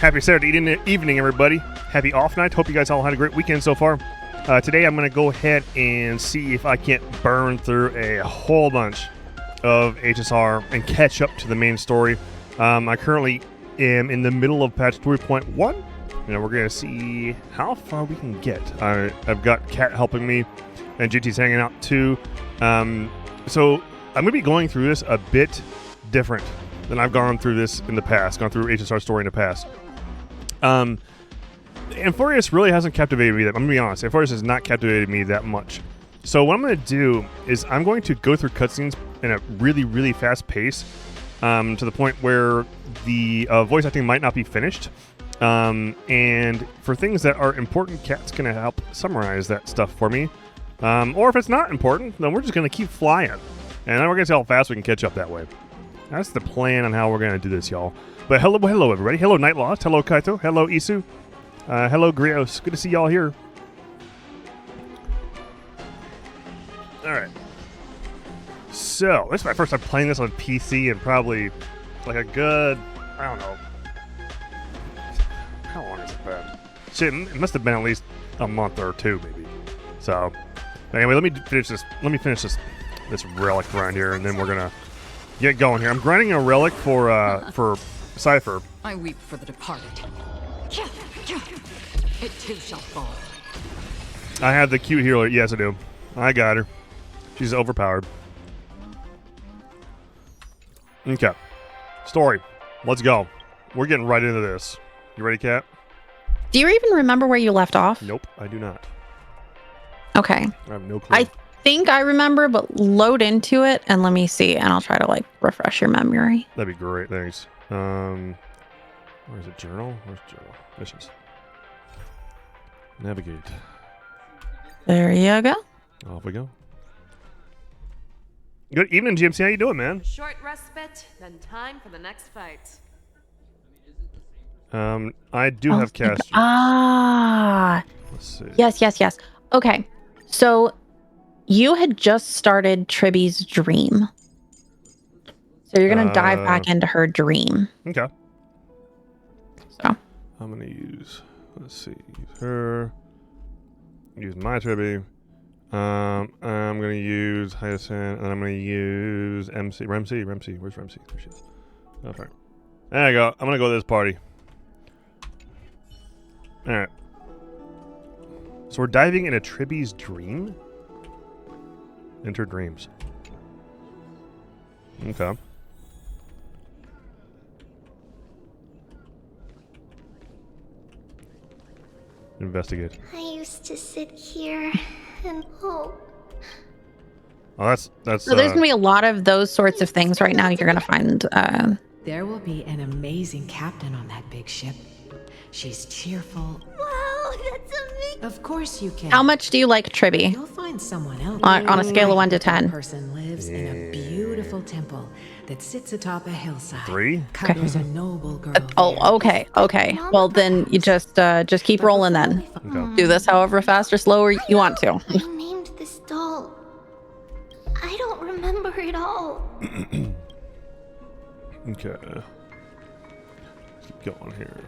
Happy Saturday evening, everybody. Happy off night. Hope you guys all had a great weekend so far. Today I'm going to go ahead and see if I can't burn through a whole bunch of HSR and catch up to the main story. I currently am in the middle of patch 3.1. We're going to see how far we can get. I've got Kat helping me, and JT's hanging out too. So I'm going to be going through this a bit different than I've gone through this in the past, gone through HSR story in the past. Amphoreus really hasn't captivated me. I'm going to be honest. Amphoreus has not captivated me that much. So what I'm going to do is I'm going to go through cutscenes in a really, really fast pace to the point where the voice acting might not be finished. And for things that are important, Kat's going to help summarize that stuff for me. Or if it's not important, then we're just going to keep flying. And then we're going to see how fast we can catch up that way. That's the plan on how we're going to do this, y'all. But hello, everybody. Hello, Night Lost. Hello, Kaito. Hello, Isu. Hello, Grios. Good to see y'all here. All right. So, this is my first time playing this on PC and probably like a good, I don't know. How long has it been? Shit, it must have been at least a month or two, maybe. So, anyway, let me finish this. Let me finish this relic grind here, and then we're gonna get going here. I'm grinding a relic for Cypher. I weep for the departed. It too shall fall. I have the cute healer. Yes, I do. I got her. She's overpowered. Okay. Story. Let's go. We're getting right into this. You ready, Kat? Do you even remember where you left off? Nope, I do not. Okay. I have no clue. I think I remember, but load into it and let me see, and I'll try to like refresh your memory. That'd be great. Thanks. Where is it? Journal? Where's journal? Missions. Navigate. There you go. Off we go. Good evening, GMC. How you doing, man? Short respite, then time for the next fight. I do have cash. Let's see. Yes. Okay. So you had just started Tribby's dream. So you're going to dive back into her dream. Okay. So I'm going to use, let's see, use her. Use my Tribby. I'm going to use Hyacinth, and I'm going to use MC. Remsy. Where's Remsy? There she is. Okay. There you go. I'm going to go to this party. Alright. So we're diving into Tribby's dream? Enter dreams. Okay. Investigate. I used to sit here and hope. Oh, that's. so there's gonna be a lot of those sorts of things right now. You're gonna find. There will be an amazing captain on that big ship. She's cheerful. Wow, that's amazing. Of course you can. How much do you like Tribby? You'll find someone else. On a scale of 1 to 10. Person lives in a beautiful temple that sits atop a hillside. 3? Covers a noble girl. Oh, okay. Well, then you just keep rolling then. Okay. Do this however fast or slow you want to. I named this doll. I don't remember it all. Okay. Keep going here.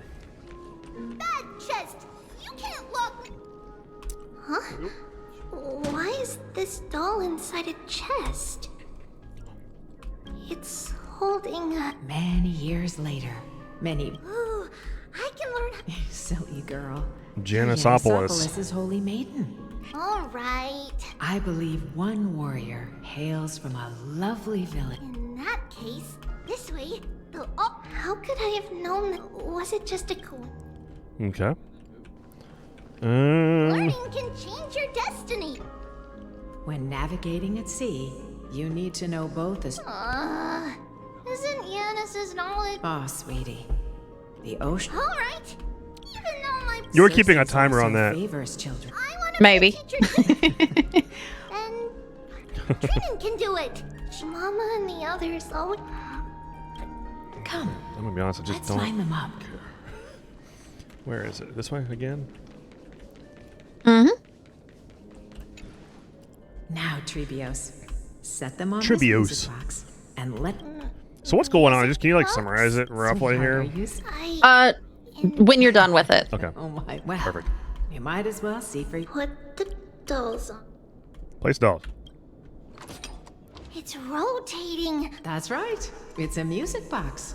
That chest! You can't look! Huh? Why is this doll inside a chest? It's holding a... Many years later, Ooh, I can learn... silly girl. Janisopolis. Janisopolis is holy maiden. Alright. I believe one warrior hails from a lovely village. In that case, this way... Oh, how could I have known that? Was it just a coincidence? Okay. Learning can change your destiny. When navigating at sea, you need to know both as... Isn't Yanis's knowledge... Oh, sweetie. The ocean... Alright. Even though my... You were keeping a timer on that. Favors children. I want to Maybe. be a teacher too. And Trin can do it. Mama and the others always... Come, I'm gonna be honest, I just let's don't. line them up. Where is it? This way again? Mm-hmm. Now, Trebios, set them on Trebios. this music box and let... So what's going on? Just can you like summarize it roughly Sweetheart, here? are you s- When you're done with it. Okay. Oh my, well, Perfect. you might as well see for Put the dolls on. Place dolls. It's rotating. That's right. It's a music box.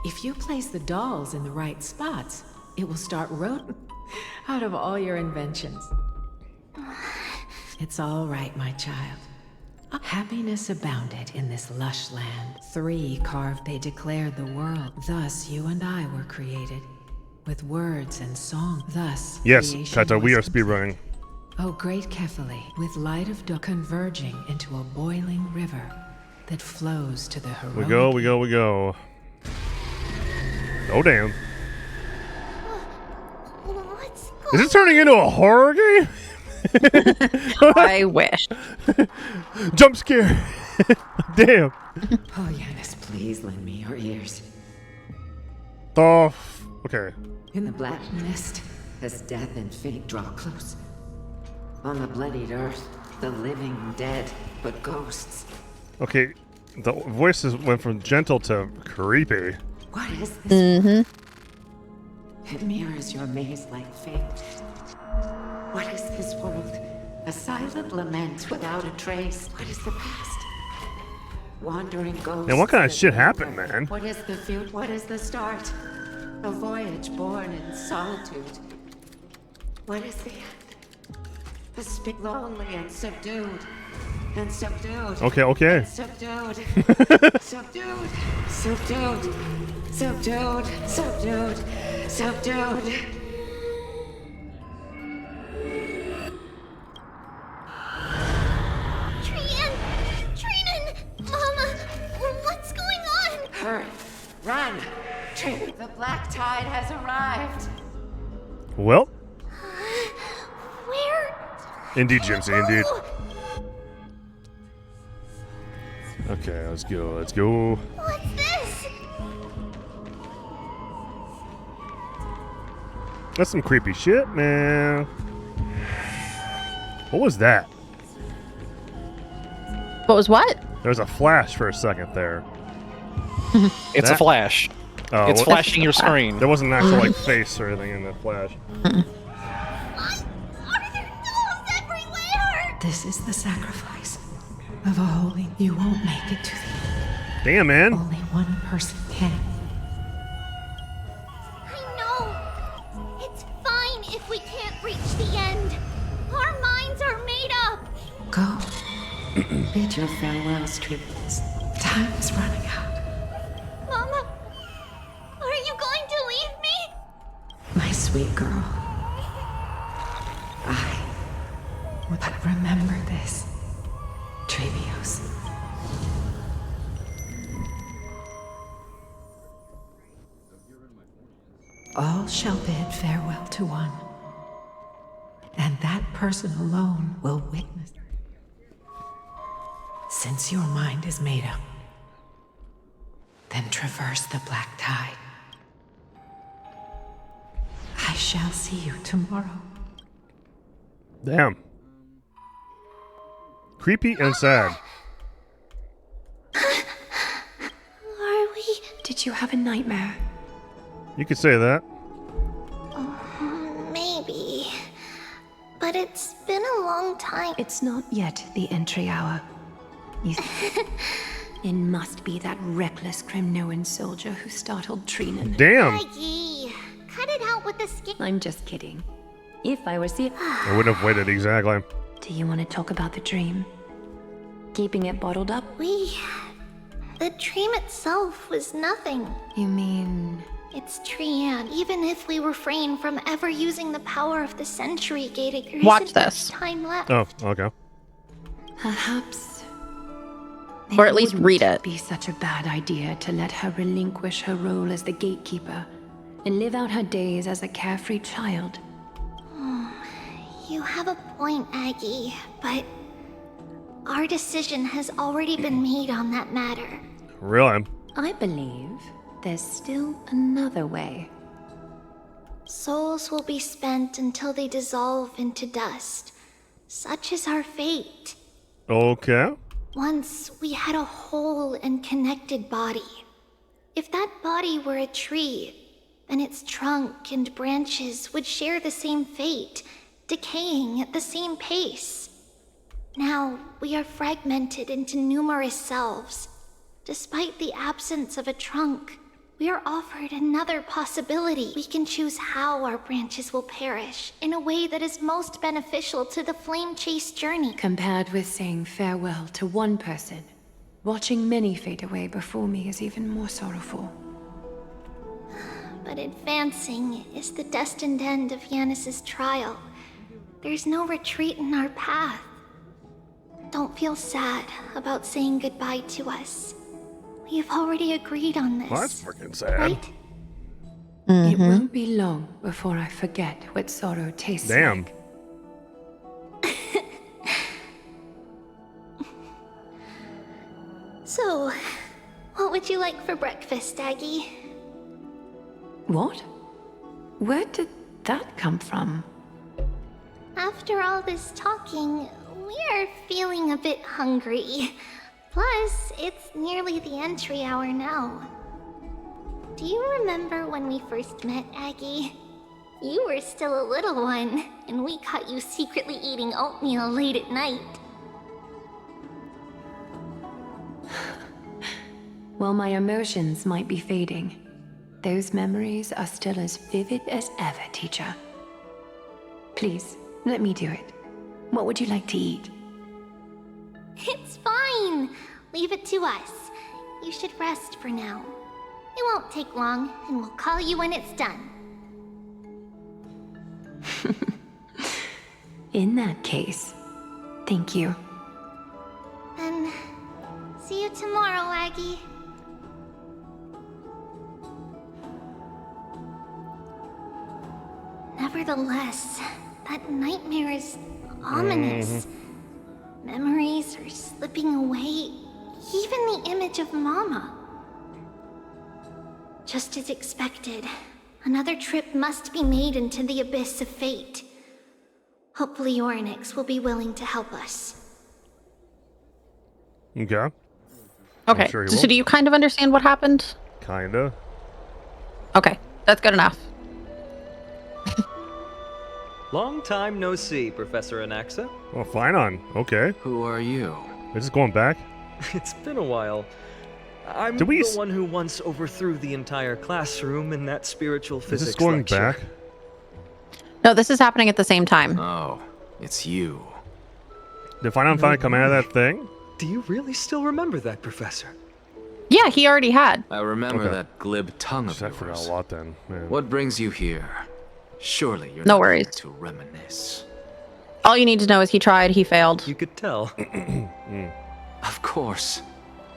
If you place the dolls in the right spots, it will start out of all your inventions. It's all right, my child. Happiness abounded in this lush land. 3 carved, they declared the world. Thus you and I were created, with words and song. Thus, Yes, creation Kata, we are was complete. speedrunning. O great Kefali, with light of dawn converging into a boiling river that flows to the heroic. We go. Oh, damn. What's Is going it turning into a horror game? I wish. Jump scare. Damn. Oh, Yanis, please lend me your ears. Okay. In the black mist, as death and fate draw close. On the bloodied earth, the living dead, but ghosts. Okay. The voices went from gentle to creepy. What is this? It mirrors your maze-like fate. What is this world? A silent lament without a trace. What is the past? Wandering ghosts. Man, what kind of that shit linger. happened, man? What is the future? What is the start? A voyage born in solitude. What is the end? A speak lonely and subdued. And subdued. Okay. Subdued. Subdued. Subdued. Subdued. Subdued. Subdued. Trinan! Mama! What's going on? Hurry. Run. The black tide has arrived. Well, Where? indeed, Jimsy, indeed. Oh, Okay, let's go. what's this? That's some creepy shit, man. What was that? What was what? There was a flash for a second there. It's a That- flash. Oh, It's well, flashing your screen. there wasn't an actual like face or anything in the flash. Are there dolls everywhere? This is the sacrifice of a holy. You won't make it to the end. Damn, man. Only one person can. I know. It's fine if we can't reach the end. Our minds are made up. Go. Bid your farewells, Tribbles. Time is running out. Mama, are you going to leave me? My sweet girl. But remember this, Trevios. All shall bid farewell to one, and that person alone will witness. Since your mind is made up, then traverse the black tide. I shall see you tomorrow. Damn. Creepy and sad. Are we? Did you have a nightmare? You could say that. Maybe. But it's been a long time. It's not yet the entry hour. It must be that reckless Kremnoan soldier who startled Trinan. Damn. Maggie, cut it out with the skin. I'm just kidding. If I were I wouldn't have waited exactly. Do you want to talk about the dream? Keeping it bottled up? The dream itself was nothing. You mean... It's Trian. Even if we refrain from ever using the power of the Century Gate, there Watch isn't much this. time left. Oh, okay. Perhaps... Or at least read it. Be such a bad idea to let her relinquish her role as the gatekeeper and live out her days as a carefree child. You have a point, Aggie, but our decision has already been made on that matter. Really? I believe there's still another way. Souls will be spent until they dissolve into dust. Such is our fate. Okay. Once we had a whole and connected body. If that body were a tree, then its trunk and branches would share the same fate, decaying at the same pace. Now, we are fragmented into numerous selves. Despite the absence of a trunk, we are offered another possibility. We can choose how our branches will perish in a way that is most beneficial to the flame chase journey. Compared with saying farewell to one person, watching many fade away before me is even more sorrowful. But advancing is the destined end of Yanis's trial. There's no retreat in our path. Don't feel sad about saying goodbye to us. We have already agreed on this. Well, that's freaking sad. Right? It won't be long before I forget what sorrow tastes Damn. like. So, what would you like for breakfast, Aggie? What? Where did that come from? After all this talking, we are feeling a bit hungry. Plus, it's nearly the entry hour now. Do you remember when we first met, Aggie? You were still a little one, and we caught you secretly eating oatmeal late at night. While my emotions might be fading, those memories are still as vivid as ever, teacher. Please, let me do it. What would you like to eat? It's fine. Leave it to us. You should rest for now. It won't take long, and we'll call you when it's done. In that case, thank you. Then, see you tomorrow, Aggie. Nevertheless, that nightmare is ominous. Memories are slipping away, even the image of Mama. Just as expected, another trip must be made into the abyss of fate. Hopefully Orynyx will be willing to help us. Okay. Okay. sure he So will. do you kind of understand what happened? Kinda. Okay, that's good enough. Long time no see, Professor Anaxa. Well, fine on. Okay. Who are you? We're just going back. It's been a while. I'm Did we the one who once overthrew the entire classroom in that spiritual Is physics this going lecture. back? No, this is happening at the same time. Oh, it's you. Did Final finally come out of that thing? Do you really still remember that, Professor? Yeah, he already had. I remember Okay. that glib tongue of I forgot yours. a lot then. Man. What brings you here? Surely you're No not worries. here to reminisce. All you need to know is he tried, he failed. You could tell. Of course.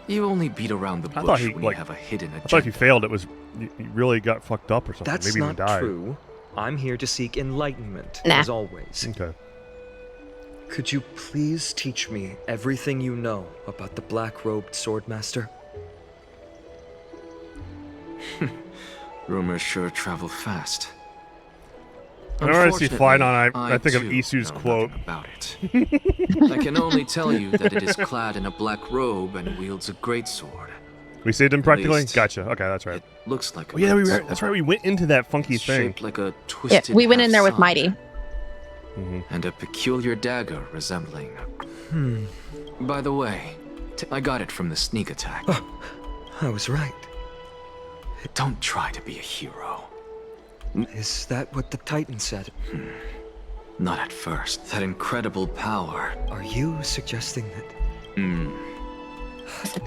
You only beat around the I thought bush he, when like- you have a hidden I thought if you agenda. failed, it was you really got fucked up or something. That's Maybe not even died. true. I'm here to seek enlightenment, Nah. as always. Okay. Could you please teach me everything you know about the black-robed swordmaster? Rumors sure travel fast. Whenever I see Unfortunately, Phydon, I think of too Isu's know quote. nothing about it. I can only tell you that it is clad in a black robe and wields a greatsword. We saved him practically? least- Gotcha. Okay, that's right. It looks like a Oh, yeah, greatsword. that's right. We went into that funky It's thing. shaped like a Yeah, twisted we went in there with half-sun, Mighty. and a peculiar dagger resembling. By the way, I got it from the sneak attack. I was right. Don't try to be a hero. Is that what the Titan said? Not at first. That incredible power. Are you suggesting that?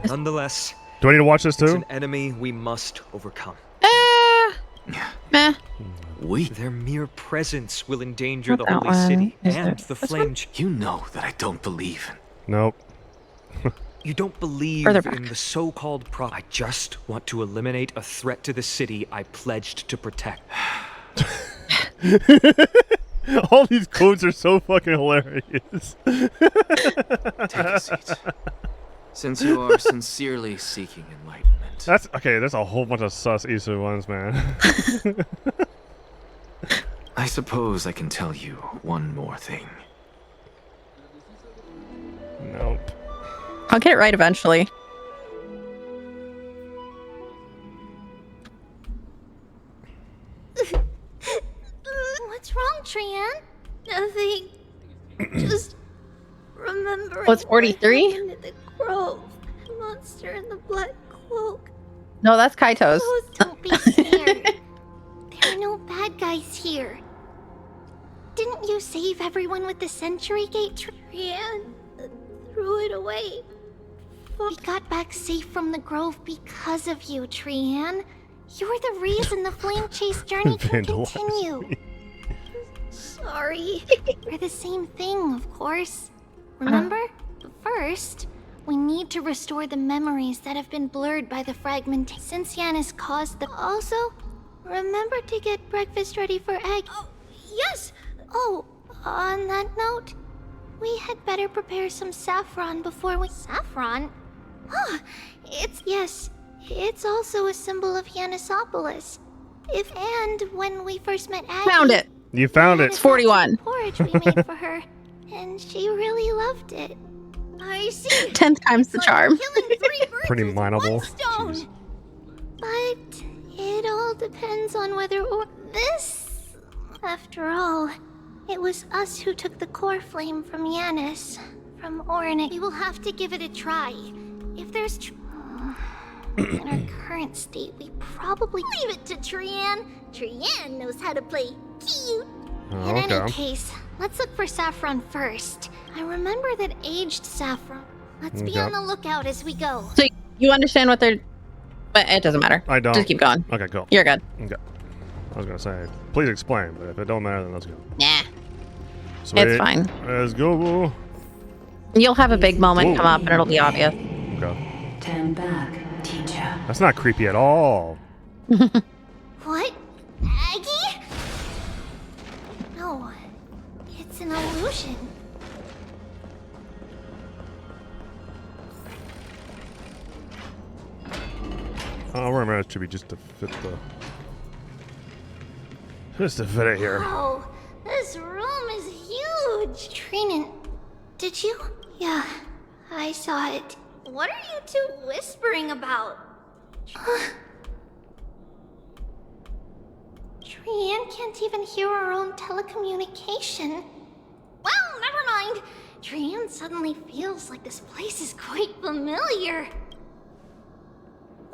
Nonetheless, Do I need to watch this it's too? an enemy we must overcome. Meh. We. Their mere presence will endanger the Not that holy one. city Is and there the this flame. You know that I don't believe in. Nope. You don't believe Further back. in the so-called I just want to eliminate a threat to the city I pledged to protect. All these quotes are so fucking hilarious. Take a seat. Since you are sincerely seeking enlightenment, That's okay. There's a whole bunch of sus Isu ones, man. I suppose I can tell you one more thing. Nope. I'll get it right eventually. What's wrong, Trian? Nothing. Just remember. Oh, it's 43? The grove. The monster in the black cloak. No, that's Kaito's. Oh, don't be scared. There are no bad guys here. Didn't you save everyone with the Century Gate, Trian? Threw it away. We got back safe from the grove because of you, Trian. You're the reason the flame chase journey can continue. Sorry. We're the same thing, of course. Remember? First, we need to restore the memories that have been blurred by the fragmentation since Yanis caused the... Also, remember to get breakfast ready for Egg. Oh, yes! Oh, on that note, we had better prepare some saffron before we... Saffron? Huh, it's also a symbol of Yanisopolis. And when we first met Aggie... Found it. You found it. It's 41. Porridge we made for her, and she really loved it. I see. 10 times the charm. Killing 3 birds Pretty with mineable. one stone. Jeez. But it all depends on whether or this. After all, it was us who took the core flame from Yanis, from Ornick. We will have to give it a try. If there's in our current state, we probably leave it to Trian. Trian knows how to play cute. Oh, In okay. any case, let's look for saffron first. I remember that aged saffron. Let's be Okay. on the lookout as we go. So you understand what they're... But it doesn't matter. I don't. Just keep going. Okay, go. You're good. Okay. I was gonna say, please explain, but if it don't matter, then let's go. Nah. Sweet. It's fine. Let's go. You'll have a big moment Whoa. come up and it'll be obvious. Okay. Turn back, teacher. That's not creepy at all. What? Aggie? No. It's an illusion. I'll remember it should be just to fit the... Just to fit it here. Oh, this room is huge. Trinan, did you? Yeah, I saw it. What are you two whispering about? Trian can't even hear her own telecommunication. Well, never mind. Trian suddenly feels like this place is quite familiar.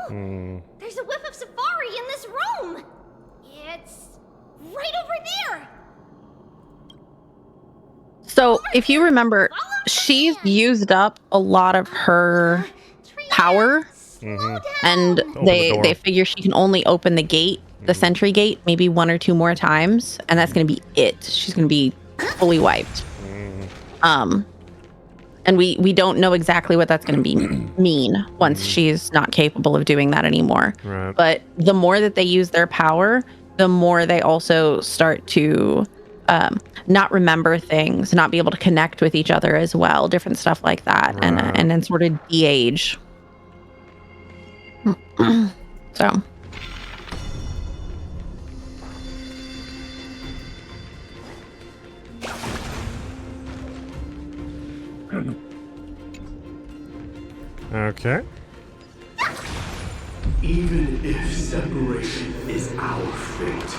There's a whiff of safari in this room. It's right over there. So if you remember, she's used up a lot of her power, and the they door. they figure she can only open the gate, the sentry gate, maybe 1 or 2 more times, and that's going to be it. She's going to be fully wiped. And we don't know exactly what that's going to be mean once she's not capable of doing that anymore. Right. But the more that they use their power, the more they also start to not remember things, not be able to connect with each other as well, different stuff like that, and then sort of de-age. So. Okay. Even if separation is our fate,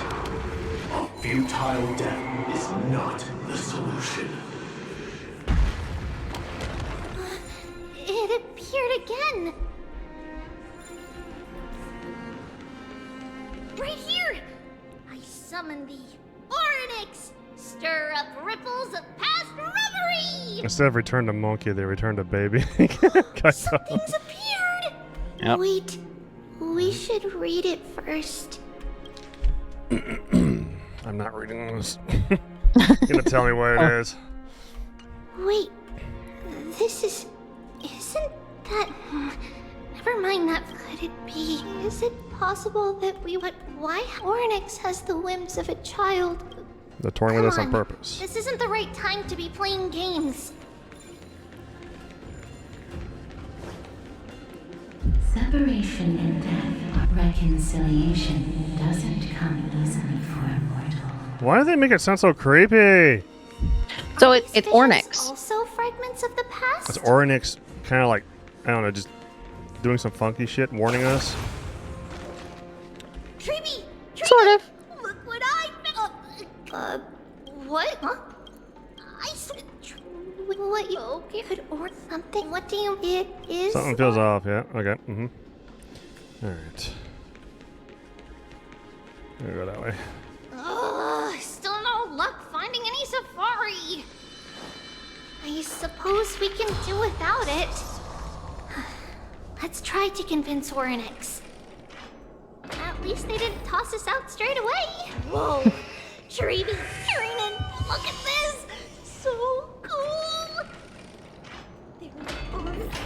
a futile death is not the solution. It appeared again. Right here. I summon thee, Ornyx. Stir up ripples of past reverie. Instead of return to monkey, they return to baby. Something's appeared. Yep. Wait, we should read it first. I'm not reading this. You're gonna tell me what it is. Wait, isn't that... Never mind that. Could it be? Is it possible that why Ornyx has the whims of a child? They're toying with us on Come purpose. This isn't the right time to be playing games. Separation and death, reconciliation doesn't come easily for a mortal. Why do they make it sound so creepy? So it's Ornyx. Also fragments of the past? It's Ornyx kind of like, I don't know, just doing some funky shit, warning us. Treeby! Sort of. Look what I found! What? Huh? I said, what you okay? Could or something? What do you? It is. Something feels off. Yeah. Okay. All right. We'll go that way. Still no luck finding any safari. I suppose we can do without it. Let's try to convince Oryx. At least they didn't toss us out straight away. Whoa, Treeby, Kieran, look at this! So cool!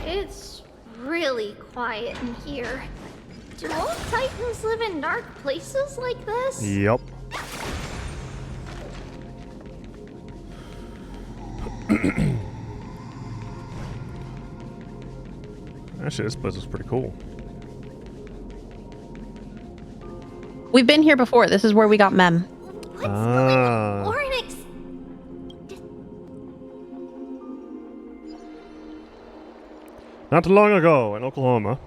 It's really quiet in here. Do all Titans live in dark places like this? Yep. Actually, this place is pretty cool. We've been here before. This is where we got Mem. What's going Oryx? Not too long ago in Oklahoma.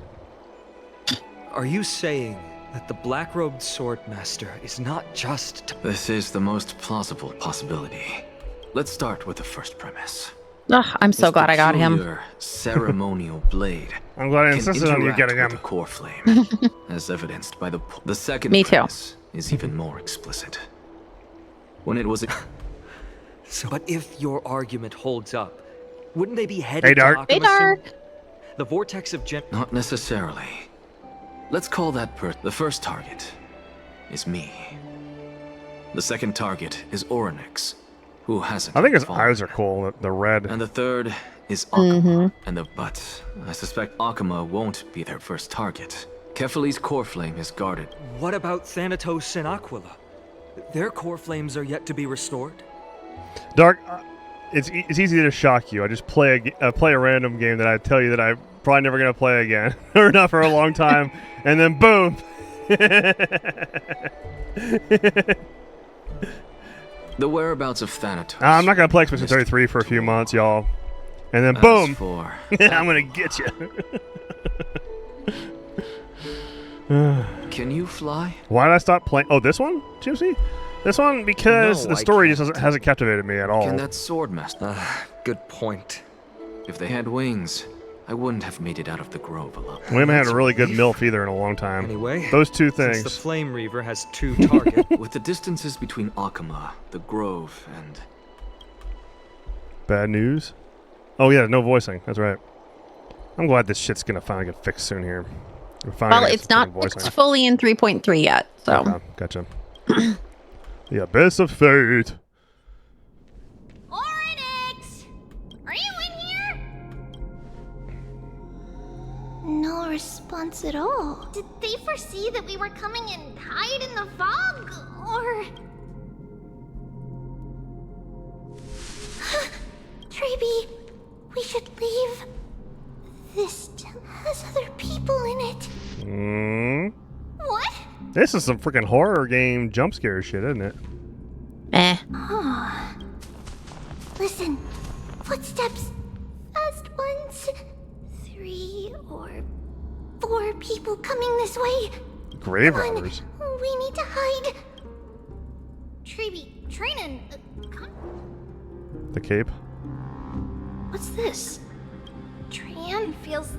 Are you saying that the black-robed sword master is not just... This is the most plausible possibility. Let's start with the first premise. Ugh, I'm so glad I got him. Peculiar ceremonial blade. I'm glad I can insisted on you interact getting with him. the core flame, as evidenced by the second Me too. premise is even more explicit. When it was So, but if your argument holds up, wouldn't they be headed Hey, to Dark. Akuma Hey, Dark. soon? The vortex of Not necessarily. Let's call that the first target is me. The second target is Oryx, who hasn't. I think his fallen. eyes are cool. The red. And the third is Akuma. But I suspect Akuma won't be their first target. Kefali's core flame is guarded. What about Thanatos and Aquila? Their core flames are yet to be restored. Dark. It's easy to shock you. I just play a random game that I tell you that I'm probably never gonna play again, or not for a long time, and then boom. The whereabouts of Thanatos. I'm not gonna play Expedition 33 for a few months, y'all, and then As boom. for- I'm gonna get you. Can you fly? Why did I stop playing? Oh, this one, Gypsy? This one because No, the I story can't. just hasn't captivated me at all. Can that sword master? Good point. If they had wings, I wouldn't have made it out of the grove alive. We haven't had a really good MILF either in a long time. Anyway, Those two since things. the Flame Reaver has 2 targets. With the distances between Akuma, the grove, and Bad news? Oh yeah, no voicing. That's right. I'm glad this shit's gonna finally get fixed soon here. Well, it's not fixed fully in 3.3 yet, so. Okay, gotcha. The Abyss of Fate. Oryx! Are you in here? No response at all. Did they foresee that we were coming and hide in the fog? Or... Treeby, we should leave. This town has other people in it. What? This is some freaking horror game jump scare shit, isn't it? Oh. Listen. Footsteps. Fast ones. 3 or 4 people coming this way. Grave Come on, robbers. we need to hide. Treeby, Trainin, come. The cape. What's this? Tran feels...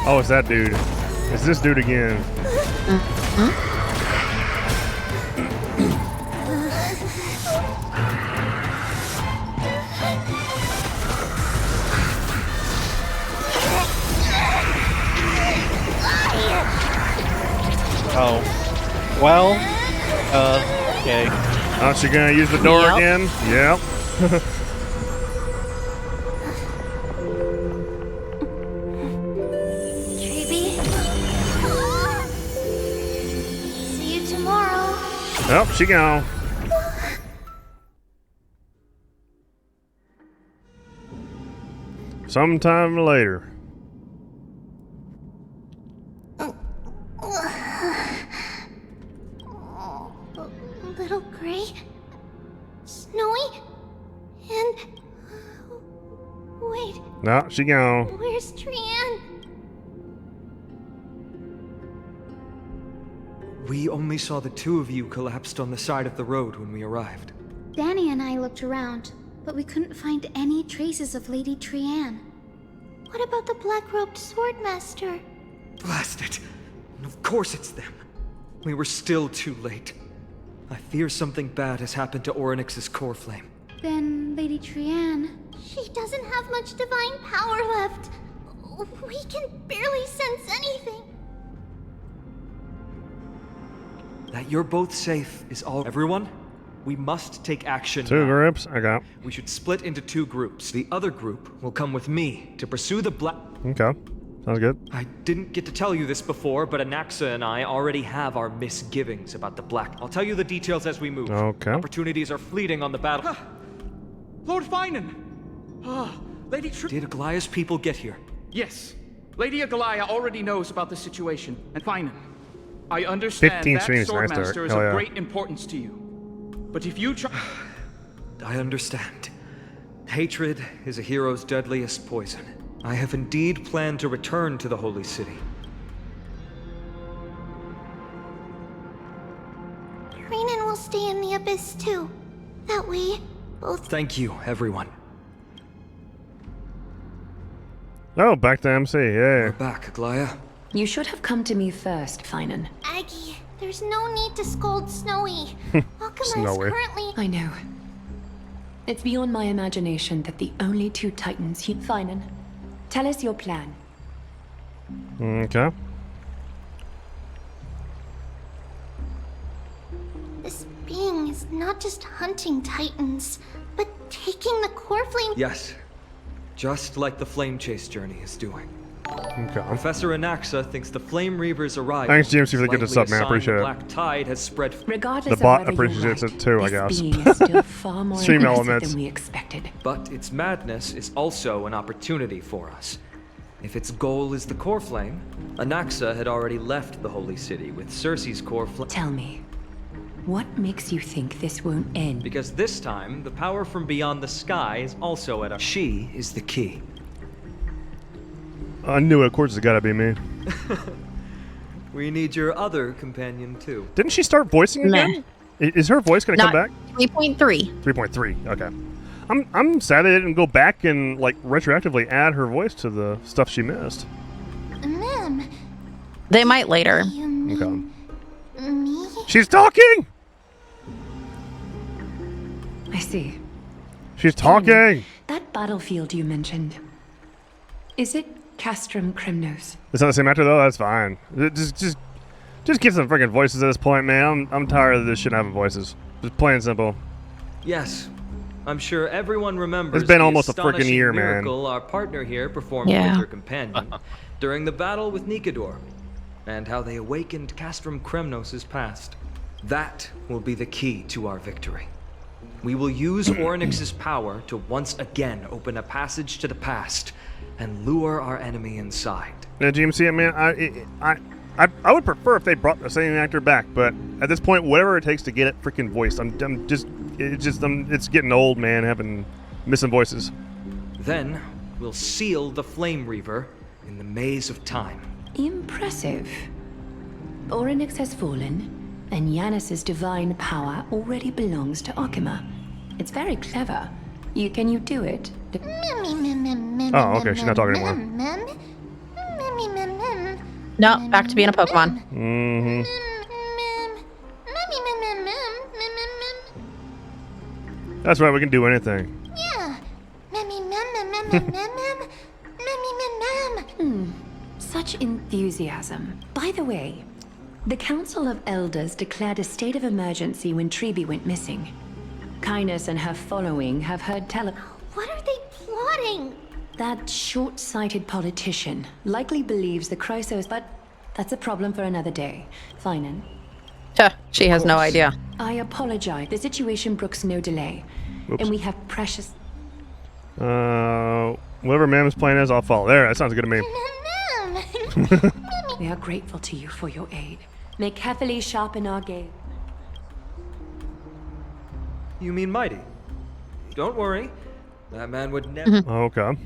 Oh, it's that dude. It's this dude again. Oh. Well, okay. Oh, she gonna use the door Yep. again? Yep. Treeby. See you tomorrow. Oh, she gone. Sometime later. Little gray, snowy, and wait, No, she gone. where's Trian? We only saw the two of you collapsed on the side of the road when we arrived. Danny and I looked around, but we couldn't find any traces of Lady Trianne. What about the black-robed swordmaster? Blast it! Of course it's them. We were still too late. I fear something bad has happened to Orynyx's core flame. Then Lady Trianne... She doesn't have much divine power left. We can barely sense anything. That you're both safe is all. Everyone, we must take action. Two now. groups. I got. We should split into two groups. The other group will come with me to pursue the black. Okay. Sounds good. I didn't get to tell you this before, but Anaxa and I already have our misgivings about the black. I'll tell you the details as we move. Okay. Opportunities are fleeting on the battle. Lord Finan! Lady Did Aglaya's people get here? Yes. Lady Aglaya already knows about the situation. And Finan, I understand 15 that streams, nice Swordmaster start. is Hell of yeah. great importance to you. But if you try... I understand. Hatred is a hero's deadliest poison. I have indeed planned to return to the Holy City. Renan will stay in the Abyss too. That way, both... Thank you, everyone. Oh, back to MC. Yeah. We're back, Aglaya. You should have come to me first, Finan. Aggie, there's no need to scold Snowy. Akuma is Snowy. currently... I know. It's beyond my imagination that the only two Titans... Finan, tell us your plan. Okay. This being is not just hunting Titans, but taking the core flame... Yes. Just like the Flame Chase journey is doing. Okay. Professor Anaxa thinks the Flame Reavers arrived. Thanks, GMC, for the good sub, man. I appreciate it. Black tide has spread. Regardless The bot of whether appreciates you're it too, I this guess. being is still far more Stream aggressive elements. than we expected. But its madness is also an opportunity for us. If its goal is the core flame, Anaxa had already left the Holy City with Cersei's core flame. Tell me, what makes you think this won't end? Because this time, the power from beyond the sky is also at our... She is the key. I knew it. Of course, it's got to be me. We need your other companion too. Didn't she start voicing again? Is her voice going to come back? 3.3. 3.3. Okay. I'm sad they didn't go back and like retroactively add her voice to the stuff she missed. Ma'am, They might later. you mean... Okay. Me? She's talking. I see. She's talking. That battlefield you mentioned, is it Castrum Kremnos? It's not the same actor though. That's fine. Just get some freaking voices at this point, man. I'm tired of this shit having voices. Just plain and simple. Yes. I'm sure everyone remembers It's been the almost a freaking astonishing year, man. miracle our partner here performed Yeah. with her companion during the battle with Nikador, and how they awakened Castrum Kremnos' past. That will be the key to our victory. We will use Orynyx's power to once again open a passage to the past and lure our enemy inside. Yeah, GMC, man, I would prefer if they brought the same actor back, but at this point, whatever it takes to get it freaking voiced, it's getting old, man, having missing voices. Then we'll seal the Flame Reaver in the maze of time. Impressive. Orynyx has fallen, and Yanis's divine power already belongs to Akuma. It's very clever. Can you do it? Oh, okay, she's not talking anymore. No, back to being a Pokemon. Mm-hmm. That's right, we can do anything. Yeah. Such enthusiasm. By the way, the Council of Elders declared a state of emergency when Treeby went missing. Kainos and her following have heard What are they plotting? That short-sighted politician likely believes the Chrysos, but that's a problem for another day. Finan. She has no idea. I apologize. The situation brooks no delay. Oops. And we have precious... Whatever Mam's plan is, I'll follow. There, that sounds good to me. We are grateful to you for your aid. May carefully sharpen our gaze. You mean Mighty? Don't worry. That man would never... Okay.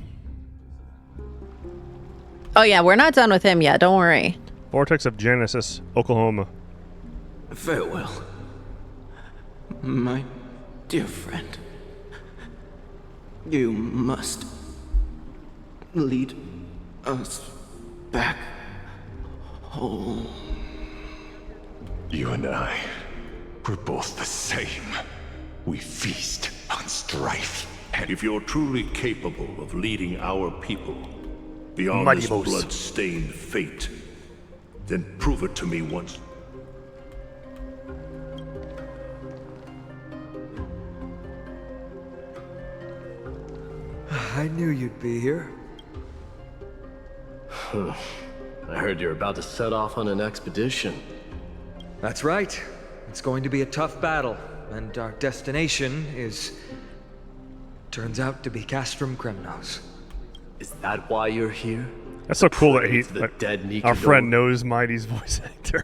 Oh yeah, we're not done with him yet. Don't worry. Vortex of Genesis, Oklahoma. Farewell, my dear friend. You must lead us back home. You and I, we're both the same. We feast on strife. And if you're truly capable of leading our people beyond Mighty this boss. blood-stained fate, then prove it to me once. I knew you'd be here. I heard you're about to set off on an expedition. That's right. It's going to be a tough battle, and our destination turns out to be Castrum Kremnos. Is that why you're here? That's so cool that Pray to the like, dead our Nikador? friend knows Mighty's voice actor.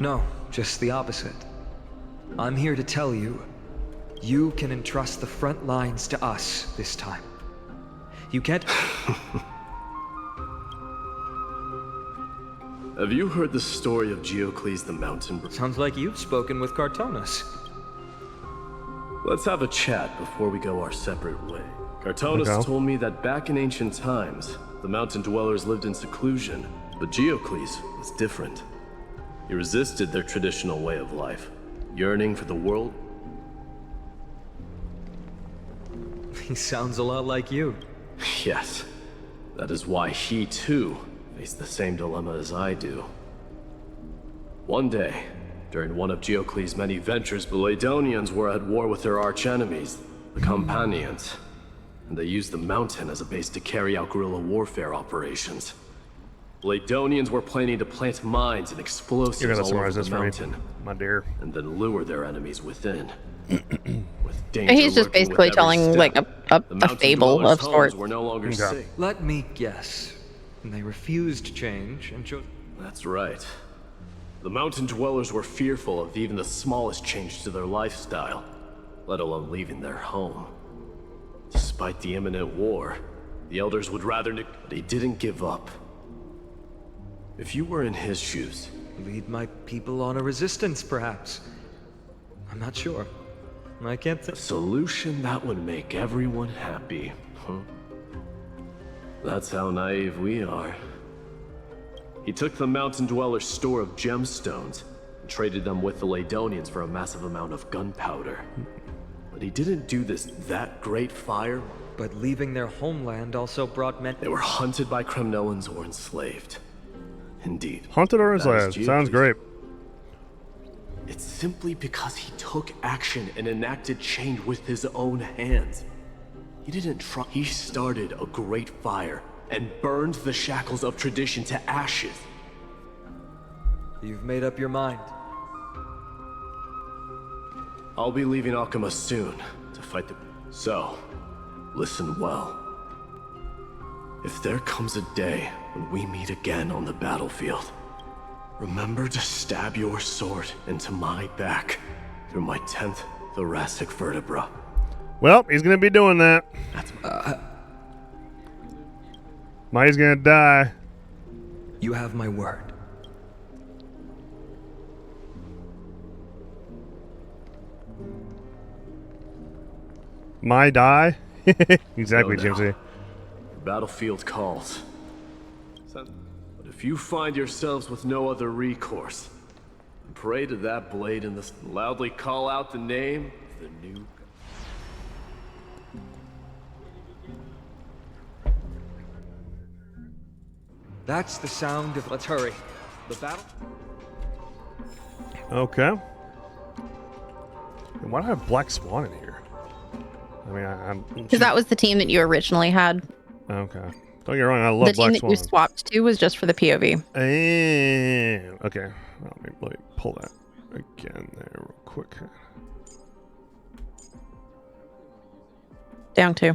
No, just the opposite. I'm here to tell you, you can entrust the front lines to us this time. You can't... Have you heard the story of Geocles the Mountain? Sounds like you've spoken with Cartonus. Let's have a chat before we go our separate way. Cartonus Okay. told me that back in ancient times, the mountain dwellers lived in seclusion, but Geocles was different. He resisted their traditional way of life, yearning for the world. He sounds a lot like you. Yes, that is why he too faced the same dilemma as I do. One day, during one of Geocles' many ventures, the Ladonians were at war with their archenemies, the Companions, and they used the mountain as a base to carry out guerrilla warfare operations. The Ladonians were planning to plant mines and You're explosives gonna all over summarize the this for me, mountain, my dear. and then lure their enemies within. With danger He's just lurking basically with every telling step, like the a mountain fable dwellers' of homes sorts. were no longer Okay. safe. Let me guess. They refused change and chose... That's right. The mountain dwellers were fearful of even the smallest change to their lifestyle, let alone leaving their home. Despite the imminent war, the elders would rather but he didn't give up. If you were in his shoes, Lead my people on a resistance, perhaps. I'm not sure. I can't a think... solution that would make everyone happy, huh? That's how naive we are. He took the mountain dweller's store of gemstones and traded them with the Ladonians for a massive amount of gunpowder. But he didn't do that great fire. But leaving their homeland also brought men... They were hunted by Kremnoans or enslaved. Indeed. Haunted or that is enslaved? Sounds Geocles. great. It's simply because he took action and enacted change with his own hands. He didn't try. He started a great fire and burned the shackles of tradition to ashes. You've made up your mind. I'll be leaving Alchema soon to fight the... So, listen well. If there comes a day when we meet again on the battlefield, remember to stab your sword into my back through my 10th thoracic vertebra. Well, he's gonna be doing that. Mighty's gonna die. You have my word. My die? Exactly, No, no. Jimsy. The battlefield calls. But if you find yourselves with no other recourse, pray to that blade and loudly call out the name of the new... That's the sound of... Let's hurry. The battle... Okay. Why do I have Black Swan in here? I mean, I'm... Because that was the team that you originally had. Okay. Don't get me wrong, I love The team Black that Swan. you swapped to was just for the POV. Okay. Let me pull that again there real quick. Down 2.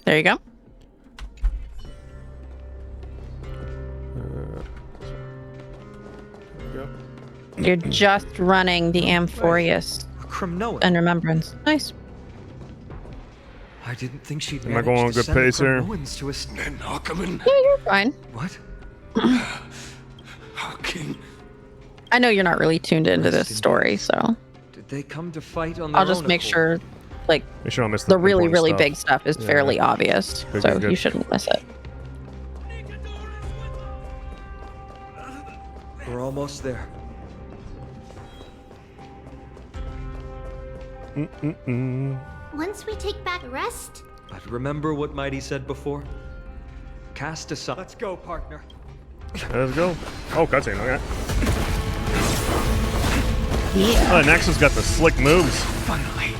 There you go. You're just running the Amphoreus and Remembrance. Nice. I didn't think she'd Am I going on manage to good send the pace here? Kremnoans to us. Narcomen. Yeah, you're fine. What? How can... I know you're not really tuned into this story, so Did they come to fight on their I'll just own make accord? sure, like, Make sure I miss the really, important really stuff. big stuff is Yeah. fairly obvious, Good, so good, good. you shouldn't miss it. We're almost there. Once we take back rest, But remember what Mighty said before? Cast aside. Let's go, partner. Let's go. Oh, cutscene. Okay. Yeah. Oh, Nexus got the slick moves. Finally.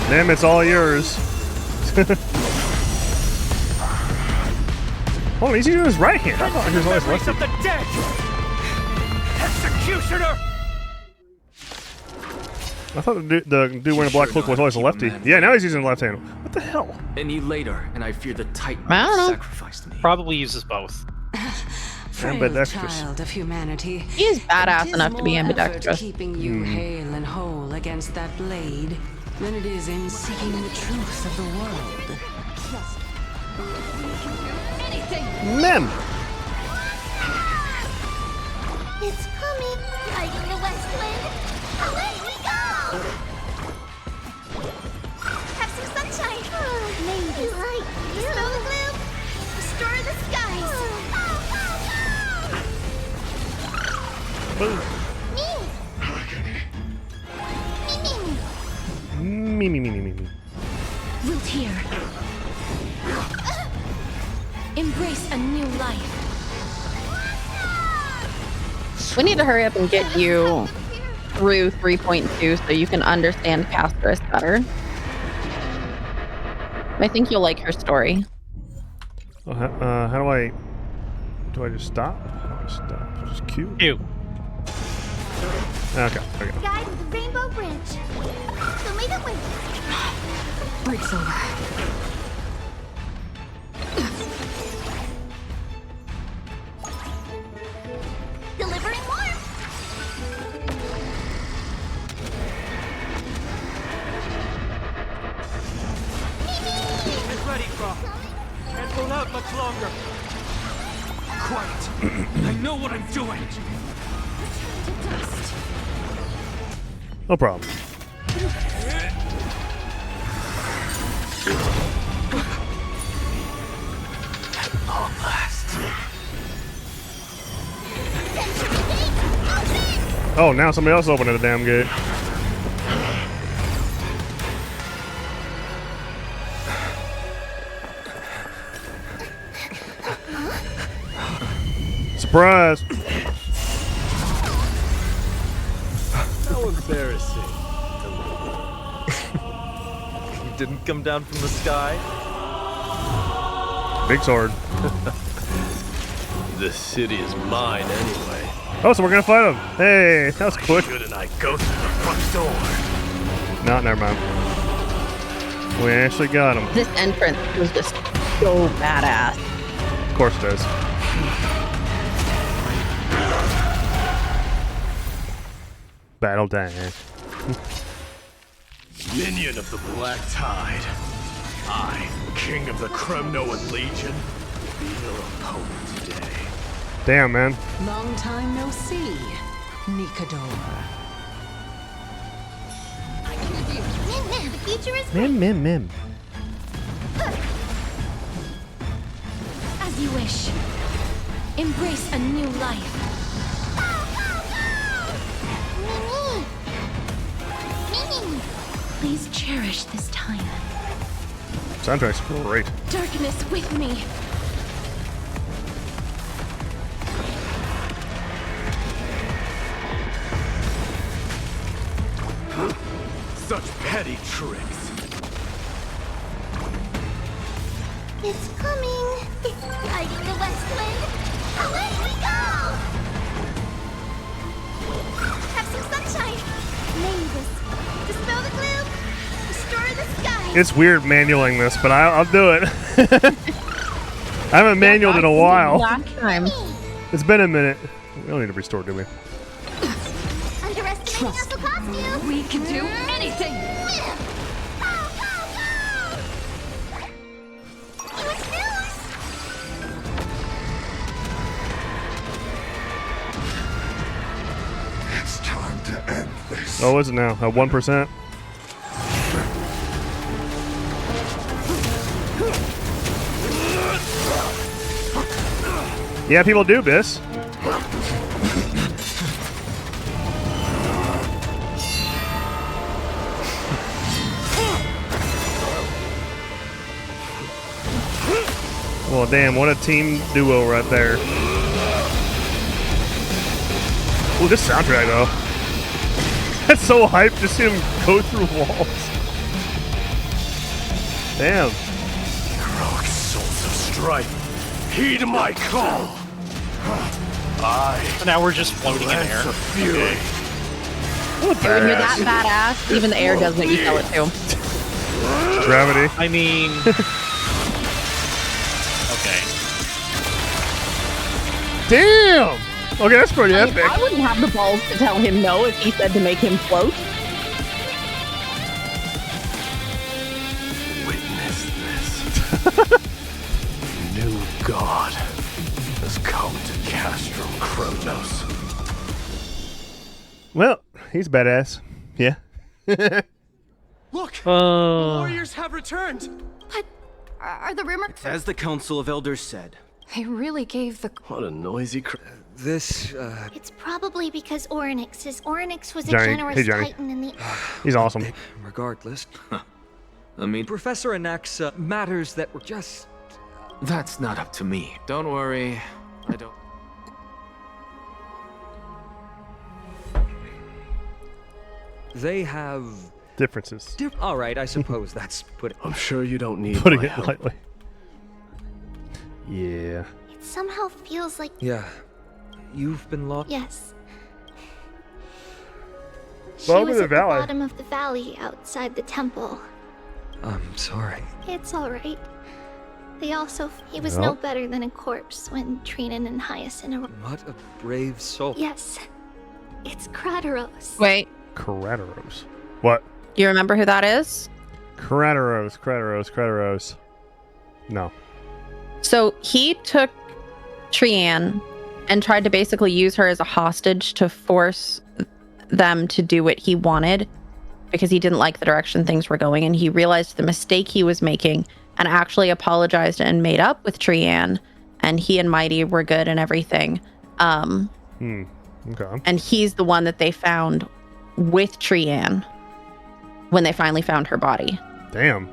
Damn, it's all yours. Oh, he's using his right hand. I thought he was always Memories left. of the dead. Executioner. I thought the dude wearing a black cloak was always a lefty. Yeah, now he's using the left hand. What the hell? Any later, and I fear the Titan I don't know. sacrificed me. Probably uses both. Ambidextrous. Child of humanity. He is badass It is enough to be more effort ambidextrous. keeping you hale and whole against that blade than it is in seeking the truth of the world. Mem! it's coming. Riding the west wind. Away we go! Have some sunshine. May the light dispel the gloom. Restore the skies. Me. Wilt here. Embrace a new life. We need to hurry up and get you through 3.2 so you can understand Casterus better. I think you'll like her story. Oh, how do I just stop? How do I stop? Just Q? Q. Okay, there we go. Guide with the rainbow bridge. Show me the way. Breaks over. Delivering warmth. Get ready, Croc. Can't hold out much longer. Quiet. I know what I'm doing. No problem. Long last. Oh, now somebody else opened the damn gate. Surprise! How embarrassing. You didn't come down from the sky? Big sword. This city is mine anyway. Oh, so we're gonna fight him. Hey, that was quick. Shouldn't I go through the front door? No, never mind. We actually got him. This entrance was just so badass. Of course it is. Battle dash. Minion of the Black Tide. I, King of the Kremnoan Legion, be your opponent today. Damn, man. Long time no see, Nikador. The future is Mim. As you wish. Embrace a new life. Mimi. Please cherish this time. Soundtrack's great. Darkness with me. Such petty tricks. It's coming. It's riding the west wind. Away we go! Have some sunshine. Mavis, dispel the gloom. Restore the skies. It's weird manualing this, but I'll do it. I haven't manualed in a while. Last time. It's been a minute. We don't need to restore, do we? Underestimating us will cost you. We can do anything. Oh, is it now? 1%? Yeah, people do, Biss. Well, damn, what a team duo right there. Ooh, this soundtrack, though. That's so hyped to see him go through walls. Damn. Heroic souls of strife, heed my call. So now we're just floating in air. Fury. What When you're that badass, even the air does what you tell it to. Gravity. I mean... okay. Damn! Okay, that's pretty I mean, epic. I wouldn't have the balls to tell him no if he said to make him float. Witness this. New god has come to Castrum Kronos. Well, he's badass. Yeah. Look! The warriors have returned! What? Are the rumors? As the Council of Elders said. They really gave the... What a noisy It's probably because Oryx was a Johnny. generous Hey, Johnny. titan in the... He's awesome. Regardless. I mean, Professor Anax, matters that were just... that's not up to me. Don't worry. I don't... They have... differences. All right, I suppose that's put it... I'm sure you don't need Putting my it help. lightly. Yeah. It somehow feels like... Yeah. You've been lost? Yes. She Welcome was to at the the valley. bottom of the valley outside the temple. I'm sorry. It's alright. He was no better than a corpse when Trinan and Hyacinth... What a brave soul. Yes. It's Krateros. Wait, Krateros. What? do you remember who that is? Krateros. No. So he took Trian and tried to basically use her as a hostage to force them to do what he wanted because he didn't like the direction things were going, and he realized the mistake he was making and actually apologized and made up with Trian, and he and Mighty were good and everything. Okay. And he's the one that they found with Trian when they finally found her body. Damn.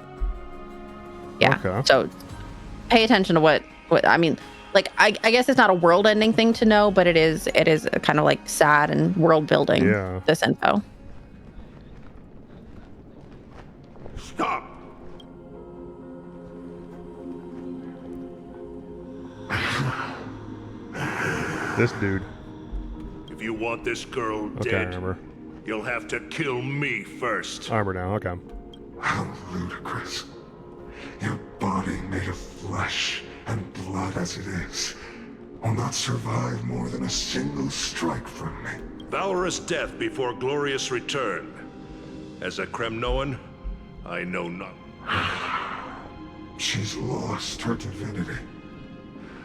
Yeah. Okay. So pay attention to what I mean. Like, I guess it's not a world-ending thing to know, but it is kind of like sad and world-building. Yeah. This info. Stop! This dude. If you want this girl Okay, dead, armor. you'll have to kill me first. Armor now. Okay. How ludicrous. Your body made of flesh and blood as it is will not survive more than a single strike from me. Valorous death before glorious return. As a Kremnoan, I know none. She's lost her divinity.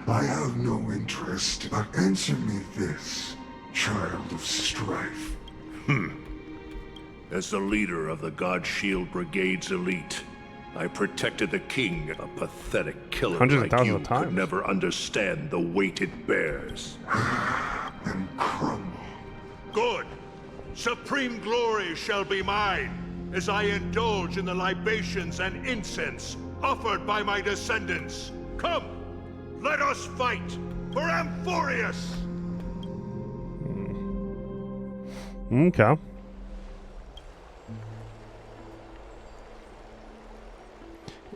I have no interest, but answer me this, child of strife. As the leader of the God Shield Brigade's elite, I protected the king. A pathetic killer Hundreds of like thousands you of times. could never understand the weight it bears. And crumble. Good. Supreme glory shall be mine, as I indulge in the libations and incense offered by my descendants. Come, let us fight for Amphoreus! Okay.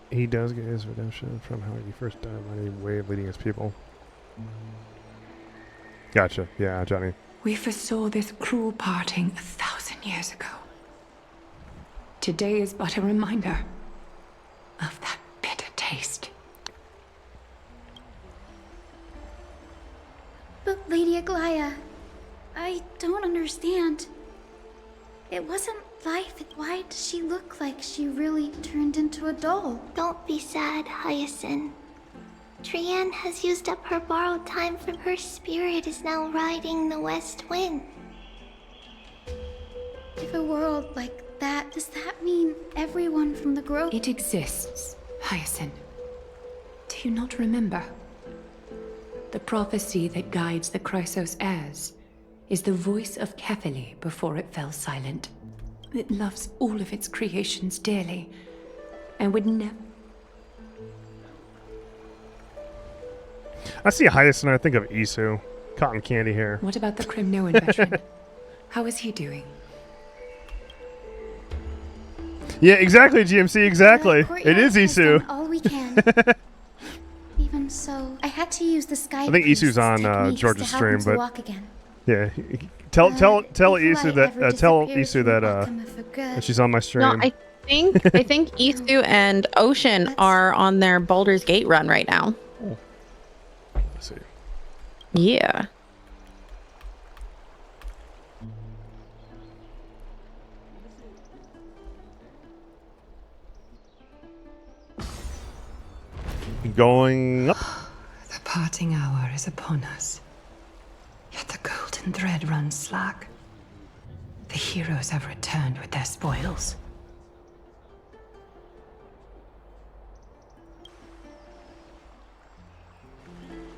He does get his redemption from how he first died by a way of leading his people. Gotcha. Yeah, Johnny. We foresaw this cruel parting 1,000 years ago. Today is but a reminder of that bitter taste. But Lady Aglaya, I don't understand. It wasn't life. Why does she look like she really turned into a doll? Don't be sad, Hyacinth. Trian has used up her borrowed time from her spirit is now riding the west wind. If a world like that, does that mean everyone from the grove? It exists, Hyacinth. Do you not remember? The prophecy that guides the Chrysos heirs is the voice of Kefili before it fell silent. It loves all of its creations dearly, and would never... I see Hyacinth, I think of Isu. Cotton candy hair. What about the Crimnoan veteran? How is he doing? Yeah, exactly, GMC, exactly. It is Isu. All we can. Even so, I had to use the sky. I think Isu's on George's stream, but yeah, tell Isu that she's on my stream. No, I think Isu and Ocean are on their Baldur's Gate run right now. Let's see. Yeah. Going up. The parting hour is upon us. Yet the golden thread runs slack. The heroes have returned with their spoils.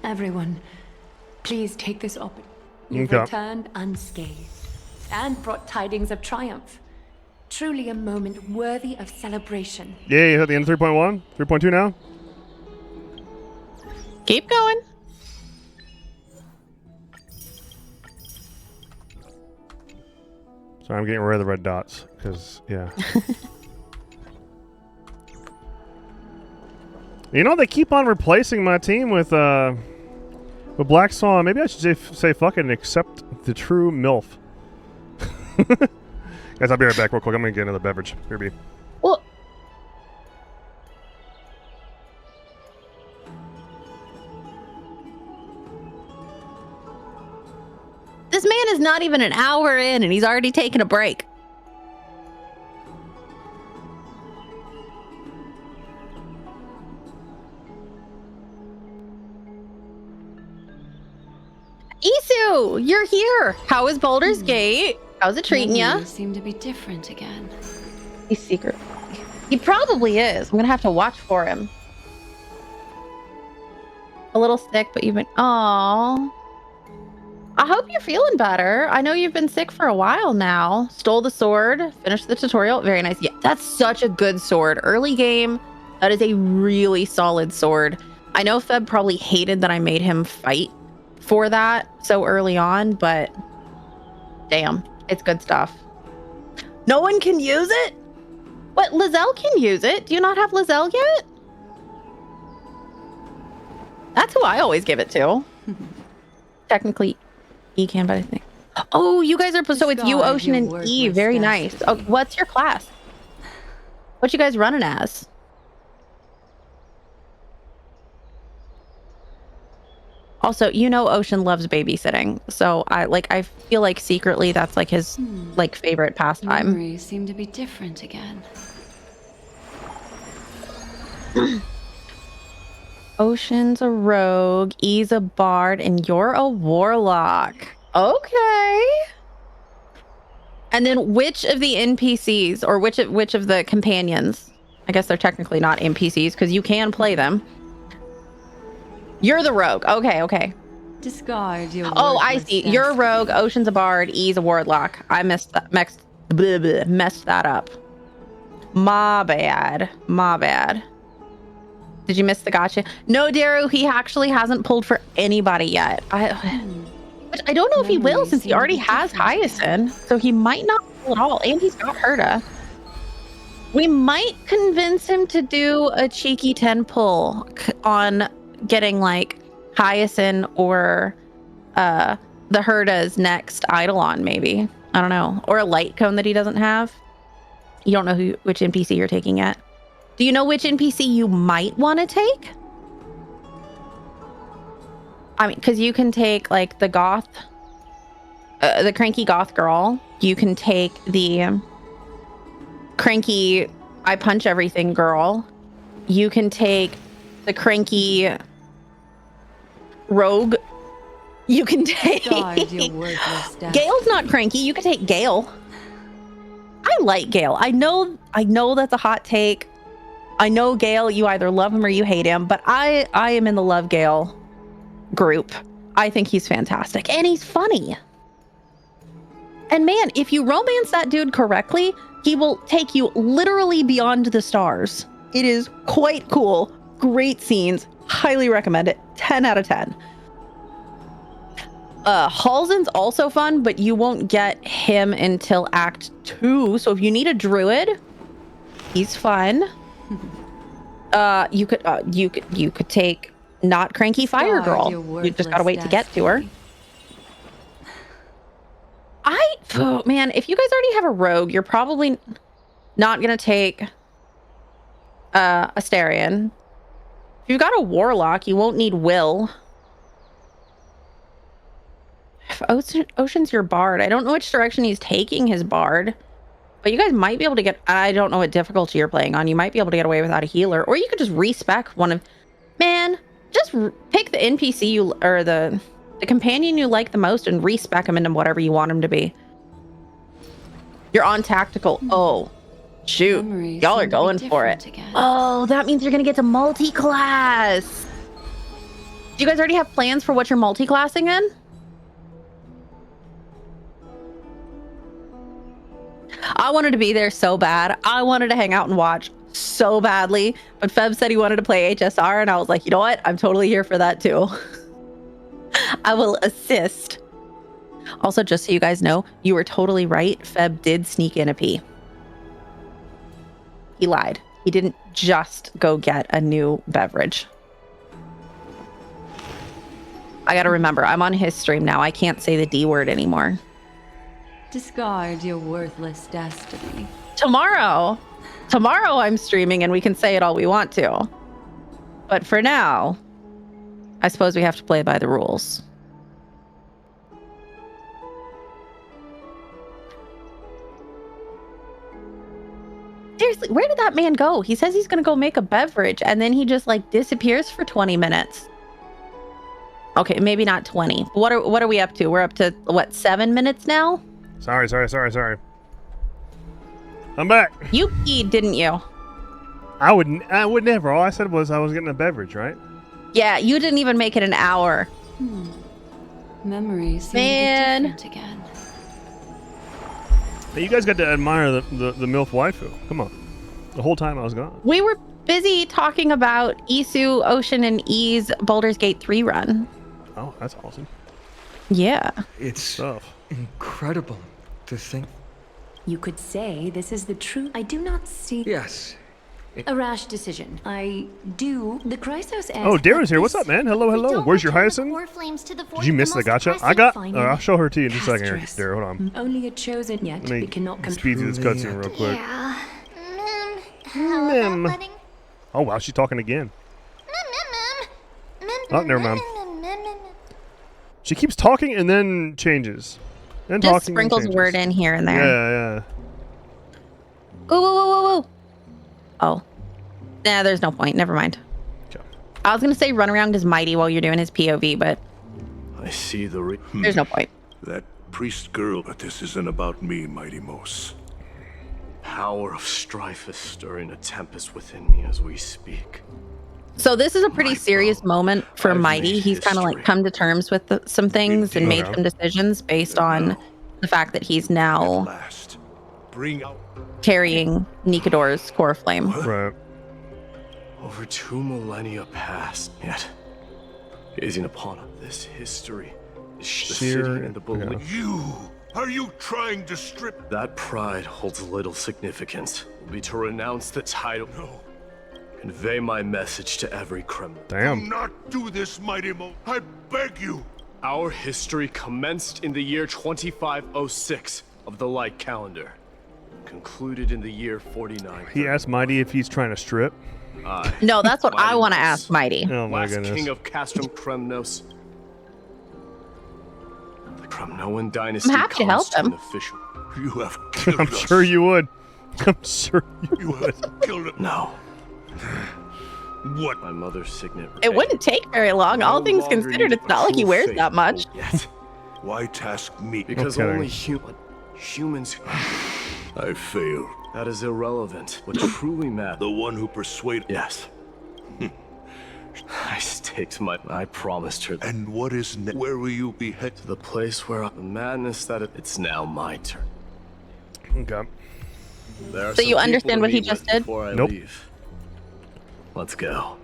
Everyone, please take this opportunity. You've returned unscathed and brought tidings of triumph. Truly a moment worthy of celebration. Yeah, you're at the end of 3.1? 3.2 now? Keep going. Sorry, I'm getting rid of the red dots, because, yeah. You know, they keep on replacing my team with Black Swan. Maybe I should say fuck it and accept the true MILF. Guys, I'll be right back real quick. I'm going to get another beverage. Here be. Well, this man is not even an hour in and he's already taken a break. Isu, you're here. How is Baldur's Gate? How's it treating ya? Seem to be different again. He's secret. He probably is. I'm gonna have to watch for him. A little sick, but you've been. Aww. I hope you're feeling better. I know you've been sick for a while now. Stole the sword. Finished the tutorial. Very nice. Yeah, that's such a good sword. Early game. That is a really solid sword. I know Feb probably hated that I made him fight for that so early on, but damn, it's good stuff. No one can use it? What, Lizelle can use it? Do you not have Lizelle yet? That's who I always give it to. Technically, E can, but I think. Oh, you guys are so it's you, Ocean, and E. Very nice. Oh, what's your class? What you guys running as? Also, you know, Ocean loves babysitting, so I feel like secretly that's like his like favorite pastime. Memories seem to be different again. Ocean's a rogue, E's a bard, and you're a warlock. Okay. And then which of the NPCs or which of the companions? I guess they're technically not NPCs because you can play them. You're the rogue. Okay. Discard your. Oh, I see. You're a rogue. Ocean's a bard. E's a warlock. I messed that up. My bad. Did you miss the gotcha? No, Daru. He actually hasn't pulled for anybody yet. But I don't know if he will since he already has Hyacinth, so he might not pull at all. And he's got Herta. We might convince him to do a cheeky 10 pull on getting like Hyacinth or the Herta's next Eidolon, maybe. I don't know. Or a light cone that he doesn't have. You don't know which NPC you're taking yet. Do you know which NPC you might want to take? I mean, because you can take like the goth, the cranky goth girl. You can take the cranky I punch everything girl. You can take the cranky rogue. You can take Gale's not cranky. You can take Gale. like Gale. I know that's a hot take. I know Gale, you either love him or you hate him, but I am in the love Gale group. I think he's fantastic and he's funny. And man, if you romance that dude correctly, he will take you literally beyond the stars. It is quite cool. Great scenes. Highly recommend it. 10 out of 10. Halsin's also fun, but you won't get him until Act 2. So if you need a druid, he's fun. You could take not cranky fire girl. You just gotta wait to get to her. Oh man, if you guys already have a rogue, you're probably not gonna take Astarion. If you've got a warlock, you won't need Will. If Ocean's your bard, I don't know which direction he's taking his bard, but you guys might be able to get, I don't know what difficulty you're playing on, you might be able to get away without a healer, or you could just respec one of, man, just pick the NPC you, or the companion you like the most and respec him into whatever you want him to be. You're on tactical. Oh, shoot. Y'all are going for it. Again. Oh, that means you're going to get to multi-class. Do you guys already have plans for what you're multi-classing in? I wanted to be there so bad. I wanted to hang out and watch so badly. But Feb said he wanted to play HSR, and I was like, you know what? I'm totally here for that too. I will assist. Also, just so you guys know, you were totally right. Feb did sneak in a pee. He lied. He didn't just go get a new beverage. I gotta remember, I'm on his stream now. I can't say the D word anymore. Discard your worthless destiny. Tomorrow I'm streaming and we can say it all we want to. But for now, I suppose we have to play by the rules. Seriously, where did that man go? He says he's gonna go make a beverage and then he just like disappears for 20 minutes. Okay, maybe not 20. What are we up to? We're up to what, 7 minutes now? Sorry. I'm back. You peed, didn't you? I would never. All I said was I was getting a beverage, right? Yeah, you didn't even make it an hour. Memories seem different again. Hey, you guys got to admire the MILF waifu. Come on. The whole time I was gone. We were busy talking about Isu, Ocean, and E's Baldur's Gate 3 run. Oh, that's awesome. Yeah. It's incredible to think. You could say this is the truth. I do not see. Yes. A rash decision. The Chrysos. Oh, Darren's here. What's up, man? Hello. Where's your Hyacinth? Did you miss the gotcha? I got. I'll show her to you in just a second. Darren, hold on. Only a chosen yet. Let me we cannot speed through this cutscene real quick. Yeah. How about letting... Oh wow, she's talking again. Oh, never mind. She keeps talking and then changes. And just talking sprinkles a word in here and there. Yeah. Woo. Oh. Nah, there's no point. Never mind. Okay. I was going to say run around as Mighty while you're doing his POV, but... I see the... There's no point. That priest girl, but this isn't about me, Mighty Mos. Power of strife is stirring a tempest within me as we speak. So this is a pretty serious moment for Mighty. He's kind of like come to terms with some things and made some decisions based on the fact that he's now carrying Nikador's core flame. Right. Over 2 millennia past, yet gazing upon this history, the city and the belief. Are you trying to strip? That pride holds little significance. Will be to renounce the title. No. Convey my message to every criminal. Damn. Do not do this, Mighty Mo. I beg you. Our history commenced in the year 2506 of the light calendar. Concluded in the year 49. He asked Mighty if he's trying to strip. No, that's what I want to ask Mighty. Oh my last goodness. king of Castrum Kremnos. The Kremnoan dynasty. I'm happy to help him. Official. You have killed I'm us. sure you would. I'm sure you would. Have killed him. No. What? My mother's signet. It wouldn't take very long. All things considered, it's not like he wears that much. Yet. Why task me? Because only humans. I failed. That is irrelevant. What truly matters. The one who persuaded. Yes. I staked I promised her. And what is where will you be headed? To the place where the madness that it's now my turn. Okay. So you understand what he just did? Nope. Leave. Let's go.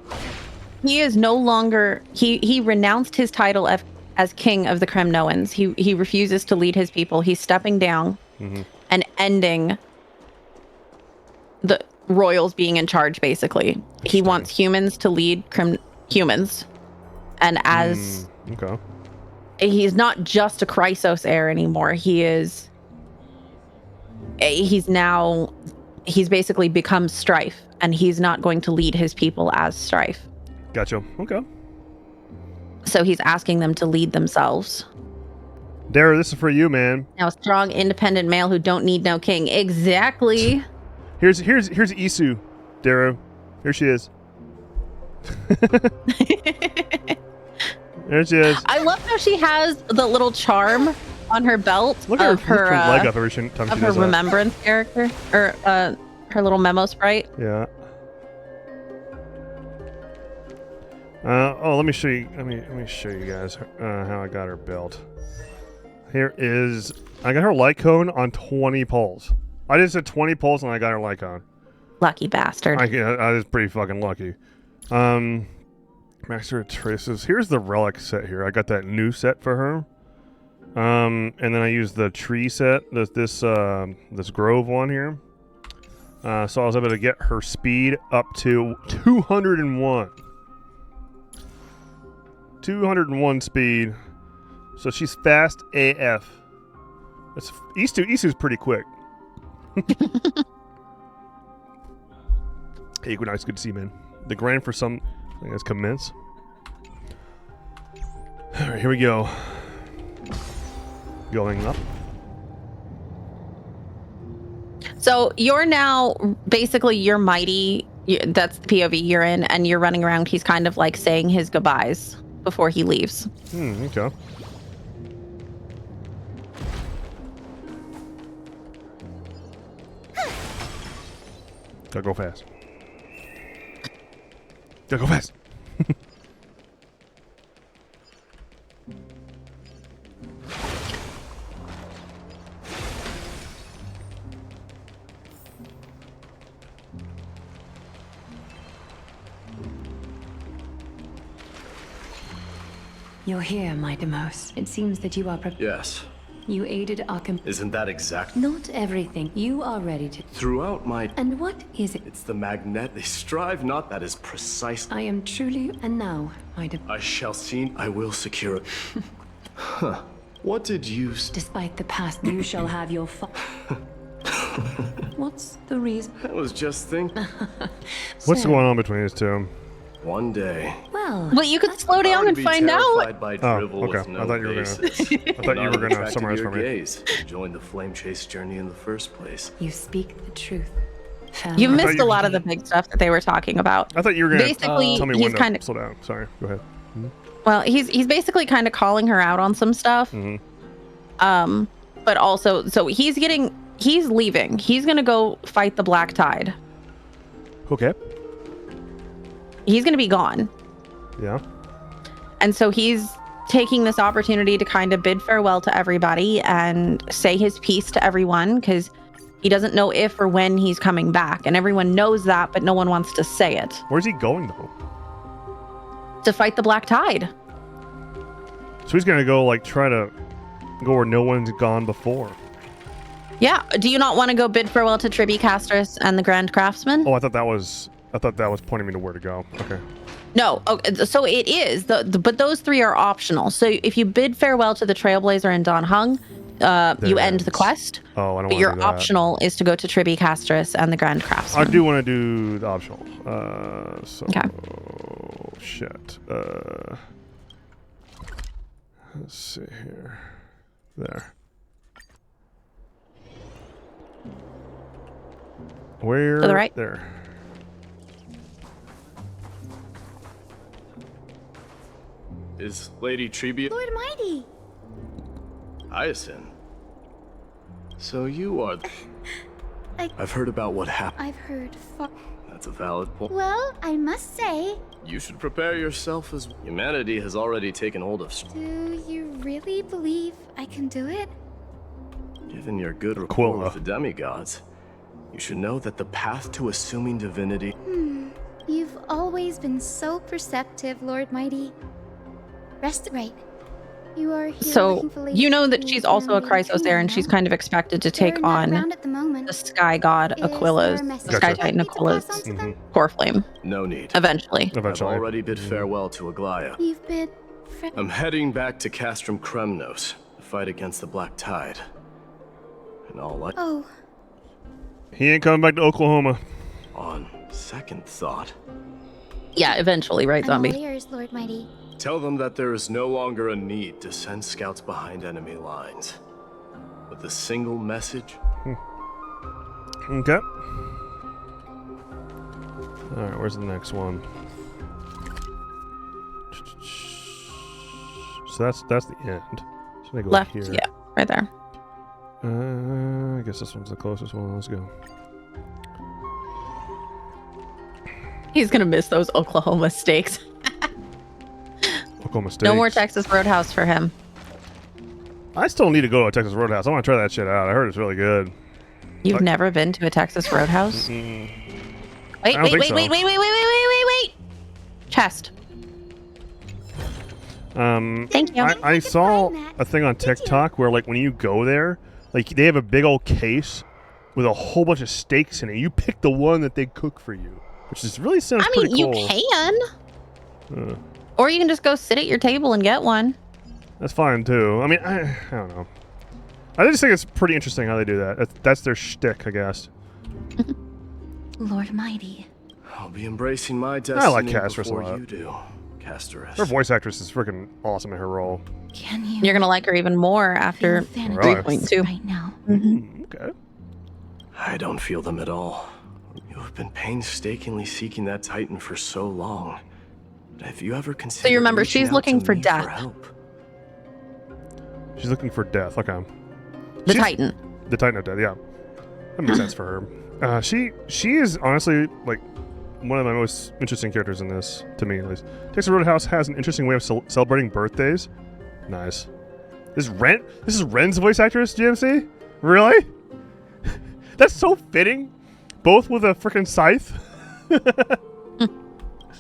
He is no longer. He renounced his title as king of the Kremnoans. He refuses to lead his people. He's stepping down and ending the royals being in charge. Basically, he wants humans to lead humans, and as okay, he's not just a Chrysos heir anymore. He's basically become Strife, and he's not going to lead his people as Strife. Gotcha. Okay. So he's asking them to lead themselves. Dara, this is for you, man. Now, a strong, independent male who don't need no king. Exactly. Here's Isu, Dara. Here she is. There she is. I love how she has the little charm on her belt of her leg up every time she of her does remembrance character, or her little memo sprite. Yeah. Oh, let me show you. Let me show you guys how I got her belt. Here is. I got her light cone on 20 pulls. I just said 20 pulls and I got her light cone. Lucky bastard. I was pretty fucking lucky. Master of Traces. Here's the relic set here. I got that new set for her. And then I used the tree set. This grove one here. So I was able to get her speed up to 201. 201 speed. So she's fast AF. That's Isu's pretty quick. Hey, Equinox, good to see you, man. The grind for some thing has commenced. Alright, here we go. Going up. So you're now basically you're mighty. That's the POV you're in, and you're running around. He's kind of like saying his goodbyes before he leaves. Okay. Gotta go fast. Gotta go fast. You're here, my Demos. It seems that you are Yes. You aided our Isn't that exact? Not everything. You are ready to... Throughout my... And what is it? It's the magnet. They strive not. That is precise. I am truly... And now, my I shall see. I will secure it. Huh. What did you... Despite the past, you shall have your What's the reason? I was just thinking. What's going on between these two? One day. Well, you could slow down and find out. By Oh, drivel okay. with no I thought you were basis. gonna. I thought you were gonna summarize for me. Gaze. Join the flame chase journey in the first place. You speak the truth. You've missed a lot of the big stuff that they were talking about. I thought you were gonna basically tell me he's when kind to of slow down. Sorry, go ahead. well, he's basically kind of calling her out on some stuff. But also, so he's leaving. He's gonna go fight the Black Tide. Okay. He's gonna be gone. Yeah. And so he's taking this opportunity to kind of bid farewell to everybody and say his piece to everyone, because he doesn't know if or when he's coming back. And everyone knows that, but no one wants to say it. Where's he going, though? To fight the Black Tide. So he's gonna go, like, try to go where no one's gone before. Yeah. Do you not want to go bid farewell to Tribi Castris and the Grand Craftsman? Oh, I thought that was pointing me to where to go. Okay. No, so it is. But those three are optional. So if you bid farewell to the Trailblazer and Don Hung, you end the quest. Oh, I don't want But to your do that. optional is to go to Tribi Castris and the Grand Craftsman. I do want to do the optional. So okay. Shit. Let's see here. There. Where? To the right. There. Is Lady Tribia... Lord Mighty! Hyacinth. So you are... I've heard about what happened. I've heard far. That's a valid point. Well, I must say, You should prepare yourself as humanity has already taken hold of. do you really believe I can do it? Given your good rapport with the demigods, you should know that the path to assuming divinity. You've always been so perceptive, Lord Mighty. Rest right. You are here So looking for Lady you know that Tiffany she's also a and Chrysos Lady there, and Trina, she's kind of expected to They're take not on around at the moment. the sky god Is Aquila's, there a message the sky you'd like titan me to pass on Aquila's to them? core flame. No need. Eventually. I've already bid farewell to Aglaya. You've been I'm heading back to Castrum Kremnos to fight against the Black Tide. And all I. Oh, He ain't coming back to Oklahoma. On second thought, Yeah, eventually, right, I'm zombie? all ears, Lord Mighty. tell them that there is no longer a need to send scouts behind enemy lines. With a single message. Okay. Alright, where's the next one? So that's the end. So they go Left, here. yeah, right there. I guess this one's the closest one. Let's go. He's gonna miss those Oklahoma steaks. Oklahoma Steaks. No more Texas Roadhouse for him. I still need to go to a Texas Roadhouse. I want to try that shit out. I heard it's really good. You've never been to a Texas Roadhouse? Mm-mm. Wait, I don't wait, think wait, so. wait. Chest. Thank you. I saw a thing on TikTok where, like, when you go there, like, they have a big old case with a whole bunch of steaks in it. You pick the one that they cook for you, which is really sounds I mean, pretty you cool. can. Or you can just go sit at your table and get one. That's fine too. I mean, I don't know. I just think it's pretty interesting how they do that. That's their shtick, I guess. Lord Mighty. I'll be embracing my destiny I like Casterus a before lot. you do, Casterus. Her voice actress is freaking awesome in her role. Can you? You're gonna like her even more after Right. 3.2. Right now. Okay. I don't feel them at all. You have been painstakingly seeking that Titan for so long. But have you ever considered? So you remember, reaching she's out looking to for me death. help? She's looking for death. Okay. The She's- Titan. The Titan of Death. Yeah, that makes sense for her. She is honestly like one of my most interesting characters in this, to me at least. Texas Roadhouse has an interesting way of celebrating birthdays. Nice. This is Ren's voice actress, GMC? Really? That's so fitting. Both with a freaking scythe.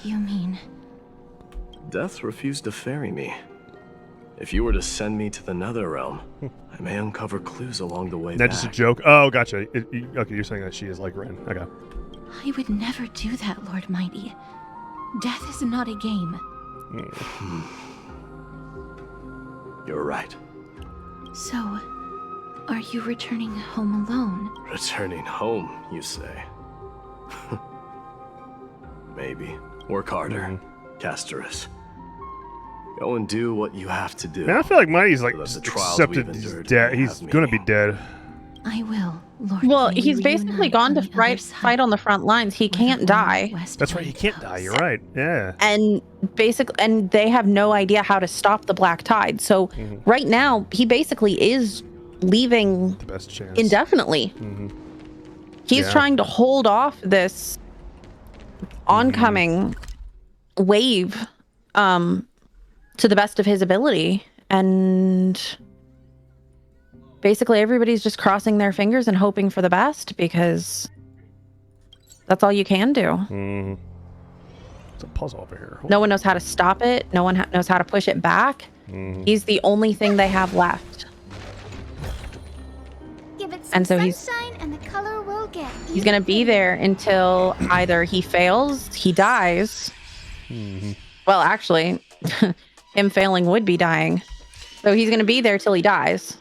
You mean? Death refused to ferry me. If you were to send me to the Nether Realm, I may uncover clues along the way That's back. just a joke. Oh, gotcha. Okay, you're saying that she is like Ren. Okay. I would never do that, Lord Mighty. Death is not a game. You're right. So, are you returning home alone? Returning home, you say? Maybe. Work harder, Casterus. Go and do what you have to do. Man, I feel like Mighty's like So that just the trials accepted we've he's endured dead. may He's have gonna be dead. I will, Lord. Well, Mighty, he's basically reunite gone to on the other side. fight on the front lines. He can't die. That's right. He can't die. You're right. Yeah. And they have no idea how to stop the Black Tide. So right now, he basically is leaving The best chance. indefinitely. He's Yeah. trying to hold off this oncoming wave to the best of his ability, and basically everybody's just crossing their fingers and hoping for the best, because that's all you can do. It's a puzzle over here. No one knows how to stop it. No one knows how to push it back. He's the only thing they have left. Give it some And so sunshine and the color will get. he's gonna be there until either he fails, he dies. Well, actually, him failing would be dying. So he's gonna be there till he dies,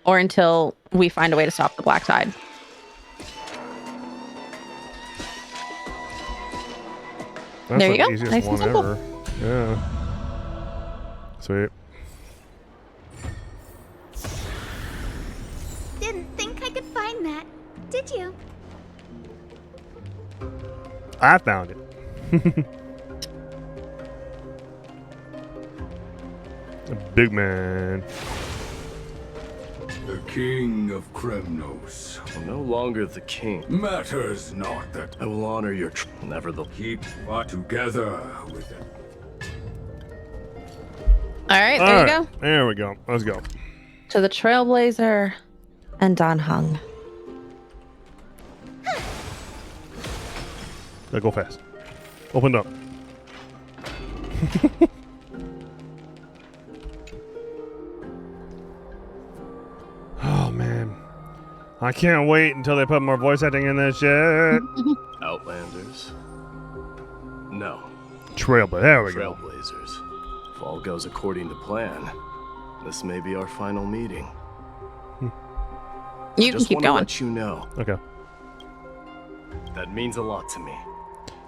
or until we find a way to stop the Black Tide. That's There you like go. the easiest Nice and one simple. ever. Yeah. Sweet. Didn't think I could find that, did you? I found it. A big man. The king of Kremnos. No longer the king. Matters not that I will honor your never the keep together with it. All right, there you go. There we go. Let's go. To the Trailblazer and Dan Heng. Gotta go fast. Opened up. Oh man, I can't wait until they put more voice acting in this shit. Outlanders. No. Trailblazer. There we go. Trailblazers. If all goes according to plan, this may be our final meeting. You can keep going. Let you know. Okay. That means a lot to me.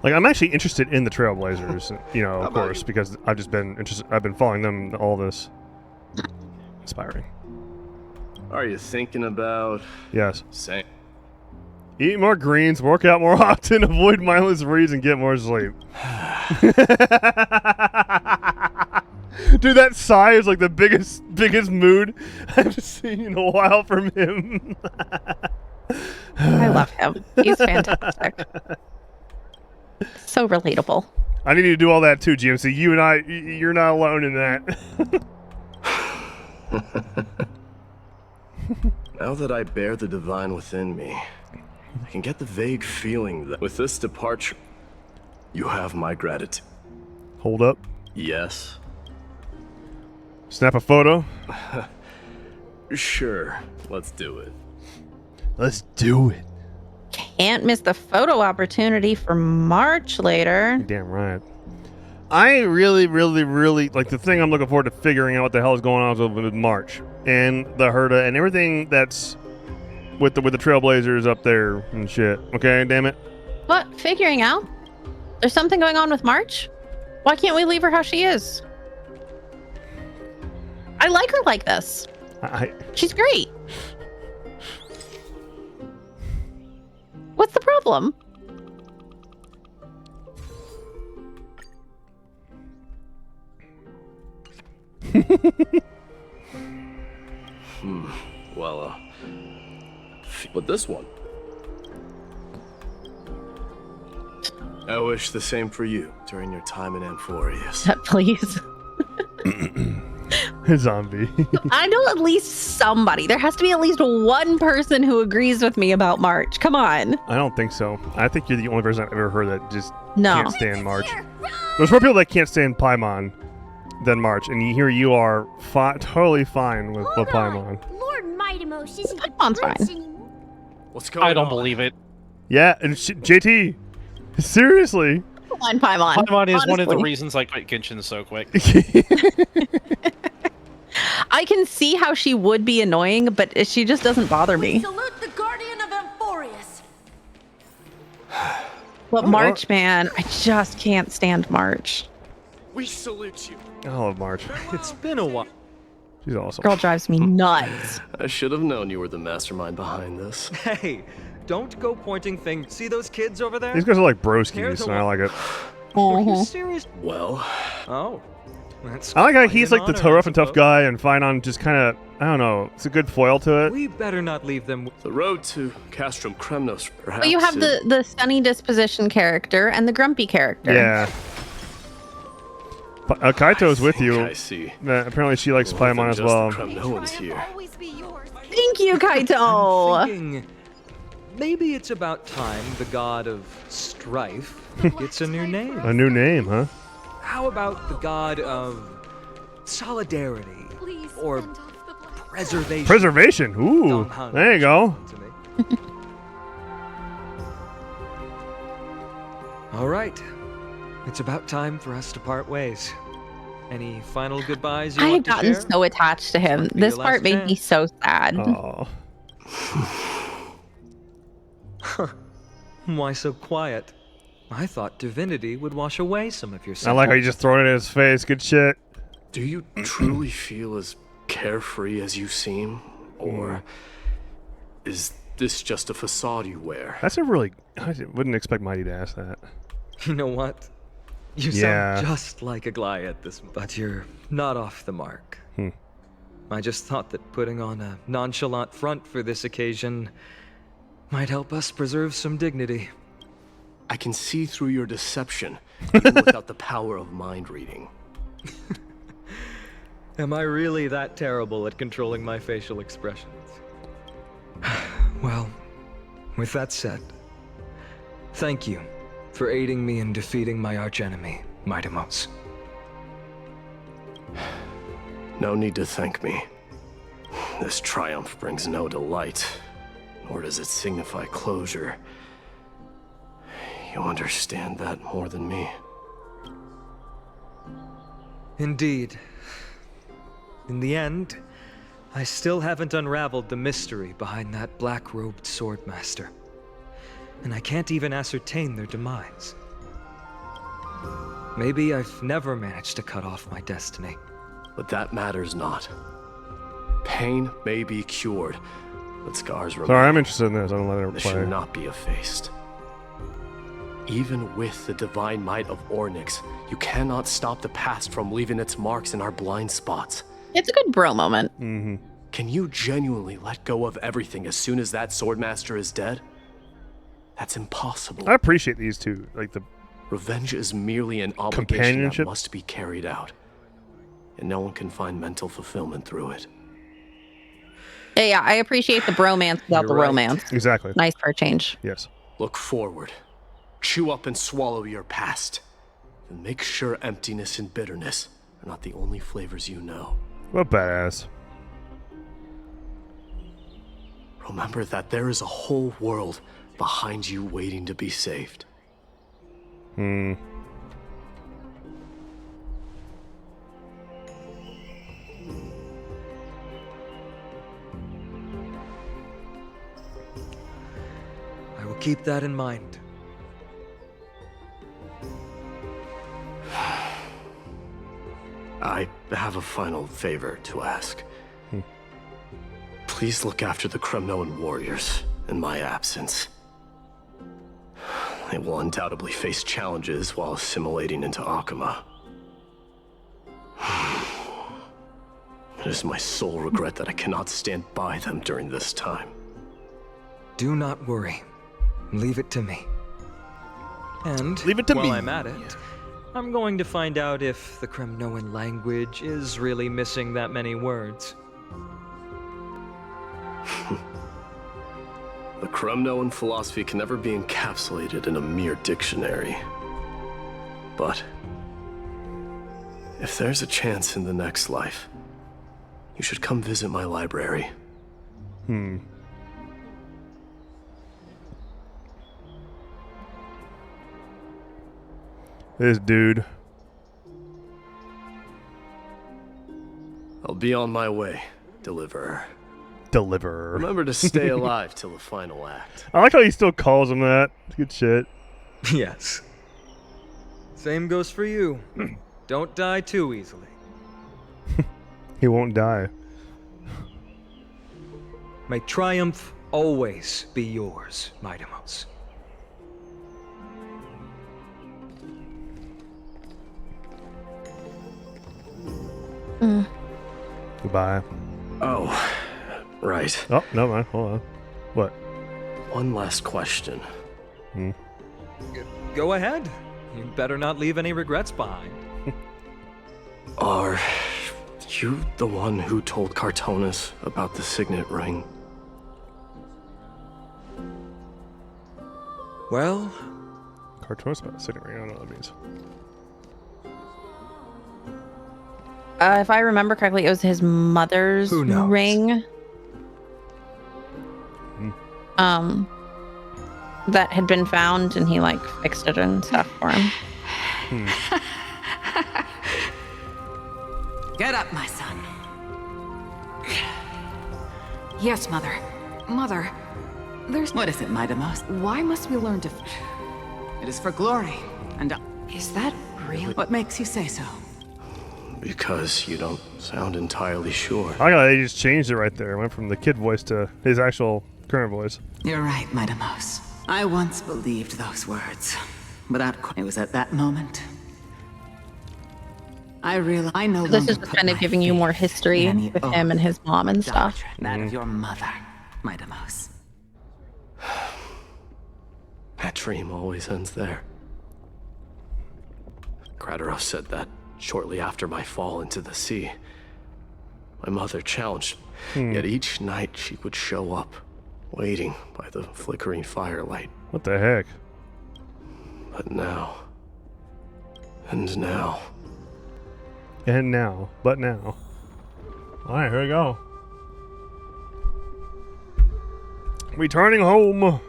Like, I'm actually interested in the Trailblazers, you know, of course, because I've just been interested. I've been following them all this. Inspiring. Are you thinking about? Yes. Same. Eat more greens, work out more often, avoid mindless reads, and get more sleep. Dude, that sigh is like the biggest mood I've seen in a while from him. I love him. He's fantastic. So relatable. I need you to do all that too, GMC. You and I, you're not alone in that. Now that I bear the divine within me, I can get the vague feeling that with this departure, you have my gratitude. Hold up. Yes. Snap a photo. Sure, let's do it. Let's do it. Can't miss the photo opportunity for March later. Damn right. I really like the thing I'm looking forward to figuring out what the hell is going on with March and the Herda and everything that's with the Trailblazers up there and shit. Okay, damn it. What? Figuring out? There's something going on with March? Why can't we leave her how she is? I like her like this. She's great. What's the problem? Well, but this one. I wish the same for you during your time in Amphoreus. Please. Zombie. I know at least somebody. There has to be at least one person who agrees with me about March. Come on. I don't think so. I think you're the only person I've ever heard that just can't stand March. There's more people that can't stand Paimon than March, and here you are totally fine with Paimon. Lord Mightymost isn't Paimon's fine. anymore. What's going on? I don't believe it. Yeah, and JT, seriously. Come on, Paimon. Paimon is Honestly. one of the reasons I quit Genshin so quick. I can see how she would be annoying, but she just doesn't bother me. Salute the guardian of Amphoreus. But March, man, I just can't stand March. We salute you. I love March. It's been a while. She's awesome. Girl drives me nuts. I should have known you were the mastermind behind this. Hey, don't go pointing fingers. See those kids over there? These guys are like They're broskies, the and I like it. Are you serious? Well. Oh. That's I like how quite he's an like the honor, I rough and tough suppose. guy, and Finon just kind of, I don't know, it's a good foil to it. We better not leave them. The road to Castrum Kremnos, perhaps. But you have the sunny disposition character and the grumpy character. Yeah. Kaito's with you. I see. Apparently she likes Paimon as well. Kremnoans here. Thank you, Kaito. I'm thinking maybe it's about time the god of strife gets a new name. A new name, huh? How about the god of solidarity or preservation? Preservation. Ooh, there you go. All right. It's about time for us to part ways. Any final goodbyes you I had want to gotten share? so attached to him. Be This your part last made me chance. so sad. Oh. Why so quiet? I thought divinity would wash away some of your I like how you sins. just throw it in his face. Good shit. Do you truly feel as carefree as you seem? Or is this just a facade you wear? That's a really, I wouldn't expect Mighty to ask that. You know what? You Yeah. sound just like a Goliath, but you're not off the mark. I just thought that putting on a nonchalant front for this occasion might help us preserve some dignity. I can see through your deception, even without the power of mind reading. Am I really that terrible at controlling my facial expressions? Well, with that said, thank you for aiding me in defeating my archenemy, Midamos. No need to thank me. This triumph brings no delight, nor does it signify closure. You understand that more than me. Indeed. In the end, I still haven't unraveled the mystery behind that black-robed swordmaster. And I can't even ascertain their demise. Maybe I've never managed to cut off my destiny. But that matters not. Pain may be cured, but scars remain. Sorry, I'm interested in this. I don't let it This play. should not be effaced. Even with the divine might of Ornyx, you cannot stop the past from leaving its marks in our blind spots. It's a good bro moment. Mm-hmm. Can you genuinely let go of everything as soon as that swordmaster is dead? That's impossible. I appreciate these two. Like the revenge is merely an obligation that companionship must be carried out, and no one can find mental fulfillment through it. Yeah, I appreciate the bromance without You're the right. romance. Exactly. Nice for a change. Yes. Look forward. Chew up and swallow your past. And make sure emptiness and bitterness are not the only flavors you know. What badass. Remember that there is a whole world behind you waiting to be saved. Hmm. I will keep that in mind. I have a final favor to ask. Please look after the Kremnoan warriors in my absence. They will undoubtedly face challenges while assimilating into Akama. It is my sole regret that I cannot stand by them during this time. Do not worry. Leave it to me. And leave it to while me. I'm at it, I'm going to find out if the Kremnoan language is really missing that many words. The Kremnoan philosophy can never be encapsulated in a mere dictionary. But if there's a chance in the next life, you should come visit my library. Hmm. This dude. I'll be on my way, Deliverer. Deliverer. Remember to stay alive till the final act. I like how he still calls him that. Good shit. Yes. Same goes for you. Don't die too easily. He won't die. May triumph always be yours, Midamos. Goodbye. Oh, right. Oh, no, man. Hold on. What? One last question. Hmm. Go ahead. You better not leave any regrets behind. Are you the one who told Cartonis about the signet ring? Well, Cartoons about sitting ring. I don't know what that means. If I remember correctly, it was his mother's Who knows? ring. That had been found, and he like fixed it and stuff for him. Get up, my son. Yes, Mother. Mother, there's... What is it, Midamos? Why must we learn to... It is for glory, and... Is that real? What makes you say so? Because you don't sound entirely sure. I got they just changed it right there. It went from the kid voice to his actual current voice. You're right, Midamos. I once believed those words. Without... It was at that moment... I know This is just kind of giving you more history with him and his mom and stuff. That of your mother, Midamos. That dream always ends there. Kratos said that shortly after my fall into the sea. My mother challenged, yet each night she would show up, waiting by the flickering firelight. What the heck? But now... And now... And now. But now. Alright, here we go. Returning home.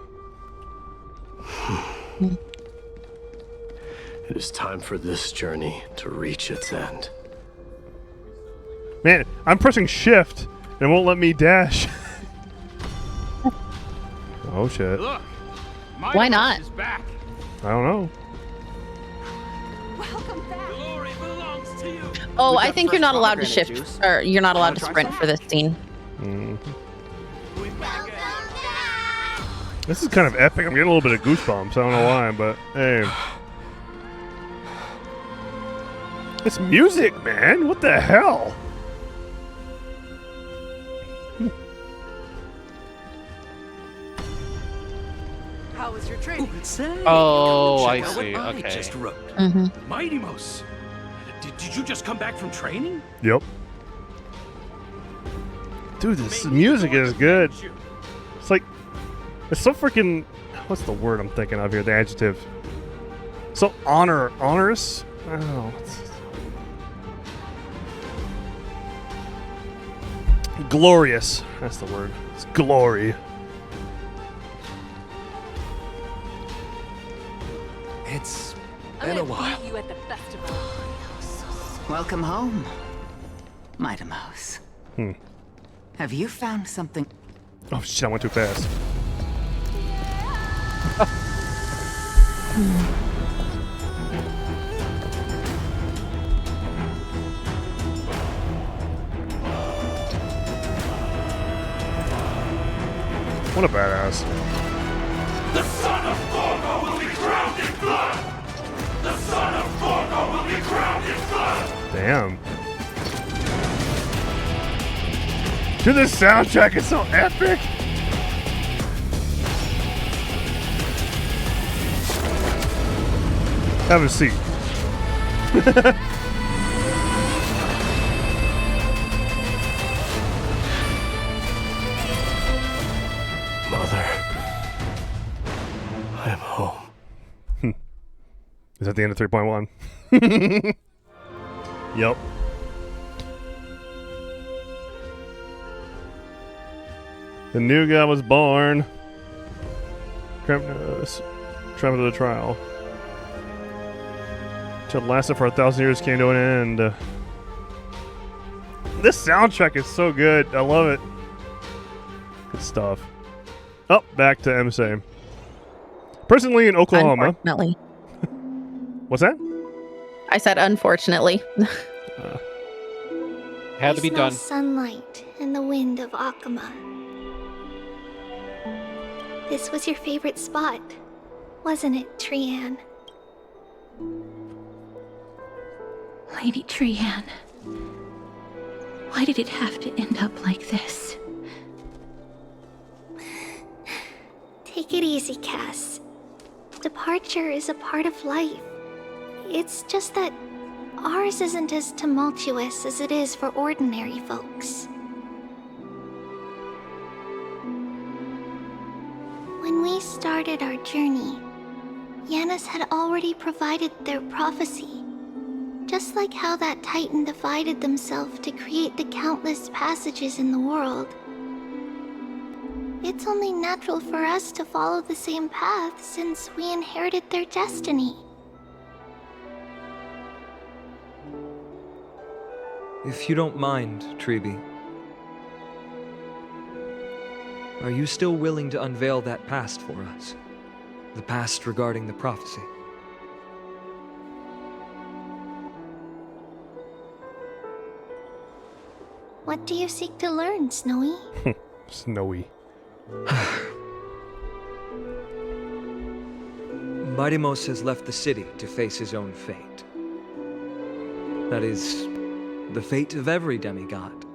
It is time for this journey to reach its end. Man, I'm pressing shift and it won't let me dash. Oh shit. Look, why not? Is back. I don't know. Welcome back. Glory belongs to you. Oh, I think you're not allowed to shift, or you're not allowed to sprint for this scene. This is kind of epic. I'm getting a little bit of goosebumps. I don't know why, but hey. It's music, man. What the hell? How was your training? Oh, I see. I Okay. just wrote. Mighty Mouse. Did you just come back from training? Yep. Dude, this music is good. It's like, it's so freaking, what's the word I'm thinking of here? The adjective. So onerous? I don't know. Glorious. That's the word. It's glory. It's I'm been a gonna while. meet you at the festival. Welcome home, Midamos. Have you found something? Oh shit, I went too fast. What a badass. The son of Gorgo will be drowned in blood! The son of Gorgo will be drowned in blood! Damn. Dude, this soundtrack is so epic. Have a seat. Mother, I am home. Is that the end of 3.1? Yep. The new god was born. Kremnos traveled to the trial. Till it lasted for 1,000 years, came to an end. This soundtrack is so good. I love it. Good stuff. Oh, back to MSA. Presently in Oklahoma. Unfortunately. What's that? I said unfortunately. Had to be smell done. Sunlight and the wind of Akama. This was your favorite spot, wasn't it, Trianne? Lady Trianne, why did it have to end up like this? Take it easy, Cass. Departure is a part of life. It's just that ours isn't as tumultuous as it is for ordinary folks. When we started our journey, Yanis had already provided their prophecy. Just like how that Titan divided themselves to create the countless passages in the world. It's only natural for us to follow the same path since we inherited their destiny. If you don't mind, Treeby, are you still willing to unveil that past for us? The past regarding the prophecy? What do you seek to learn, Snowy? Snowy. Midamos has left the city to face his own fate. That is the fate of every demigod.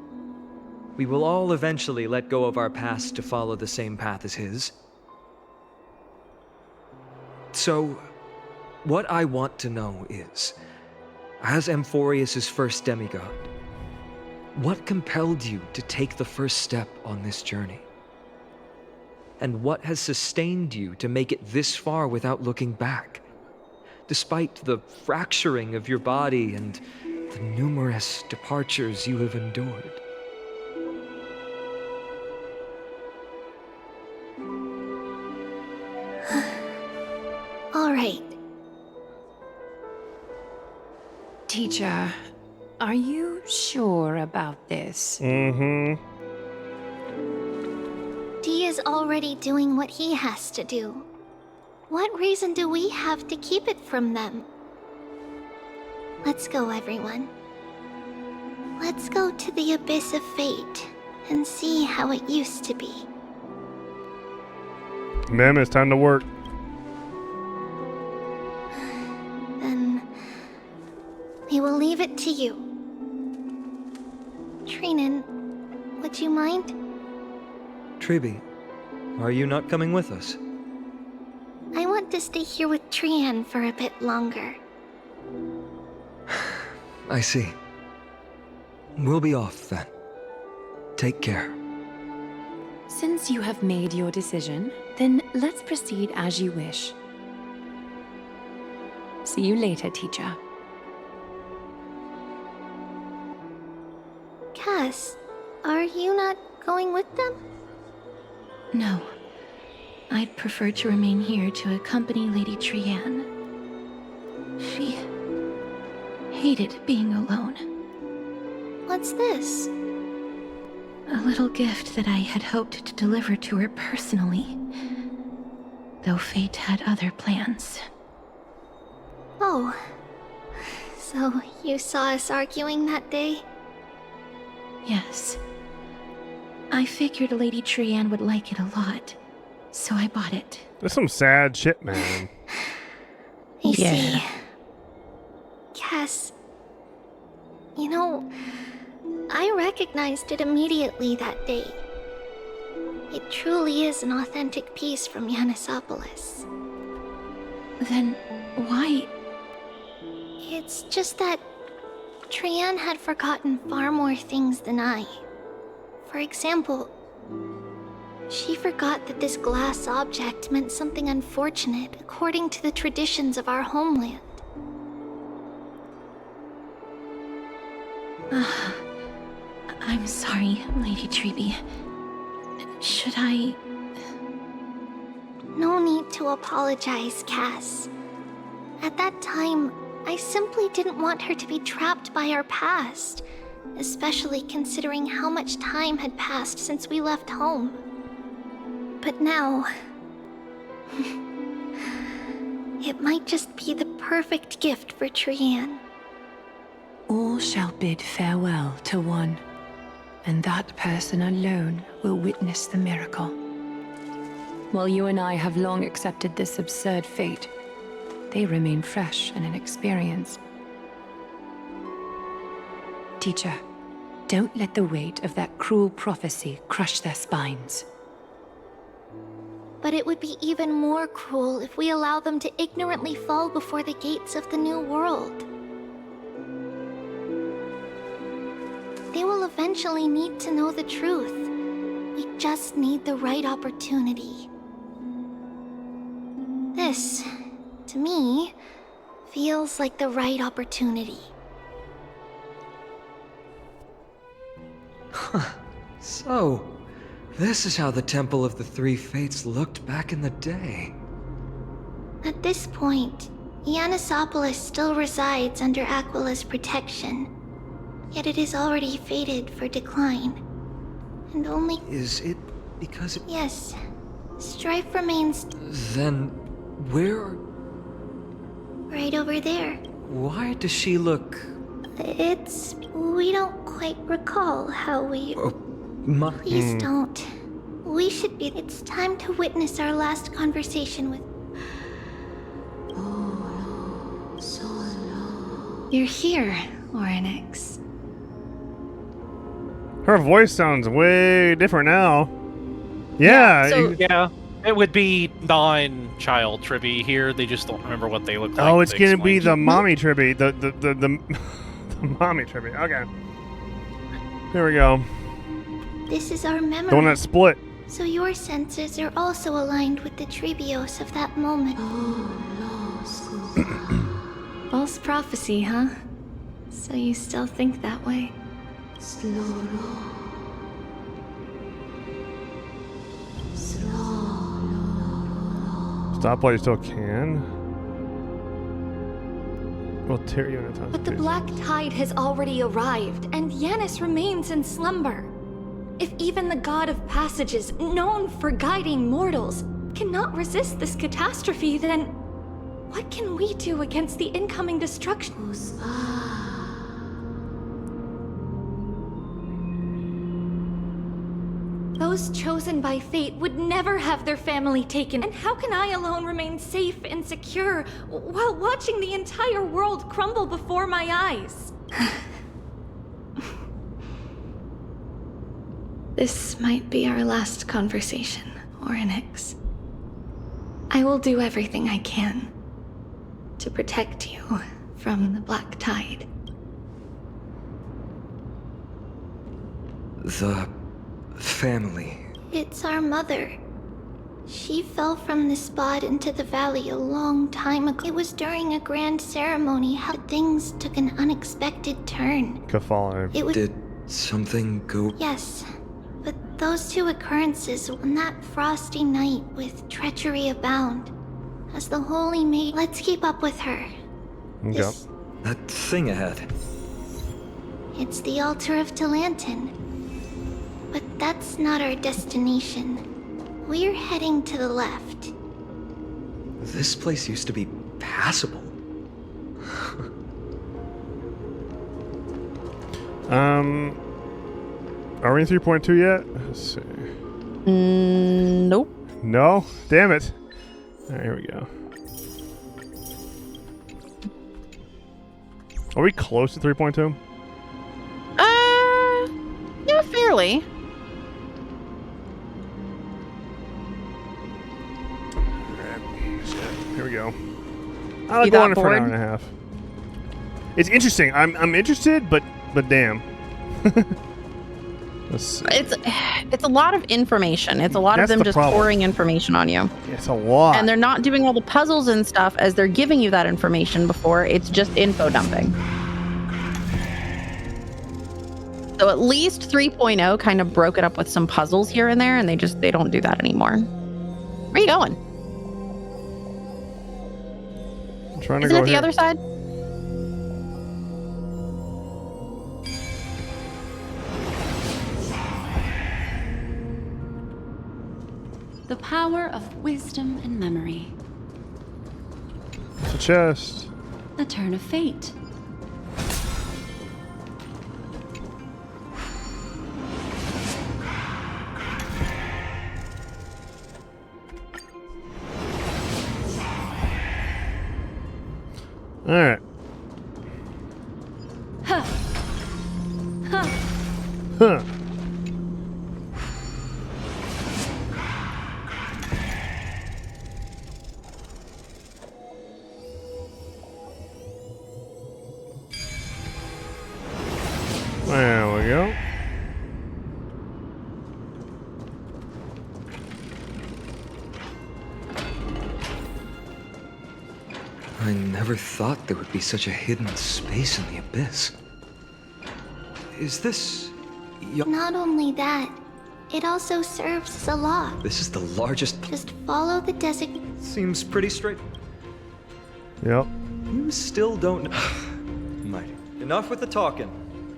We will all eventually let go of our past to follow the same path as his. So, what I want to know is, as Amphoreus' first demigod, what compelled you to take the first step on this journey? And what has sustained you to make it this far without looking back, despite the fracturing of your body and the numerous departures you have endured? All right. Teacher, are you sure about this? Mm-hmm. Dee is already doing what he has to do. What reason do we have to keep it from them? Let's go, everyone. Let's go to the abyss of fate and see how it used to be. Ma'am, it's time to work. Then we will leave it to you. Trinan, would you mind? Tribi, are you not coming with us? I want to stay here with Trian for a bit longer. I see. We'll be off then. Take care. Since you have made your decision, then let's proceed as you wish. See you later, teacher. Cass, are you not going with them? No. I'd prefer to remain here to accompany Lady Trian. She hated being alone. What's this? A little gift that I had hoped to deliver to her personally, though fate had other plans. Oh. So you saw us arguing that day? Yes. I figured Lady Trian would like it a lot, so I bought it. That's some sad shit, man. I see. Cass, you know, I recognized it immediately that day. It truly is an authentic piece from Yanisopolis. Then why? It's just that Trian had forgotten far more things than I. For example, she forgot that this glass object meant something unfortunate according to the traditions of our homeland. I'm sorry, Lady Tribi. Should I... No need to apologize, Cass. At that time, I simply didn't want her to be trapped by our past, especially considering how much time had passed since we left home. But now... it might just be the perfect gift for Trian. All shall bid farewell to one, and that person alone will witness the miracle. While you and I have long accepted this absurd fate, they remain fresh and inexperienced. Teacher, don't let the weight of that cruel prophecy crush their spines. But it would be even more cruel if we allow them to ignorantly fall before the gates of the new world. They will eventually need to know the truth. We just need the right opportunity. This, to me, feels like the right opportunity. So, this is how the Temple of the Three Fates looked back in the day. At this point, Yanisopolis still resides under Aquila's protection. Yet it is already fated for decline. And only... Is it because it... Yes. Strife remains... Then, where... right over there. Why does she look... It's... we don't quite recall how we... Please don't. We should be... It's time to witness our last conversation with... You're here. Oryx. Her voice sounds way different now. Yeah. Yeah, it would be non-child Tribby here. They just don't remember what they look like. Oh, it's They gonna be explained. the mommy Tribby. The mommy Tribby. Okay. Here we go. This is our memory. The one that split. So your senses are also aligned with the Trebios of that moment. False prophecy, huh? So you still think that way? Stop while you still can. We'll tear you in a ton. But the black tide has already arrived, and Yanis remains in slumber. If even the god of passages, known for guiding mortals, cannot resist this catastrophe, then what can we do against the incoming destruction? Those chosen by fate would never have their family taken, and how can I alone remain safe and secure while watching the entire world crumble before my eyes? This might be our last conversation, Oryx. I will do everything I can to protect you from the black tide. The family. It's our mother. She fell from the spot into the valley a long time ago. It was during a grand ceremony how things took an unexpected turn. Kafala. It was... Did something go... Yes, but those two occurrences on that frosty night with treachery abound. As the Holy Maid, let's keep up with her. Yep. That thing ahead. It's the altar of Talantin. But that's not our destination. We're heading to the left. This place used to be passable. Are we in 3.2 yet? Let's see. Nope. No? Damn it. All right, here we go. Are we close to 3.2? Yeah, fairly. Here we go. I'll go on it for an hour and a half. It's interesting. I'm interested, but damn. It's a lot of information. It's a lot of That's them the just problem. pouring information on you. It's a lot. And they're not doing all the puzzles and stuff as they're giving you that information before. It's just info dumping. So at least 3.0 kind of broke it up with some puzzles here and there, and they don't do that anymore. Where are you going? I'm trying to Isn't go it the here. other side? The power of wisdom and memory. It's a chest. The turn of fate. All right. Huh. Huh. Huh. There we go. I never thought there would be such a hidden space in the abyss. Is this... Not only that, it also serves as a law. This is the largest... Just follow the designation. Seems pretty straight. Yep. You still don't know... Mighty. Enough with the talking.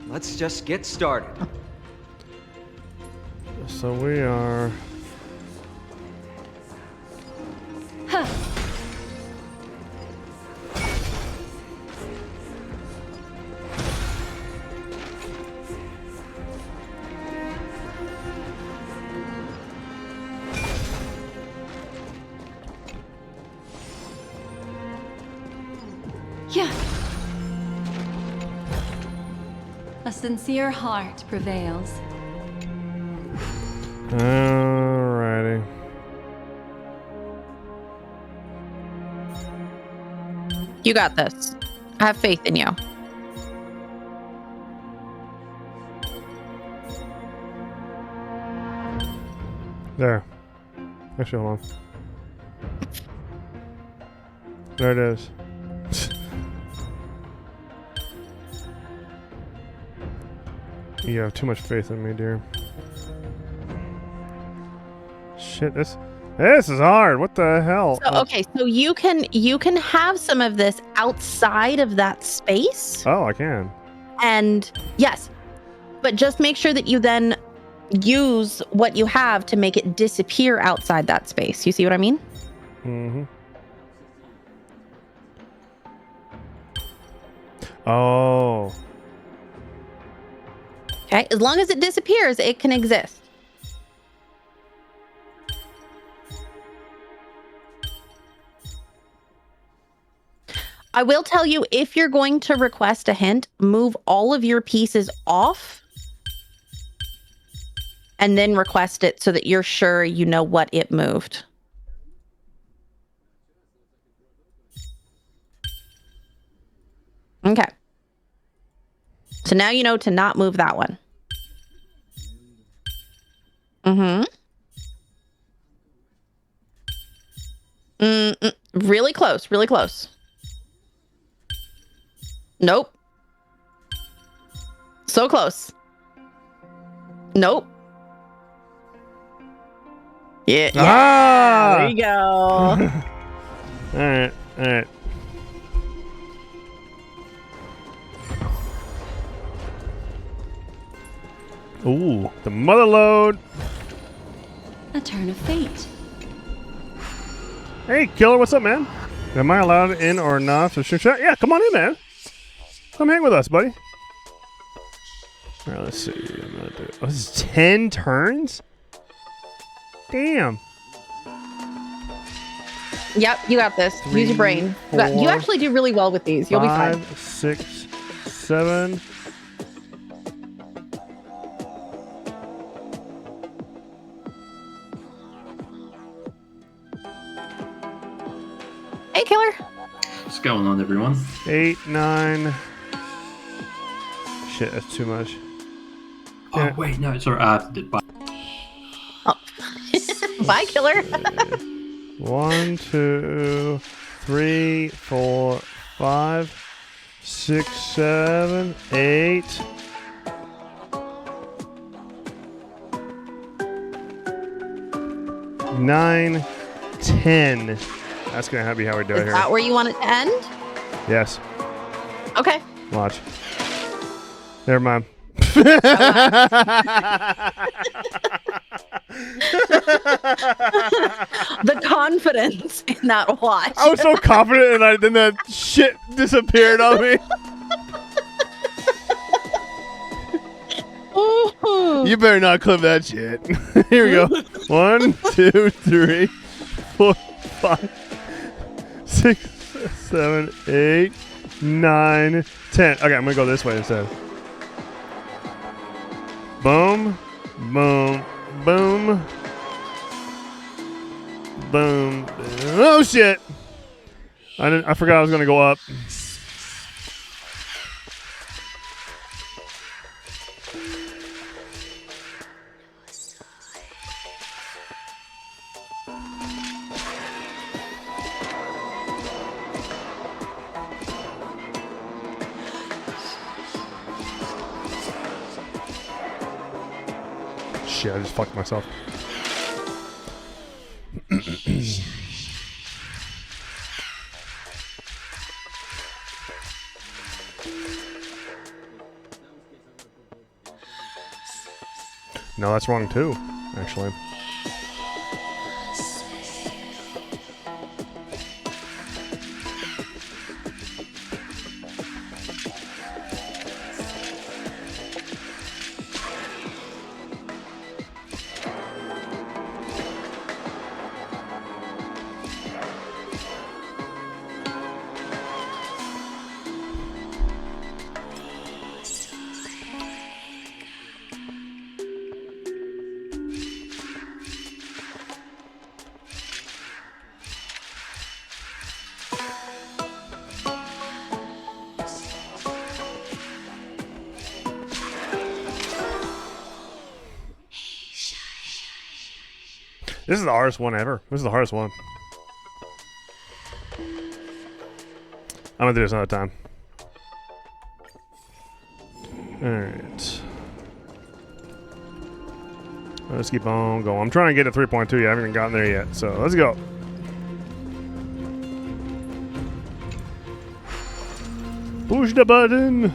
Let's just get started. So we are... Huh. Yeah. A sincere heart prevails. Alrighty. You got this. I have faith in you. There. Actually, hold on. There it is. You have too much faith in me, dear. Shit, this is hard. What the hell? So, okay, so you can have some of this outside of that space. Oh, I can. And yes, but just make sure that you then use what you have to make it disappear outside that space. You see what I mean? Mm-hmm. Oh. Okay, as long as it disappears, it can exist. I will tell you, if you're going to request a hint, move all of your pieces off and then request it so that you're sure you know what it moved. Okay. So now you know to not move that one. Really close, really close. Nope. So close. Nope. Yeah. Ah! There you go. All right. All right. Ooh, the mother load. A turn of fate. Hey, killer, what's up, man? Am I allowed in or not to shoot shot? Yeah, come on in, man. Come hang with us, buddy. All right, let's see. I'm gonna do. Oh, this is 10 turns? Damn. Yep, you got this. Use your brain. You actually do really well with these. You'll be fine. 5, 6, 7. Hey, killer. What's going on, everyone? 8, 9. Shit, that's too much. Oh, yeah. Wait, no, it's alright. Oh. Bye, killer. 1, 2, 3, 4, 5, 6, 7, 8. Nine, 10. That's gonna be how we do it here. Is that where you want it to end? Yes. Okay. Watch. Never mind. The confidence in that watch. I was so confident, and then that shit disappeared on me. You better not clip that shit. Here we go. 1, 2, 3, 4, 5, 6, 7, 8, 9, 10. Okay, I'm gonna go this way instead. Boom, boom, boom, boom. Oh shit! I forgot I was gonna go up. Shit, I just fucked myself. No, that's wrong too, actually. This is the hardest one ever. This is the hardest one. I'm gonna do this another time. Alright. Let's keep on going. I'm trying to get to 3.2 yet. I haven't even gotten there yet. So let's go. Push the button.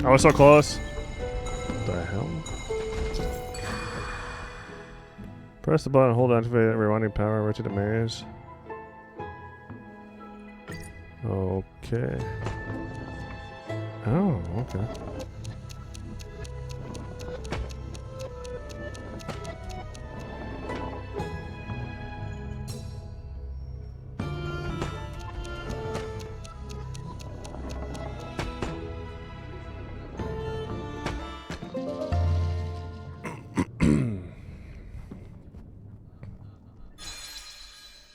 I was so close. What the hell? Press the button, hold on to activate rewinding power, right to the maze. Okay. Oh, okay.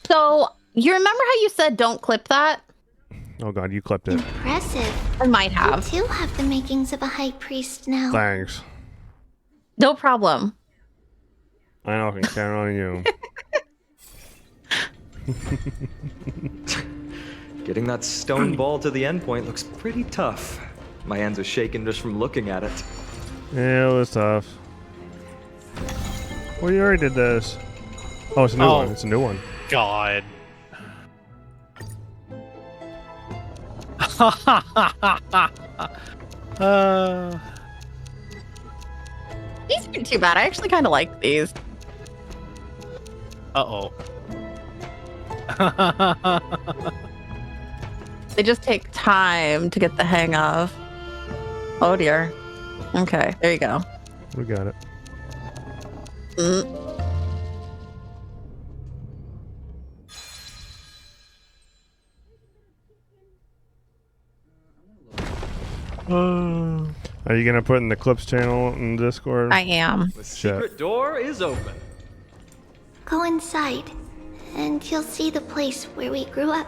So, you remember how you said don't clip that? Oh god, you clipped it. Impressive. I might have. You too have the makings of a high priest now. Thanks. No problem. I know I can count on you. Getting that stone ball to the endpoint looks pretty tough. My hands are shaking just from looking at it. Yeah, it was tough. Well, you already did this. Oh, it's a new one. It's a new one. God. These aren't too bad. I actually kind of like these. Uh-oh. They just take time to get the hang of. Oh dear. Okay, there you go. We got it. Are you gonna put in the clips channel in Discord? I am. The secret door is open. Go inside, and you'll see the place where we grew up.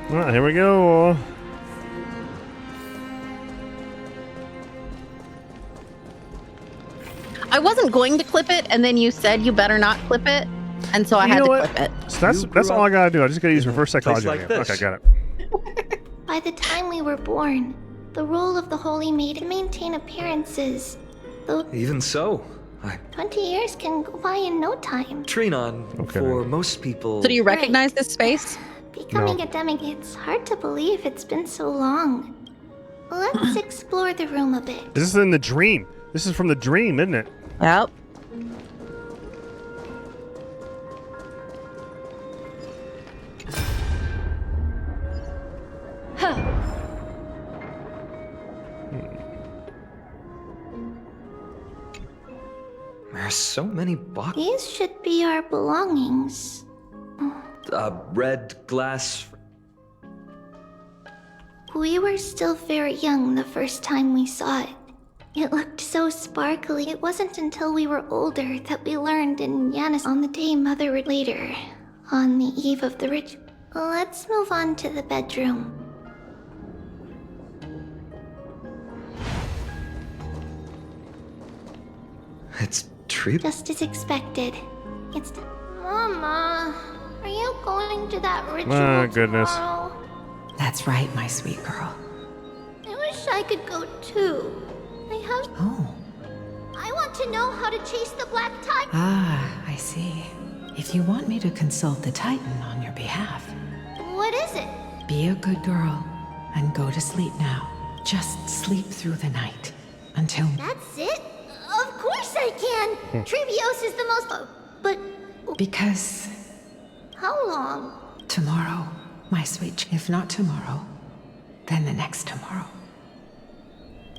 Alright, here we go. I wasn't going to clip it, and then you said you better not clip it, and so I had to clip it. So that's all I gotta do. I just gotta use reverse psychology. like on you. this. Okay, got it. By the time we were born, the role of the Holy Maiden maintain appearances. Though Even so, 20 years can go by in no time. Trinon, for most people... So do you recognize this space? Becoming a demigod, it's hard to believe it's been so long. Let's explore the room a bit. This is in the dream. This is from the dream, isn't it? Yep. There's so many boxes. These should be our belongings. Red glass. We were still very young the first time we saw it. It looked so sparkly. It wasn't until we were older that we learned in Yanis on the day Mother would later, on the eve of the ritual. Let's move on to the bedroom. It's true. Just as expected. It's... Mama, are you going to that ritual My goodness. tomorrow? That's right, my sweet girl. I wish I could go too. I have... Oh. I want to know how to chase the black tiger. Ah, I see. If you want me to consult the Titan on your behalf, What is it? be a good girl and go to sleep now. Just sleep through the night until... That's it? Of course I can! Trevios is the most... but... Because how long? tomorrow, my sweet... If not tomorrow, then the next tomorrow.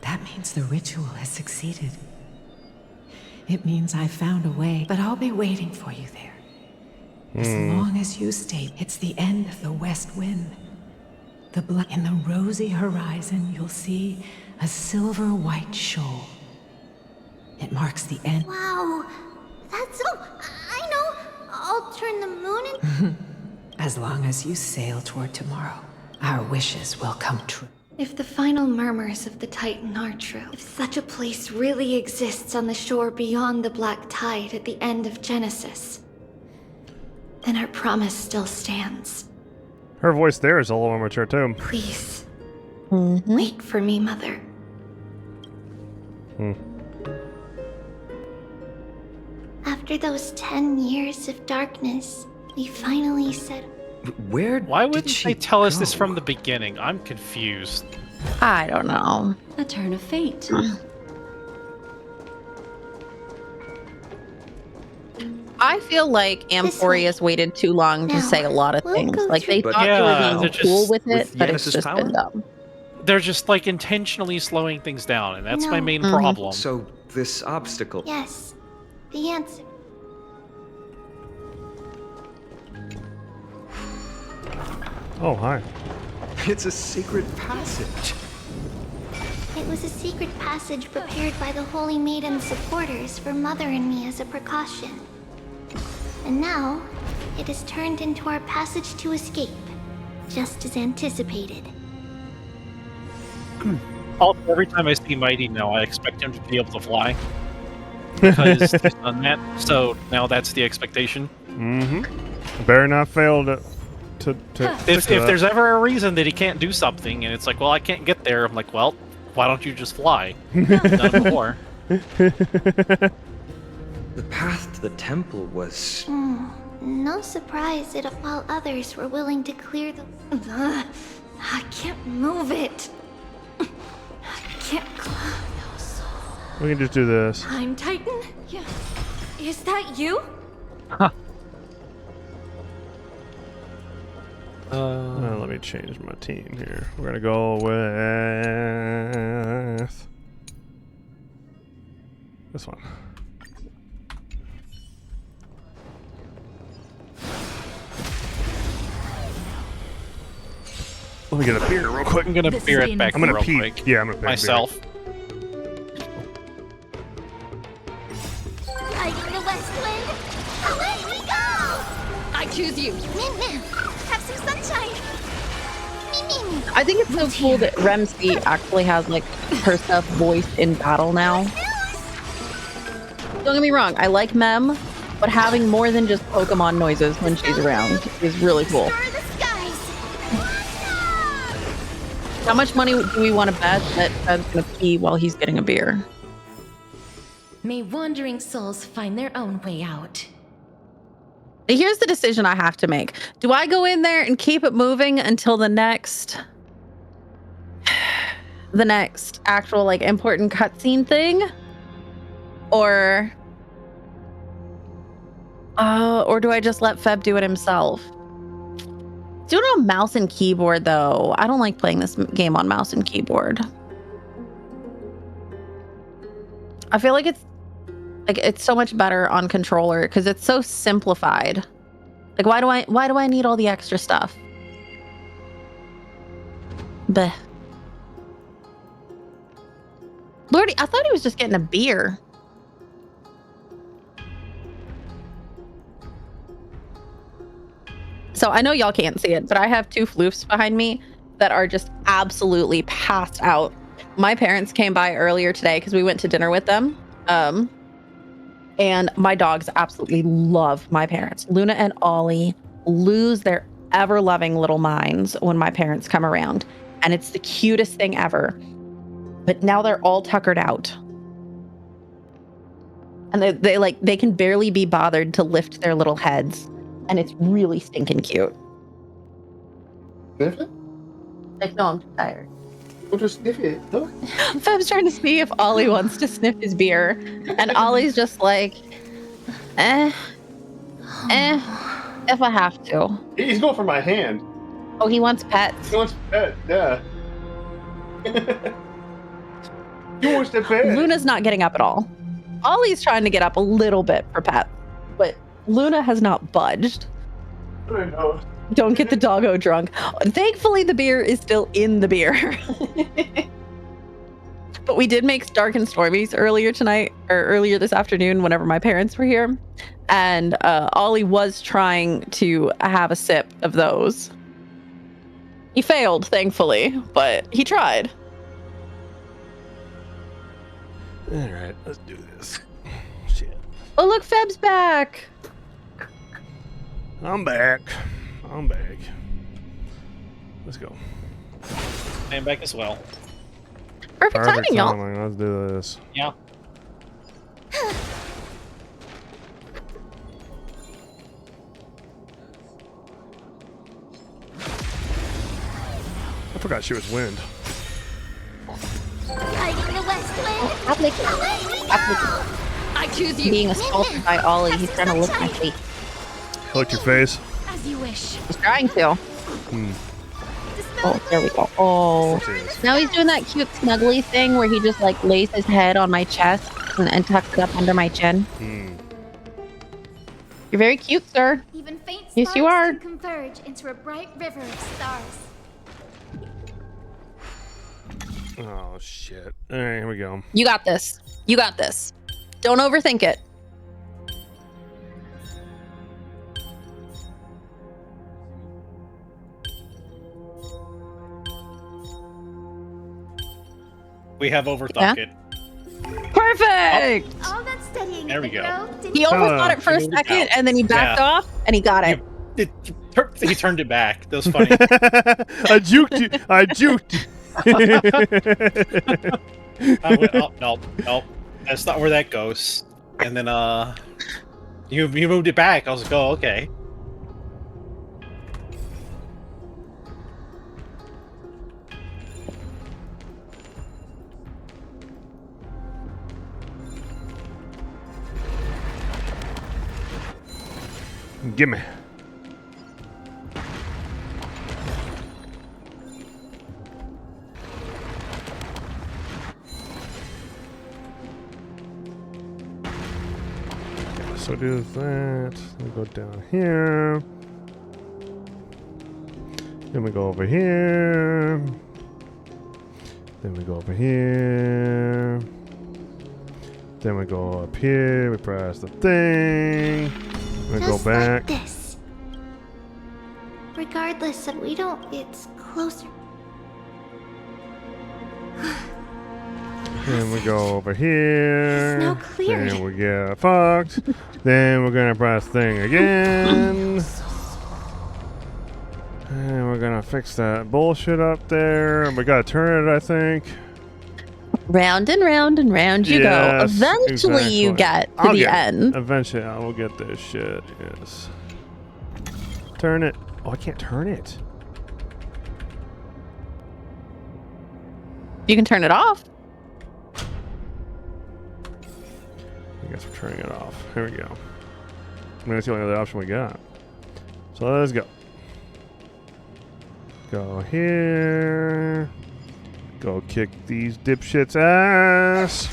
That means the ritual has succeeded. It means I found a way, but I'll be waiting for you there. As long as you stay, it's the end of the west wind. In the rosy horizon, you'll see a silver-white shoal. It marks the end. Wow, that's... Oh, I know! I'll turn the moon in... As long as you sail toward tomorrow, our wishes will come true. If the final murmurs of the Titan are true, if such a place really exists on the shore beyond the Black Tide at the end of Genesis, then our promise still stands. Her voice there is a little more mature too. Please, wait for me, Mother. After those 10 years of darkness, we finally said... Why wouldn't they tell us this from the beginning? I'm confused. I don't know. A turn of fate. I feel like Amphoreus waited too long to say a lot of things. Like they But thought they were being cool with it, with but it's Yanis's just power? been dumb. They're just like intentionally slowing things down, and that's my No. main problem. So this obstacle. Yes, the answer. Oh, hi. It's a secret passage. It was a secret passage prepared by the Holy Maiden's supporters for Mother and me as a precaution. And now, it has turned into our passage to escape, just as anticipated. Also, every time I see Mighty now, I expect him to be able to fly. Because he's done that, so now that's the expectation. Better not fail to If there's ever a reason that he can't do something, and it's like, well, I can't get there, I'm like, well, why don't you just fly? None more. The path to the temple was... No surprise that while others were willing to clear the... I can't move it. I can't... We can just do this. Time Titan? Yeah. Is that you? Let me change my team here. We're gonna go with this one. Let me get a beer real quick. I'm gonna beer it back I'm gonna real pee. quick. Yeah, I'm gonna myself. Riding the west wind, away we go! I choose you. Have some sunshine. I think it's so cool that Remsey actually has like her stuff voiced in battle now. Don't get me wrong, I like Mem, but having more than just Pokemon noises when she's around is really cool. How much money do we want to bet that Fed's gonna pee while he's getting a beer? May wandering souls find their own way out. Here's the decision I have to make. Do I go in there and keep it moving until the next actual like important cutscene thing? Or do I just let Feb do it himself? Do it on mouse and keyboard though. I don't like playing this game on mouse and keyboard. I feel like it's so much better on controller because it's so simplified. Like why do I need all the extra stuff? Bleh. Lordy, I thought he was just getting a beer. So I know y'all can't see it, but I have two floofs behind me that are just absolutely passed out. My parents came by earlier today because we went to dinner with them. And my dogs absolutely love my parents. Luna and Ollie lose their ever-loving little minds when my parents come around. And it's the cutest thing ever. But now they're all tuckered out. And they can barely be bothered to lift their little heads. And it's really stinking cute. Sniff it? Like, no, I'm too tired. We'll just sniff it. Look. Feb's trying to see if Ollie wants to sniff his beer. And Ollie's just like, if I have to. He's going for my hand. Oh, he wants pets. He wants pet, yeah. He wants the pet. Luna's not getting up at all. Ollie's trying to get up a little bit for pets, but Luna has not budged. I know. Don't get the doggo drunk. Thankfully, the beer is still in the beer. But we did make Dark and Stormies earlier this afternoon whenever my parents were here. And Ollie was trying to have a sip of those. He failed, thankfully, but he tried. All right, let's do this. Shit. Oh, look, Feb's back. I'm back. I'm back. Let's go. I'm back as well. Perfect timing, y'all. Let's do this. Yeah. I forgot she was wind. Hiding the west wind. I choose you. Being assaulted by Ollie, he's trying to lick my face. Lick your face. As you wish. He's trying to. Oh, there we go. Oh. Now he's doing that cute snuggly thing where he just like lays his head on my chest and tucks it up under my chin. You're very cute, sir. Even faint Yes, you are. can converge into a bright river of stars. Oh shit. All right, here we go. You got this. You got this. Don't overthink it. We have overthunk it. Perfect. All that studying. There we go. He overthought it for a second, and then he backed off, and he got it. He turned it back. That was funny. I juked you. I juked. I went, oh, nope. That's not where that goes. And then, you moved it back. I was like, oh, okay. Gimme. So do that. We go down here. Then we go over here. Then we go over here. Then we go up here. We press the thing. We go Just back. like this. Regardless of it's closer. Then we go over here. It's now cleared. Then we get fucked. Then we're gonna press thing again. And we're gonna fix that bullshit up there. And we gotta turn it, I think. Round and round and round you go. Yes, Eventually you exactly. get to the end. Eventually I will get this shit, yes. Turn it. Oh, I can't turn it. You can turn it off. I guess we're turning it off. Here we go. I mean, that's the only other option we got. So let's go. Go here. Go kick these dipshits' ass.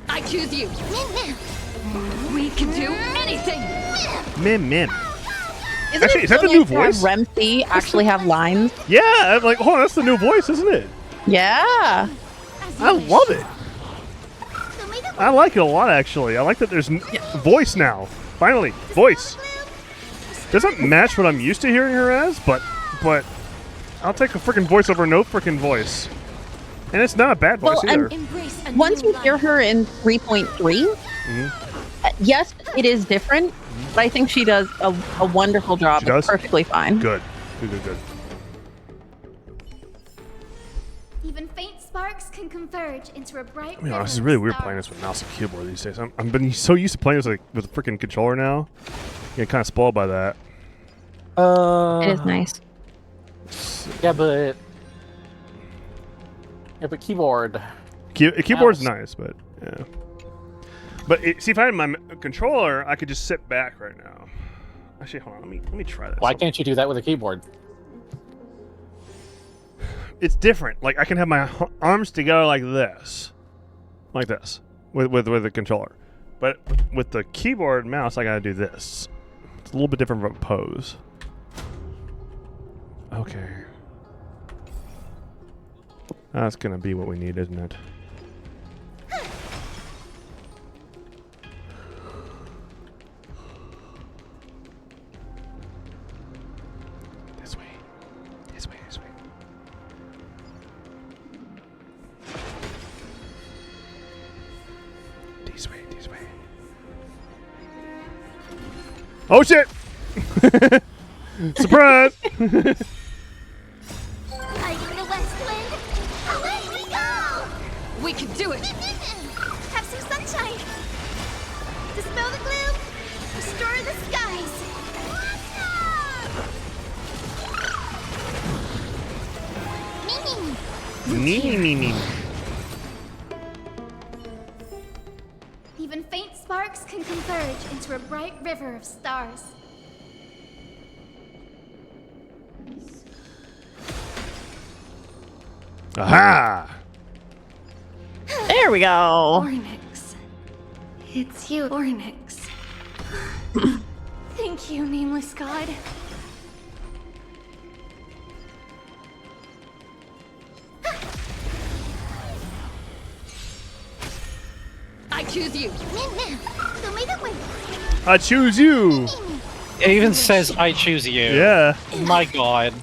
I choose you. We can do anything. Mim. Isn't Actually, it is that the brilliant new to have voice? Remcy actually have lines? Yeah, I'm like, oh, that's the new voice, isn't it? Yeah. I love it. I like it a lot, actually. I like that there's voice now. Finally, voice. Doesn't match what I'm used to hearing her as, but I'll take a freaking voice over no freaking voice. And it's not a bad voice either. And once you hear her in 3.3, yes, it is different, but I think she does a wonderful job. She does? It's perfectly fine. Good. Good. Even faint sparks can converge into a bright I mean, river this is really of weird stars. playing this with mouse and keyboard these days. I'm been so used to playing this with a freaking controller now. Get kind of spoiled by that. It is nice. Yeah, but keyboard. Keyboard's nice, but yeah. But see, if I had my controller, I could just sit back right now. Actually, hold on. Let me try that. Why can't you do that with a keyboard? It's different. Like I can have my arms together like this, with the controller. But with the keyboard and mouse, I gotta do this. It's a little bit different of a pose. Okay. That's gonna be what we need, isn't it? Oh shit! Surprise! Fighting the west wind. Away we go! We can do it! Have some sunshine. Dispel the gloom. Restore the skies. Nee. Even faint sparks can converge into a bright river of stars. Aha! There we go. Ornyx. It's you, Ornyx. Thank you, nameless god. I choose you. I choose you. It even says I choose you. Yeah. My god.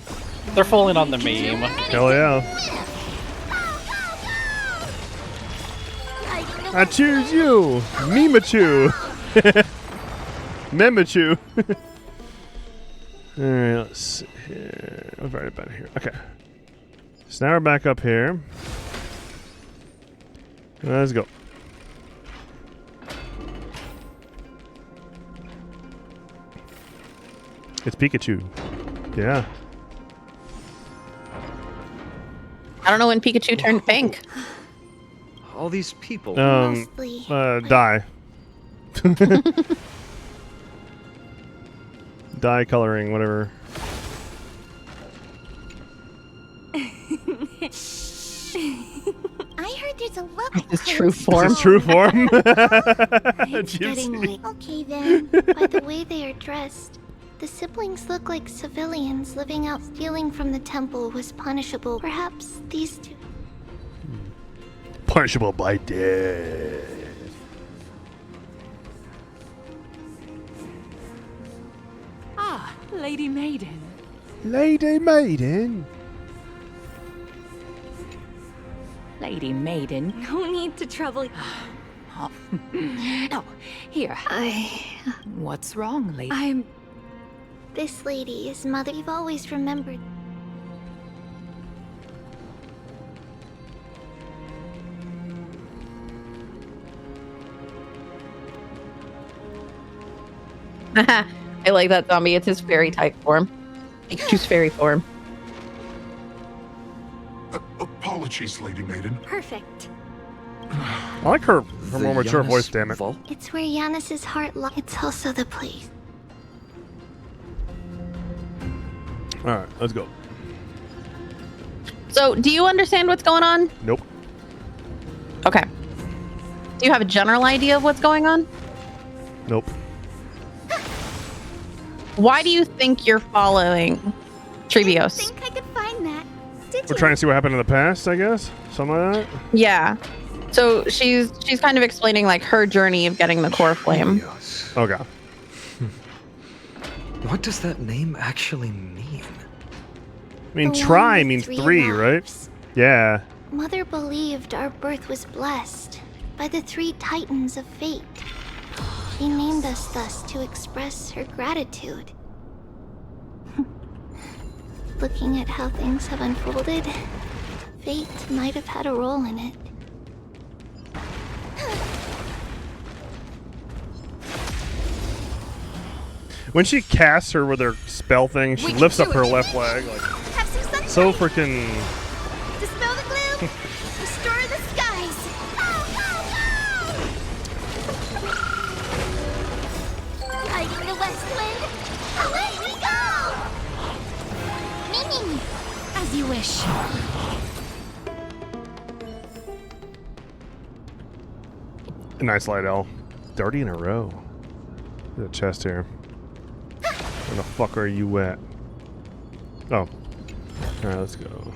They're falling on the meme. Hell yeah. I choose you. Mimichu. Mimichu. Alright, let's see here. I've already been here. Okay. So now we're back up here. Let's go. It's Pikachu. Yeah. I don't know when Pikachu turned pink. All these people. Dye. Dye coloring, whatever. I heard there's a love. His true form. His true form. It's getting late. Okay then. By the way they are dressed, the siblings look like civilians living out. Stealing from the temple was punishable. Perhaps these two. Punishable by death. Ah, Lady Maiden. Lady Maiden. Lady Maiden. No need to trouble you. Oh. No, here. What's wrong, lady? This lady is mother. We've always remembered. I like that zombie. It's his fairy type form. Pikachu's fairy form. Apologies, Lady Maiden. Perfect. I like her more mature voice, damn it. It's where Yanis's heart lies. It's also the place. Alright, let's go. So, do you understand what's going on? Nope. Okay. Do you have a general idea of what's going on? Nope. Why do you think you're following Treebios? I could find that. We're trying to see what happened in the past, I guess. Something like that. Yeah. So she's kind of explaining like her journey of getting the core flame. Okay. What does that name actually mean? I mean, The try one with means 3 three, right? Yeah. Mother believed our birth was blessed by the 3 titans of fate. She named us thus to express her gratitude. Looking at how things have unfolded, fate might have had a role in it. When she casts her with her spell thing, she lifts up her left leg. Like, so freaking. Dispel the gloom. Restore the skies. Fighting the west wind. Away we go! Ming! As you wish. Nice light L. Dirty in a row. There's a chest here. Where the fuck are you at? Oh. Alright, let's go.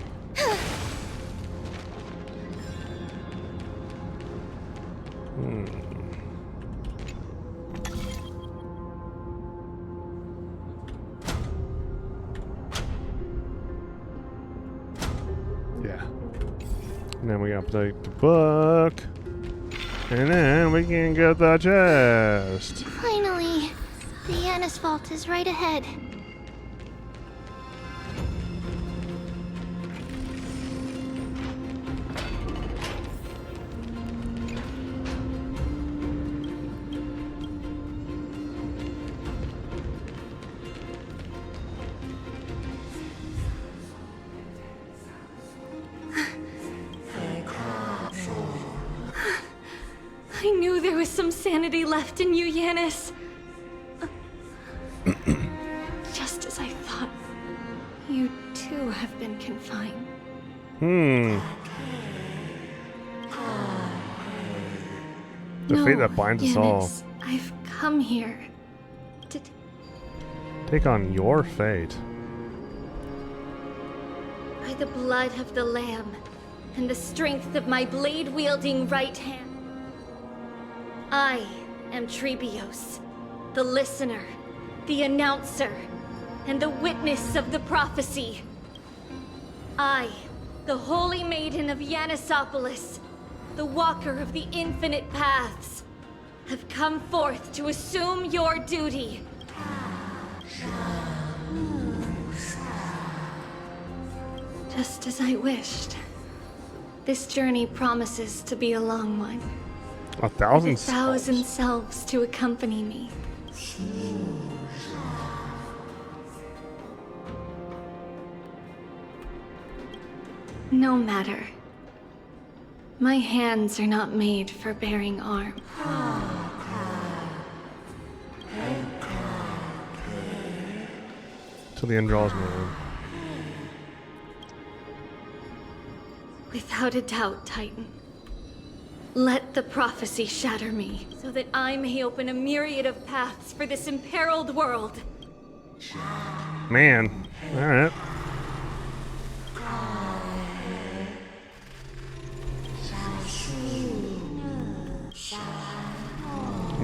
Yeah. And then we gotta take the book. And then we can get the chest. Finally, The Yanis vault is right ahead. I knew there was some sanity left in you, Yanis. Just as I thought. You too have been confined. The fate that binds us all. Yanis, I've come here to Take on your fate. by the blood of the Lamb and the strength of my blade-wielding right hand. I am Trebios, the listener, the announcer, and the witness of the prophecy. I, the Holy Maiden of Yanisopolis, the Walker of the Infinite Paths, have come forth to assume your duty. Just as I wished. This journey promises to be a long one. 1,000 With 1,000 selves to accompany me. No matter. My hands are not made for bearing arms. Till the end draws near. Without a doubt, Titan. Let the prophecy shatter me, so that I may open a myriad of paths for this imperiled world. Man. Alright.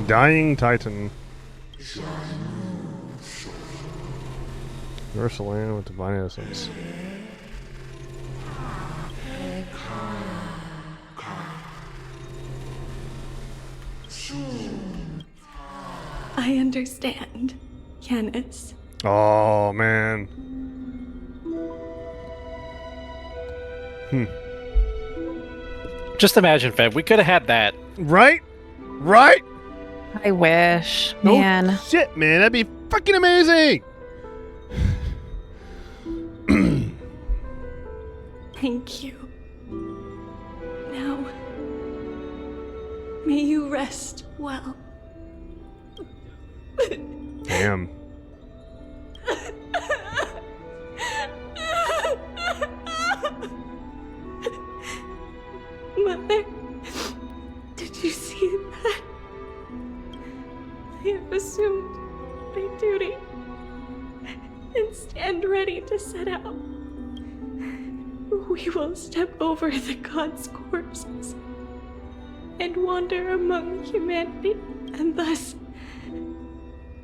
Dying Titan. Universal land with divine innocence. I understand, Yanis. Oh, man. Just imagine, Feb, we could have had that. Right? Right? I wish, No man. shit, man. That'd be fucking amazing. Thank you. Now, may you rest well. Damn. Mother, did you see that? I have assumed my duty and stand ready to set out. We will step over the gods' corpses and wander among humanity, and thus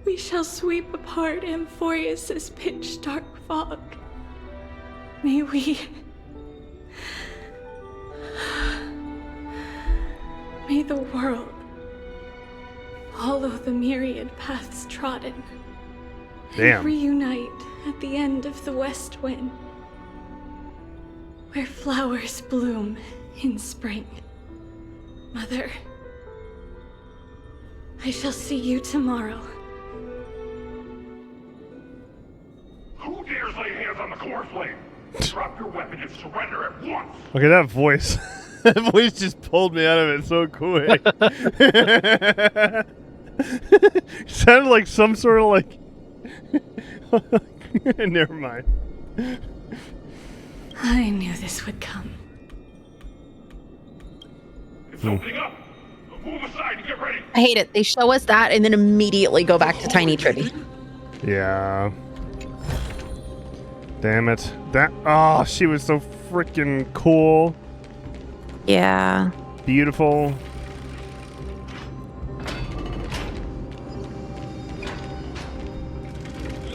we shall sweep apart Amphoreus' pitch-dark fog. May we... May the world follow the myriad paths trodden Damn. and reunite at the end of the west wind, where flowers bloom in spring. Mother, I shall see you tomorrow. Who dares lay hands on the core flame? Drop your weapon and surrender at once! Okay, that voice. That voice just pulled me out of it so quick. Sounded like some sort of like... Never mind. I knew this would come. It's opening up! Move aside and get ready! I hate it. They show us that and then immediately go back to Tiny Tribby. Yeah. Damn it. That... Oh, she was so freaking cool. Yeah. Beautiful.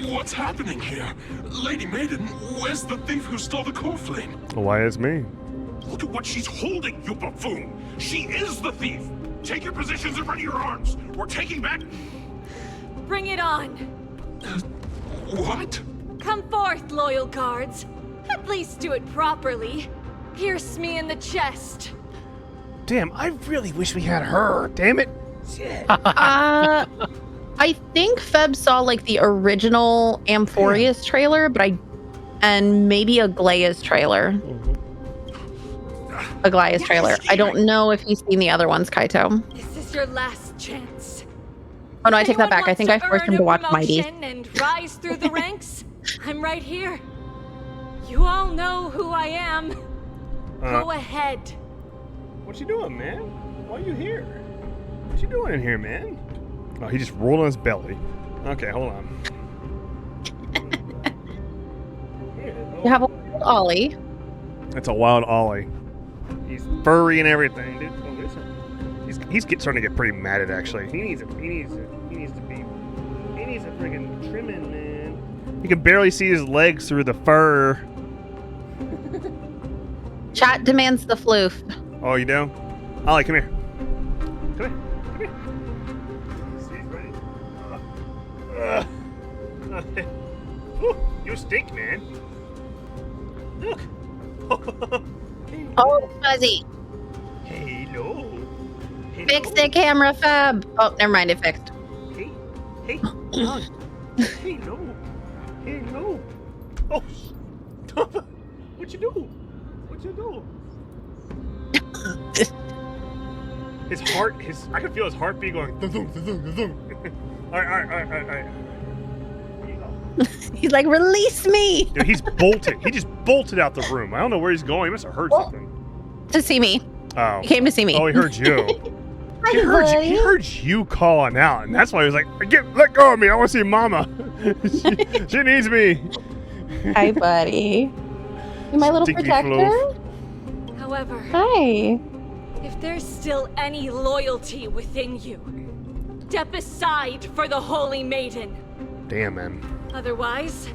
What's happening here? Lady Maiden, where's the thief who stole the core flame? Why is me? Look at what she's holding, you buffoon! She is the thief! Take your positions and ready your arms! We're taking back... bring it on. What? Come forth, loyal guards. At least do it properly. Pierce me in the chest. Damn, I really wish we had her. Damn it. Shit. I think Feb saw like the original Amphoreus trailer, and maybe Aglaea's trailer. Aglaea's trailer. I don't know if he's seen the other ones, Kaito. This is your last chance. Oh no, I take that back. I think I forced him to watch Mighty. And rise through the ranks. I'm right here. You all know who I am. Go ahead. What you doing, man? Why are you here? What you doing in here, man? Oh, he just rolled on his belly. Okay, hold on. You have a wild Ollie. That's a wild Ollie. He's furry and everything, dude. Oh, listen. He's starting to get pretty mad at actually. He needs a friggin' trimming, man. You can barely see his legs through the fur. Chat demands the floof. Oh, you do? Ollie, come here. Come here. See, he's ready. Ooh, you stink, man. Look. Oh, fuzzy. Hello. Fix the camera, Fab. Oh, never mind. It fixed. Hey. Hello. Oh, what you do? His heart, I can feel his heartbeat going. All right. He's like, release me. Dude, he's bolted. He just bolted out the room. I don't know where he's going. He must have heard something. To see me. Oh. He came to see me. Oh, he heard you. He heard you calling out, and that's why he was like, let go of me. I want to see Mama. she needs me. Hi, buddy. You my little Stinky protector? Floof. However, hi. If there's still any loyalty within you, step aside for the Holy Maiden. Damn, man. Otherwise,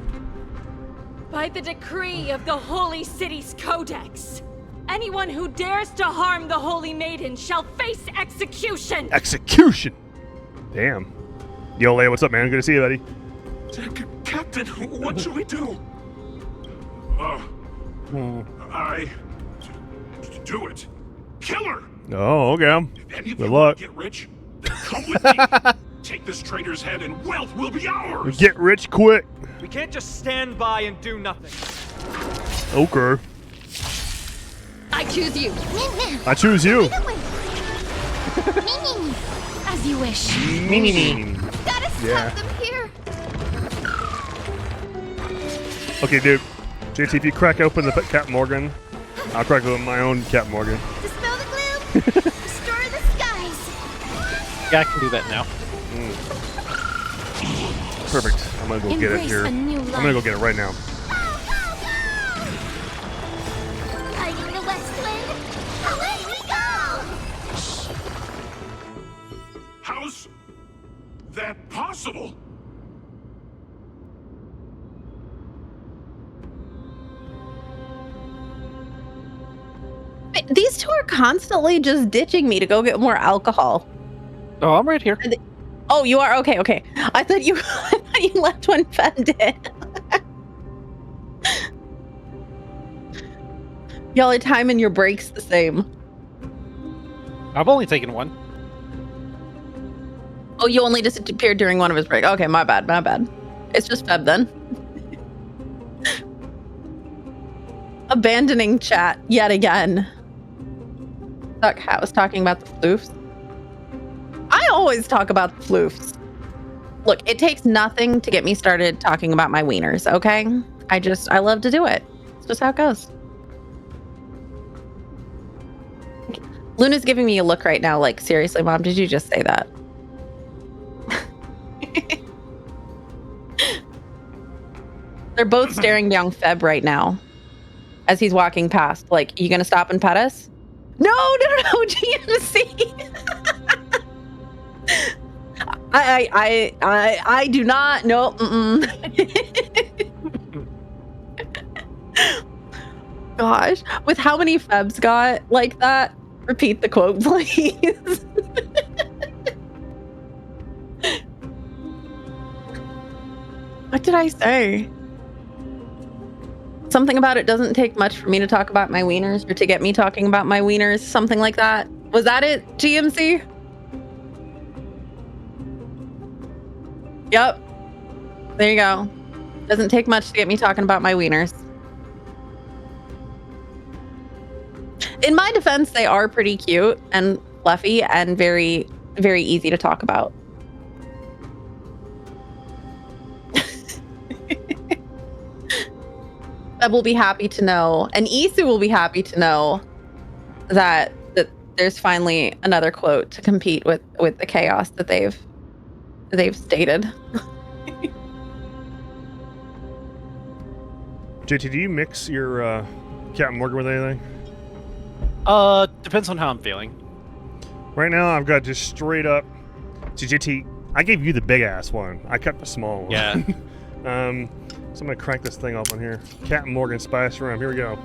by the decree of the Holy City's Codex, anyone who dares to harm the Holy Maiden shall face execution! Execution? Damn. Yo, Leia, what's up, man? Good to see you, buddy. Captain, what should we do? I... do it. Kill her! Oh, okay. If any of Good you luck. get rich, come with me. Take this traitor's head and wealth will be ours! Get rich quick. We can't just stand by and do nothing. Okay. I choose you. I choose you. As you wish. Me. Gotta Yeah. stop them here. Okay, dude. JT, if you crack open the Cap Morgan, I'll crack open my own Cap Morgan. Dispel the gloom. Restore the skies. Yeah, I can do that now. Perfect. I'm gonna go get it here. I'm gonna go get it right now. Fighting the west wind. Away we go. How's that possible? These two are constantly just ditching me to go get more alcohol. Oh, I'm right here. Oh, you are? Okay. I thought you left when Fem did. Y'all are timing your breaks the same. I've only taken one. Oh, you only disappeared during one of his breaks. Okay, my bad. It's just Feb then. Abandoning chat yet again. Duckhat was talking about the floofs. I always talk about the floofs. Look, it takes nothing to get me started talking about my wieners, okay? I love to do it. It's just how it goes. Luna's giving me a look right now like, seriously, Mom, did you just say that? They're both staring down Feb right now as he's walking past. Like, you gonna stop and pet us? No, GMC. I do not. No. Gosh, with how many Febs got like that? Repeat the quote, please. What did I say? Something about it doesn't take much for me to talk about my wieners or to get me talking about my wieners. Something like that. Was that it, GMC? Yep. There you go. Doesn't take much to get me talking about my wieners. In my defense, they are pretty cute and fluffy and very, very easy to talk about. Feb will be happy to know, and Isu will be happy to know that there's finally another quote to compete with the chaos that they've stated. JT, do you mix your Captain Morgan with anything? Depends on how I'm feeling. Right now, I've got just straight up. See, JT, I gave you the big ass one. I kept the small one. Yeah. So I'm gonna crank this thing up on here. Captain Morgan spice rum. Here we go.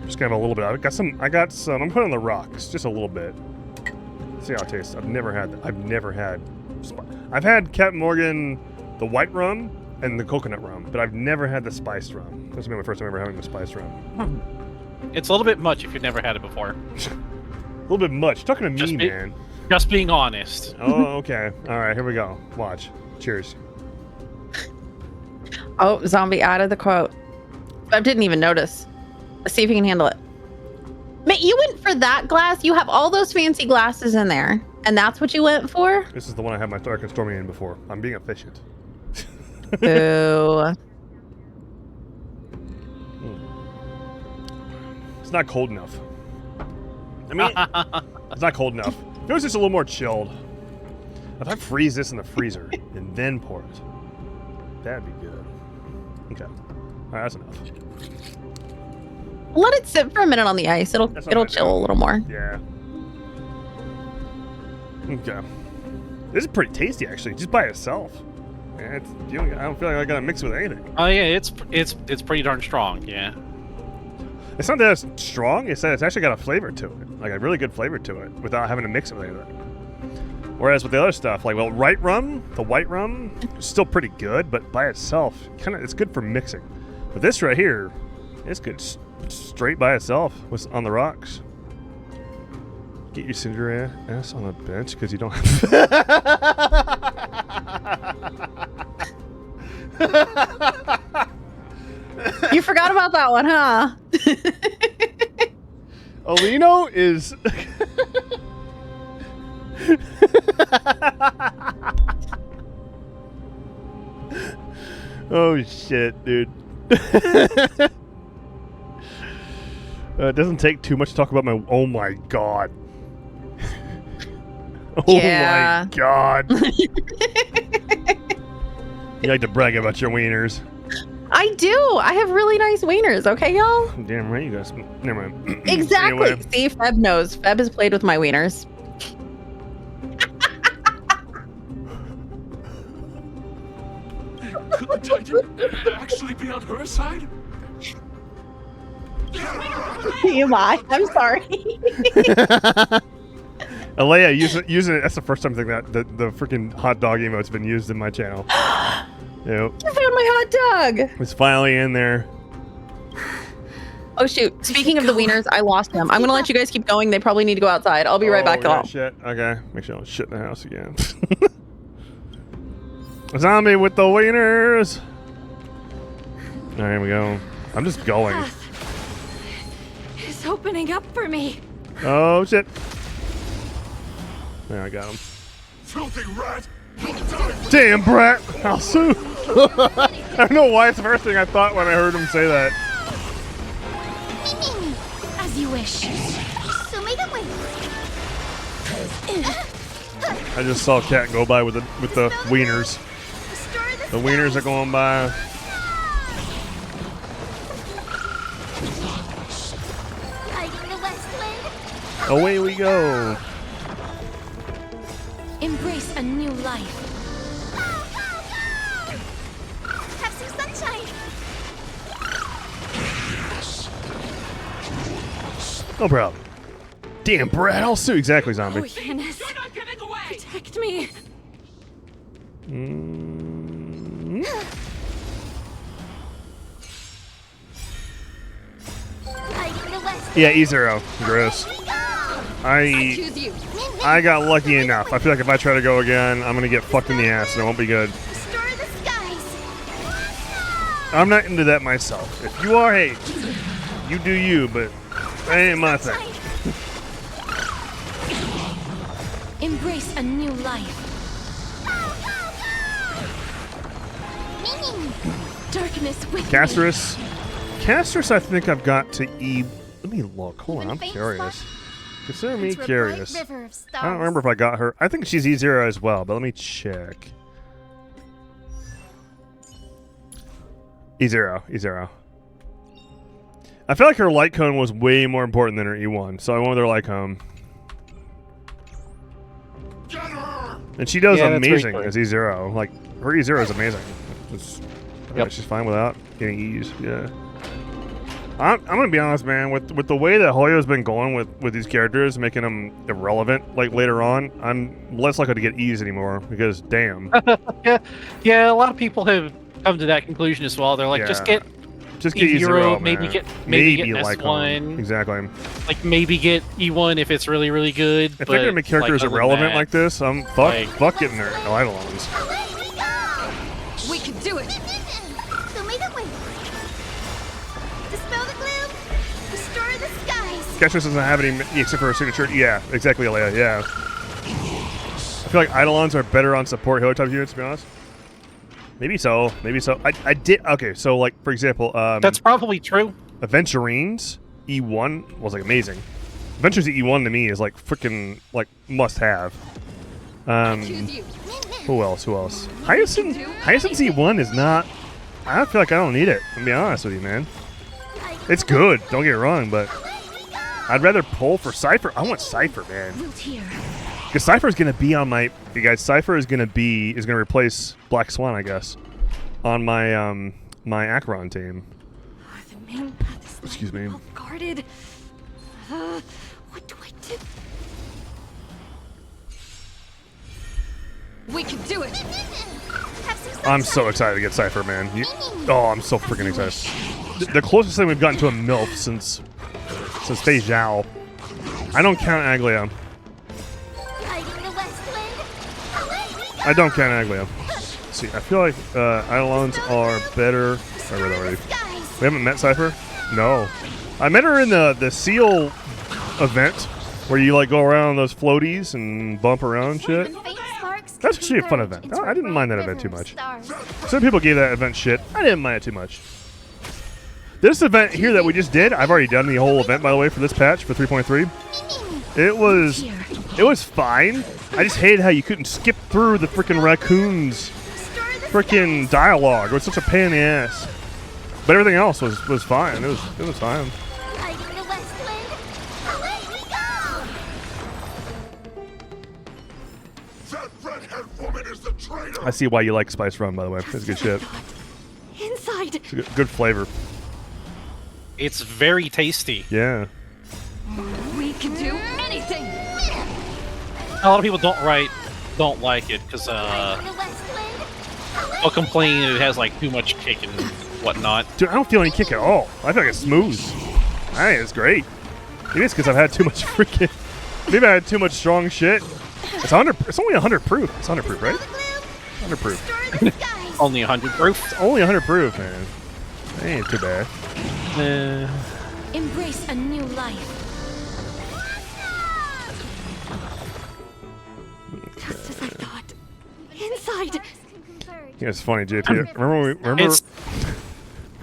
Just gonna have a little bit. I got some. I'm putting on the rocks, just a little bit. See how it tastes. I've never had. I've had Captain Morgan, the white rum, and the coconut rum, but I've never had the spiced rum. This will be my first time ever having the spiced rum. It's a little bit much if you've never had it before. A little bit much. Talking to me, man. Just being honest. Oh, okay. All right, here we go. Watch. Cheers. Oh, zombie added the quote. I didn't even notice. Let's see if you can handle it. Mate, you went for that glass? You have all those fancy glasses in there, and that's what you went for? This is the one I had my Dark and Stormy in before. I'm being efficient. Boo. It's not cold enough. I mean, it's not cold enough. If it was just a little more chilled. If I freeze this in the freezer and then pour it, that'd be good. Okay. All right, that's enough. Let it sit for a minute on the ice. It'll chill a little more. Yeah. Okay. This is pretty tasty, actually, just by itself. Yeah, I don't feel like I gotta mix it with anything. Oh yeah, it's pretty darn strong. Yeah. It's not that it's strong. It's that it's actually got a flavor to it, like a really good flavor to it, without having to mix it with anything. Whereas with the other stuff, like the white rum, is still pretty good, but by itself, it's good for mixing. But this right here, it's good straight by itself on the rocks. Get your cinder ass on a bench because you don't have. You forgot about that one, huh? Alino is. Oh shit, dude. It doesn't take too much to talk about my. Oh my god. Oh yeah. my god. You like to brag about your wieners. I do. I have really nice wieners, okay, y'all? Damn right, you guys. Never mind. Exactly. Anyway. See, Feb knows. Feb has played with my wieners. Could the Titan actually be on her side? You lie. I'm sorry. Alea using it. That's the first time I think that the freaking hot dog emote's been used in my channel. Yep. You found my hot dog. It's finally in there. Oh shoot! Speaking of the wieners, I lost them. I'm gonna let you guys keep going. They probably need to go outside. I'll be right back, y'all. Shit. Okay. Make sure I don't shit in the house again. Zombie with the wieners. All right, here we go. I'm just going. It's opening up for me. Oh shit. Yeah, I got him. Filthy rat! Damn, brat! I'll sue. I don't know why it's the first thing I thought when I heard him say that. As you wish. I just saw a cat go by with the wieners. The wieners are going by. Away we go. Embrace a new life. Have some sunshine. No problem. Damn, Brad, I'll sue. Exactly, zombie. Oh, Yanis. Protect me. Yeah, E0. Gross. I got lucky enough. I feel like if I try to go again, I'm gonna get fucked in the ass and it won't be good. I'm not into that myself. If you are, hey, you do you, but that ain't my thing. Embrace a new life. Darkness with Casterus. Casterus, I think I've got to E. Let me look. Hold on, I'm curious. Consider me curious. I don't remember if I got her. I think she's E0 as well, but let me check. E0. E0. I feel like her light cone was way more important than her E1, so I went with her light cone. And she does amazing as E0. Like, her E0 is amazing. She's fine without getting E's. Yeah. I'm gonna be honest, man. With the way that Hoyo's been going with these characters, making them irrelevant, like later on, I'm less likely to get E's anymore because damn. yeah. A lot of people have come to that conclusion as well. They're like, just get E0, maybe get like S1. Exactly. Like maybe get E1 if it's really really good. If they're gonna make characters irrelevant like this, I'm fuck getting their Eidolons. We can do it. Casterus doesn't have any except for her signature. Yeah, exactly, Leia. Yeah. I feel like Eidolons are better on support healer type units, to be honest. Maybe so. Maybe so. I did. Okay, so like for example, that's probably true. Aventurines E1 was like amazing. Adventures E1 to me is like freaking like must have. Who else? Who else? Hyacinth E1 is not. I feel like I don't need it. To be honest with you, man. It's good. Don't get me wrong, but I'd rather pull for Cypher. I want Cypher, man. Because Cypher is gonna be on my. You guys, Cypher is gonna replace Black Swan, I guess, on my my Acheron team. The main path is Excuse me. well guarded. What do I do? We can do it. I'm so excited to get Cypher, man. I'm so freaking excited. The closest thing we've gotten to a MILF since Fei Zhao. I don't count Aglia. I don't count Aglia. Let's see, I feel like Eidolons are better. I read already. We haven't met Cypher? No. I met her in the Seal event where you like go around those floaties and bump around and shit. That's actually a fun event. I didn't mind that event too much. Some people gave that event shit. I didn't mind it too much. This event here that we just did, I've already done the whole event, by the way, for this patch, for 3.3. It was fine. I just hated how you couldn't skip through the freaking raccoons' freaking dialogue. It was such a pain in the ass. But everything else was fine. It was fine. I see why you like Spice Rum, by the way. It's good shit. Inside. It's a good flavor. It's very tasty. Yeah. We can do anything. A lot of people don't like it because they'll complain it has like too much kick and whatnot. Dude, I don't feel any kick at all. I feel like it's smooth. I think it's great. Maybe it's because I've had too much freaking. Maybe I had too much strong shit. It's only 100 proof. It's 100 proof, right? 100 proof. Only 100 proof. It's only 100 proof, man. That ain't too bad. Embrace a new life. Just as I thought. Inside. Yeah, it's funny, JP. Remember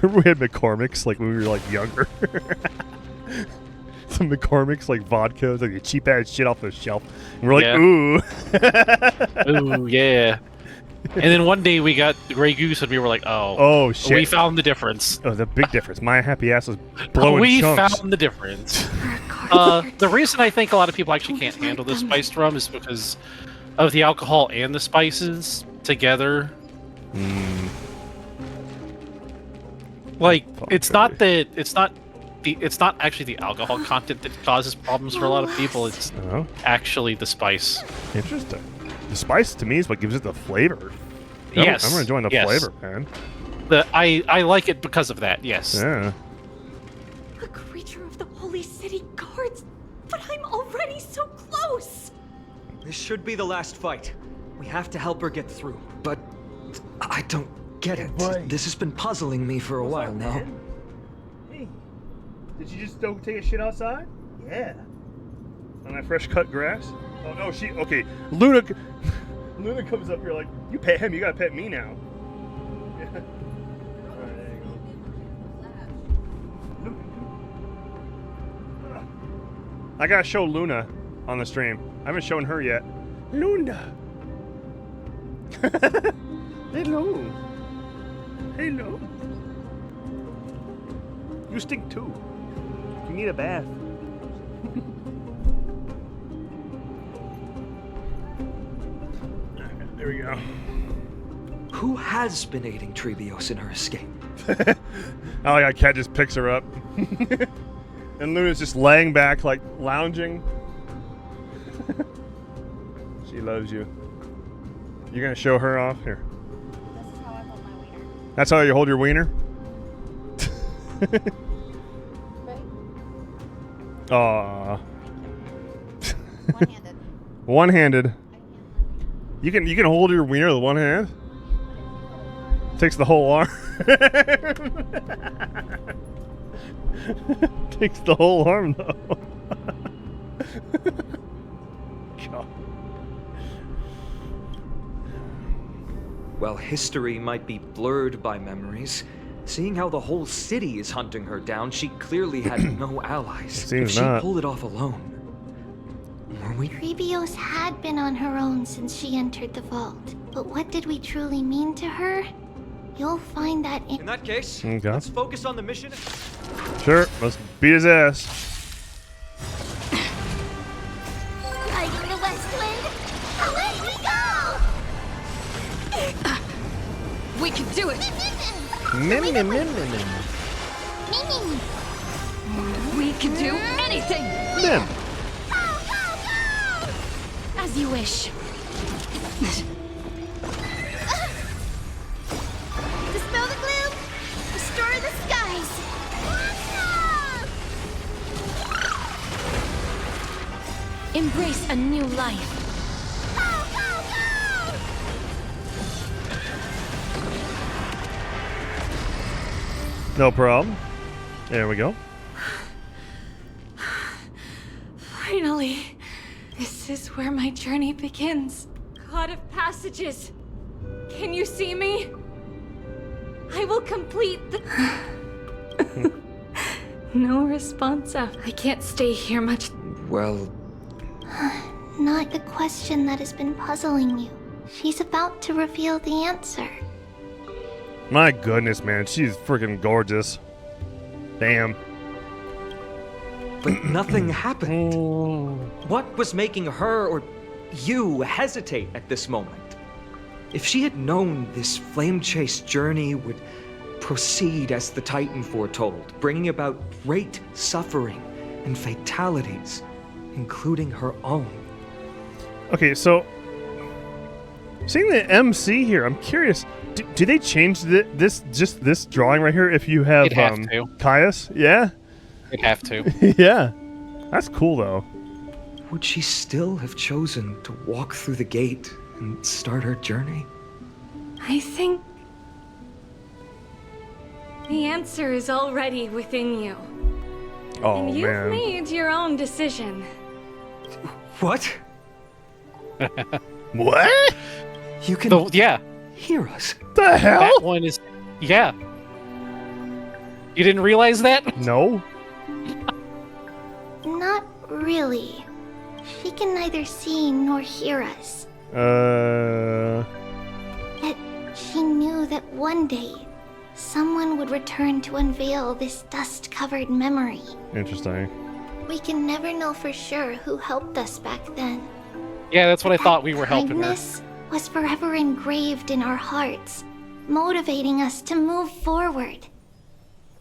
we had McCormick's like when we were like younger. Some McCormick's like vodka, like cheap ass shit off the shelf. And we're like, ooh. Ooh, yeah. And then one day we got the Grey Goose and we were like, oh shit. We found the difference. Oh, the big difference. My happy ass was blowing We chunks. found the difference. The reason I think a lot of people actually can't handle the spiced rum is because of the alcohol and the spices together. Like, it's not actually the alcohol content that causes problems for a lot of people. It's actually the spice. Interesting. The spice to me is what gives it the flavor. Yes, I'm enjoying the flavor, man. I like it because of that. Yes. Yeah. A creature of of the Holy City guards, but I'm already so close. This should be the last fight. We have to help her get through. But I don't get it. This has been puzzling me for a while now. Hey, did you just go take a shit outside? Yeah. On that fresh cut grass? Oh no, okay. Luna comes up here like, you pet him, you gotta pet me now. Yeah. Alright, there you go. I gotta show Luna on the stream. I haven't shown her yet. Luna! Hello. Hello. You stink too. You need a bath. There we go. Who has been aiding Trebios in her escape? Oh, yeah, Cat just picks her up. And Luna's just laying back, like, lounging. She loves you. You're gonna show her off? Here. This is how I hold my wiener. That's how you hold your wiener? Aww. One-handed. One-handed. You can hold your wiener with one hand? Takes the whole arm. Takes the whole arm though. God. While history might be blurred by memories, seeing how the whole city is hunting her down, she clearly had no allies. Seems if she not. pulled it off alone, were we? Trebios had been on her own since she entered the vault. But what did we truly mean to her? You'll find that In that case, Okay. let's focus on the mission. Sure, let's beat his ass. Riding the west wind, away we go! We can do it. We can do anything. Mim. As you wish. Dispel the gloom, restore the skies. Embrace a new life. No problem. There we go. Finally, this is where my journey begins. God of passages, can you see me? I will complete the... No response after. I can't stay here much. Well, Not the question that has been puzzling you. She's about to reveal the answer. My goodness, man, she's freaking gorgeous. Damn. but nothing happened. What was making her or you hesitate at this moment? If she had known this flame chase journey would proceed as the Titan foretold, bringing about great suffering and fatalities, including her own. Okay, so seeing the MC here, I'm curious. Do they change this drawing right here if you have You'd have to. Caius? Yeah. You'd have to. Yeah, that's cool though. Would she still have chosen to walk through the gate and start her journey? I think the answer is already within you. Oh And you've man. made your own decision. What? What? You can yeah. hear us. The hell? That one is yeah. You didn't realize that? No. Not really. She can neither see nor hear us. Yet she knew that one day someone would return to unveil this dust-covered memory. Interesting. We can never know for sure who helped us back then. Yeah, that's what I thought we were helping her. Kindness was forever engraved in our hearts, motivating us to move forward.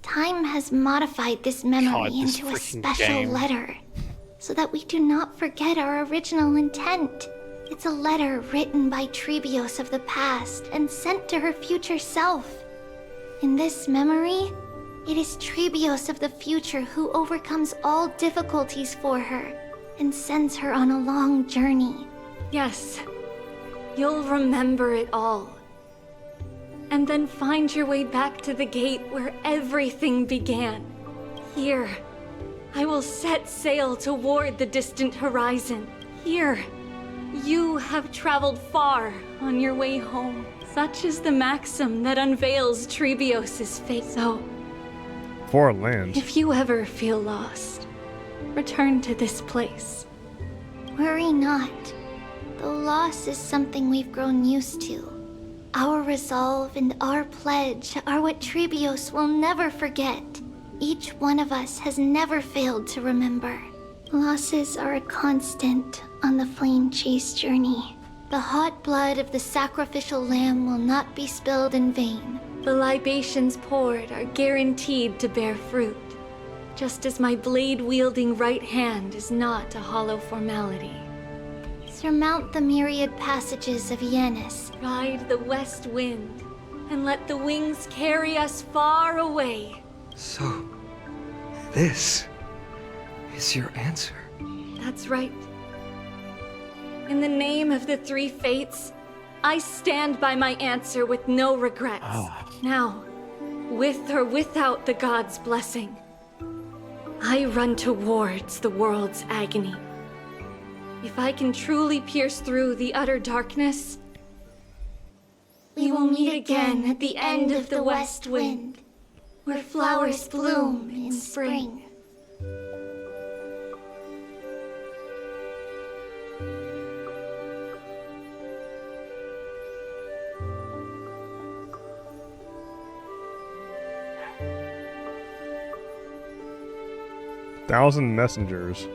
Time has modified this memory God, this into a freaking special game. letter, so that we do not forget our original intent. It's a letter written by Trebios of the past and sent to her future self. In this memory, It is Trebios of the future who overcomes all difficulties for her and sends her on a long journey. Yes, you'll remember it all. And then find your way back to the gate where everything began. Here, I will set sail toward the distant horizon. Here, you have traveled far on your way home. Such is the maxim that unveils Trebios' fate. So, Foreign land. if you ever feel lost, return to this place. Worry not. The loss is something we've grown used to. Our resolve and our pledge are what Trebios will never forget. Each one of us has never failed to remember. Losses are a constant on the flame chase journey. The hot blood of the sacrificial lamb will not be spilled in vain. The libations poured are guaranteed to bear fruit, just as my blade-wielding right hand is not a hollow formality. Surmount the myriad passages of Yanis. Ride the west wind, and let the wings carry us far away. So, this is your answer. That's right. In the name of the three fates, I stand by my answer with no regrets. Now, with or without the gods' blessing, I run towards the world's agony. If I can truly pierce through the utter darkness, we will meet again at the end of the west wind, where flowers bloom in spring. Thousand messengers.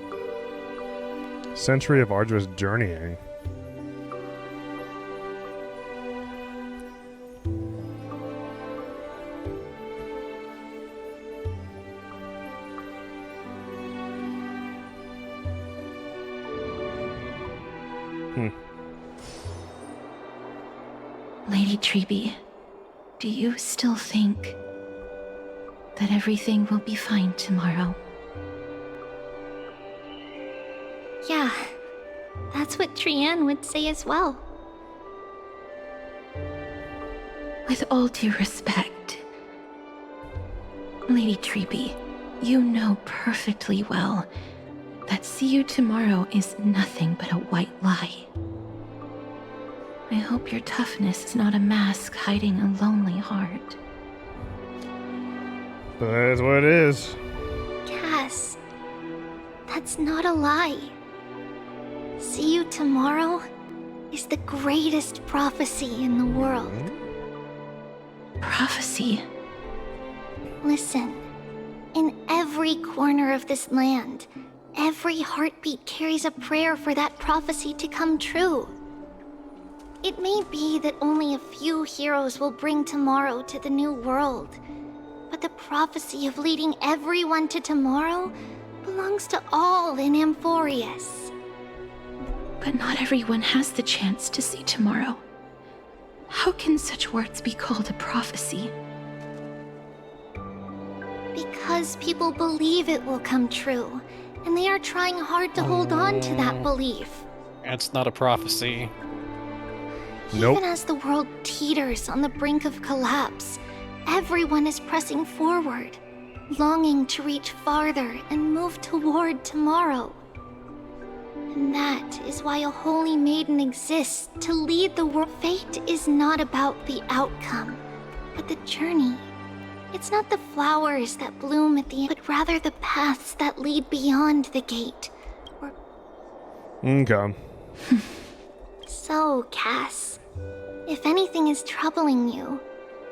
Century of arduous journeying. Lady Treby, do you still think that everything will be fine tomorrow? Yeah, that's what Trianne would say as well. With all due respect, Lady Treby, you know perfectly well that see you tomorrow is nothing but a white lie. I hope your toughness is not a mask hiding a lonely heart. But that is what it is. Cass, that's not a lie. See you tomorrow is the greatest prophecy in the world. Prophecy? Listen, in every corner of this land, every heartbeat carries a prayer for that prophecy to come true. It may be that only a few heroes will bring tomorrow to the new world, but the prophecy of leading everyone to tomorrow belongs to all in Amphoreus. But not everyone has the chance to see tomorrow. How can such words be called a prophecy? Because people believe it will come true, and they are trying hard to hold on to that belief. That's not a prophecy. Nope. Even as the world teeters on the brink of collapse, everyone is pressing forward, longing to reach farther and move toward tomorrow. And that is why a holy maiden exists to lead the world. Fate is not about the outcome, but the journey. It's not the flowers that bloom at the end, but rather the paths that lead beyond the gate. Okay. So, Cass, if anything is troubling you,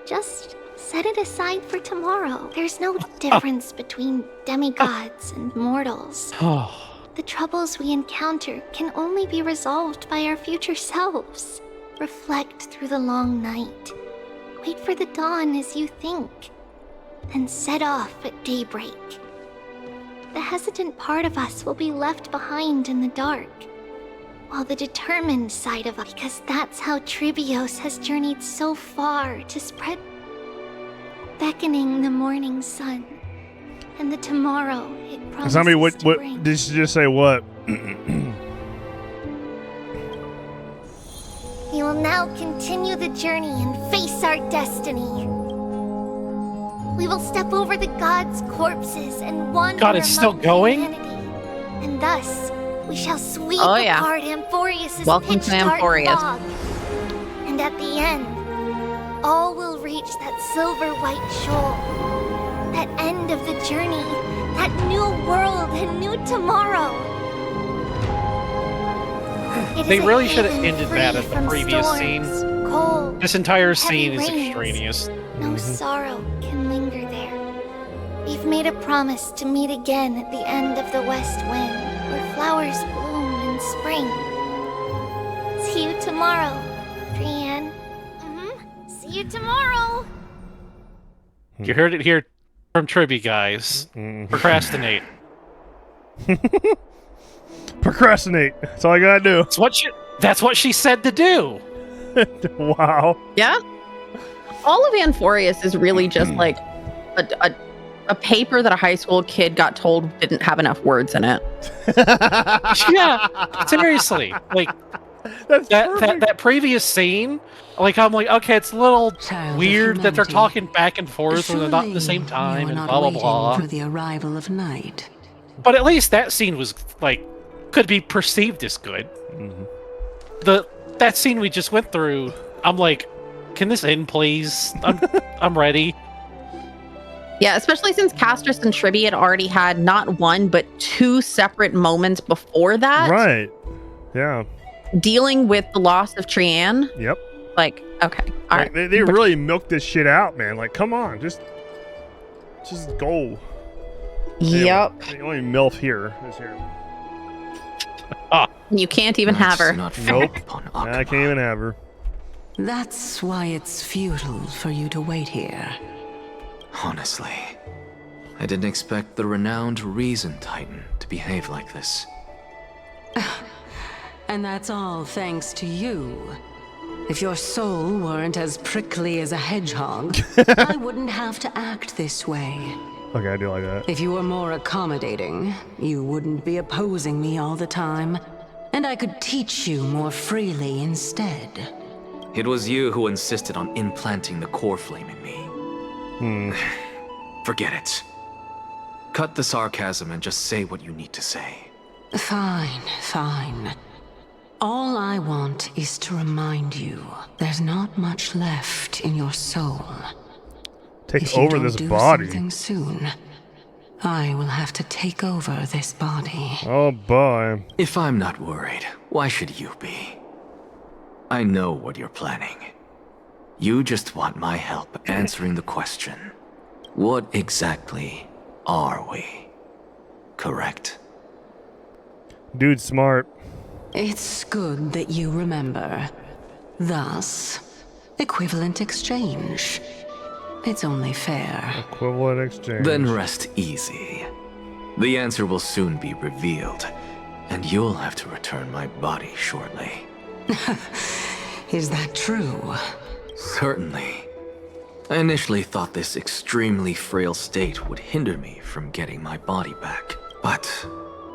just set it aside for tomorrow. There's no difference between demigods and mortals. The troubles we encounter can only be resolved by our future selves. Reflect through the long night. Wait for the dawn as you think. Then set off at daybreak. The hesitant part of us will be left behind in the dark, while the determined side of us, because that's how Trebios has journeyed so far to spread. beckoning the morning sun, and the tomorrow it promises Zombie, what to bring. did she just say? What? We will now continue the journey and face our destiny. We will step over the gods' corpses and wander God, it's still among going? humanity. And thus, we shall sweep Oh, yeah. apart Amphoreus' Welcome to pitch-dark Amphoreus. fog. And at the end, all will reach that silver-white shoal. That end of the journey. That new world and new tomorrow. It They is a really should have haven ended free that at the from previous storms, scene. cold, This entire heavy scene is rains. extraneous. No sorrow can linger there. We've made a promise to meet again at the end of the west wind, where flowers bloom in spring. See you tomorrow, Brienne. See you tomorrow. You heard it here from Tribby, guys. Procrastinate. Procrastinate. That's all I gotta do. That's what she said to do. Wow. Yeah. All of Amphoreus is really just like a paper that a high school kid got told didn't have enough words in it. Yeah, seriously. Like that previous scene, like I'm like, okay, it's a little weird that they're talking back and forth when they're not at the same time and blah blah blah. For the arrival of night. But at least that scene was like could be perceived as good. That scene we just went through, I'm like, can this end, please? I'm ready. Yeah, especially since Castrus and Tribby had already had not one but two separate moments before that. Right. Yeah. Dealing with the loss of Trianne. Yep. Like, okay. All right. They really milked this shit out, man. Like, come on, just go. Yep. The only MILF here is here. You can't even have her. Nope. I can't even have her. That's why it's futile for you to wait here. Honestly, I didn't expect the renowned Reason Titan to behave like this. And that's all thanks to you. If your soul weren't as prickly as a hedgehog, I wouldn't have to act this way. Okay, I do like that. If you were more accommodating, you wouldn't be opposing me all the time, and I could teach you more freely instead. It was you who insisted on implanting the core flame in me. Forget it. Cut the sarcasm and just say what you need to say. Fine, fine. All I want is to remind you there's not much left in your soul. Take over this body. Something soon, I will have to take over this body. Oh boy. If I'm not worried, why should you be? I know what you're planning. You just want my help answering the question. What exactly are we? Correct? Dude's smart. It's good that you remember. Thus, equivalent exchange. It's only fair. Equivalent exchange. Then rest easy. The answer will soon be revealed, and you'll have to return my body shortly. Is that true? Certainly. I initially thought this extremely frail state would hinder me from getting my body back, but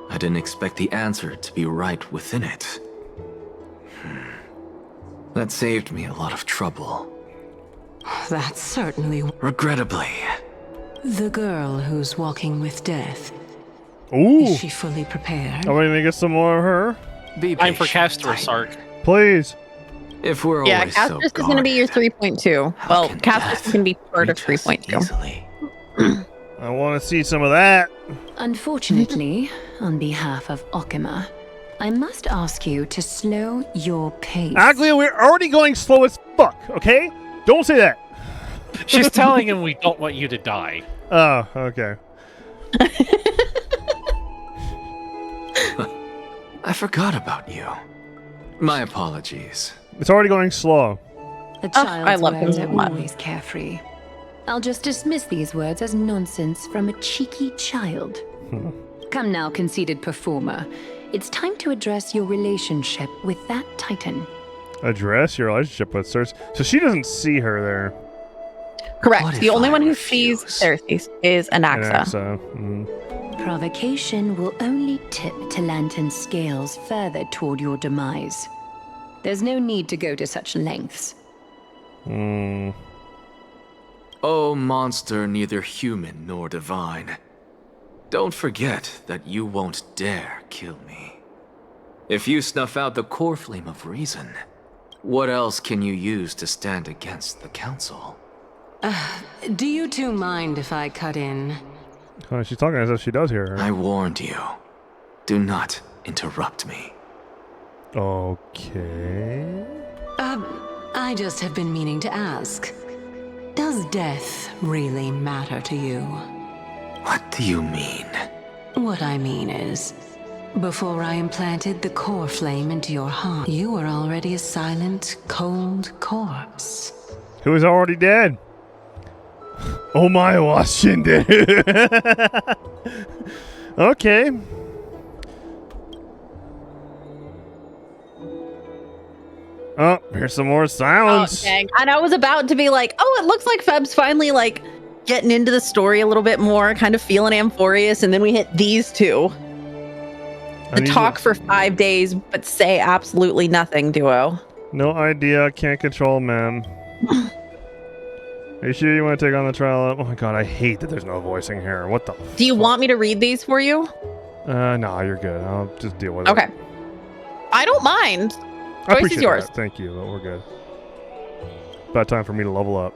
I didn't expect the answer to be right within it. That saved me a lot of trouble. That's certainly... Regrettably. The girl who's walking with death. Ooh. Is she fully prepared? Are we gonna get some more of her? I'm for Castrus arc. Please. If we're Yeah, always Castrus is going to be your 3.2. Well, Castrus is going to be part of 3.2. I want to see some of that. Unfortunately, on behalf of Okima, I must ask you to slow your pace. Aglia, we're already going slow as fuck, okay? Don't say that. She's telling him we don't want you to die. Oh, okay. I forgot about you. My apologies. It's already going slow. The child's I love words him are so always carefree. I'll just dismiss these words as nonsense from a cheeky child. Come now, conceited performer. It's time to address your relationship with that Titan. Address your relationship with Cersei. So she doesn't see her there. Correct. What The if only I one who refuse? sees Ceres is Anaxa. Provocation will only tip Talantan's scales further toward your demise. There's no need to go to such lengths. Oh, monster neither human nor divine. Don't forget that you won't dare kill me. If you snuff out the core flame of reason, what else can you use to stand against the council? Do you two mind if I cut in? Oh, she's talking as if she does hear her. I warned you. Do not interrupt me. Okay. I just have been meaning to ask. Does death really matter to you? What do you mean? What I mean is, before I implanted the core flame into your heart, you were already a silent, cold corpse. Who is already dead? Oh my Washington. Okay. Oh, here's some more silence. Oh, dang. And I was about to be like, oh, it looks like Feb's finally like getting into the story a little bit more, kind of feeling Amphoreus, and then we hit these two. The talk for 5 days, but say absolutely nothing duo. No idea, can't control, ma'am. Are you sure you want to take on the trial? Oh my god, I hate that there's no voicing here. What the Do you want me to read these for you? No, you're good. I'll just deal with it. Okay. I don't mind. I Choice appreciate is yours. that. Thank you, but we're good. About time for me to level up.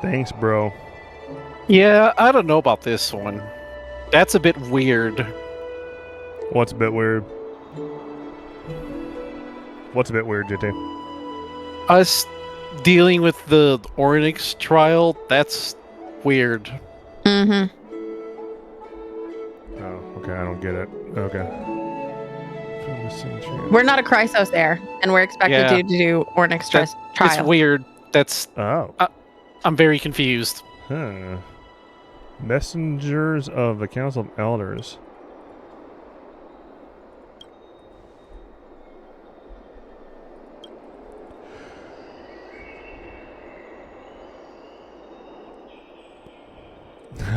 Thanks, bro. Yeah, I don't know about this one. That's a bit weird. What's a bit weird? What's a bit weird, JT? Us dealing with the Ornyx trial, that's weird. Mm-hmm. Oh, okay, I don't get it. Okay. We're not a Chrysos heir, and we're expected Yeah. to do Ornyx trial. It's weird. That's... Oh. I'm very confused. Huh. Messengers of the Council of Elders.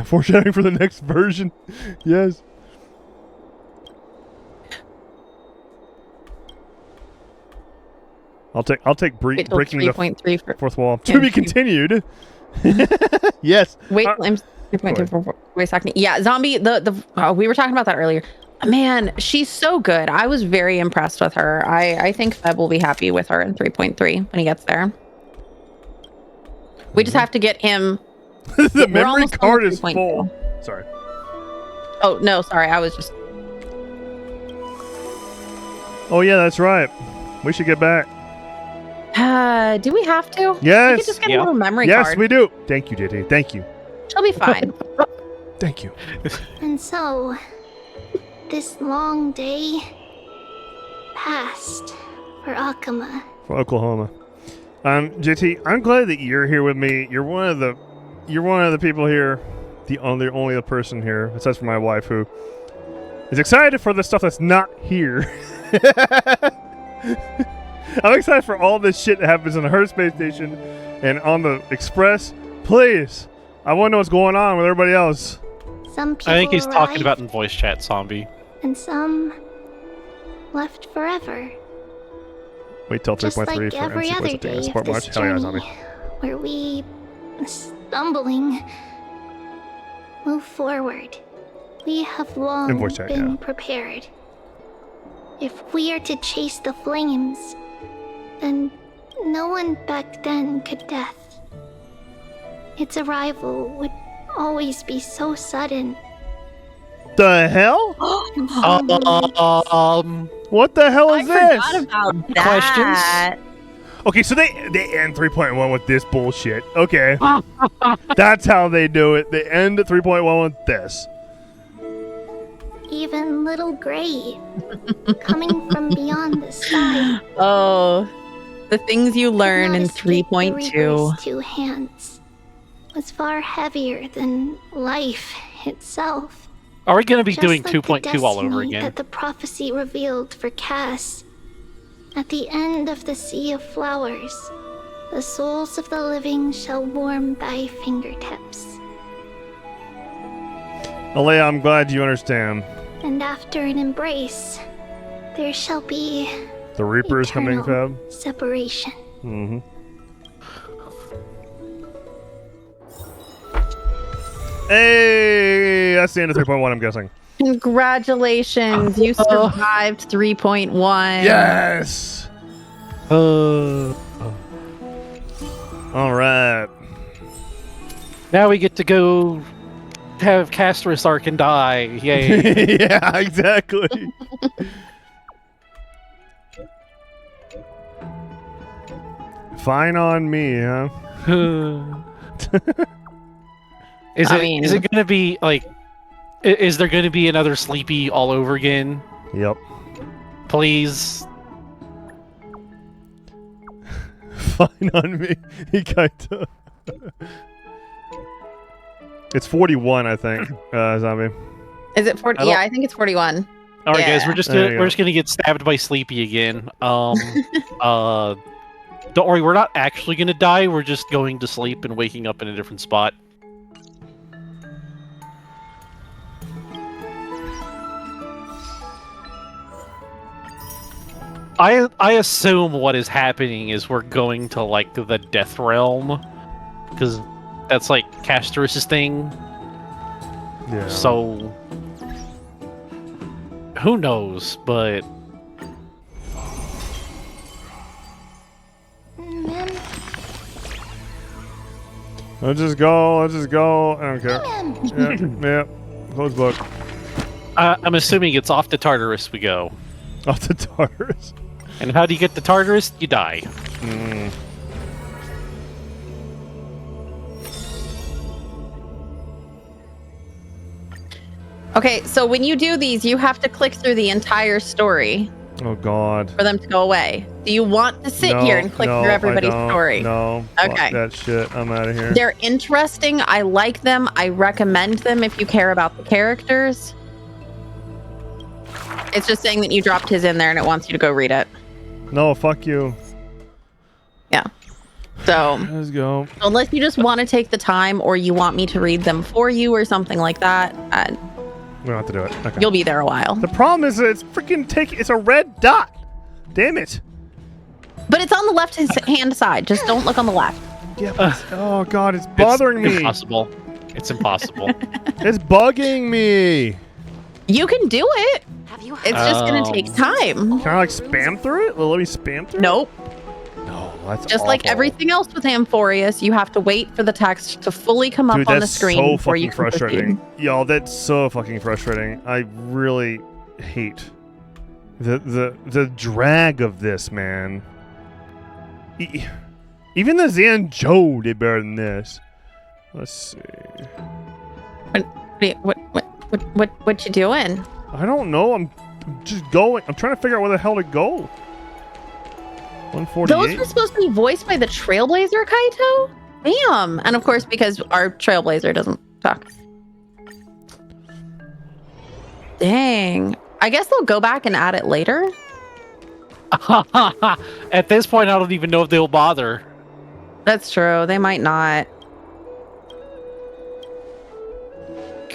Foreshadowing for the next version. Yes. I'll take breaking the 3.3 for fourth wall. To be continued. Yes. Wait, I'm 3.3 for voice acting. Yeah, zombie. We were talking about that earlier. Man, she's so good. I was very impressed with her. I think Feb will be happy with her in 3.3 when he gets there. We just have to get him. The memory card is full. Sorry. Oh no, sorry. I was just. Oh yeah, that's right. We should get back. Do we have to? Yes. We could just get a little memory yes, card. we do. Thank you, JT. Thank you. She'll be fine. Thank you. And so, this long day passed for Akama. For Oklahoma. JT, I'm glad that you're here with me. You're one of the people here, the only person here, besides for my wife, who is excited for the stuff that's not here. I'm excited for all this shit that happens in her space station and on the Express. Please, I want to know what's going on with everybody else. Some people I think he's talking arrived, about in voice chat, zombie. and some left forever. Wait till Just 3.3 like for every MC other Voice day support of watch. this Hell yeah, journey, zombie. where we, stumbling, move forward. We have long In voice chat, been yeah. prepared. If we are to chase the flames, then no one back then could death. Its arrival would always be so sudden. The hell? What the hell is this? Forgot about that. Okay, so they end 3.1 with this bullshit. Okay. That's how they do it. They end 3.1 with this. Even little Gray, coming from beyond the sky, Oh, the things you learn in the Reaper's 3.2. 2 hands was far heavier than life itself. Are we going to be Just doing like the 2.2 all over destiny again? that the prophecy revealed for Cass. At the end of the Sea of Flowers, the souls of the living shall warm thy fingertips. Alea, I'm glad you understand. And after an embrace, there shall be The Reaper is coming, eternal Fab. separation. Mm-hmm. Hey, that's the end of 3.1, I'm guessing. Congratulations, you survived 3.1. Yes. All right. Now we get to go have Casterus Arc and die. Yay. Yeah, exactly. Fine on me, huh? Is it going to be like? Is there going to be another Sleepy all over again? Yep. Please. Fine on me. He kinda. It's 41, I think. Zombie. Is it 40? Yeah, I think it's 41. All right, Yeah. guys, we're just gonna get stabbed by Sleepy again. Don't worry, we're not actually gonna die. We're just going to sleep and waking up in a different spot. I assume what is happening is we're going to like the Death Realm, because that's like Casterus' thing. Yeah. So who knows? But Let's just go. Let's just go. I don't care. Yeah. Close book. I'm assuming it's off to Tartarus we go. Off to Tartarus. And how do you get to Tartarus? You die. Mm. Okay, so when you do these, you have to click through the entire story Oh God. for them to go away. Do you want to sit No, here and click no, through I everybody's don't. story? No. Fuck Okay. that shit. I'm out of here. They're interesting. I like them. I recommend them if you care about the characters. It's just saying that you dropped his in there and it wants you to go read it. No, fuck you. Yeah. So let's go. Unless you just want to take the time or you want me to read them for you or something like that, We don't have to do it. Okay. you'll be there a while. The problem is that it's freaking it's a red dot. Damn it. But it's on the left hand side. Just don't look on the left. Yeah. Oh God, it's bothering me. Impossible. It's impossible. It's bugging me. You can do it. It's just going to take time. Can I like spam through it? Will it let me spam through Nope. it? No, that's Just like awful. everything else with Amphoreus, you have to wait for the text to fully come Dude, up on the that's screen so before you fucking can frustrating. proceed. Y'all, that's so fucking frustrating. I really hate the drag of this, man. Even the Zanjo did better than this. Let's see. What you doing? I don't know. I'm just going. I'm trying to figure out where the hell to go. 148. Those were supposed to be voiced by the Trailblazer Kaito? Damn. And of course, because our Trailblazer doesn't talk. Dang. I guess they'll go back and add it later. At this point, I don't even know if they'll bother. That's true. They might not.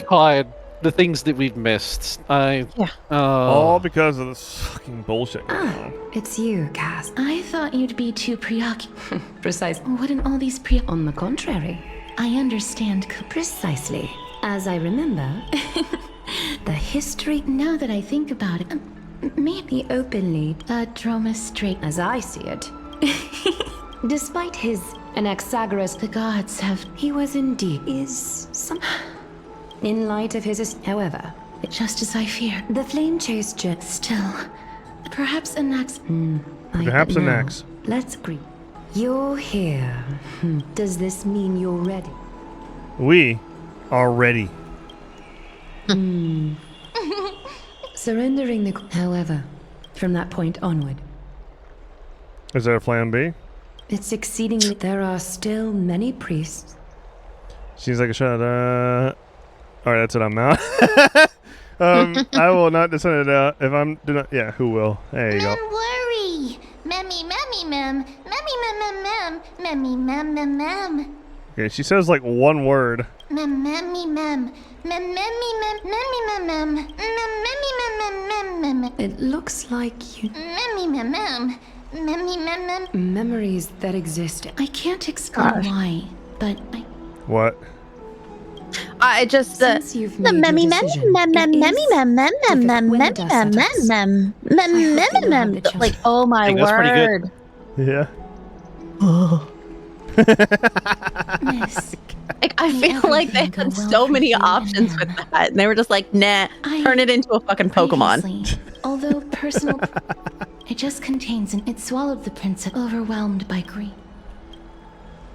God, the things that we've missed. All because of this fucking bullshit going on. It's you, Cass. I thought you'd be too preoccupied. Precise. Wouldn't all these On the contrary, I understand precisely. As I remember, the history. Now that I think about it, maybe openly, drama straight as I see it. Despite his Anaxagoras, the gods have. He was indeed. Is some. In light of his. However, just as I feared, the flame chased still. Perhaps Anax. Perhaps an axe. Let's agree. You're here. Does this mean you're ready? We are ready. Surrendering the. However, from that point onward, Is there a plan B? it's exceedingly. There are still many priests. Seems like a shot. All right, that's it. I'm out. I will not descend it out. If I'm do not, yeah, who will? There you go. Don't worry. Memmy, memmy, mem. Memmy, mem, mem, mem. Memmy, mem, mem, mem. Okay, she says like one word. Mem, memmy, mem. Mem, memmy, mem. Memmy, mem, mem. Mem, memmy, mem, mem, mem, mem. It looks like you... Memmy, mem, mem. Memmy, mem, mem. Memories that exist. I can't explain why, but I... What? I just Since you've the made your memmy decision, mem mem it mem is mem mem mem mem when mem the dust mem settles. mem mem mem I hope mem you'll have mem the chance. like oh my think that's pretty good. word. Yeah. Miss, Like I feel like they everything had go well so for many you and options with that, and they were just like, nah, turn it into a fucking Pokemon. previously, although personal, it just contains and it swallowed the princess, overwhelmed by grief.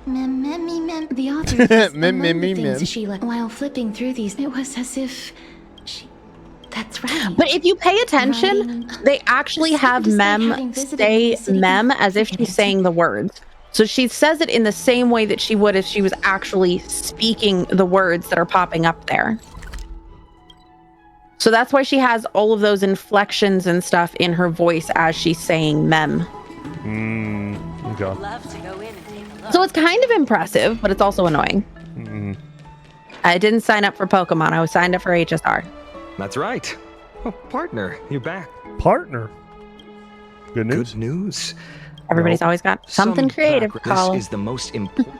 Mem, memmy, mem. The author says Mem, among mem, the mem. things she let while flipping through these, it was as if she. That's right. But if you pay attention, they actually have Mem say Mem as if she's saying the words. So she says it in the same way that she would if she was actually speaking the words that are popping up there. So that's why she has all of those inflections and stuff in her voice as she's saying Mem. Okay. So it's kind of impressive, but it's also annoying. I didn't sign up for Pokemon. I was signed up for HSR. That's right. Oh, partner, you're back. Partner. Good news. Good news. Everybody's always got something creative to call This is the most important,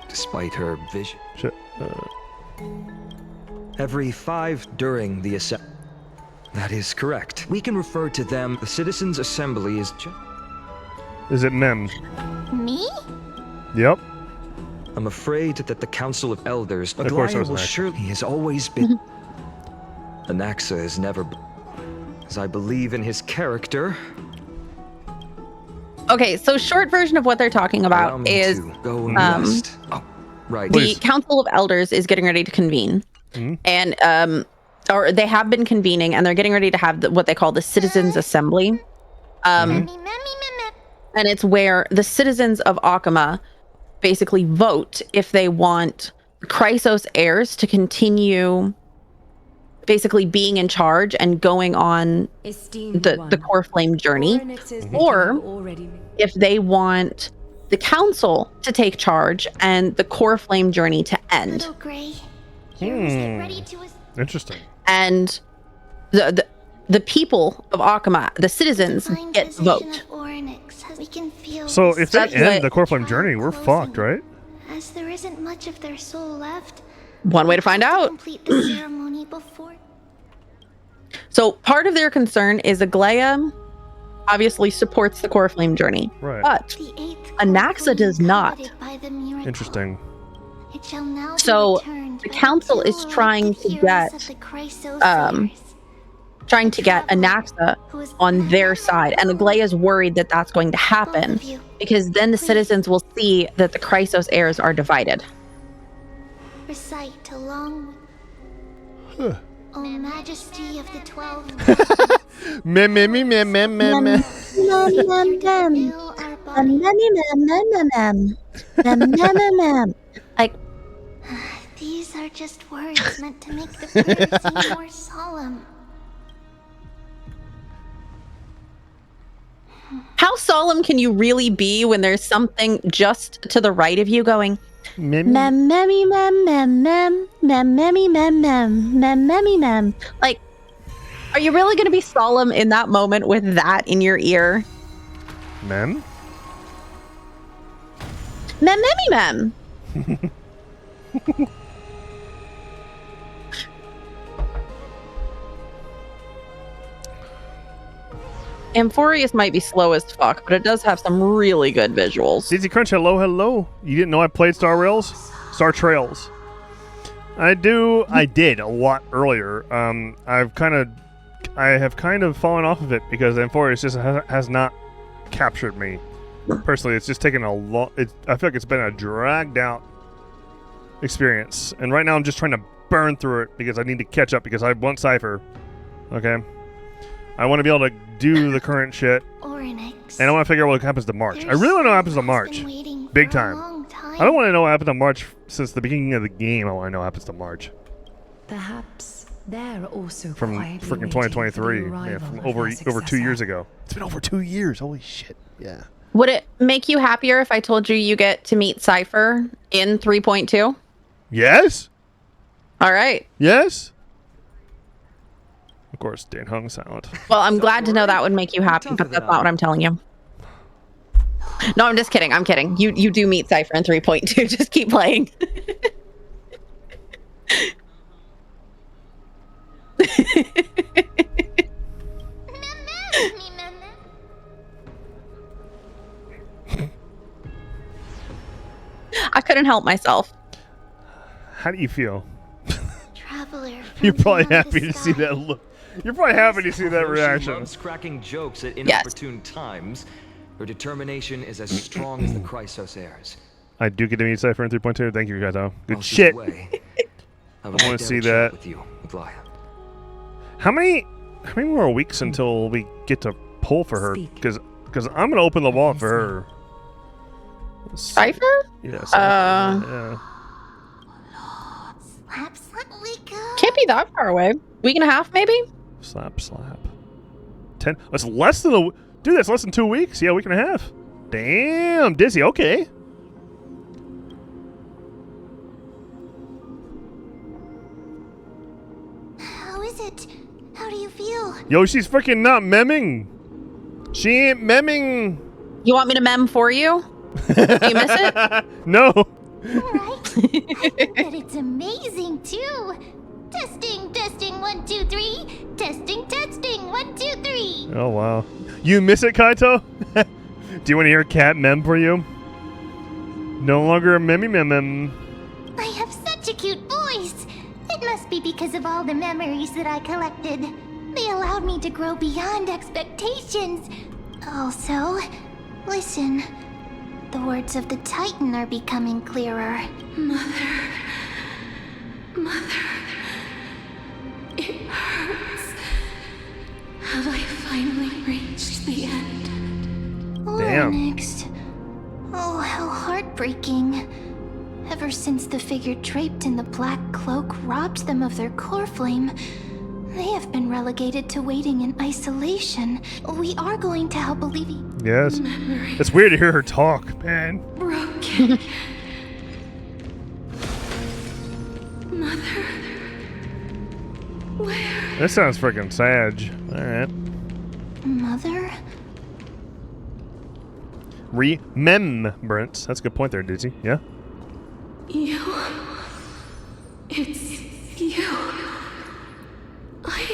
despite her vision. Shit. Every 5 during the assembly. That is correct. We can refer to them. The Citizens' Assembly is just. Is it Mem? Me? Yep. I'm afraid that the Council of Elders, Of course I Aglaya was will Anaxa. surely. He has always been. Anaxa is never. As I believe in his character. Okay, so short version of what they're talking Allow about me is to go and rest. Oh, right. the Council of Elders is getting ready to convene. And or they have been convening, and they're getting ready to have what they call the Citizens' Assembly. And it's where the citizens of Akama basically vote if they want the Chrysos heirs to continue basically being in charge and going on the core flame journey, or if they want the council to take charge and the core flame journey to end. Little Gray, heroes get ready to. Interesting. And the people of Akama, the citizens, get vote. We can feel So if they That's end what- the core flame journey, we're fucked, right? as there isn't much of their soul left. One way to find out. Complete the ceremony before. So part of their concern is Aglaya obviously supports the core flame journey, Right. but Anaxa does not. By the miracle. Interesting. It shall now So be returned the by council two is trying to heroes get of the Chrysos Anaxa on their side, and Aglaya's worried that that's going to happen because then the citizens will see that the Chrysos heirs are divided. recite along with O Majesty of the 12 Mem, mem, mem, mem, mem, mem, mem. Like, These are just words meant to make the prayer seem more solemn. how solemn can you really be when there's something just to the right of you going mem mem mem mem mem mem mem mem mem mem mem mem? Like, are you really going to be solemn in that moment with that in your ear? Mem? Mem mem mem. Amphoreus might be slow as fuck, but it does have some really good visuals. DZ Crunch, hello, hello. You didn't know I played Star Rails? Star Trails. I did a lot earlier. I have kind of fallen off of it because Amphoreus just has not captured me. Personally, it's just taken a lot. I feel like it's been a dragged out experience. And right now I'm just trying to burn through it because I need to catch up because I want Cypher. Okay? I want to be able to do the current shit. Oryx. And I want to figure out what happens to March. I really want to know what happens to March. Big time. I don't want to know what happened to March since the beginning of the game. I want to know what happens to March. Perhaps They're also from quietly freaking waiting for the 2023. Yeah, arrival from of over their 2 successor. years ago. It's been over 2 years. Holy shit. Yeah. Would it make you happier if I told you you get to meet Cypher in 3.2? Yes. All right. Yes. Of course, Dan hung silent. Well, I'm glad to know that would make you happy, but that's not what I'm telling you. No, I'm just kidding. I'm kidding. You do meet Cypher in 3.2. Just keep playing. I couldn't help myself. How do you feel? Traveler from You're probably beyond happy the to see sky. that look. You're probably happy to see that Although she reaction. loves cracking jokes at inopportune times, her determination is as strong as the Chrysos heirs. I do get to meet Cypher in 3.2. Thank you, Kaito. Good While she's shit. away, I I would want like to have see a chat that. with you, Aglaya. How many more weeks until we get to pull for her? Because I'm gonna open the wall for her. Cypher? Yeah. Yeah. Slap, slap, wake up. Can't be that far away. Week and a half, maybe? Slap, slap. 10. That's less than a. Dude, that's less than 2 weeks. Yeah, a week and a half. Damn, Dizzy. Okay. How is it? How do you feel? Yo, she's freaking not memming. She ain't memming. You want me to mem for you? Do you miss it? No. But it's amazing too. Testing, testing, 1, 2, 3. Testing, testing, 1, 2, 3. Oh wow. You miss it, Kaito? Do you want to hear cat mem for you? No longer a memmy mem. I have such a cute voice. It must be because of all the memories that I collected. They allowed me to grow beyond expectations. Also, listen. The words of the Titan are becoming clearer. Mother. It hurts. Have I finally reached the end? Damn. Next. Oh, how heartbreaking. Ever since the figure draped in the black cloak robbed them of their core flame, they have been relegated to waiting in isolation. We are going to help alleviate. Yes. It's weird to hear her talk, man. Broken. Mother. Where? That sounds freaking sad. Alright. Mother? Remembrance. That's a good point there, Dizzy. Yeah? You. It's you. I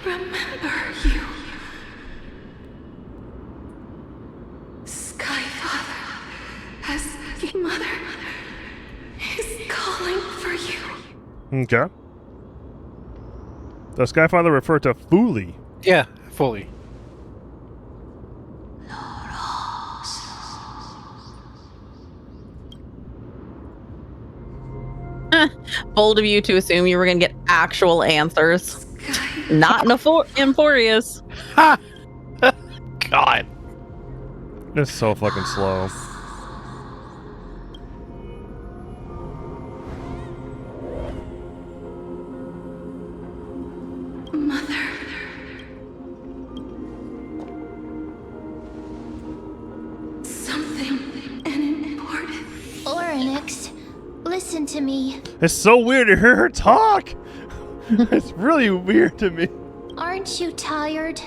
remember you. Skyfather, as Mother, is calling for you. Okay. Does Skyfather refer to Fooly? Yeah, fully. Bold of you to assume you were going to get actual answers. Not in Amphoreus. God. It's so fucking slow. Mother. Something important. Oryx, listen to me. It's so weird to hear her talk. It's really weird to me. Aren't you tired?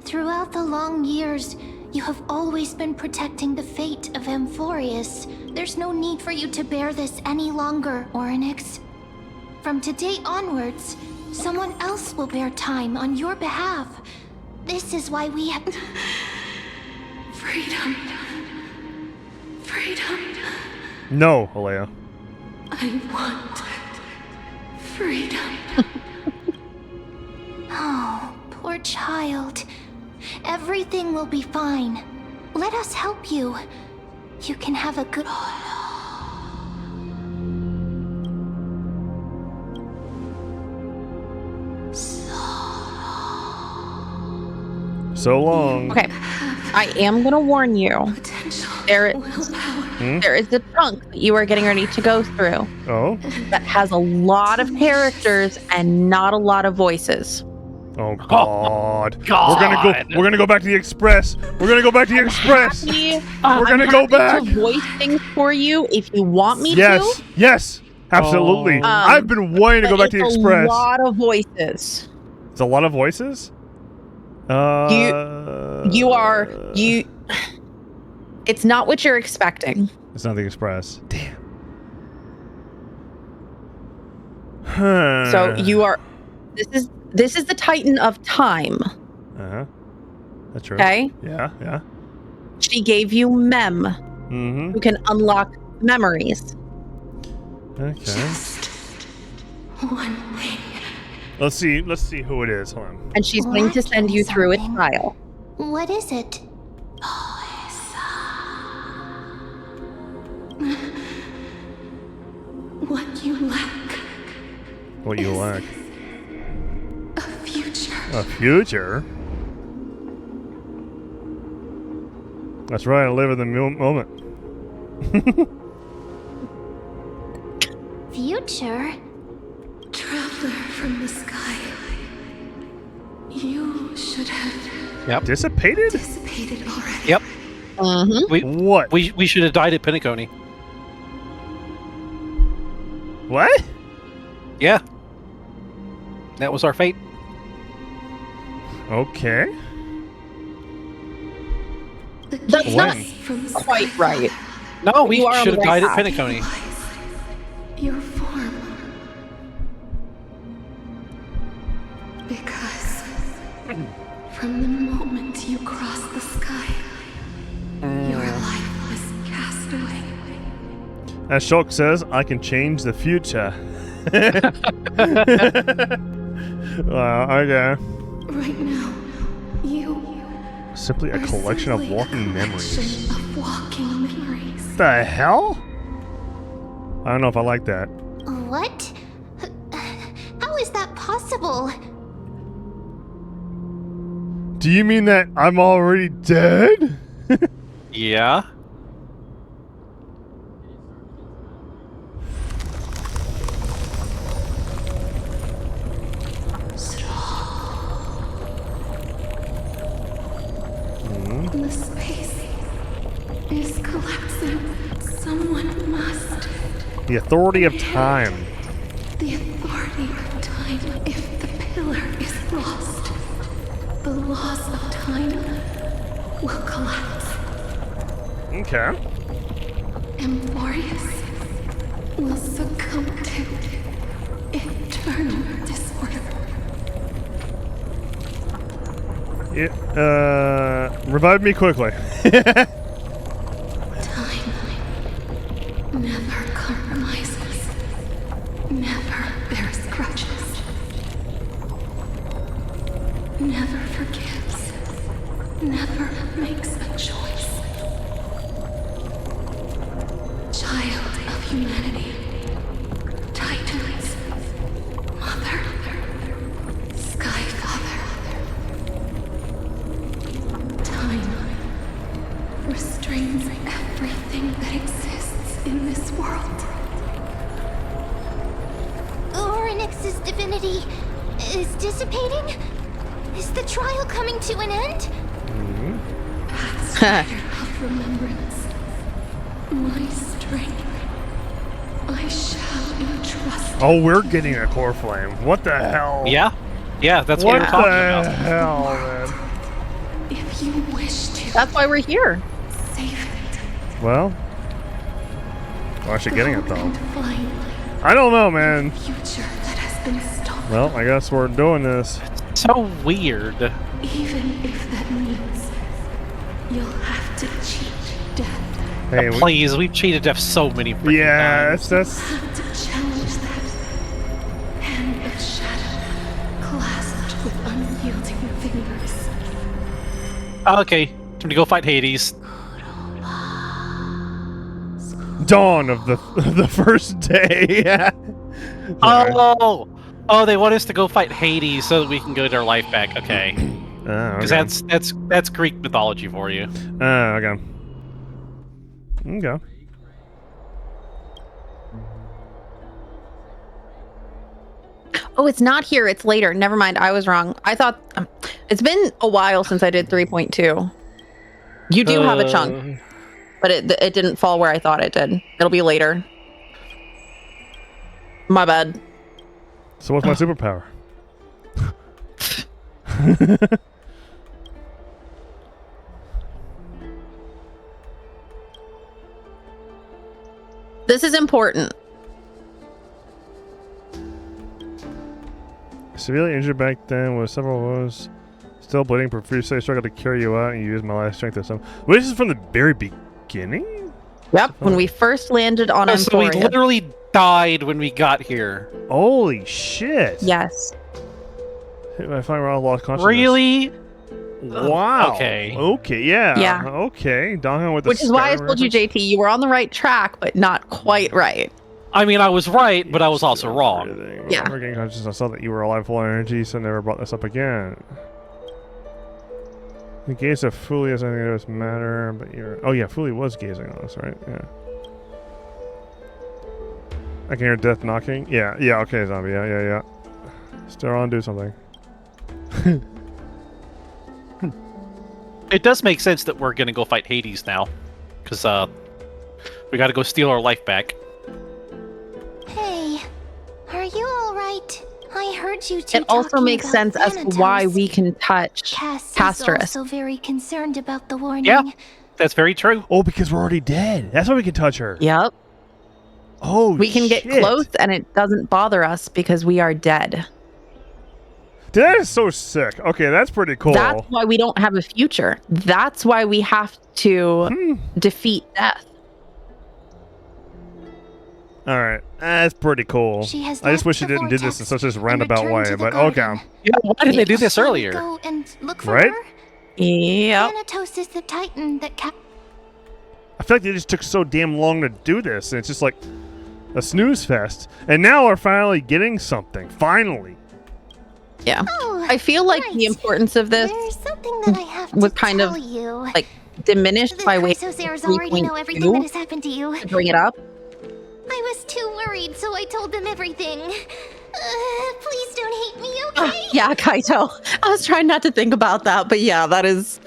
Throughout the long years, you have always been protecting the fate of Amphoreus. There's no need for you to bear this any longer, Oryx. From today onwards, someone else will bear time on your behalf. This is why we have... Freedom. Freedom. No, Alea. I want freedom. Oh, poor child. Everything will be fine. Let us help you. You can have a good... So long. Okay. I am going to warn you. There, There is a chunk that you are getting ready to go through. Oh? That has a lot of characters and not a lot of voices. Oh God. God. We're gonna go back to the Express. We're gonna go back to the Express. We're gonna go back. To voice things for you if you want me Yes. to. Yes. Absolutely. I've been wanting to go back to the Express. A lot of voices. It's a lot of voices? It's not what you're expecting. It's not the Express. Damn. So you are. This is the Titan of Time. That's true. Okay. Yeah. She gave you Mem, who can unlock memories. Okay. Just one thing. Let's see who it is. Hold on. And she's going to send you through a trial. What is it? What you lack. What you lack? A future. A future? That's right, I live in the moment. Future? Traveler from the sky. You should have Dissipated already. Yep. What? We should have died at Penacony. What? Yeah. That was our fate. Okay. That's not quite right. No, we You are on should the have right died at path. Penacony. Your form. Because from the moment you crossed the sky, your life was cast away. As Shulk says, I can change the future. Okay. Right now, you Simply a collection of walking memories. of walking memories. The hell? I don't know if I like that. What? How is that possible? Do you mean that I'm already dead? Yeah. The space is collapsing. Someone must. The authority of time. The authority of time. If the pillar is lost, the laws of time will collapse. Okay. Amphoreus will succumb to eternal disorder. Revive me quickly. Time never compromises, never bears grudges, never forgives, never makes a choice. Child of humanity, Titans, Mother, Sky Father. Time restrains everything that exists in this world. Oryx's divinity is dissipating? Is the trial coming to an end? Of remembrance, my strength, I shall entrust. Oh, we're getting a core flame. What the hell? Yeah, that's what we're talking What the about. hell, man? If you wish to. That's why we're here. Save it. Well, we're actually getting it though. Find I don't know, man. future that has been stolen. Well, I guess we're doing this. So weird. Even if that means you'll have to cheat death. Hey, Please, we've cheated death so many freaking times. that's. Have to challenge that. Hand of shadow, clasped with unyielding fingers. Okay, time to go fight Hades. Dawn of the first day. Oh, they want us to go fight Hades so that we can get our life back. Okay, because that's Greek mythology for you. Okay. Okay. Oh, it's not here. It's later. Never mind. I was wrong. I thought it's been a while since I did 3.2. You do have a chunk, but it didn't fall where I thought it did. It'll be later. My bad. So what's my superpower? This is important. Severely injured back then with several wounds. Still bleeding profusely. I struggled to carry you out and use my last strength or something. Wait, this is from the very beginning? Yep, when we first landed on Amphoreus. So we literally died when we got here. Holy shit. Yes. I find we're all lost consciousness. Really? Wow. Okay. Okay, yeah. Yeah. Okay. Donghun with the Which is why I Skyrim told you, reference. JT, you were on the right track, but not quite right. I mean, I was right, but I was also wrong. Yeah. Regaining consciousness. I saw that you were alive, full of energy, so I never brought this up again. The gaze of Fuli has anything that does matter, but you're... Oh yeah, Fuli was gazing on us, right? Yeah. I can hear death knocking. Yeah, okay, zombie. Yeah. Still on, do something. It does make sense that we're gonna go fight Hades now, because we got to go steal our life back. Hey, are you alright? I heard you two It also talking makes about sense as to why Thanatos. we can touch Cass is Casterus. also very concerned about the warning. Yeah, that's very true. Oh, because we're already dead. That's why we can touch her. Yep. Oh, we can get close and it doesn't bother us because we are dead. Dude, that is so sick. Okay, that's pretty cool. That's why we don't have a future. That's why we have to defeat death. All right, that's pretty cool. She has I just wish she left the didn't do this in such a roundabout returned way, to the but garden. okay. Yeah, why didn't they do this Shall we earlier? Go and look for Right? her? Yep. Thanatos is the titan that I feel like they just took so damn long to do this, and it's just like a snooze fest. And now we're finally getting something. Finally. Yeah. I feel like the importance of this There's something that I have was to kind tell of you. like diminished by waiting Chrysos heirs already know everything that has happened to you. to bring it up. I was too worried, so I told them everything. Please don't hate me, okay? Yeah, Kaito. I was trying not to think about that, but yeah, that is.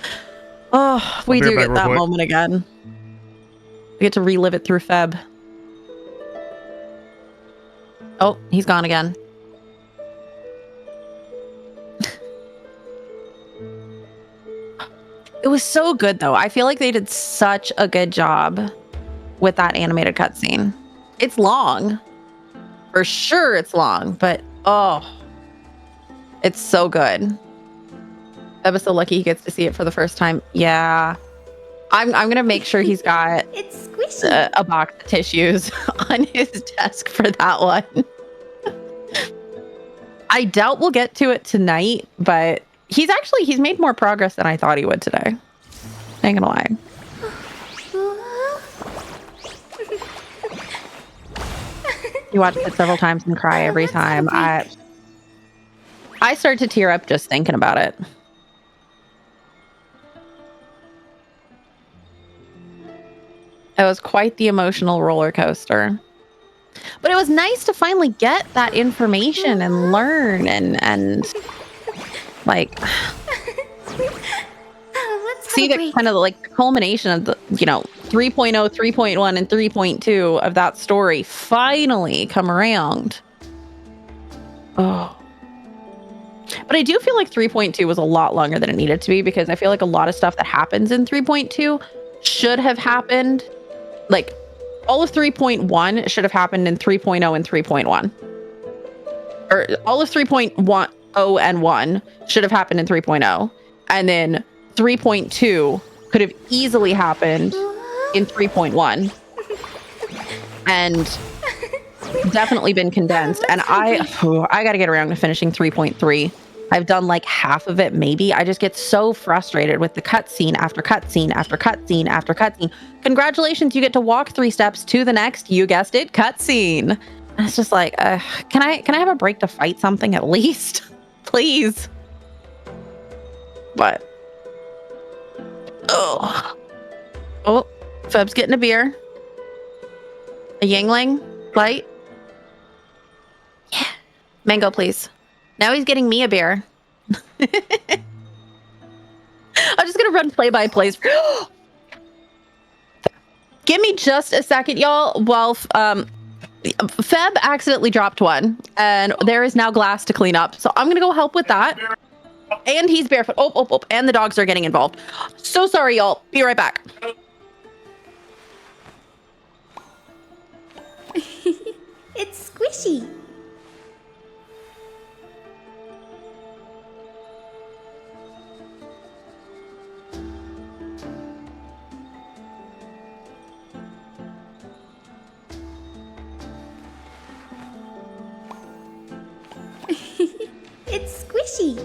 Oh, we I'll be do right get back that real quick. moment again. We get to relive it through Feb. Oh, he's gone again. It was so good, though. I feel like they did such a good job with that animated cutscene. It's long. For sure it's long, but oh, it's so good. I was so lucky he gets to see it for the first time. Yeah. I'm gonna make sure he's got It's squishy. a box of tissues on his desk for that one. I doubt we'll get to it tonight, but he's made more progress than I thought he would today. Ain't gonna lie. You watch it several times and cry every time. I start to tear up just thinking about it. It was quite the emotional roller coaster. But it was nice to finally get that information and learn and like see the kind of like the culmination of the 3.0, 3.1, and 3.2 of that story finally come around. Oh. But I do feel like 3.2 was a lot longer than it needed to be, because I feel like a lot of stuff that happens in 3.2 should have happened. Like all of 3.1 should have happened in 3.0 and 3.1. Or all of 3.10 and 1 should have happened in 3.0. And then 3.2 could have easily happened in 3.1. And definitely been condensed. And I got to get around to finishing 3.3. I've done like half of it, maybe. I just get so frustrated with the cutscene after cutscene after cutscene after cutscene. Congratulations, you get to walk 3 steps to the next, you guessed it, cutscene. And it's just like, can I have a break to fight something at least? Please. But oh, Feb's getting a beer. A Yingling light. Yeah. Mango, please. Now he's getting me a beer. I'm just gonna run play-by-plays. Give me just a second, y'all, while Feb accidentally dropped one, and there is now glass to clean up. So I'm gonna go help with that. And he's barefoot. Oh, and the dogs are getting involved. So sorry, y'all. Be right back. It's squishy. It's squishy.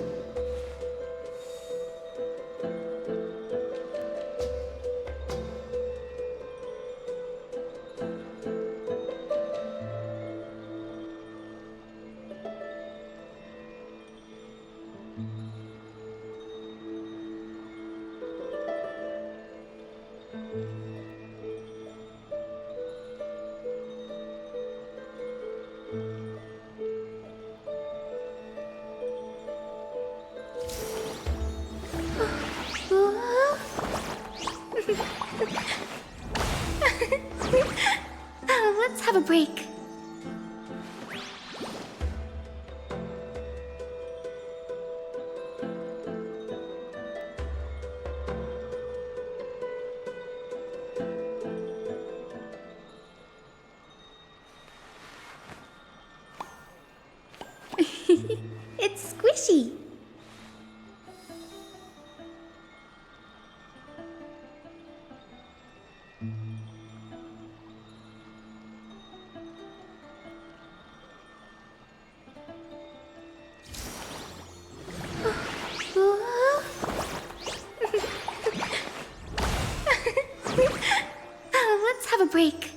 Let's have a break. It's squishy. Let's have a break.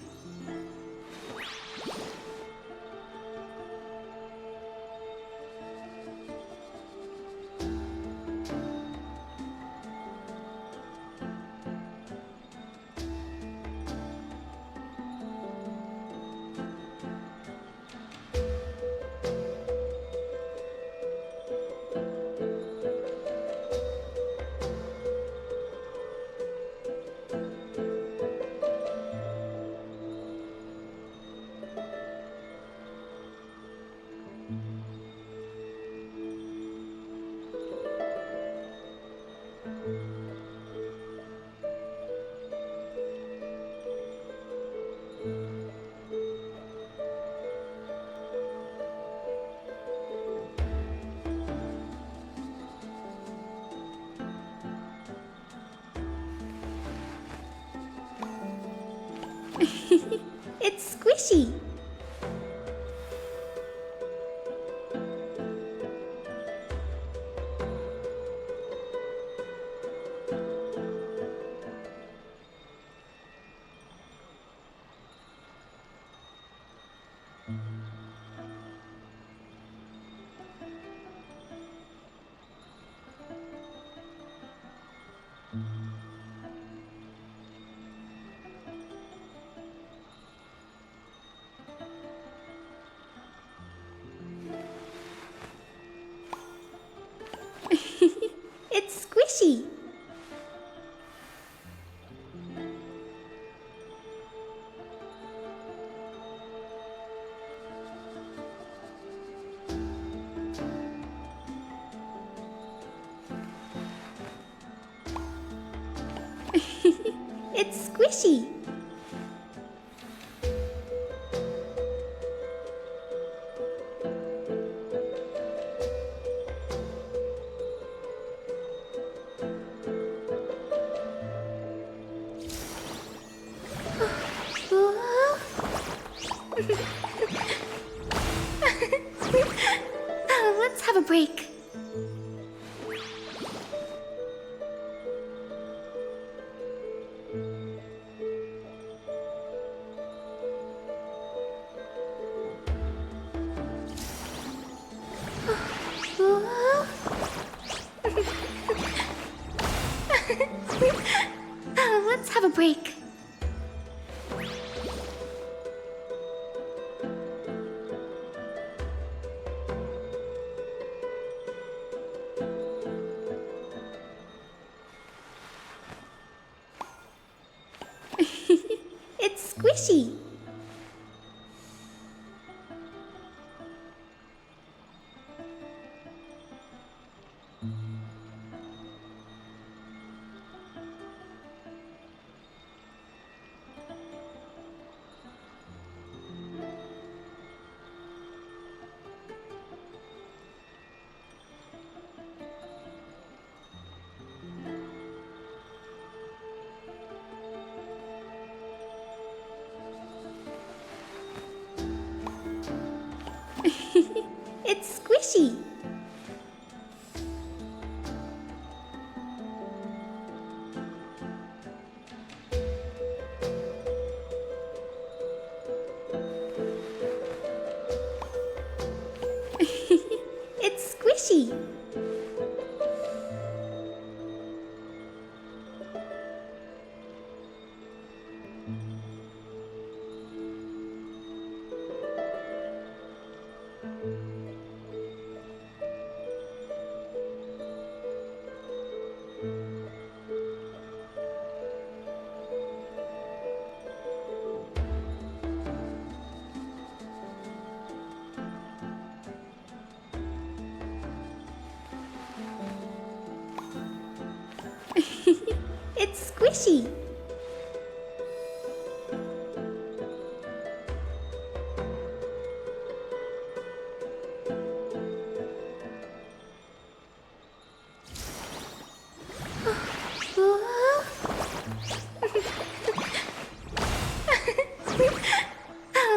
It's squishy. It's squishy. It's squishy. Let's have a break. Let's have a break. squishy. It's squishy. It's squishy. It's squishy.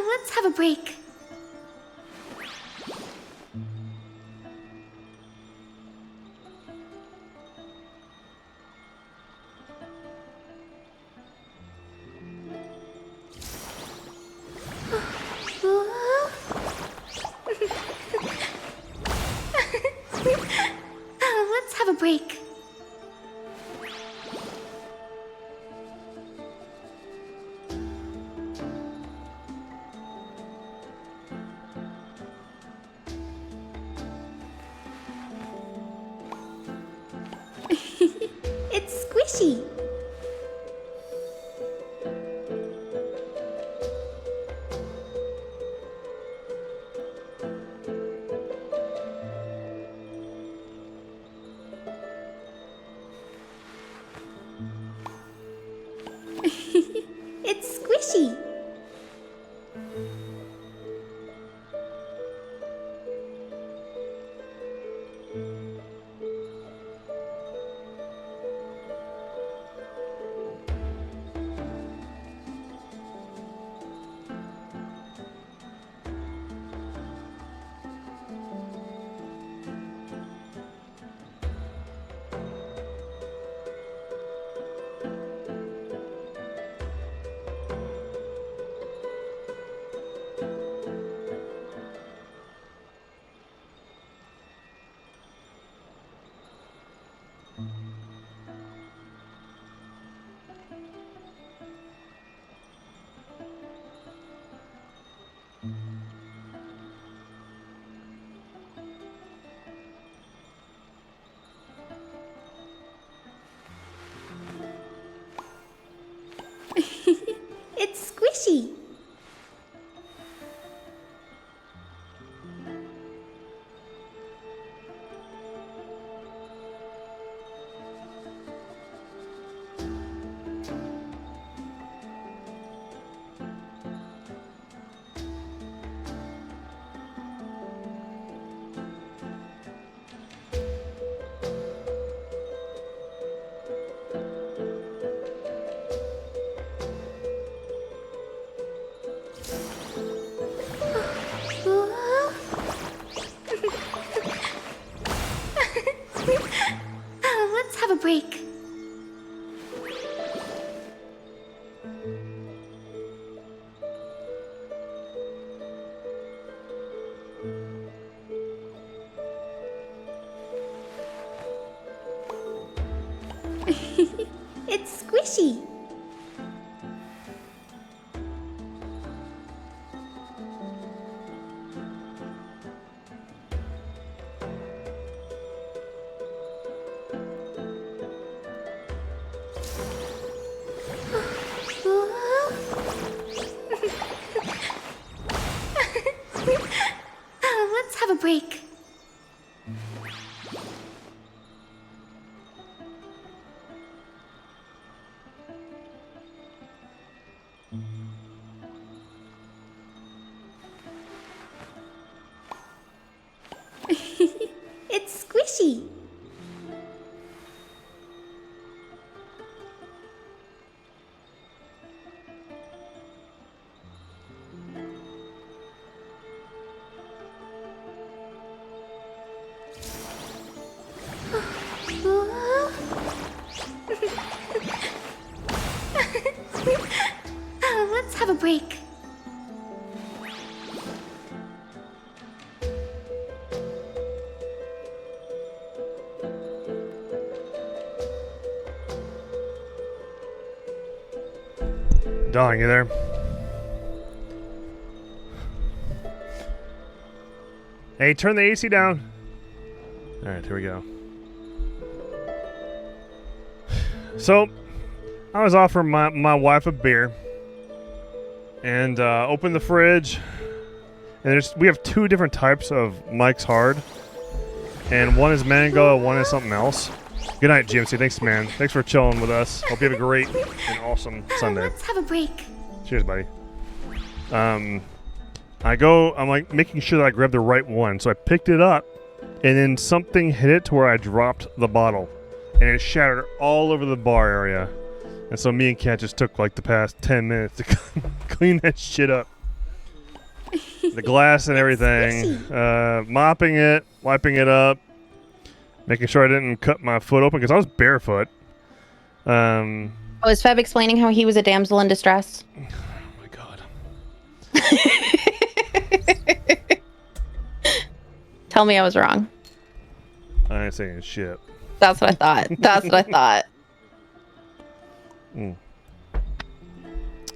Let's have a break. Let's have a break. It's squishy. It's squishy. It's squishy. Let's have a break. It's squishy. have a break. Dawn, you there? Hey, turn the AC down. All right, here we go. So, I was offering my wife a beer, and opened the fridge, and we have 2 different types of Mike's Hard, and one is mango, one is something else. Good night, GMC. Thanks, man. Thanks for chilling with us. Hope you have a great and awesome Sunday. Let's have a break. Cheers, buddy. I'm like making sure that I grabbed the right one, so I picked it up, and then something hit it to where I dropped the bottle, and it shattered all over the bar area. And so me and Kat just took like the past 10 minutes to clean that shit up. The glass and everything. Mopping it, wiping it up, making sure I didn't cut my foot open because I was barefoot. Was Feb explaining how he was a damsel in distress? Oh my god. Tell me I was wrong. I ain't saying shit. That's what I thought. That's what I thought.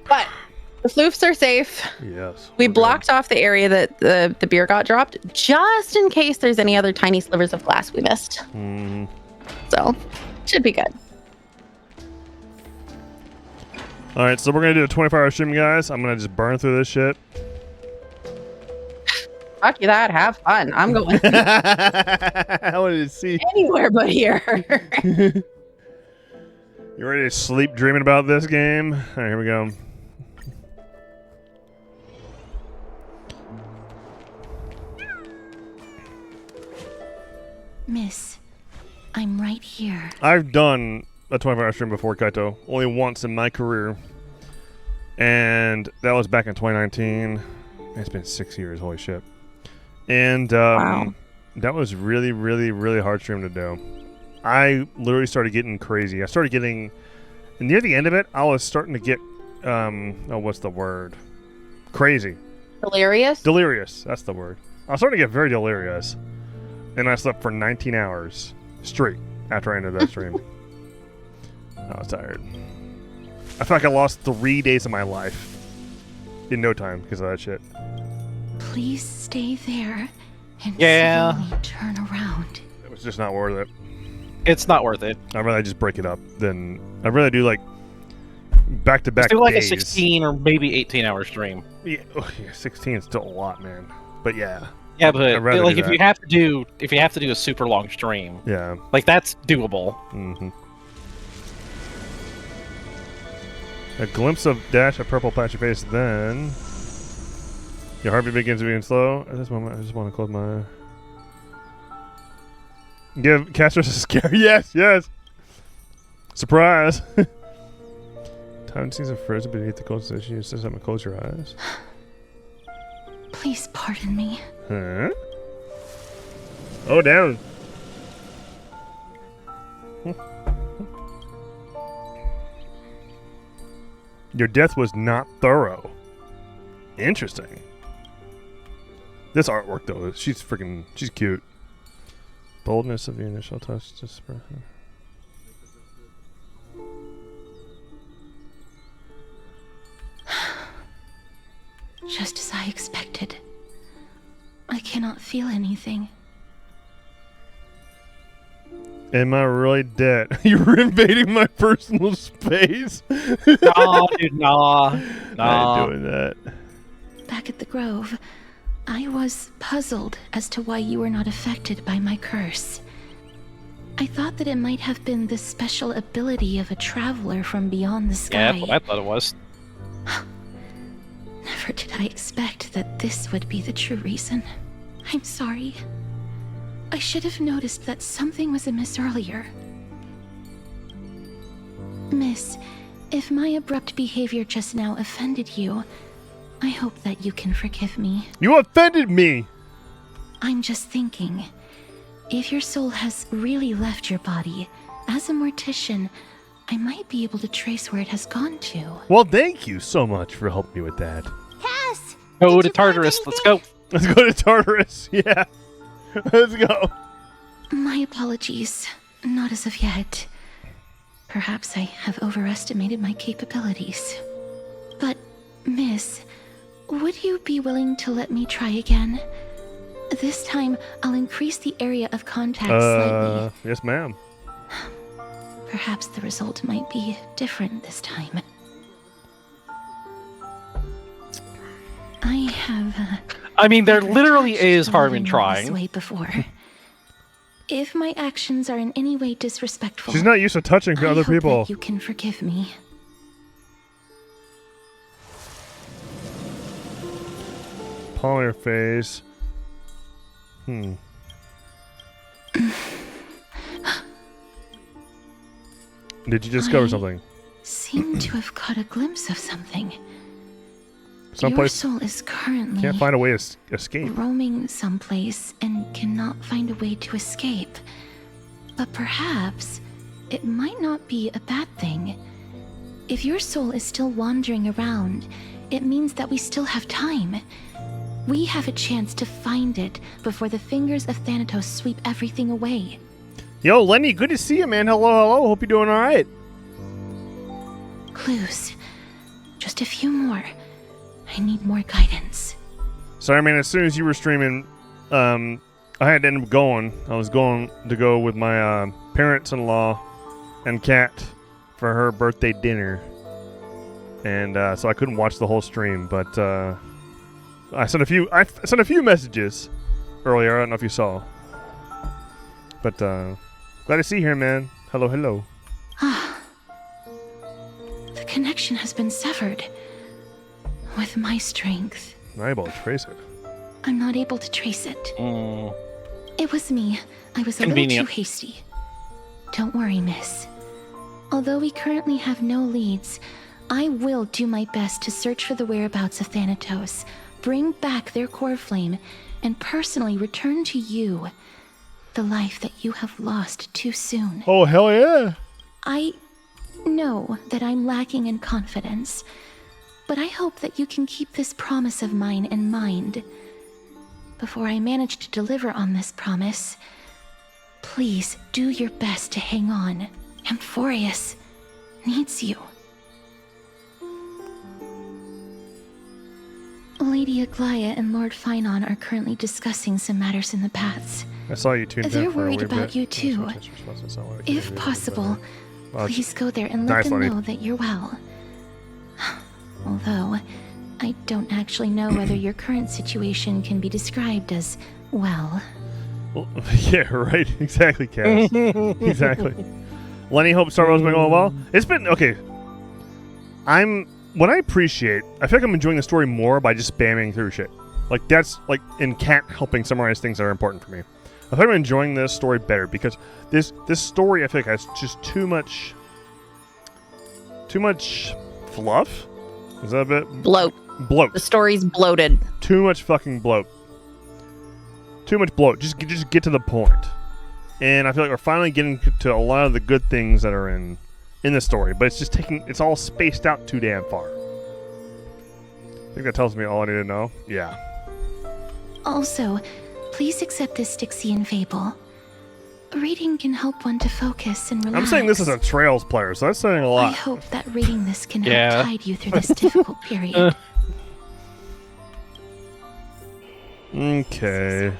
But the floofs are safe. Yes. We blocked off the area that the beer got dropped, just in case there's any other tiny slivers of glass we missed. So, should be good. All right, so we're gonna do a 24-hour stream, guys. I'm gonna just burn through this shit. Fuck you, that. Have fun. I'm going I wanted to see anywhere but here. You ready to sleep dreaming about this game? All right, here we go. Miss, I'm right here. I've done a 24-hour stream before, Kaito. Only once in my career. And that was back in 2019. It's been 6 years, holy shit. And wow. That was really, really, really hard stream to do. I literally started getting crazy. I started getting, near the end of it, I was starting to get, what's the word? Crazy. Delirious? Delirious, that's the word. I was starting to get very delirious. And I slept for 19 hours straight after I ended that stream. I was tired. I feel like I lost 3 days of my life in no time because of that shit. Please stay there and slowly turn around. It was just not worth it. It's not worth it. I'd rather just break it up than I'd rather do like back-to-back do like days. a 16 or maybe 18-hour stream. Yeah, 16 is still a lot, man. But yeah. Yeah, but like if that. you have to do a super long stream, yeah, like that's doable. Mm-hmm. A glimpse of dash of purple patch your face, then your heartbeat begins to be slow. At this moment, I just want to close my. Give casters a scare. Yes, yes. Surprise. Time seems to frozen beneath the cold station. You sit up and close your eyes. Please pardon me. Huh? Oh, down. Your death was not thorough. Interesting. This artwork, though, she's cute. Boldness of the initial touch. Just as I expected. I cannot feel anything. Am I really dead? You're invading my personal space. No, dude, nah. I ain't doing that. Back at the Grove, I was puzzled as to why you were not affected by my curse. I thought that it might have been the special ability of a traveler from beyond the sky. Yeah, that's what I thought it was. Never did I expect that this would be the true reason. I'm sorry. I should have noticed that something was amiss earlier. Miss, if my abrupt behavior just now offended you, I hope that you can forgive me. You offended me! I'm just thinking, if your soul has really left your body, as a mortician, I might be able to trace where it has gone to. Well, thank you so much for helping me with that. Cass! Go to Tartarus. Let's go. Let's go to Tartarus. Yeah. Let's go. My apologies. Not as of yet. Perhaps I have overestimated my capabilities. But, Miss, would you be willing to let me try again? This time, I'll increase the area of contact slightly. Yes, ma'am. Perhaps the result might be different this time. I have. I mean, there literally is harm in This trying. way before. If my actions are in any way disrespectful, She's not used to touching I other hope people. that you can forgive me. Palm on your face. Did you discover something? Seem to have caught a glimpse of something. Your Someplace soul is currently can't find a way to escape. roaming someplace and cannot find a way to escape. But perhaps it might not be a bad thing. If your soul is still wandering around, it means that we still have time. We have a chance to find it before the fingers of Thanatos sweep everything away. Yo, Lenny, good to see you, man. Hello, hello. Hope you're doing all right. Clues. Just a few more. I need more guidance. Sorry, man. As soon as you were streaming, I had to end up going. I was going to go with my parents-in-law and Kat for her birthday dinner, and so I couldn't watch the whole stream. But I sent a few messages earlier. I don't know if you saw, but glad to see you here, man. Hello, hello. Ah. The connection has been severed. With my strength, I'm able to trace it. I'm not able to trace it. It was me. I was a little too hasty. Don't worry, miss. Although we currently have no leads, I will do my best to search for the whereabouts of Thanatos, bring back their core flame, and personally return to you the life that you have lost too soon. Oh, hell yeah. I know that I'm lacking in confidence, but I hope that you can keep this promise of mine in mind. Before I manage to deliver on this promise, please do your best to hang on. Amphoreus needs you. Lady Aglaia and Lord Finon are currently discussing some matters in the paths. I saw you tuned They're in for a worried wee about bit. you too. If possible, please go there and let Nice, them Lenny. know that you're well. Although, I don't actually know whether your current situation can be described as well. Well, yeah, right. Exactly, Cass. Exactly. Lenny, hope Star Wars been going well. It's been okay. What I appreciate, I feel like I'm enjoying the story more by just spamming through shit. Like that's like in Cat helping summarize things that are important for me. I think I'm enjoying this story better because this story I feel like has just too much fluff. Is that a bit? Bloat. The story's bloated. Too much fucking bloat. Too much bloat. Just get to the point. And I feel like we're finally getting to a lot of the good things that are in the story, but it's all spaced out too damn far. I think that tells me all I need to know. Yeah. Also, please accept this Styxian fable. Reading can help one to focus and relax. I'm saying this is a Trails player, so that's saying a I lot. hope that reading this can Yeah. help guide you through this difficult period. Okay.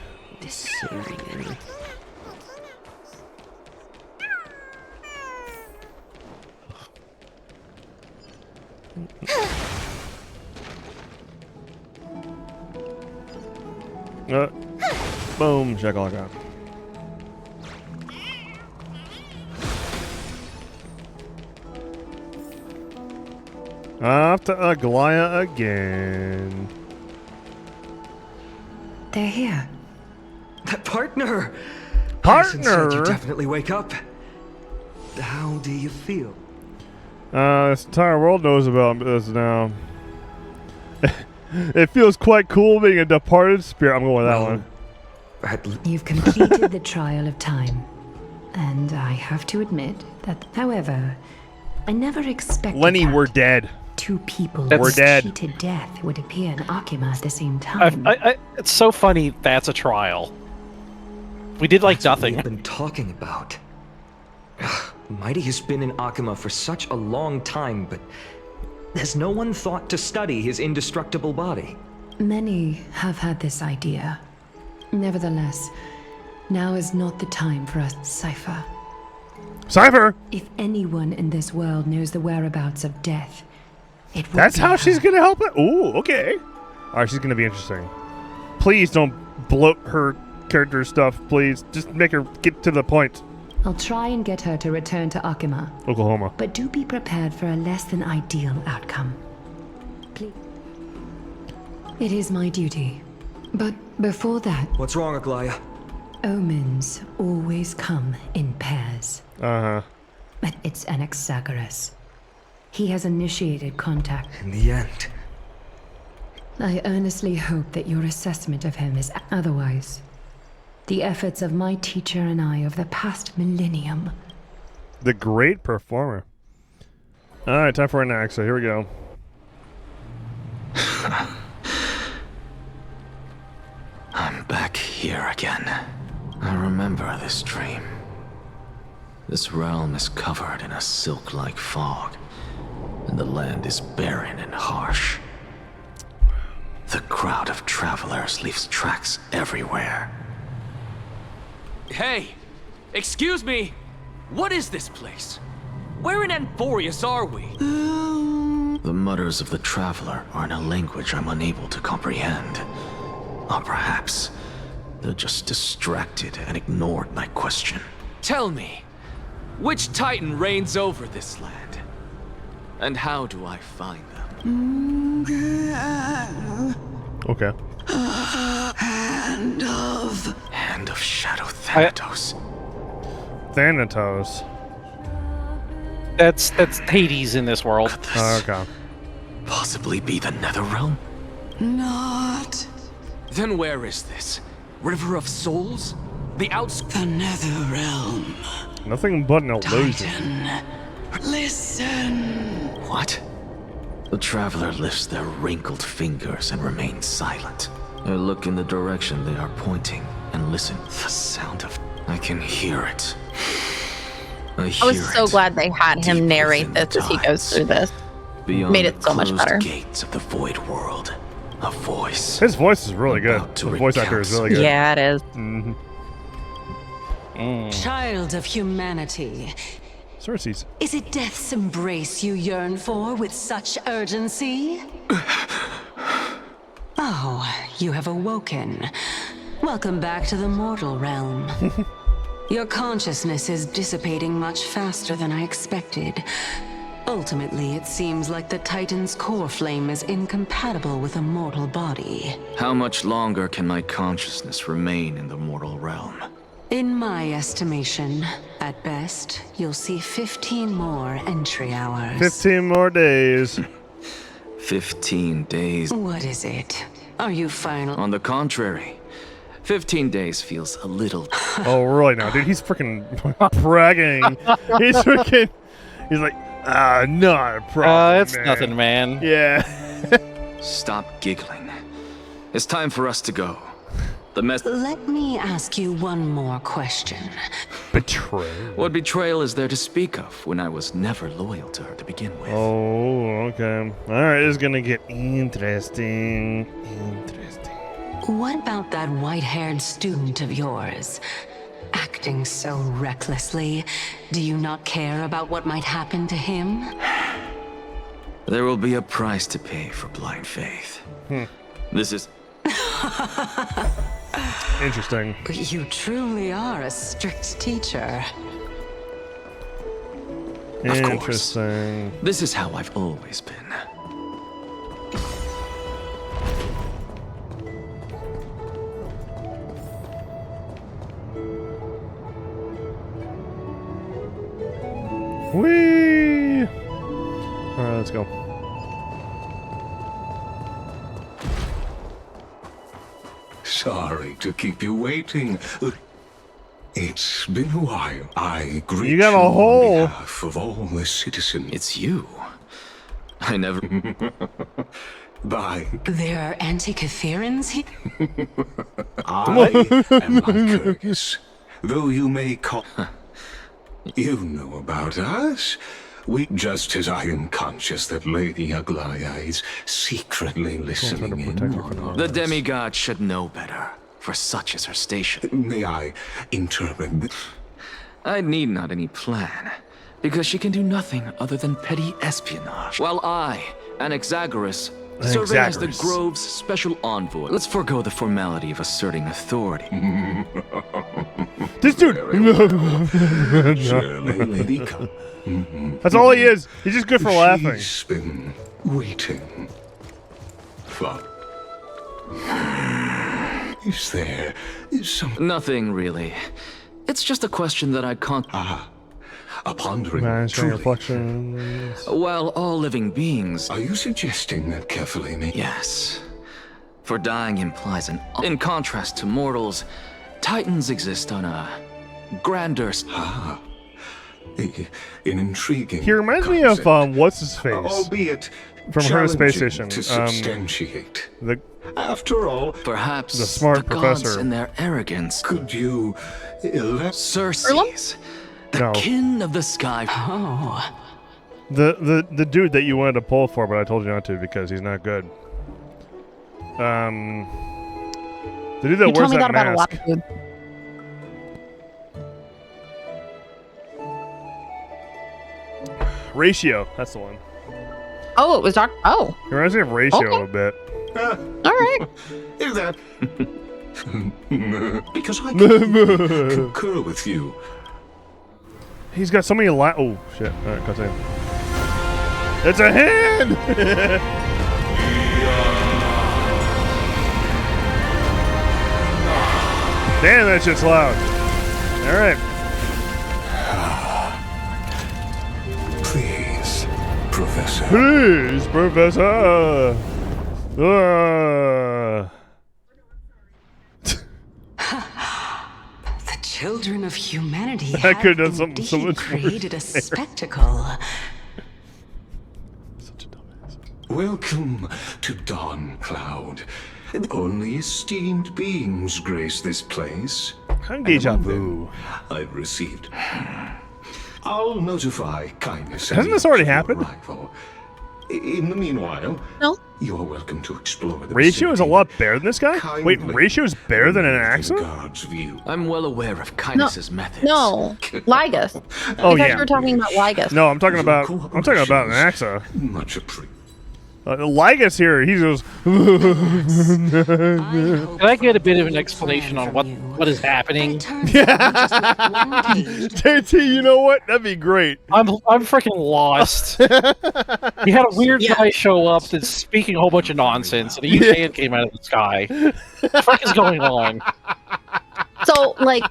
Let's see. Boom, shakalaka. Off to Aglaia again. They're here. Partner! Partner! Hyacinth said you definitely wake up. How do you feel? This entire world knows about this now. It feels quite cool being a departed spirit. I'm going with that one. You've completed the trial of time. And I have to admit that, however, I never expected Lenny, that. we're dead. Two people We're dead. cheated death would appear in Akima at the same time. It's so funny that's a trial. We did like That's what nothing. we've been talking about. Mighty has been in Akima for such a long time, but has no one thought to study his indestructible body? Many have had this idea. Nevertheless, now is not the time for us, Cypher. Cypher! If anyone in this world knows the whereabouts of death, it would That's be how her. she's gonna help it? Ooh, okay. Alright, she's gonna be interesting. Please don't bloat her character stuff, please. Just make her get to the point. I'll try and get her to return to Akima. Oklahoma. But do be prepared for a less than ideal outcome. Please. It is my duty. But before that, What's wrong, Aglaya? omens always come in pairs. Uh-huh. But it's Anaxagoras. He has initiated contact. In the end. I earnestly hope that your assessment of him is otherwise. The efforts of my teacher and I of the past millennium. The great performer. Alright, time for an axe, so here we go. I'm back here again. I remember this dream. This realm is covered in a silk-like fog, and the land is barren and harsh. The crowd of travelers leaves tracks everywhere. Hey! Excuse me! What is this place? Where in Amphoreus are we? The mutters of the traveler are in a language I'm unable to comprehend. Or perhaps they're just distracted and ignored my question. Tell me, which Titan reigns over this land? And how do I find them? Okay. Hand of Shadow Thanatos. Thanatos. That's Hades in this world. Okay. Possibly be the Netherrealm? Not. Then where is this? River of Souls? The The Netherrealm. Nothing but an illusion. Listen. What? The traveler lifts their wrinkled fingers and remains silent. I look in the direction they are pointing and listen. The sound of... I can hear it. I was so glad they had him narrate this as he goes through this. Beyond Made it the so much closed better. gates of the void world. A voice. His voice is really good. to The voice actor is really good. Yeah, it is. Mm-hmm. Child of humanity, Cersei's. is it death's embrace you yearn for with such urgency? Oh, you have awoken. Welcome back to the mortal realm. Your consciousness is dissipating much faster than I expected. Ultimately, it seems like the Titan's core flame is incompatible with a mortal body. How much longer can my consciousness remain in the mortal realm? In my estimation, at best, you'll see 15 more entry hours. 15 more days. 15 days. What is it? Are you final? On the contrary, 15 days feels a little... Oh, really now, dude? He's freaking bragging. He's freaking... He's like, not a problem, It's nothing, man. Yeah. Stop giggling. It's time for us to go. The mess... Let me ask you one more question. Betrayal. What betrayal is there to speak of when I was never loyal to her to begin with? Oh, okay. Alright, this is gonna get interesting. Interesting. What about that white-haired student of yours? Acting so recklessly, do you not care about what might happen to him? There will be a price to pay for blind faith. This is... Interesting. You truly are a strict teacher. Of course. Interesting. This is how I've always been. Whee! Alright, let's go. Sorry to keep you waiting. It's been a while. I greet You got a hole. on behalf of all the citizens. It's you. I never... By There are Antikytherans here? I am Lycurgus. Though you may call... You know about us. Just as I am conscious that Lady Aglaya is secretly listening in on The us. demigod should know better, for such is her station. May I interpret? I need not any plan, because she can do nothing other than petty espionage. While I, Anaxagoras, serve as the Grove's special envoy. Let's forego the formality of asserting authority. This dude. Surely, Lady Come. That's all he is. He's just good for laughing. She's been waiting. For... Is there some... Nothing, really. It's just a question that I can't... a pondering Managing truly. reflections. While all living beings... Are you suggesting that carefully me? Yes. For dying implies an... In contrast to mortals, Titans exist on a grander... An intriguing... He reminds me of what's his face albeit from her space station. to substantiate. The After all, perhaps the smart gods professor. in their arrogance. Could you... Circes, the kin of the sky. Oh. The dude that you wanted to pull for, but I told you not to because he's not good. The dude that You wears told me that that about a lot mask. of food. Ratio, that's the one. Oh, it was Doc. Oh. He reminds me of Ratio a bit. All right. Is that... because I concur with you. He's got so many oh shit! All right, cuts in. It's a hand. Damn, that shit's loud. All right. Please, Professor. Please, Professor. The children of humanity I have could have done indeed so much created a worse there. spectacle. Welcome to Dawn Cloud. Only esteemed beings grace this place. Deja Among vu. them, I've received. I'll notify kindness. Hasn't this already happened? Arrival. In the meanwhile, no. You are welcome to explore the Ratio is a lot better than this guy. Wait, Kindly Ratio is better than an Axa? God's view. I'm well aware of Kindness's methods. No, Ligus. Oh I thought yeah. you were talking about Ligus. No, I'm talking about an Axa. Much appreciated. Ligus here, he goes. Can I get a bit of an explanation on what is happening? JT, you know what? That'd be great. I'm freaking lost. We had a weird guy show up that's speaking a whole bunch of nonsense, and a huge hand came out of the sky. What the fuck is going on? So, like,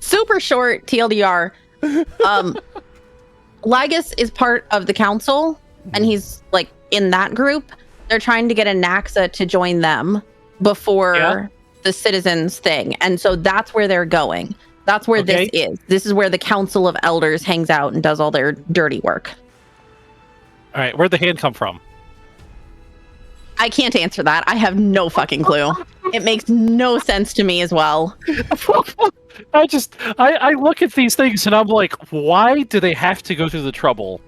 super short TLDR. Ligus is part of the council, and he's like in that group. They're trying to get a Naxa to join them before the citizens thing, and so that's where they're going. That's where this is. This is where the Council of Elders hangs out and does all their dirty work. All right, where'd the hand come from? I can't answer that. I have no fucking clue. It makes no sense to me as well. I look at these things and I'm like, why do they have to go through the trouble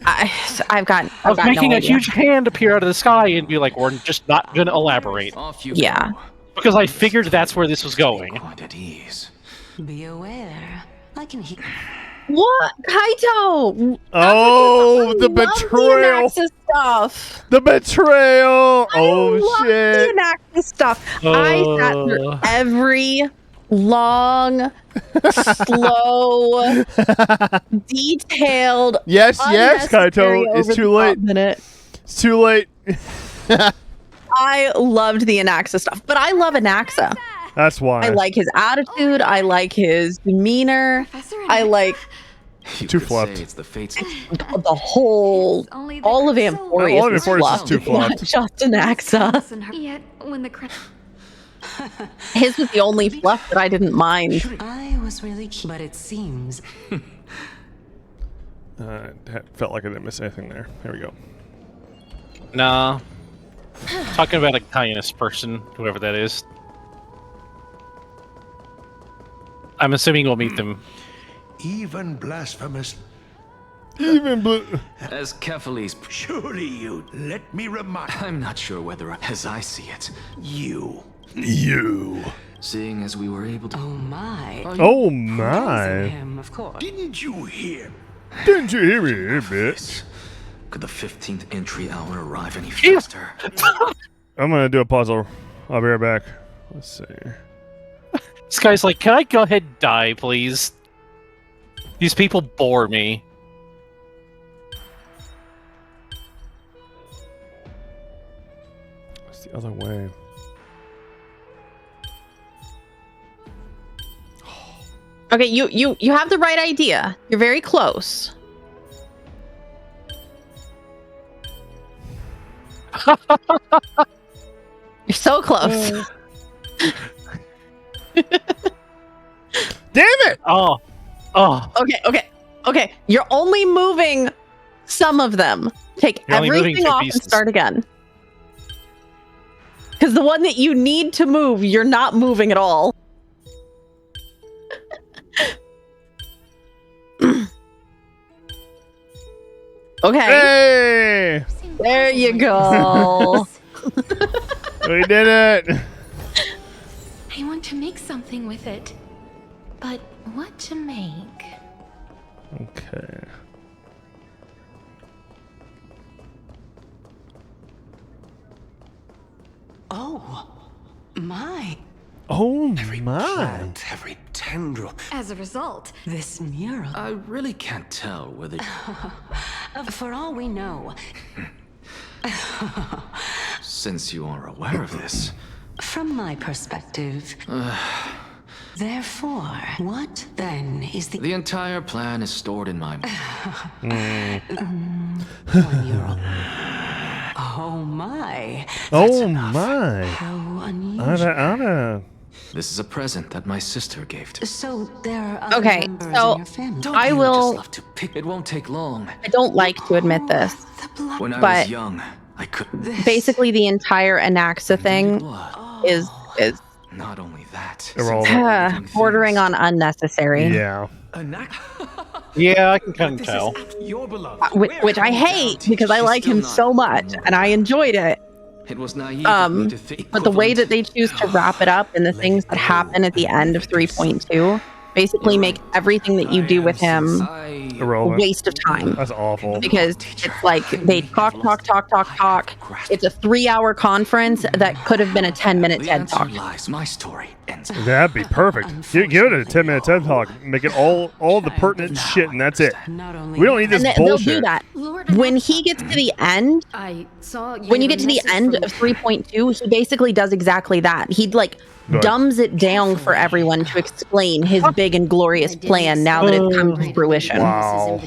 I've got of making no a idea. huge hand appear out of the sky and be like, we're just not going to elaborate? Yeah. Because I figured that's where this was going. Be aware. I can hear. What? Kaito! Oh, the Love betrayal! The Anaxa stuff. The betrayal! Oh Love shit! the Anaxa stuff. I sat through every long, slow, detailed. Yes, Kaito. It's too late. Minute. It's too late. I loved the Anaxa stuff, but I love Anaxa. That's why. I like his attitude. I like his demeanor. I like too fluffed. It's the fates. the whole, all of Amphoreus. All of Amphoreus is too Not fluffed. just Anaxa. Yet, when the His was the only fluff that I didn't mind. I was really cute, but it seems... Felt like I didn't miss anything there. Here we go. Nah. Talking about a kindness person, whoever that is. I'm assuming we'll meet them. Even blasphemous. As Kephales's... Surely you let me remind... I'm not sure whether as I see it. You. Seeing as we were able to... Oh my. Oh my. Him, of course. Didn't you hear? Didn't you hear me, bitch? Could the 15th entry hour arrive any faster? I'm gonna do a puzzle. I'll be right back. Let's see. This guy's like, can I go ahead and die, please? These people bore me. What's the other way? Okay, you have the right idea. You're very close. You're so close. Damn it! Oh. Okay. You're only moving some of them. Take everything off and start again. Because the one that you need to move, you're not moving at all. Okay. Hey! There you go. We did it! I want to make something with it. But what to make? Okay. Oh, my. Oh every my. Plant, every tendril. As a result, this mural. I really can't tell whether... For all we know. Since you are aware of this... From my perspective... Therefore, what then is the... The entire plan is stored in my... Oh my. Oh my. How unusual. This is a present that my sister gave to me. So there are other Okay, members so in your family. Don't I you will. just love to pick? It won't take long. I don't like to admit this, When I but was young, I couldn't... basically the entire Anaxa thing is Not only that... bordering on unnecessary. Yeah. Yeah, I can kind of tell. Which I hate because I like him so much and I enjoyed it. It was naive of me to think But the way that they choose to wrap it up and the things that happen at the end of 3.2 basically make everything that you do with him a waste of time. That's awful. Because it's like they talk. It's a 3-hour conference that could have been a 10-minute TED Talk. My story ends. That'd be perfect. Give it a 10-minute TED Talk. Make it all the pertinent shit, and that's it. We don't need this bullshit. They'll do that. When he gets to the end, when you get to the end of 3.2, he basically does exactly that. He'd like dumbs it down for everyone to explain his big and glorious plan now that it's come to fruition. Wow.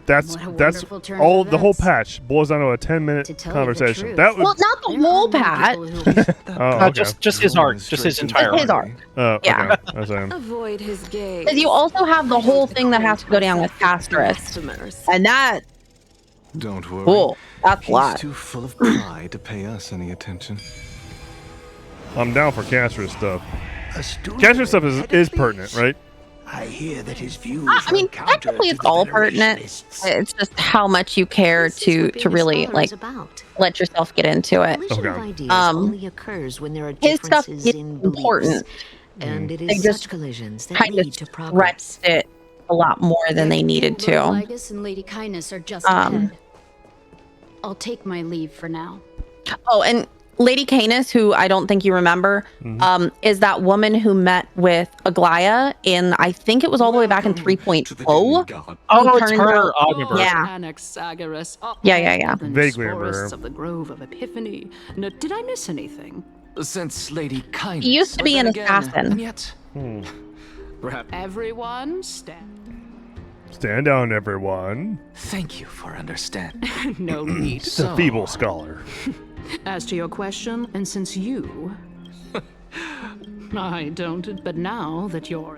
That's all. The whole patch boils down to a 10-minute conversation. That was Well, not the whole patch. okay. Just his arc. Just his entire His arc. Yeah. Avoid his gaze. Because you also have the whole thing that has to go down with Casterus. And that, Don't worry. cool. That's a lot. He's too full of pride to pay us any attention. I'm down for Casterus stuff. Casterus stuff is pertinent, right? I hear that his views I mean, technically it's all pertinent. It's just how much you care to really like let yourself get into it. Only occurs when there are His stuff differences is in important. beliefs, and it They is just such collisions that kind of lead to progress. stretched it a lot more than they needed to. Lygus and Lady Kindness are just Um, ahead. I'll take my leave for now. Oh, and Lady Canis, who I don't think you remember, is that woman who met with Aglaya in, I think it was all the way back in 3.0. Oh, it's her. I remember. Yeah. Anaxagoras. Yeah. Vaguely remember her. Forests of the Grove of Epiphany. No, did I miss anything? Since Lady Kindness... He used to be an but then assassin. And yet... Perhaps... Everyone stand. Stand down, everyone. Thank you for understanding. No need. Just a feeble scholar. As to your question, and since you... I don't, but now that you're...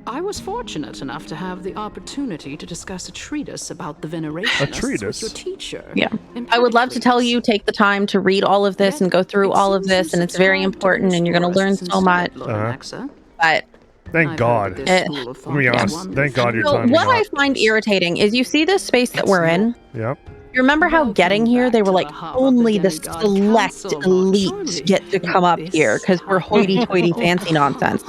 I was fortunate enough to have the opportunity to discuss a treatise about the veneration A treatise? with your teacher. Yeah. I would love to tell you, take the time to read all of this and go through all of this, and it's very important, and you're going to learn so much. But thank God. Let me be honest. Thank God you're so telling me what I not. find irritating is you see this space that we're in. Yep. You remember how getting here, they were like, only the select elite get to come up here because we're hoity-toity fancy nonsense.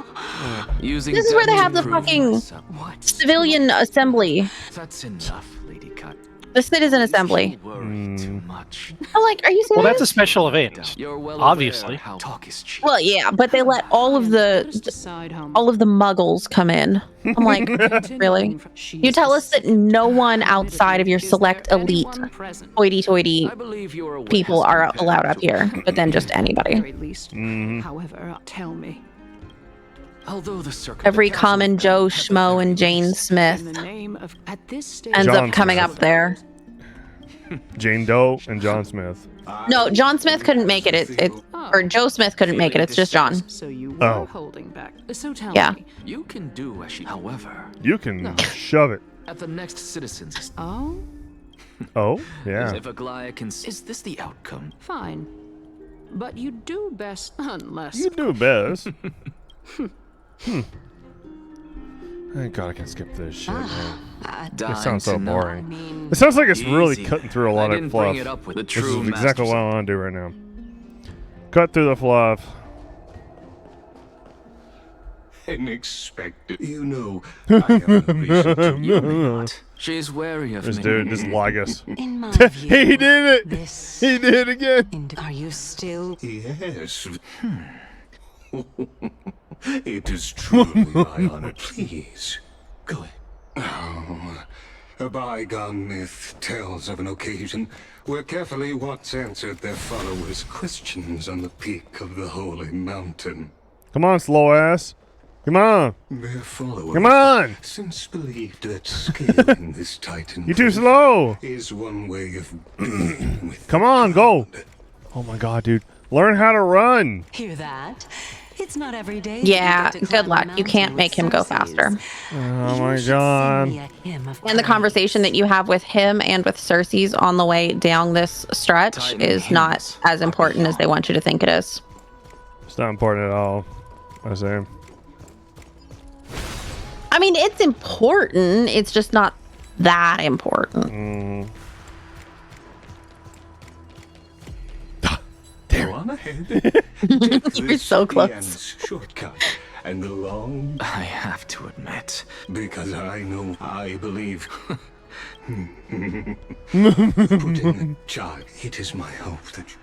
This is where they have the fucking civilian assembly. That's enough, Lady Cut. The citizen assembly. Too much. I'm like, are you serious? Well, that's a special event, obviously. How talk is cheap. Well, yeah, but they let all of the muggles come in. I'm like, really? You tell us that no one outside of your select elite hoity-toity people are allowed up here, but then just anybody. However, tell me. Although the Every common Joe Schmo and Jane Smith ends up coming up there. Jane Doe and John Smith. No, John Smith couldn't make it. Or Joe Smith couldn't make it. It's just John. So you were holding back. So tell me. You can do as she. However, you can shove it. At the next citizens. Oh. Oh, yeah. If Aglaia can. Is this the outcome? Fine. But you do best unless. You do best. Thank God I can skip this shit, man. It sounds so boring. It sounds like it's really cutting through a lot of fluff. This is exactly what I want to do right now. Cut through the fluff. Unexpected. You know, I have a reason to you She's wary of this me. dude, this Lygus. In my view, he did it! He did it again! Are you still? Yes. It is truly my honor. Please, go ahead. Oh, a bygone myth tells of an occasion where carefully Watts answered their followers' questions on the peak of the holy mountain. Come on, slow ass. Come on. Their followers Come on. Since believed that scaling this titan You're too slow. is one way of being with. Come on, go. Oh my God, dude. Learn how to run. Hear that? It's not every day. Yeah, good luck. You can't make him go faster. Oh my God. And the conversation that you have with him and with Cersei's on the way down this stretch is not as important as they want you to think it is. It's not important at all, I say. I mean, it's important. It's just not that important. Go on ahead. You're so close. Shortcut and the long. I have to admit, because I believe. Putting a charge. It is my hope that.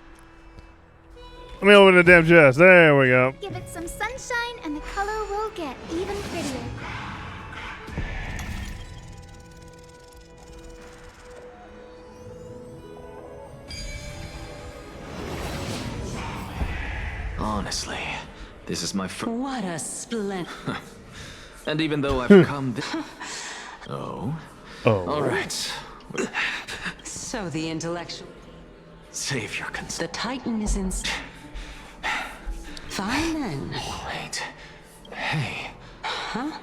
Let me open the damn chest. There we go. Give it some sunshine and the color will get even prettier. honestly, this is my first. What a splendid. And even though I've come this. Oh. All right. So the intellectual. Save your concern. The Titan is in. Fine then. Wait. Hey. Huh?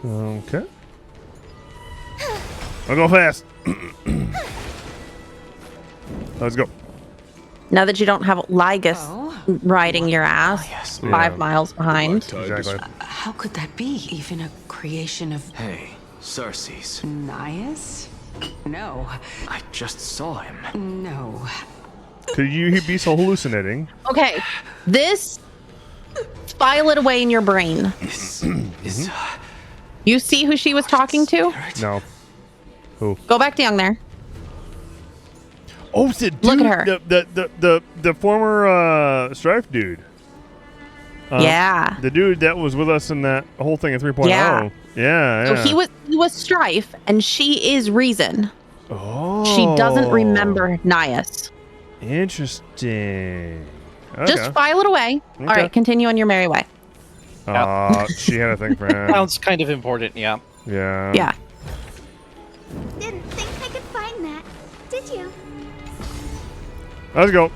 Okay. I'll go fast. Let's go. Now that you don't have Lygus riding your ass 5 miles behind. Exactly. How could that be? Even a creation of. Hey, Cersei's. Nias? No. I just saw him. No. Could you be so hallucinating? Okay, this. File it away in your brain. You see who she was talking to? No. Who? Go back down there. Oh, it's the dude. Look at her. The former Strife dude. Yeah. The dude that was with us in that whole thing in 3.0. Yeah. Yeah. So he was Strife, and she is Reason. Oh. She doesn't remember Nias. Interesting. Okay. Just file it away. Okay. All right, continue on your merry way. She had a thing for him. Sounds kind of important, yeah. Yeah. Yeah. Didn't think I could find that, did you? Let's go.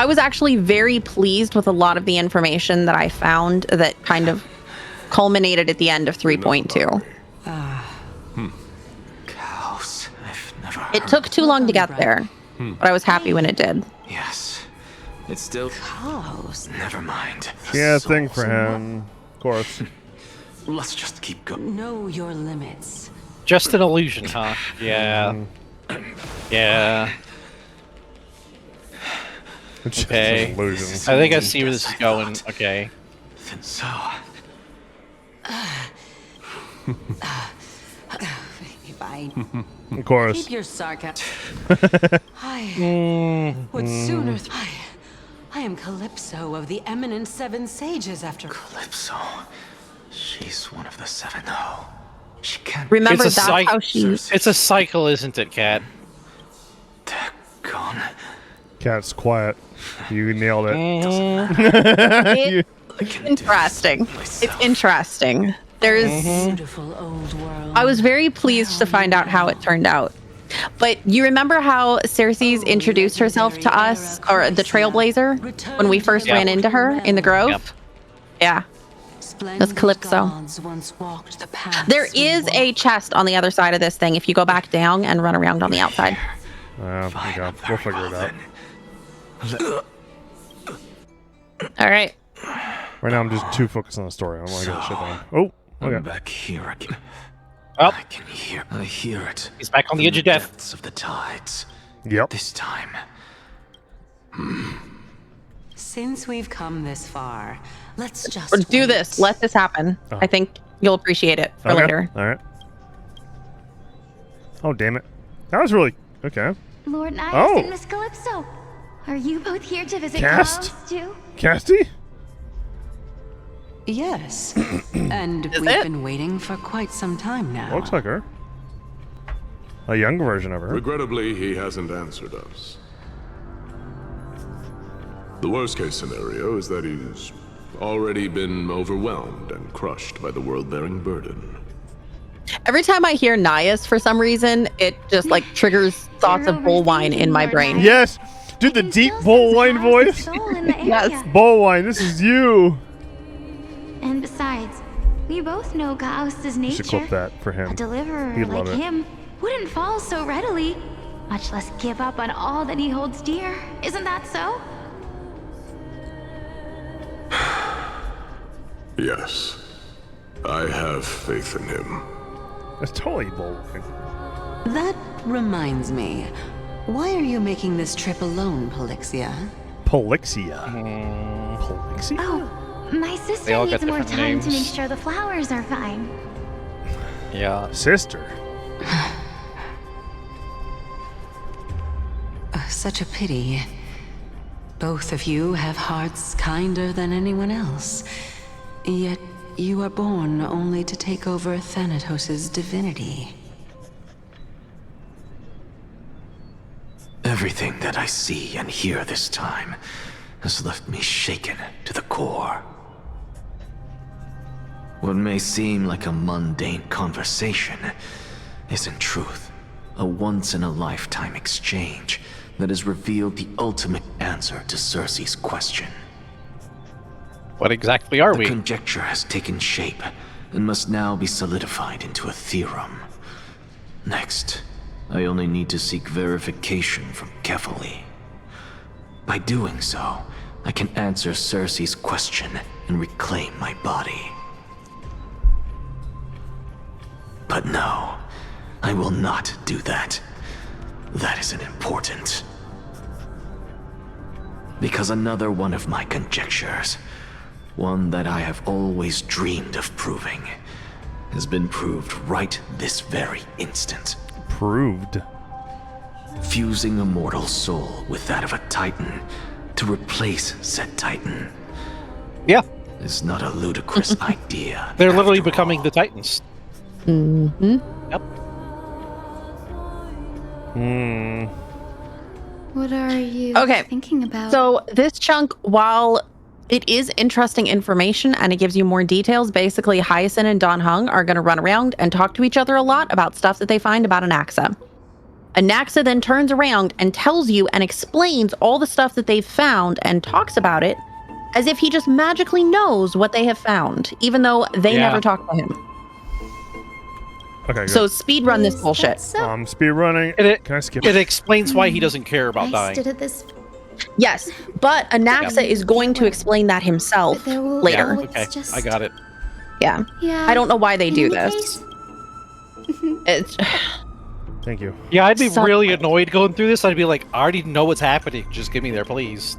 I was actually very pleased with a lot of the information that I found that kind of culminated at the end of 3.2. Cows. I've never It took too long to get there, but I was happy when it did. Yes. It's still cows. Never mind. Yeah, thing for him. Of course. Let's just keep going. Know your limits. Just an illusion, huh? Yeah. Yeah. Okay. An illusion. I think I see where this is going. Okay. Then so. Fine. Of course. Keep your sarcasm. I would sooner. I am Calypso of the eminent Seven Sages after. Calypso. She's one of the seven. No. She can't. Remember, It's a that's how she... It's a cycle, isn't it, Cat? Gone. Cat's quiet. You nailed it. It's interesting. It's interesting. There's... Beautiful old world. I was very pleased to find out how it turned out. But you remember how Cersei's introduced herself to us, or the Trailblazer, when we first ran into her in the Grove? Yep. Yeah. That's Calypso. There is a chest on the other side of this thing if you go back down and run around on the outside. Okay. We'll figure it out. All right. Right now, I'm just too focused on the story. I don't want to get shit down. Oh, okay. I'm back here again. Oh. I hear it. He's back on the edge of death. Depths of the tides. Yep. This time. Since we've come this far, let's just Or do this. Let this happen. Oh. I think you'll appreciate it for Okay. later. All right. Oh, damn it. That was really... Okay. Lord Nihus Oh. and Miss Calypso, are you both here to visit Cast? cows too? Casty? Yes. And we've been waiting for quite some time now. Looks like her. A young version of her. Regrettably, he hasn't answered us. The worst case scenario is that he's already been overwhelmed and crushed by the world-bearing burden. Every time I hear Nias, for some reason, it just like triggers thoughts of Bullwine in my brain. Yes! Dude, the deep Bullwine voice. Yes. Bullwine, this is you. And besides, we both know Gauss's You nature. should clip that for him. A deliverer He'd like love it. him wouldn't fall so readily, much less give up on all that he holds dear. Isn't that so? Yes. I have faith in him. That's totally Bullwine. That reminds me. Why are you making this trip alone, Polixia? Polixia. Polixia? Oh, my They sister all needs got more different time to make names. sure the flowers are fine. Yeah. Sister. Such a pity. Both of you have hearts kinder than anyone else. Yet you are born only to take over Thanatos' divinity. Everything that I see and hear this time has left me shaken to the core. What may seem like a mundane conversation is in truth a once-in-a-lifetime exchange that has revealed the ultimate answer to Cersei's question. What exactly are we? The conjecture has taken shape and must now be solidified into a theorem. Next, I only need to seek verification from Kefali. By doing so, I can answer Cersei's question and reclaim my body. But no, I will not do that. That isn't important. Because another one of my conjectures, one that I have always dreamed of proving, has been proved right this very instant. Proved? Fusing a mortal soul with that of a Titan to replace said Titan. Yeah. Is not a ludicrous idea. They're literally becoming the Titans. Mm-hmm. Yep. Hmm. What are you thinking about? So this chunk, while it is interesting information and it gives you more details, basically Hyacinth and Don Hung are going to run around and talk to each other a lot about stuff that they find about Anaxa. Anaxa then turns around and tells you and explains all the stuff that they've found and talks about it as if he just magically knows what they have found, even though they never talked to him. Okay, good. So speed run this bullshit. Speed running. Can I skip it? Explains why he doesn't care about dying. stood at this. Yes, but Anaxa is going to explain that himself later. Okay, I got it. Yeah. I don't know why they do this. It's. Thank you. Yeah, I'd be really annoyed going through this. I'd be like, I already know what's happening. Just get me there, please.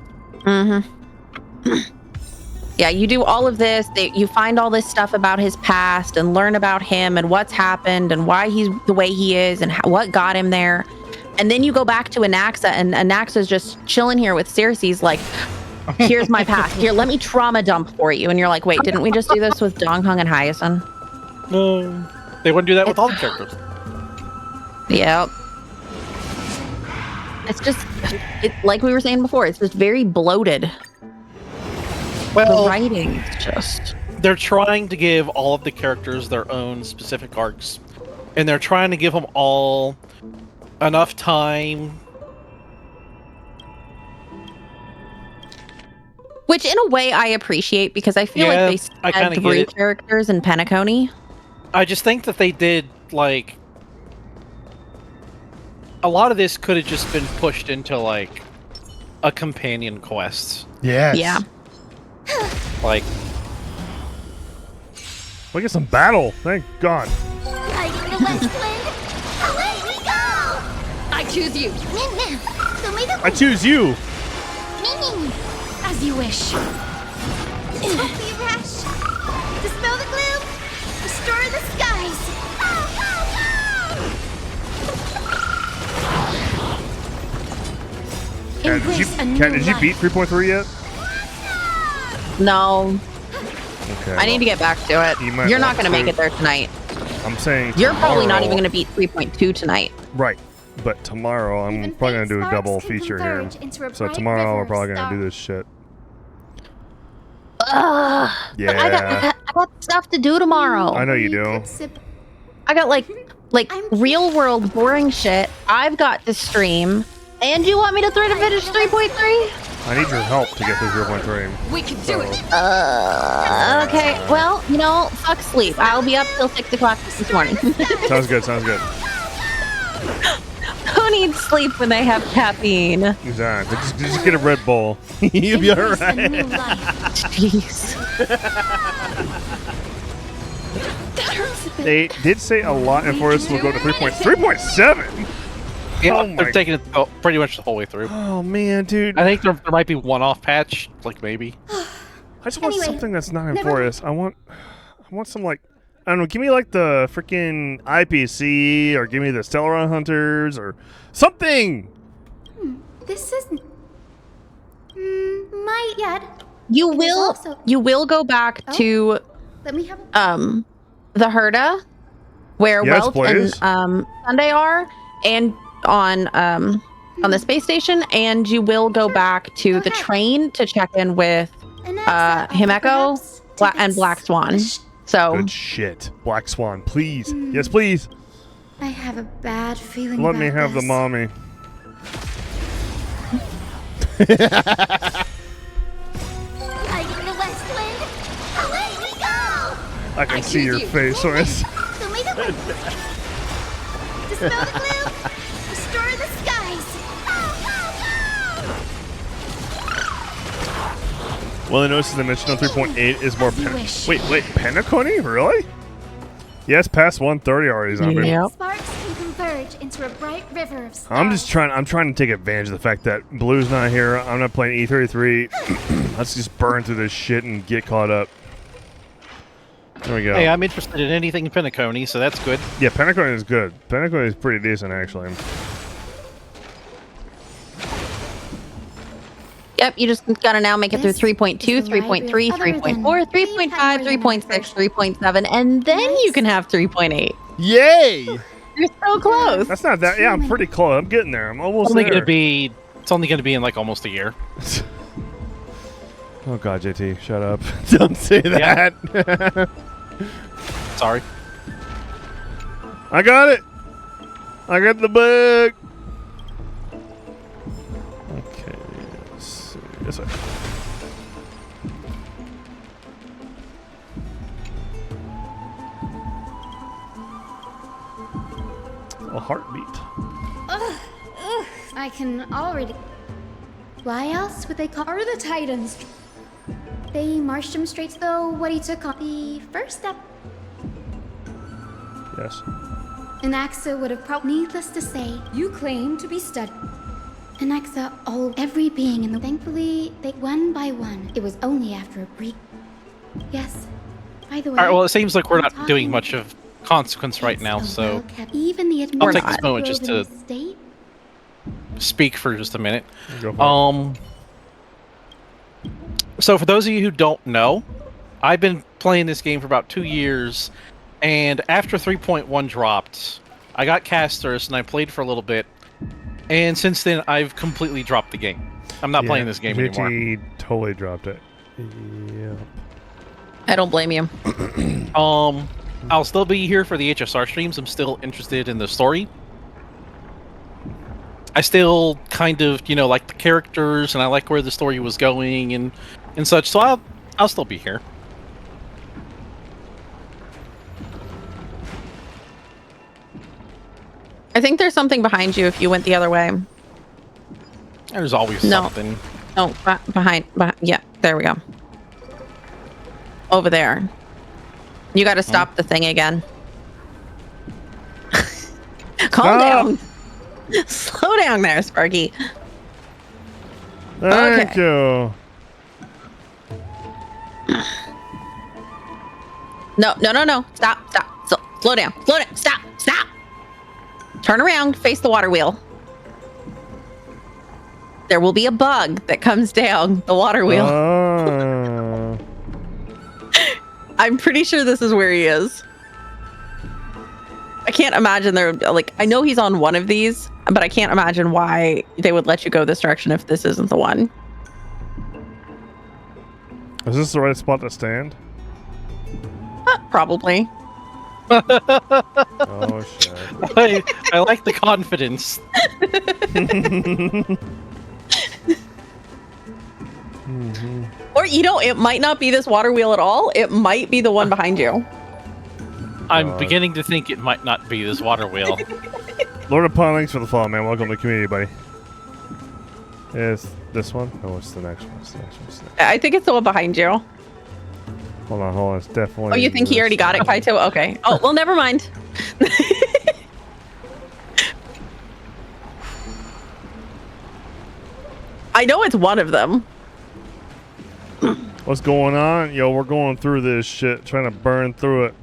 Yeah, you do all of this. You find all this stuff about his past and learn about him and what's happened and why he's the way he is and what got him there. And then you go back to Anaxa, and Anaxa's just chilling here with Cersei's like, here's my past. Here, let me trauma dump for you. And you're like, wait, didn't we just do this with Donghung and Hyacinth? No, they wouldn't do that with all the characters. Yep. It's just, like we were saying before, it's just very bloated. Well, the writing is just... They're trying to give all of the characters their own specific arcs. And they're trying to give them all enough time. Which, in a way, I appreciate, because I feel like they had 3 characters in Penacony. I just think that they did, like... A lot of this could have just been pushed into, like, a companion quest. Yes. Yeah. Like... Look at some battle. Thank God. I choose you. I choose you. As you wish. Don't be rash. Dispel the gloom. Restore the skies. Did you beat 3.3 yet? No. Okay. I need to get back to it. You're not going to make it there tonight. I'm saying you're probably not even going to beat 3.2 tonight. Right. But tomorrow, I'm probably going to do a double feature here. So tomorrow, we're probably going to do this shit. Yeah. I got stuff to do tomorrow. I know you do. I got like real world boring shit I've got to stream. And you want me to try to finish 3.3? I need your help to get through 0.3. We can do it. Okay. Well, you know, fuck sleep. I'll be up till 6 o'clock this morning. Sounds good. Sounds good. Who needs sleep when they have caffeine? Exactly. Just get a Red Bull. You'll be alright. Jeez. They did say a lot, and Forrest will go to 3.7. Yeah, they're taking it pretty much the whole way through. Oh man, dude. I think there might be one-off patch, like maybe. I just want something that's not in Forest. I want some, like, I don't know, give me like the freaking IPC, or give me the Stellaron Hunters, or something. This isn't my yet. You will go back to Let me have the Herda, where Welch and Sunday are, and on the space station, and you will go back to the train to check in with Himeko and Black Swan. So good shit. Black Swan, please. Yes, please. I have a bad feeling. Let me have the mommy. I can see your face, Horace. Dispel the gloom. Restore the skies. Well, I noticed the dimension on 3.8 is more. Wait, Penacony? Really? Yes, past 130 already, zombie. Yep. Sparks can converge into a bright river of stars. I'm trying to take advantage of the fact that Blue's not here. I'm not playing E33. Let's just burn through this shit and get caught up. There we go. Hey, I'm interested in anything Penacony, so that's good. Yeah, Penacony is good. Penacony is pretty decent, actually. Yep, you just gotta now make it through 3.2, 3.3, 3.4, 3.5, 3.6, 3.7, and then you can have 3.8. Yay! You're so close. That's not that. Yeah, I'm pretty close. I'm getting there. I'm almost there. It's only gonna be in like almost a year. Oh God, JT, shut up! Don't say that. Yeah. Sorry. I got it. I got the bug. This way. A heartbeat. Ugh, ugh, I can already. Why else would they call her the Titans? They marched him straight to what he took on the first step. Yes. Anaxa would have probably, needless to say, you claim to be studied. Anaxa, every being in the. Thankfully, they one by one. It was only after a brief. Yes. By the way. All right. Well, it seems like we're not doing much of consequence right now, so even the I'll take this moment just to speak for just a minute. So for those of you who don't know, I've been playing this game for about 2 years, and after 3.1 dropped, I got Casters and I played for a little bit, and since then I've completely dropped the game. I'm not playing this game anymore. He totally dropped it. Yep. I don't blame you. I'll still be here for the HSR streams. I'm still interested in the story. I still kind of, like the characters, and I like where the story was going and such. So I'll still be here. I think there's something behind you if you went the other way. There's always something. No, behind. Yeah, there we go. Over there. You got to stop the thing again. Calm down. Slow down there, Sparky. Thank you. No. Stop. Slow down. Stop. Turn around. Face the water wheel. There will be a bug that comes down the water wheel. I'm pretty sure this is where he is. I can't imagine I know he's on one of these, but I can't imagine why they would let you go this direction if this isn't the one. Is this the right spot to stand? Probably. Oh shit. I like the confidence. Or, it might not be this water wheel at all. It might be the one behind you. I'm beginning to think it might not be this water wheel. Lord upon, thanks for the follow, man. Welcome to the community, buddy. Is this one? No, it's the next one. I think it's the one behind you. Hold on. It's definitely... Oh, you think he already got it, Kaito? Okay. Oh, well, never mind. I know it's one of them. What's going on? Yo, we're going through this shit, trying to burn through it.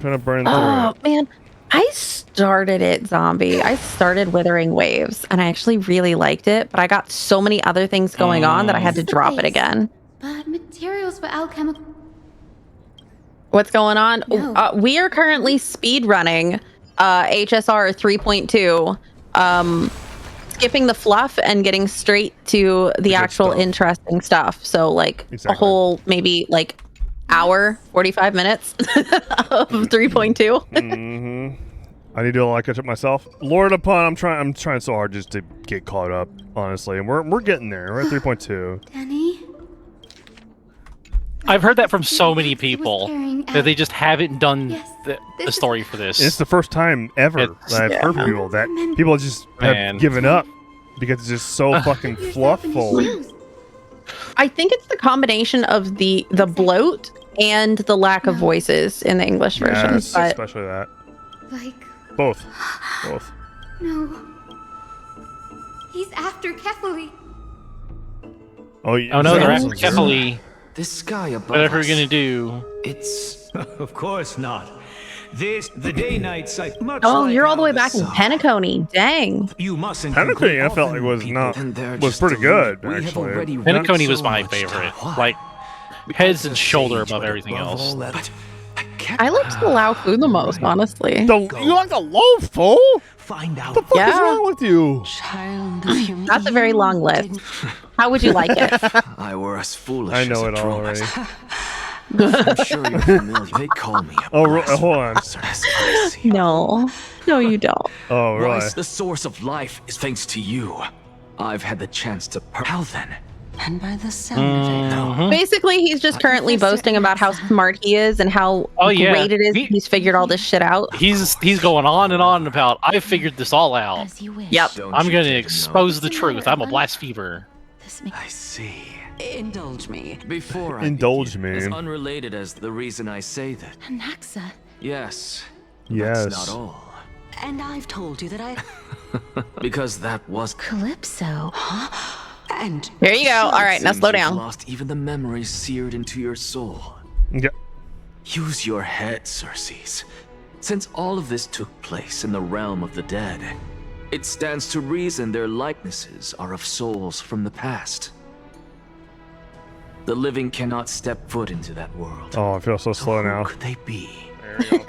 Oh, man. I started it, Zombie. I started Withering Waves, and I actually really liked it, but I got so many other things going on that I had to drop it again. But materials for alchemical. What's going on? No. We are currently speed running HSR 3.2, skipping the fluff and getting straight to the actual interesting stuff. So a whole maybe hour, 45 minutes of 3.2. I need to catch up myself. Lord upon, I'm trying so hard just to get caught up, honestly, and we're getting there. We're at 3.2. Danny? I've heard that from so many people that they just haven't done the story for this. It's the first time ever that I've heard from people that people just have given up because it's just so fucking flufful. I think it's the combination of the bloat and the lack of voices in the English version. Yes, especially that. Both. No. He's after Kefali. Oh, yeah. Oh no, they're after Kefali. This sky above whatever us, you're gonna do. It's... Of course not. The day-night cycle. Oh, you're all the way back in Penacony. Dang. You mustn't. Penacony, I felt was pretty good, actually. Penacony was my favorite. Heads and shoulder above everything else. I liked the Lao Fu the most, honestly. You like the Lao Fu? Find out. What the fuck is wrong with you? That's a very long list. How would you like it? I were as foolish. I know it all already. I'm sure you're familiar. They call me a hold on. No, you don't. Oh, really? The source of life is thanks to you. I've had the chance to How then? And by the sound of it. Basically, he's just currently boasting about how smart he is and how great it is he's figured all this shit out. He's going on and on about, I figured this all out. Yep. I'm going to expose the truth. I'm a blasphemer. I see. Indulge me. Before I Indulge begin, me. as unrelated as the reason I say that. Anaxa. Yes. Yes. That's not all. And I've told you that I... Because that was... Calypso. And... There you go. All right, now Seems slow you've down. Lost even the memories seared into your soul. Yep. Use your head, Circes. Since all of this took place in the realm of the dead, it stands to reason their likenesses are of souls from the past. The living cannot step foot into that world. Oh, I feel so slow now. Who could they be? There we go.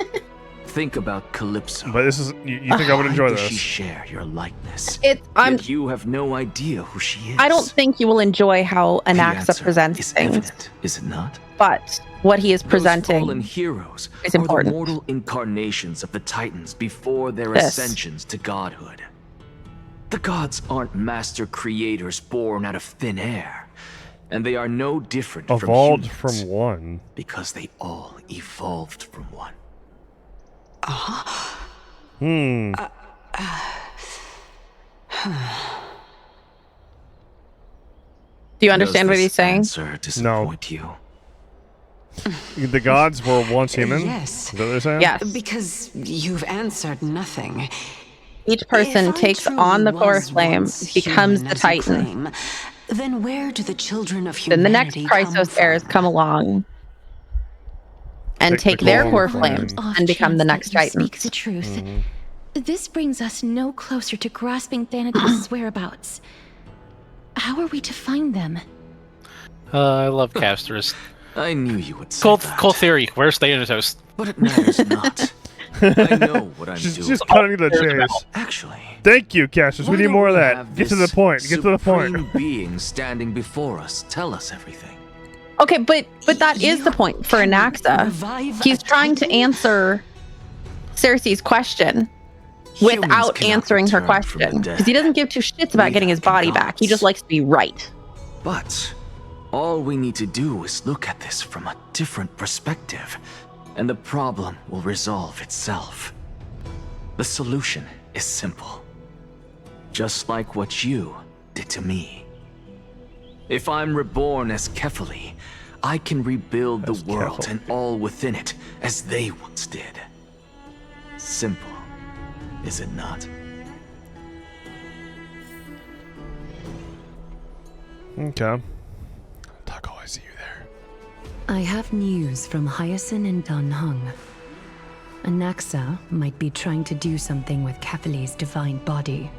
Think about Calypso. But this is you think I would enjoy Why does this? she share your likeness? Yet you have no idea who she is. I don't think you will enjoy how The Anaxa answer presents is things, evident, is it not? but what he is Those presenting fallen heroes is are important. the mortal incarnations of the Titans before their This. ascensions to godhood. The gods aren't master creators born out of thin air, and they are no different Evolved from humans from one. because they all evolved from one. Hmm. Do you understand what he's saying? Answer disappoint you? The gods were once human? Yes. Is that what they're saying? Yes. Because you've answered nothing. Each person If I takes truly on the core was flame, once becomes human, the as you Titan. claim, then where do the children of Then the humanity next Chrysos heirs come along and take their core flames and become the next Titan. Speak the truth. This brings us no closer to grasping Thanatos' whereabouts. How are we to find them? I love Casters. I knew you would say Cool, that. cool theory. Where's Thanatos? But it matters not. I know what I'm doing. Just cutting to the chase. Actually, Thank you, Cassius. We why need don't more of we that. have Get to the this point. Get to the point. supreme being standing before us tell us everything. Okay, but that is the point for Anaxa. He's trying to answer Cersei's question without cannot answering her return from the question. dead. Because he doesn't give two shits about getting his body back. He just likes to be right. But all we need to do is look at this from a different perspective, and the problem will resolve itself. The solution is simple. Just like what you did to me. If I'm reborn as Kefali, I can rebuild the world and all within it as they once did. Simple, is it not? Okay. Taco, I see you there. I have news from Hyacinth and Dan Hung. Anaxa might be trying to do something with Kefali's divine body.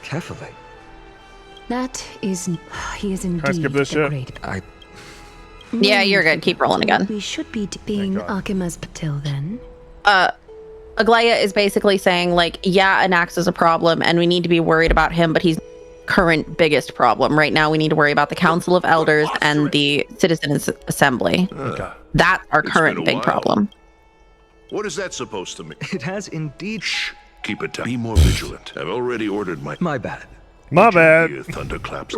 Kefali? That is... he is Can I indeed skip this a shit? great... Yeah, you're good. Keep rolling again. We should be being Akima's Patil then. Aglaia is basically saying, like, yeah, Anaxa's a problem, and we need to be worried about him, but he's current biggest problem. Right now, we need to worry about the Council of Elders and the Citizens Assembly. That's our current big problem. What is that supposed to mean? It has indeed. Shh. Keep it down. Be more vigilant. I've already ordered my. My bad. My bad. Thunderclaps.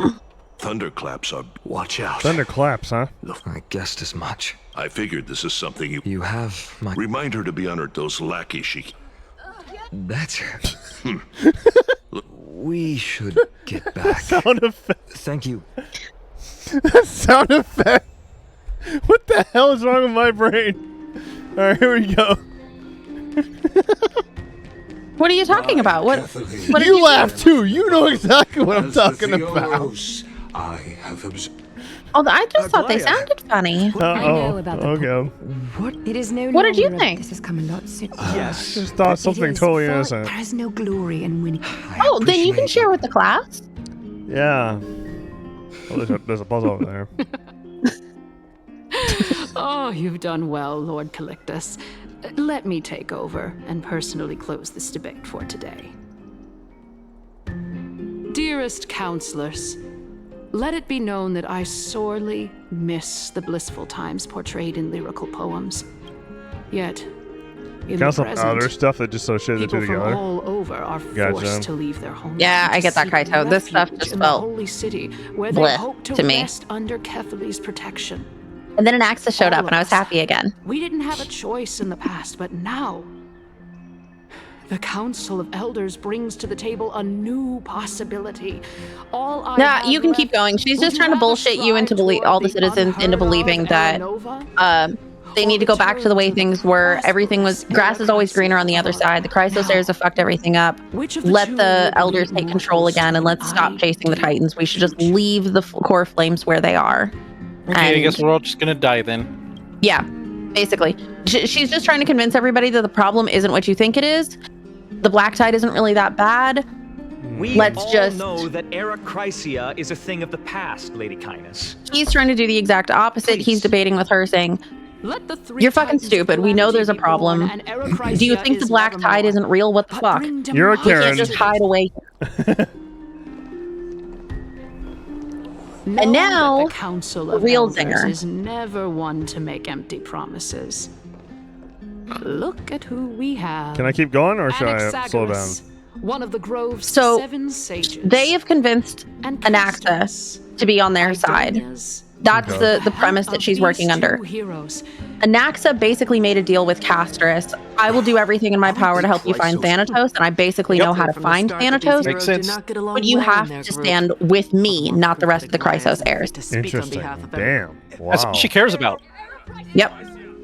Thunderclaps are. Watch out. Thunderclaps, huh? I guessed as much. I figured this is something you. You have my. Remind her to be on her doshlaki she. That's it. We should get back. Sound effect. Thank you. Sound effect. What the hell is wrong with my brain? All right, here we go. What are you talking about? What did you laugh too. You know exactly what I'm talking about. I have observed. Oh, I just thought they sounded funny. I know about the Okay. What? It is no What did you longer a- think? This is coming out soon. Yes. Just thought something totally innocent. There is no glory in winning. Oh, then you can share with the class. Yeah. Oh, there's a puzzle over there. Oh, you've done well, Lord Calictus. Let me take over and personally close this debate for today. Dearest counselors, let it be known that I sorely miss the blissful times portrayed in lyrical poems. Yet, In Council the of present, Elder stuff that just so shit the people two from together. all over are forced to leave their homes. Yeah, I to get that, seek Kaito. This stuff refuge just in felt the holy city, where they bleh hope to to me. rest under Kethely's protection. And then an Axis showed All up, of and I was us. happy again. We didn't have a choice in the past, but now the Council of Elders brings to the table a new possibility. All I Nah, have you can keep left- going. She's Would just you trying to rather bullshit you into strive toward all the the citizens into unheard of believing that Elnova? they need to go back to the way things were. Everything was grass is always greener on the other side. The Chrysosairs have fucked everything up. Let the elders take control again, and let's stop chasing the Titans. We should just leave the core flames where they are. Okay, I guess we're all just gonna die then. Yeah, basically. She's just trying to convince everybody that the problem isn't what you think it is. The black tide isn't really that bad. We Let's all just know that Era Chrysia is a thing of the past, Lady Kindness. He's trying to do the exact opposite. He's debating with her, saying, Let the three "You're fucking Titans of stupid. We know there's a Calamity be born, problem. and Era Do you Chrysia think the is black nevermore. tide isn't real? What the fuck? You're a We Karen. can't just hide away." And now, the Council of real Elders zinger. is never one to make empty promises. Look at who we have. Can I keep going or should I slow down? Anaxagoras, one of the Grove's So, 7 sages. they have convinced Anaxa to be on their side. That's Okay. the premise that she's working under. Heroes. Anaxa basically made a deal with Castorus. I will do everything in my power to help you find Thanatos, and I basically know how to find Thanatos. Makes sense. But you have to stand with me, not the rest of the Chrysos heirs. Interesting. Damn. Wow. That's what she cares about. Yep.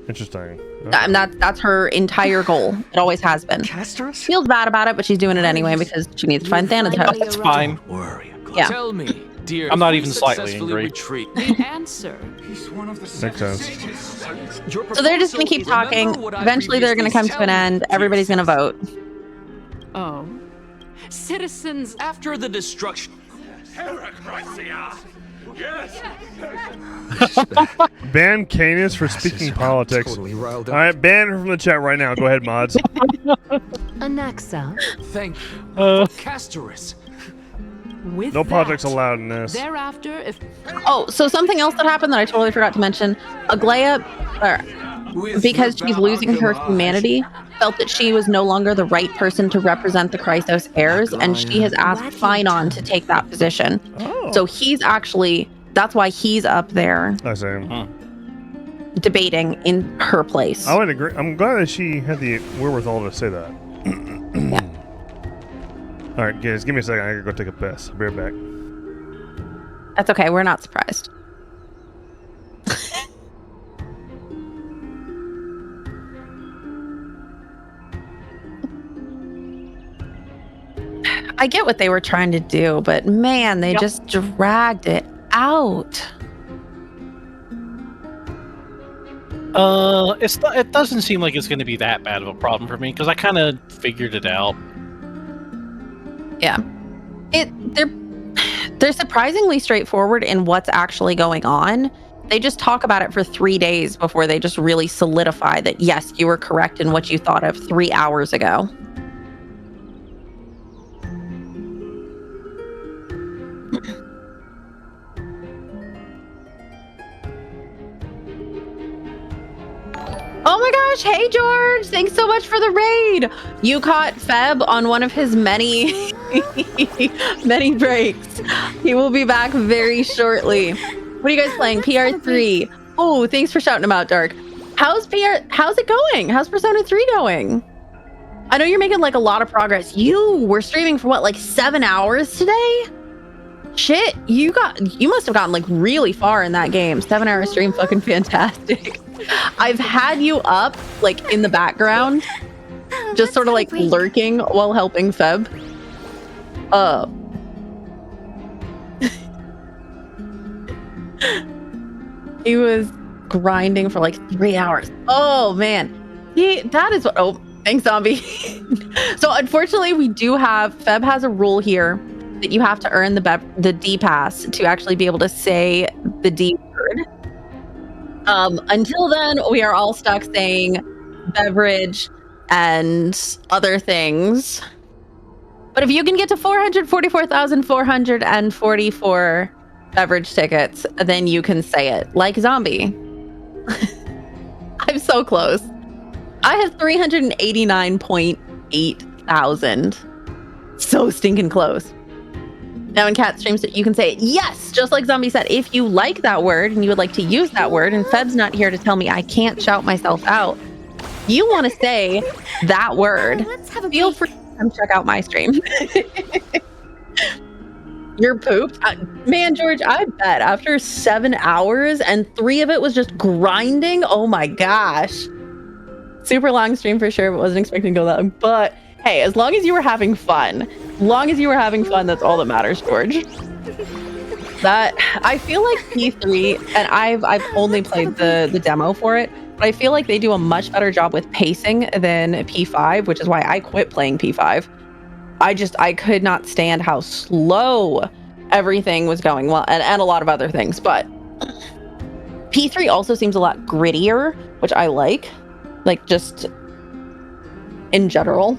Interesting. And that's her entire goal. It always has been. Feels bad about it, but she's doing it anyway because she needs to find Thanatos. That's fine. Yeah. Tell me, dear, I'm not if we even slightly successfully angry. retreat, The answer. Makes sense. So they're just going to keep talking. Eventually, they're going to come to an end. Everybody's going to vote. Oh. Citizens, after the destruction. Ban Canis for speaking politics. totally riled up. All right, ban her from the chat right now. Go ahead, mods. Anaxa. Thank you, Castorus. with No that, politics allowed in this. Thereafter, if Oh, so something else that happened that I totally forgot to mention. Aglaia, because she's losing her humanity, felt that she was no longer the right person to represent the Chrysos heirs, and she has asked Phynon to take that position. Oh. So he's actually, that's why he's up there I see. debating in her place. I would agree. I'm glad that she had the wherewithal to say that. Yeah. All right, guys, give me a second. I gotta go take a piss. I'll be right back. That's okay. We're not surprised. I get what they were trying to do, but man, they just dragged it out. It doesn't seem like it's going to be that bad of a problem for me because I kind of figured it out. Yeah. They're surprisingly straightforward in what's actually going on. They just talk about it for 3 days before they just really solidify that, yes, you were correct in what you thought of 3 hours ago. Oh my gosh, hey George, thanks so much for the raid. You caught Feb on one of his many many breaks. He will be back very shortly. What are you guys playing? PR3. Oh, thanks for shouting him out, Dark. How's it going? How's Persona 3 going? I know you're making like a lot of progress. You were streaming for what, like 7 hours today? Shit, you must have gotten like really far in that game. 7 hour stream, fucking fantastic. I've had you up like in the background, just sort of like lurking while helping Feb. He was grinding for like 3 hours. Oh man, that is what. Oh, thanks, zombie. So unfortunately, we do have Feb has a rule here that you have to earn the D pass to actually be able to say the D word. Until then, we are all stuck saying beverage and other things. But if you can get to 444,444 beverage tickets, then you can say it like zombie. I'm so close. I have 389.8 thousand. So stinking close. Now in cat streams, you can say yes, just like Zombie said. If you like that word and you would like to use that word, and Feb's not here to tell me I can't shout myself out, you want to say that word, feel free to come check out my stream. You're pooped? Man, George, I bet after 7 hours and 3 of it was just grinding, oh my gosh. Super long stream for sure, but wasn't expecting to go that long. But hey, as long as you were having fun, that's all that matters, George. That I feel like P3, and I've only played the demo for it, but I feel like they do a much better job with pacing than P5, which is why I quit playing P5. I could not stand how slow everything was going. Well, and a lot of other things, but P3 also seems a lot grittier, which I like just in general.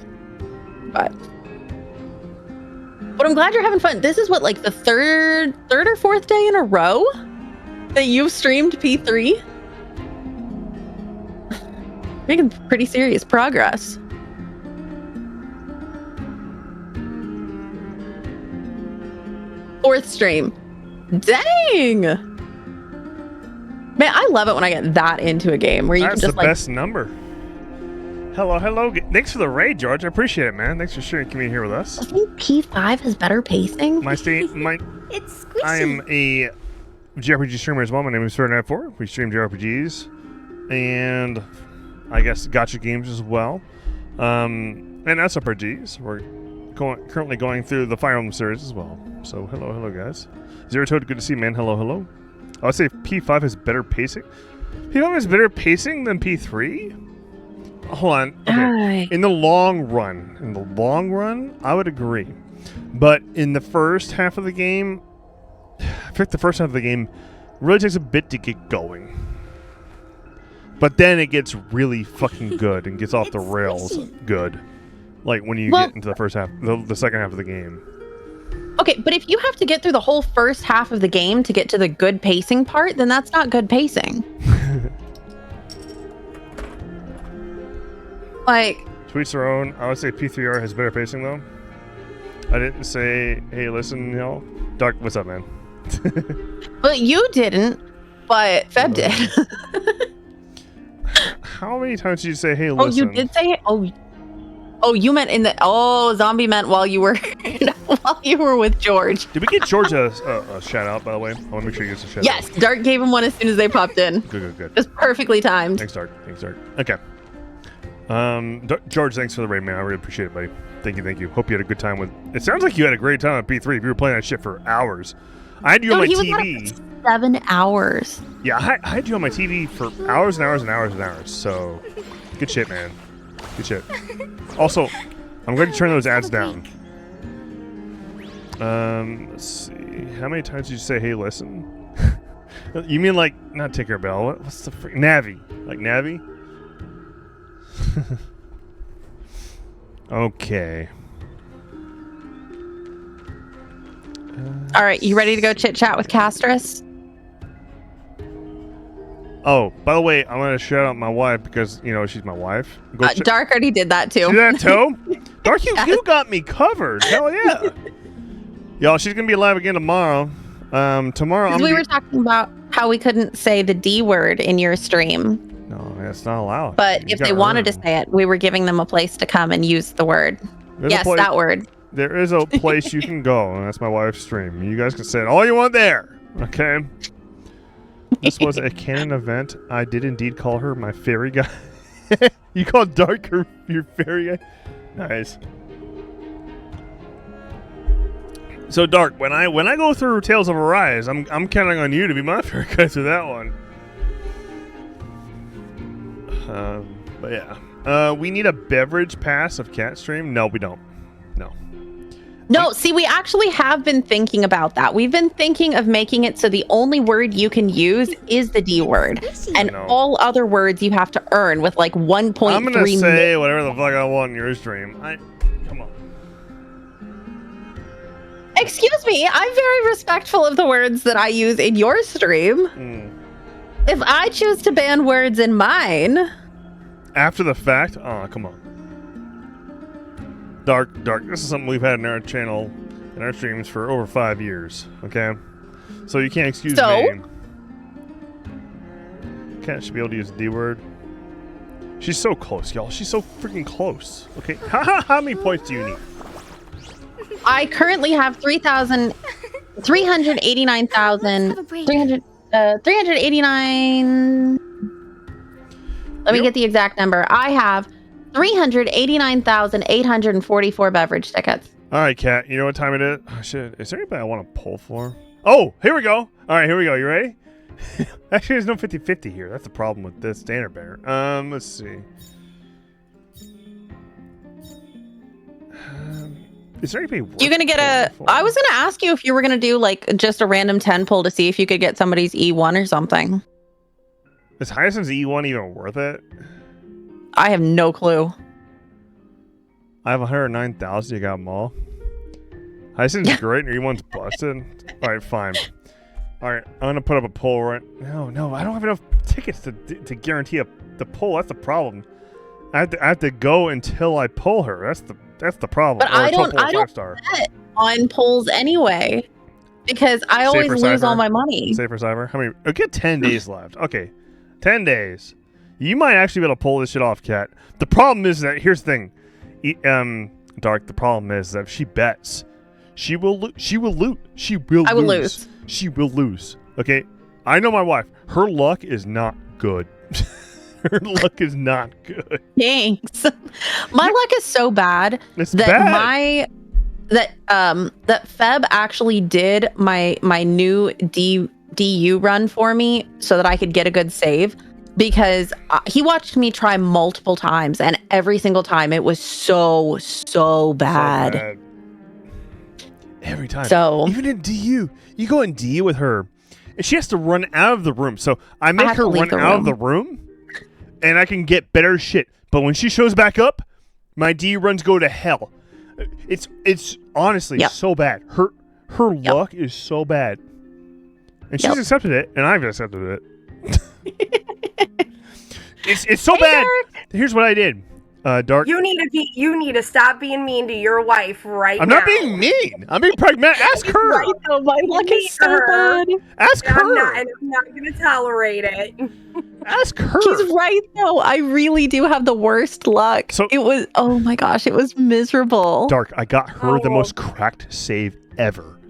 But I'm glad you're having fun. This is what, like the third or fourth day in a row that you've streamed P3? Making pretty serious progress. Fourth stream. Dang! Man, I love it when I get that into a game where you That's can just the best number. Hello. Thanks for the raid, George. I appreciate it, man. Thanks for sharing community here with us. I think P5 has better pacing. It's squishy. I am a JRPG streamer as well. My name is Amphoreus. We stream JRPGs and I guess gacha games as well. And SRPGs. We're currently going through the Fire Emblem series as well. So hello guys. Zero Toad, good to see you, man. Hello. I would say P5 has better pacing. P5 has better pacing than P3? Hold on. Okay. In the long run, I would agree. But in the first half of the game, I think the first half of the game really takes a bit to get going. But then it gets really fucking good and gets off the rails good. Like when you get into the first half, the second half of the game. Okay, but if you have to get through the whole first half of the game to get to the good pacing part, then that's not good pacing. Like, tweets are own. I would say P3R has better pacing though. I didn't say, hey, listen, y'all. Dark, what's up, man? Well, you didn't, but Feb did. How many times did you say, hey, listen? Oh, you did say it? Oh, you meant in the... Oh, Zombie meant while you were with George. Did we get George a shout out, by the way? I want to make sure he gets a shout out. Yes, Dark gave him one as soon as they popped in. Good. Just perfectly timed. Thanks, Dark. Okay. George, thanks for the raid, man. I really appreciate it, buddy. Thank you. Hope you had a good time with... It sounds like you had a great time at P3 if you were playing that shit for hours. I had you on my TV. Was 7 hours. Yeah, I had you on my TV for hours and hours. So, good shit, man. Good shit. Also, I'm going to turn those ads down. Let's see. How many times did you say, hey, listen? You mean like, not Tinkerbell. What's the freak? Navi. Like Navi? Okay. All right, you ready to go chit chat with Castris? Oh, by the way, I'm gonna shout out my wife because she's my wife. Dark already did that too. See that too? Dark, you got me covered. Hell yeah, y'all. She's gonna be live again tomorrow. Tomorrow we were talking about how we couldn't say the D word in your stream. No, that's not allowed. But if they wanted to say it, we were giving them a place to come and use the word. Yes, that word. There is a place you can go, and that's my wife's stream. You guys can say it all you want there. Okay. This was a canon event. I did indeed call her my fairy guy. You called Dark your fairy guy? Nice. So Dark, when I go through Tales of Arise, I'm counting on you to be my fairy guy through that one. But yeah. We need a beverage pass of cat stream. No, we don't. No, see, we actually have been thinking about that. We've been thinking of making it so the only word you can use is the D word. And all other words you have to earn with like 1.3 I'm going to say whatever the fuck I want in your stream. Come on. Excuse me, I'm very respectful of the words that I use in your stream. If I choose to ban words in mine... After the fact? Oh, come on. Dark. This is something we've had in our channel, in our streams for over 5 years. Okay, so you can't excuse me. Cat should be able to use the D word. She's so close, y'all. She's so freaking close. Okay, how many points do you need? I currently have 389. Let me get the exact number. I have 389,844 beverage tickets. All right, Kat. You know what time it is? Oh, shit. Is there anybody I want to pull for? Oh, here we go. All right, here we go. You ready? Actually, there's no 50-50 here. That's the problem with this standard bearer. Let's see. Is there anybody? You're gonna get I was gonna ask you if you were gonna do like just a random 10 pull to see if you could get somebody's E1 or something. Is Hyacinth's E1 even worth it? I have no clue. I have 109,000. You got them all. Hyacinth's great, and E1's busted. All right, fine. All right, I'm gonna put up a poll right. No, I don't have enough tickets to guarantee the poll. That's the problem. I have to go until I pull her. That's the problem. But I don't bet on polls anyway because I always lose all my money. Safer cyber. How many? Okay, 10 days left. Okay, 10 days. You might actually be able to pull this shit off, Kat. The problem is that here's the thing, Dark. The problem is that if she bets, she will lose. She will lose. I will lose. She will lose. Okay, I know my wife. Her luck is not good. Her luck is not good. Thanks. My luck is so bad that Feb actually did my new DU run for me so that I could get a good save because he watched me try multiple times and every single time it was so bad. Every time. So even in DU, you go in DU with her and she has to run out of the room. So I make her run out of the room. And I can get better shit. But when she shows back up, my D runs go to hell. It's honestly so bad. Her luck is so bad. And she's accepted it, and I've accepted it. it's so bad. Dark. Here's what I did. Dark. You need to stop being mean to your wife right now. I'm not being mean. I'm being pragmatic. Ask her. Right, though, my luck is so bad. Ask her. I'm not going to tolerate it. Ask her. She's right though. I really do have the worst luck. So it was. Oh my gosh, it was miserable. Dark. I got her the most cracked save ever.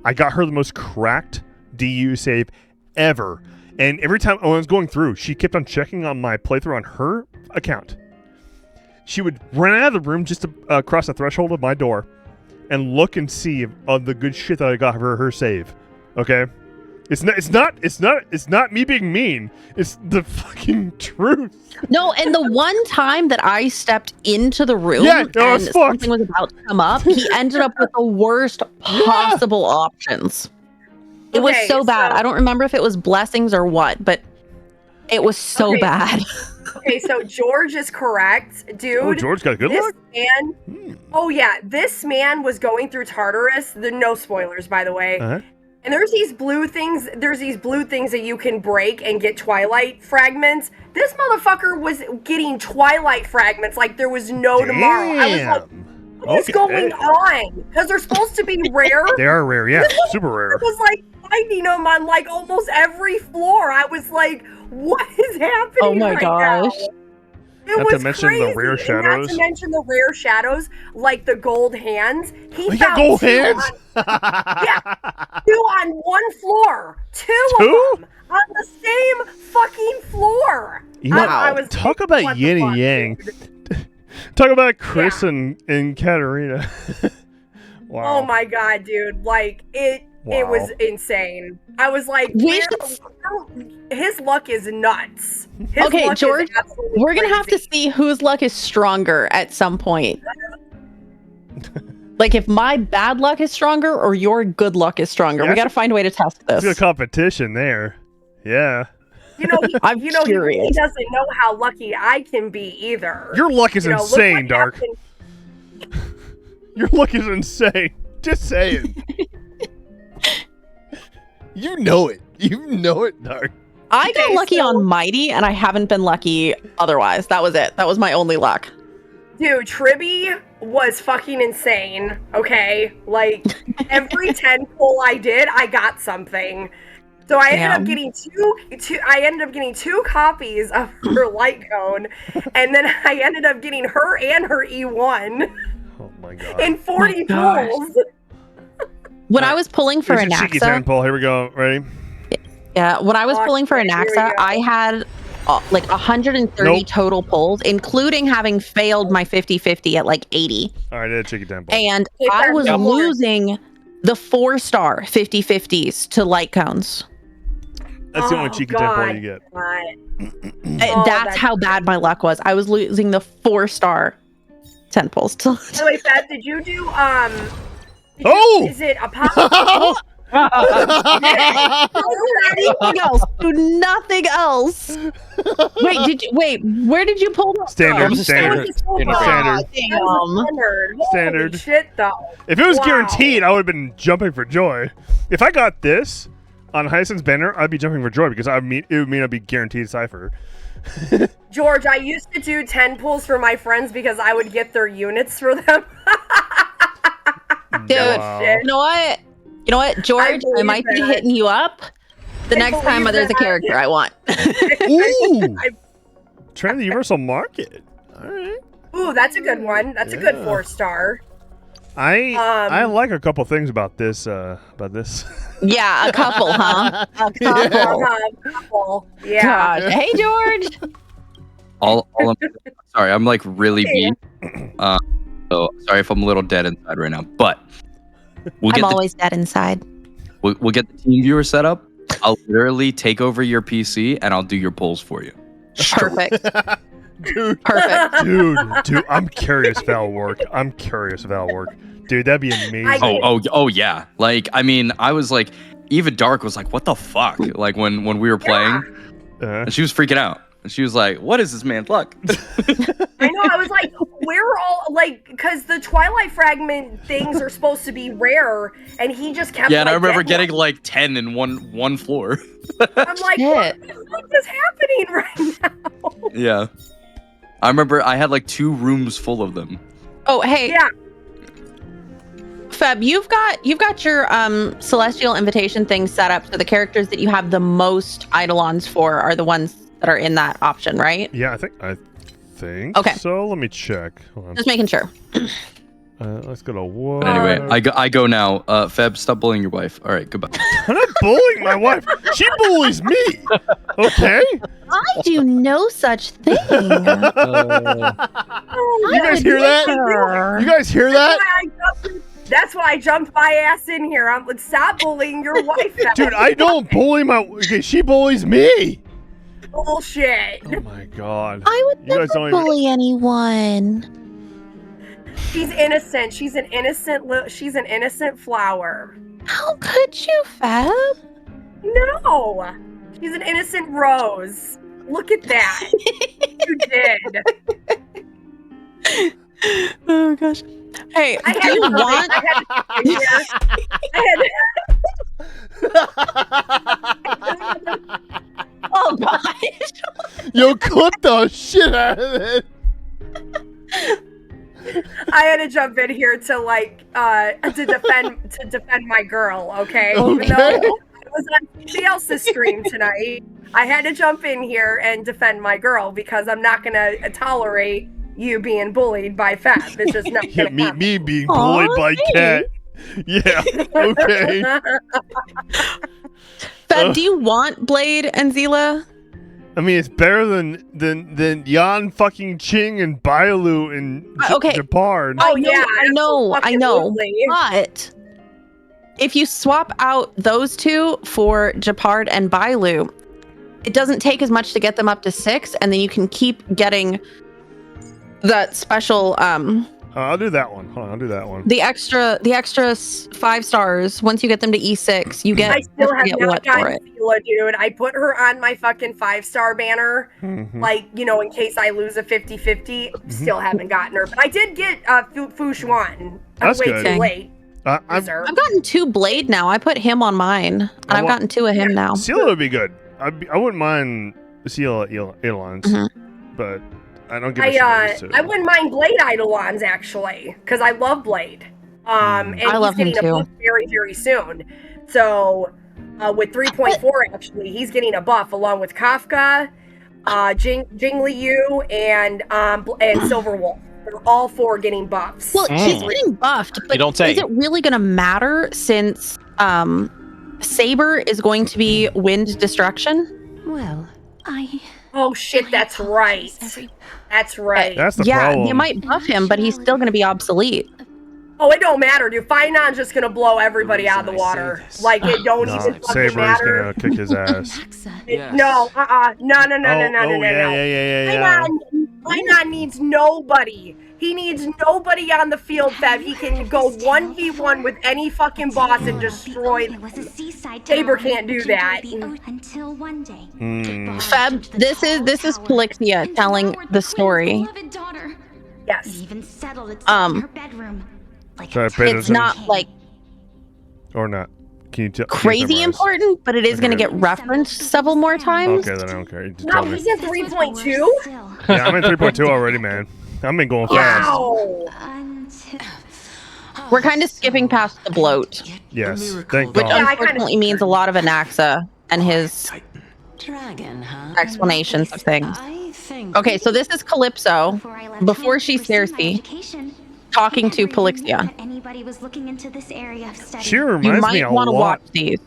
I got her the most cracked DU save ever. And every time when I was going through, she kept on checking on my playthrough on her account. She would run out of the room just to cross the threshold of my door and look and see of the good shit that I got for her save. Okay? It's not me being mean. It's the fucking truth. No, and the one time that I stepped into the room and something was about to come up, he ended up with the worst possible options. It was so bad. I don't remember if it was blessings or what, but it was so bad. Okay, so George is correct, dude. Oh, George got good luck? Oh yeah, this man was going through Tartarus. No spoilers, by the way. Uh-huh. And there's these blue things that you can break and get Twilight fragments. This motherfucker was getting Twilight fragments like there was no tomorrow. I was like, what is going on? Because they're supposed to be rare. They are rare, yeah. Super rare. It was like finding them on like almost every floor. I was like, what is happening? Oh my gosh. Now? It was to mention crazy. the rare shadows. Not to mention the rare shadows, like the gold hands. He got found gold hands? two on one floor. Two of them on the same fucking floor. You know, talk about yin and yang. Talk about Chris and Katarina. Wow. Oh my god, dude. Like, it was insane. I was like, his luck is nuts. Okay, George, we're going to have to see whose luck is stronger at some point. Like, if my bad luck is stronger or your good luck is stronger. We got to find a way to test this. There's a competition there. Yeah. He doesn't know how lucky I can be either. Your luck is insane, Dark. Your luck is insane. Just saying. You know it. You know it, Dark. I got lucky on Mighty, and I haven't been lucky otherwise. That was it. That was my only luck. Dude, Tribby was fucking insane, okay? Like, every 10 pull I did, I got something. So I ended up getting two copies of her light cone, and then I ended up getting her and her E1. Oh my god. In 40 pulls. When I was pulling for Here's a cheeky 10 Anaxa, pull. Here we go. Ready? yeah, when I was pulling for Anaxa, I had like 130 total pulls, including having failed my 50-50 at like 80. All right, I did a cheeky 10 pull. And I was losing the 4-star 50-50s to light cones. That's the only cheeky 10 pull you get. That's how bad my luck was. I was losing the 4-star 10 pulls. By the way, Fab, did you do is it Apollo? Anything else? Do nothing else. Wait, where did you pull that? Standard. Standard. Standard. Holy shit, though. If it was guaranteed, I would have been jumping for joy. If I got this on Hyacinth's banner, I'd be jumping for joy because it would mean I'd be guaranteed Cypher. George, I used to do 10 pulls for my friends because I would get their units for them. Dude, you know what? You know what, George? I might be hitting you up the next time there's a character I want. Ooh! Trying the universal market. All right. Ooh, that's a good one. That's a good 4-star. I like a couple things about this. Yeah, a couple, huh? A couple. Yeah. Gosh. Hey, George. Sorry, I'm like really beat. So sorry if I'm a little dead inside right now, but I'm always dead inside. We'll get the team viewer set up. I'll literally take over your PC and I'll do your polls for you. Perfect. Dude. Perfect. Dude, I'm curious if that'll work. Dude, that'd be amazing. Oh yeah. Like, I mean, I was like, even Dark was like, what the fuck? Like when we were playing, and she was freaking out. And she was like, what is this man's luck? I know, I was like, we're all like, because the Twilight Fragment things are supposed to be rare, and he just kept and I remember getting like 10 in one floor. I'm like, what the fuck is happening right now? Yeah. I remember I had like 2 rooms full of them. Oh, hey. Yeah. Feb, you've got your celestial invitation thing set up, so the characters that you have the most eidolons for are the ones that are in that option, right? Yeah, I think okay. So let me check. Hold on. Just making sure. Let's go to what? But anyway, I go now. Feb, stop bullying your wife. All right, goodbye. I'm not bullying my wife. She bullies me. Okay. I do no such thing. You guys hear that? You guys hear that? That's why I jumped my ass in here. Stop bullying your wife. Dude, I don't bully okay, she bullies me. Bullshit. Oh my god. I would never bully anyone. She's innocent. She's an innocent flower. How could you, Fab? No. She's an innocent rose. Look at that. You did. Oh gosh. Hey, do you want? Oh gosh. Yo, clip the shit out of it. I had to jump in here to defend my girl, okay? Even though it was on somebody else's stream tonight, I had to jump in here and defend my girl because I'm not gonna tolerate you being bullied by Fab. It's just not gonna happen. Me being bullied by Cat. Yeah. Okay. Fab, do you want Blade and Zila? I mean, it's better than Yan fucking Ching and Bailu and Japard. Oh yeah, I know. But if you swap out those two for Japard and Bailu, it doesn't take as much to get them up to 6, and then you can keep getting that special I'll do that one. Hold on, I'll do that one. the extra 5 stars. Once you get them to E6, you get I still have not for gotten it. Zila, dude. I put her on my fucking 5-star banner, Mm-hmm. like, in case I lose a 50-50. Still haven't gotten her, but I did get Fu Xuan. That's way good. too late. I've gotten 2 Blade now. I put him on mine. I've gotten 2 of him now. Zila would be good. I wouldn't mind Seal Eidolons, but I don't give a shit. I wouldn't mind Blade Eidolons actually, because I love Blade. And I love he's getting him a too. buff very, very soon. So with 3.4 actually, he's getting a buff along with Kafka, Jing Liu, and Silverwolf. They're all 4 getting buffs. Well, he's getting buffed, but is it really going to matter since Saber is going to be Wind Destruction? Well, Oh shit, that's right. That's right. That's the yeah, problem. you might buff him, but he's still going to be obsolete. Oh, it don't matter, dude. Finon's just gonna blow everybody out of the water. Like, it don't even fucking Saber is matter. gonna kick his ass. No, no. Yeah. Finon needs nobody. He needs nobody on the field, Feb. He can go 1v1 with any fucking boss and destroy them. Saber can't do that. Until one day. Feb, this is Polixia telling the story. Yes. Even settled it in her bedroom. It's not like or not. Can you tell? crazy important, but it is going to get referenced several more times. Okay, then I don't care. You just No, tell me. he's in 3.2? Yeah, I'm in 3.2 already, man. I've been going fast. Wow. We're kind of skipping past the bloat, Yes, thank which God. unfortunately means a lot of Anaxa and his explanations of things. Okay, so this is Calypso before she's Cersei talking to Polixia. Anybody was looking into this area of study. She reminds me a lot watch these.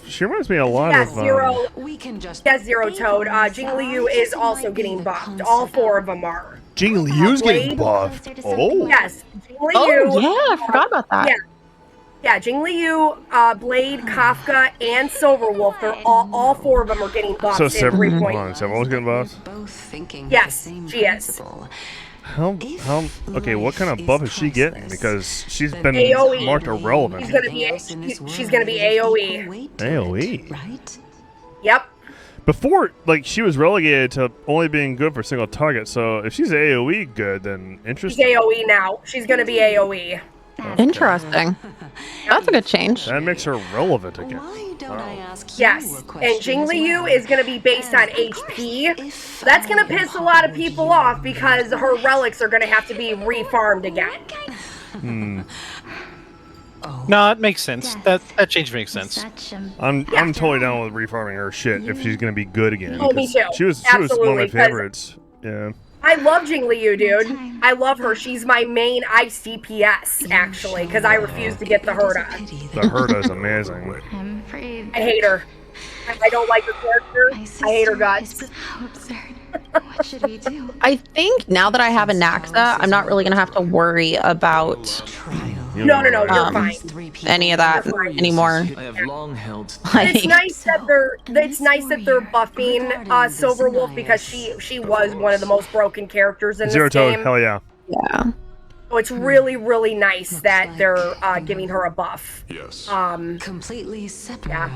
She reminds me a lot Yeah, of. Zero Toad. Jing Liu is also getting buffed. All 4 of them are. Jing Liu's getting buffed. Oh. Yes. Jing Liu. Oh, yeah, I forgot about that. Yeah. Yeah, Jing Liu, Blade, Kafka, and Silverwolf, they're all 4 of them are getting buffed So in 3.4. Several's getting buffed. Yes, she is. How? Okay, what kind of buff is she getting? Because she's been AOE. marked irrelevant. She's gonna be AOE. AOE. Right? Yep. Before, like, she was relegated to only being good for single target. So if she's AOE good, then She's interesting. AOE now. She's gonna be AOE. Interesting. That's a good change. That makes her relevant again. Yes, and Jing Liu is going to be based on HP. That's going to piss a lot of people off because her relics are going to have to be refarmed again. No, it makes sense. That change makes sense. I'm totally down with refarming her shit if she's gonna be good again. Oh, me too. She was one of Absolutely, my 'cause favorites. Yeah. I love Jing Liu, dude. I love her. She's my main ICPS, actually, because I refuse to get the Herda. The Herda is amazing. I'm afraid. I hate her. I don't like her character. I hate her guts. How absurd. What should we do? I think now that I have Anaxa, I'm not really going to have to worry about No, you're fine. any of that anymore. I have long held. It's nice that they're buffing Silverwolf because she was one of the most broken characters in Zero this Toad, game. hell yeah. Yeah. So it's really, really nice that they're giving her a buff. Yes. Completely separate. Yeah.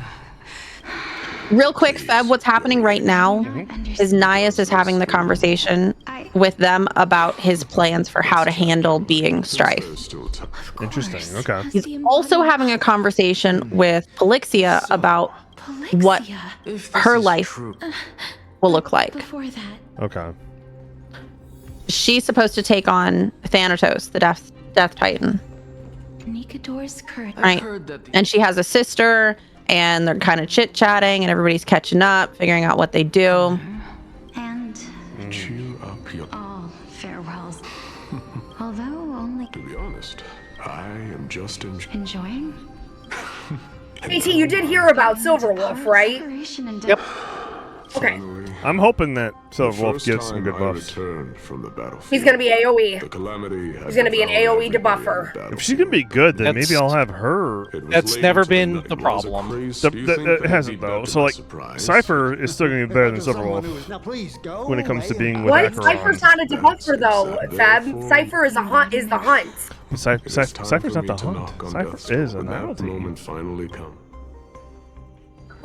Real quick, Feb, what's happening right now is Nias is having the conversation with them about his plans for how to handle being Strife. Interesting. Okay. He's also having a conversation with Polixia about what her life will look like. Before that, Okay. She's supposed to take on Thanatos, the Death Titan, Nikador's courage. right? And she has a sister, and they're kind of chit-chatting, and everybody's catching up, figuring out what they do. And Cheer up, your. all farewells. Although only To be honest, I am just enjoying. AT, you did hear about Silverwolf, right? Yep. Okay. I'm hoping that The Silverwolf first gets some time good I buffs. returned from the battlefield, He's gonna be AOE. the calamity had He's gonna be an devoured AOE everybody on the debuffer. battlefield. If she's gonna be good, then That's- maybe I'll have her. It was That's late never into been night. the Was it problem. craze? Do you think It that would hasn't be though. better So by like, surprise? Cypher is still gonna be better than Silverwolf when it comes to being with What? Acheron. Cypher's not a debuffer though, Fab. Cypher is the hunt. Cypher's not the hunt. Cypher is a When that novelty. moment finally come.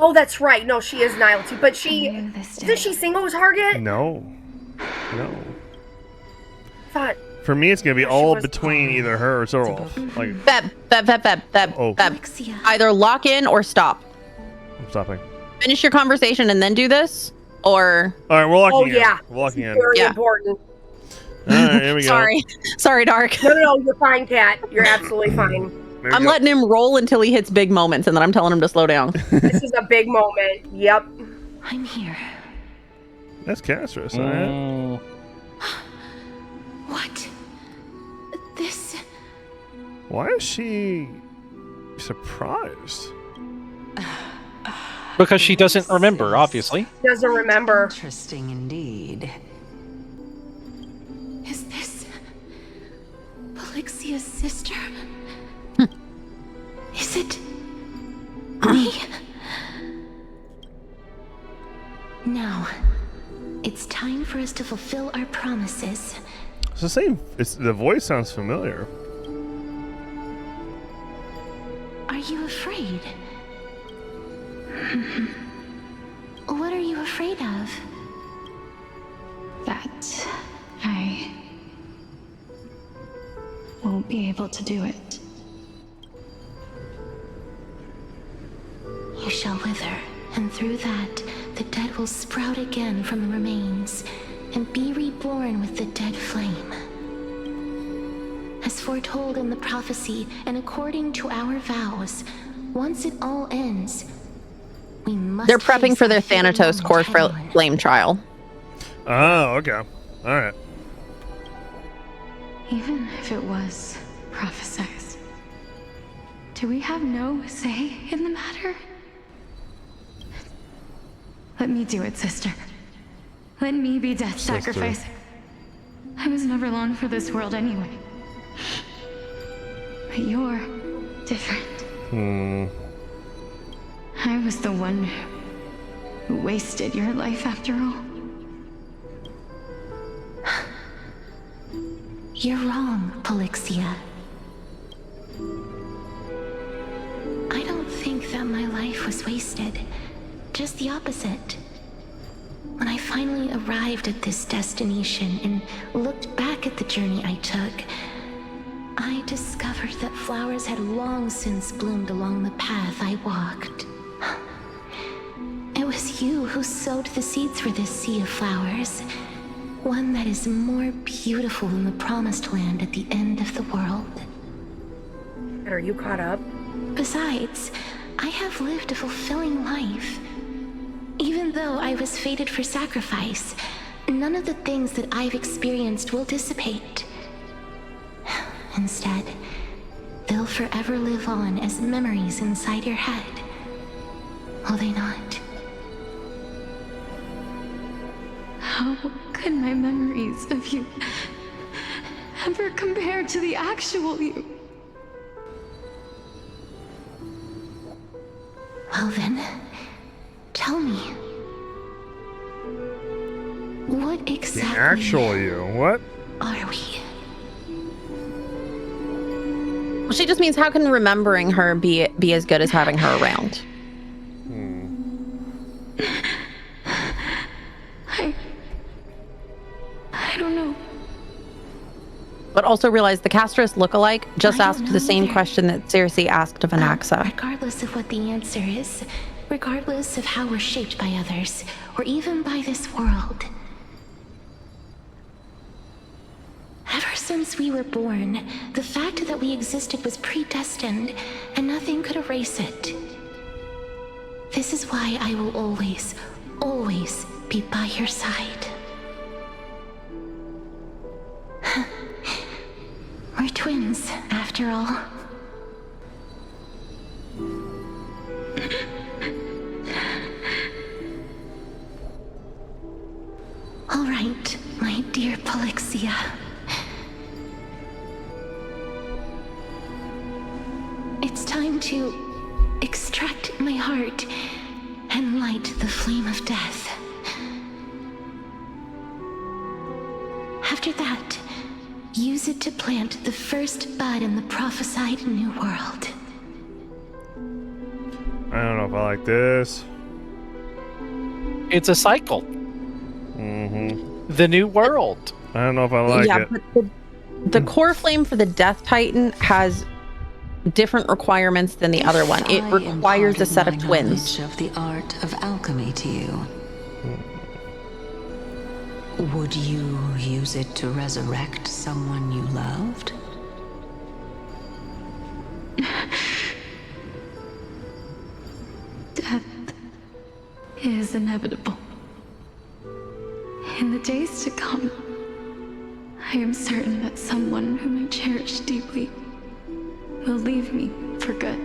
Oh, that's right. No, she is Nihility, but isn't she single target? No. Thought. For me, it's gonna be all between either her or Silverwolf. Like, Feb. Oh. Either lock in or stop. I'm stopping. finish your conversation and then do this? Or all right, we're locking in. yeah. We're locking in. Very important. All right, here we go. Sorry, Dark. No, you're fine, Cat. You're absolutely fine. I'm letting him roll until he hits big moments, and then I'm telling him to slow down. This is a big moment. Yep. I'm here. That's Castris, all right. What? This... Why is she surprised? Because she doesn't remember, obviously. Doesn't remember. Interesting indeed. Is this... Polyxia's sister? Is it... me? Now, it's time for us to fulfill our promises. It's the same. The voice sounds familiar. Are you afraid? What are you afraid of? That I won't be able to do it. You shall wither, and through that, the dead will sprout again from the remains, and be reborn with the dead flame. As foretold in the prophecy, and according to our vows, once it all ends, we must... They're prepping for their Thanatos core flame trial. Oh, okay. All right. Even if it was prophesied, do we have no say in the matter? Let me do it, sister. Let me be death sacrifice. I was never long for this world anyway. But you're different. I was the one who wasted your life after all. You're wrong, Polyxia. I don't think that my life was wasted. Just the opposite. When I finally arrived at this destination and looked back at the journey I took, I discovered that flowers had long since bloomed along the path I walked. It was you who sowed the seeds for this sea of flowers, one that is more beautiful than the promised land at the end of the world. Are you caught up? Besides, I have lived a fulfilling life. Even though I was fated for sacrifice, none of the things that I've experienced will dissipate. Instead, they'll forever live on as memories inside your head. Will they not? How could my memories of you ever compare to the actual you? Well then, tell me. What exactly... The actual you. What? Are we? Well, she just means how can remembering her be as good as having her around? I don't know. But also realize the Castris lookalike just asked the same either. question that Circe asked of Anaxa. Regardless of what the answer is, regardless of how we're shaped by others, or even by this world. Ever since we were born, the fact that we existed was predestined, and nothing could erase it. This is why I will always, always be by your side. We're twins, after all. All right, my dear Polyxia. It's time to extract my heart and light the flame of death. After that, use it to plant the first bud in the prophesied new world. I don't know if I like this. It's a cycle. The new world. I don't know if I like it. But the core flame for the Death Titan has different requirements than the other one. It requires a set of twins. Of the art of alchemy to you. Would you use it to resurrect someone you loved? Death is inevitable. In the days to come, I am certain that someone whom I cherish deeply will leave me for good.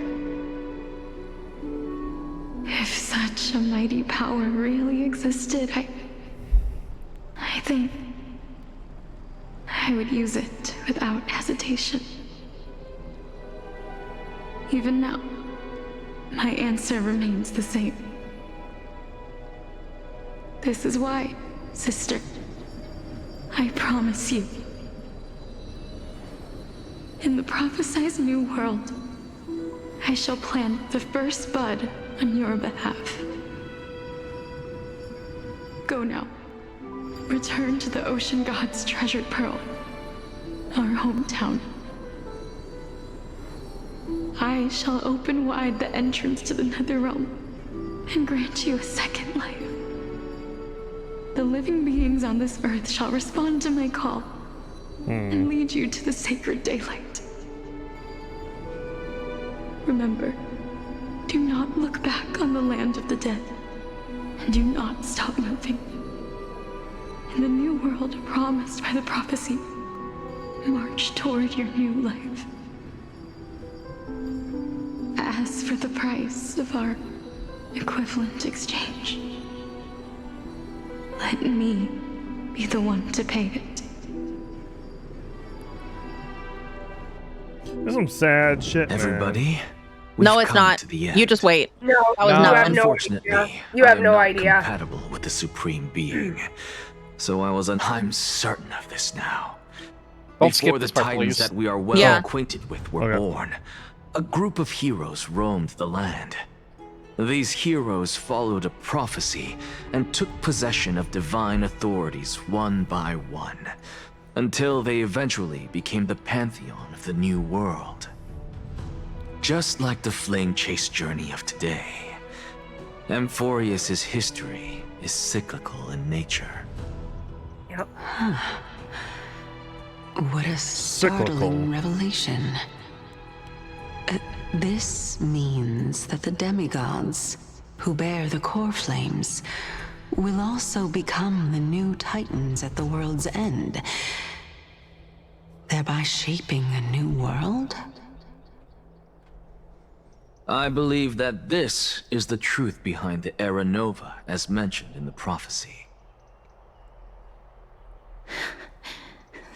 If such a mighty power really existed, I think I would use it without hesitation. Even now, my answer remains the same. This is why, sister, I promise you, in the prophesized new world, I shall plant the first bud on your behalf. Go now. Return to the ocean god's treasured pearl, our hometown. I shall open wide the entrance to the Netherrealm and grant you a second life. The living beings on this earth shall respond to my call and lead you to the sacred daylight. Remember, do not look back on the land of the dead, and do not stop moving. In the new world promised by the prophecy, march toward your new life. As for the price of our equivalent exchange, let me be the one to pay it. There's some sad shit, Everybody, No, it's not. You just wait. No, that was you not have no Unfortunately, idea. You have I am no not idea. compatible with the Supreme Being. So I'm certain of this now. Don't Before skip the this part, titans please. that we are well Yeah. acquainted with were born, a group of heroes roamed the land. These heroes followed a prophecy and took possession of divine authorities one by one, until they eventually became the pantheon of the new world. Just like the flame chase journey of today, Amphoreus' history is cyclical in nature. Yep. What a startling revelation. This means that the demigods, who bear the core flames, will also become the new titans at the world's end, thereby shaping a new world? I believe that this is the truth behind the Era Nova as mentioned in the prophecy.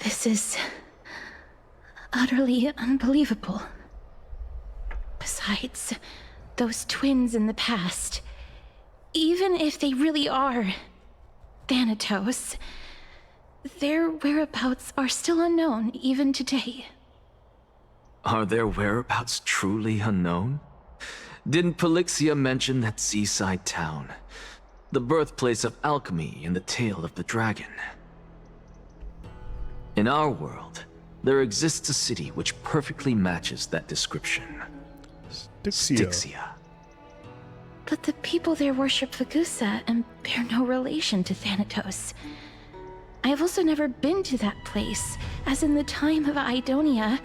This is utterly unbelievable. Besides, those twins in the past, even if they really are Thanatos, their whereabouts are still unknown even today. Are their whereabouts truly unknown? Didn't Polixia mention that seaside town, the birthplace of alchemy and the tale of the dragon? In our world, there exists a city which perfectly matches that description. Styxia. But the people there worship Vagusa and bear no relation to Thanatos. I have also never been to that place, as in the time of Idonia,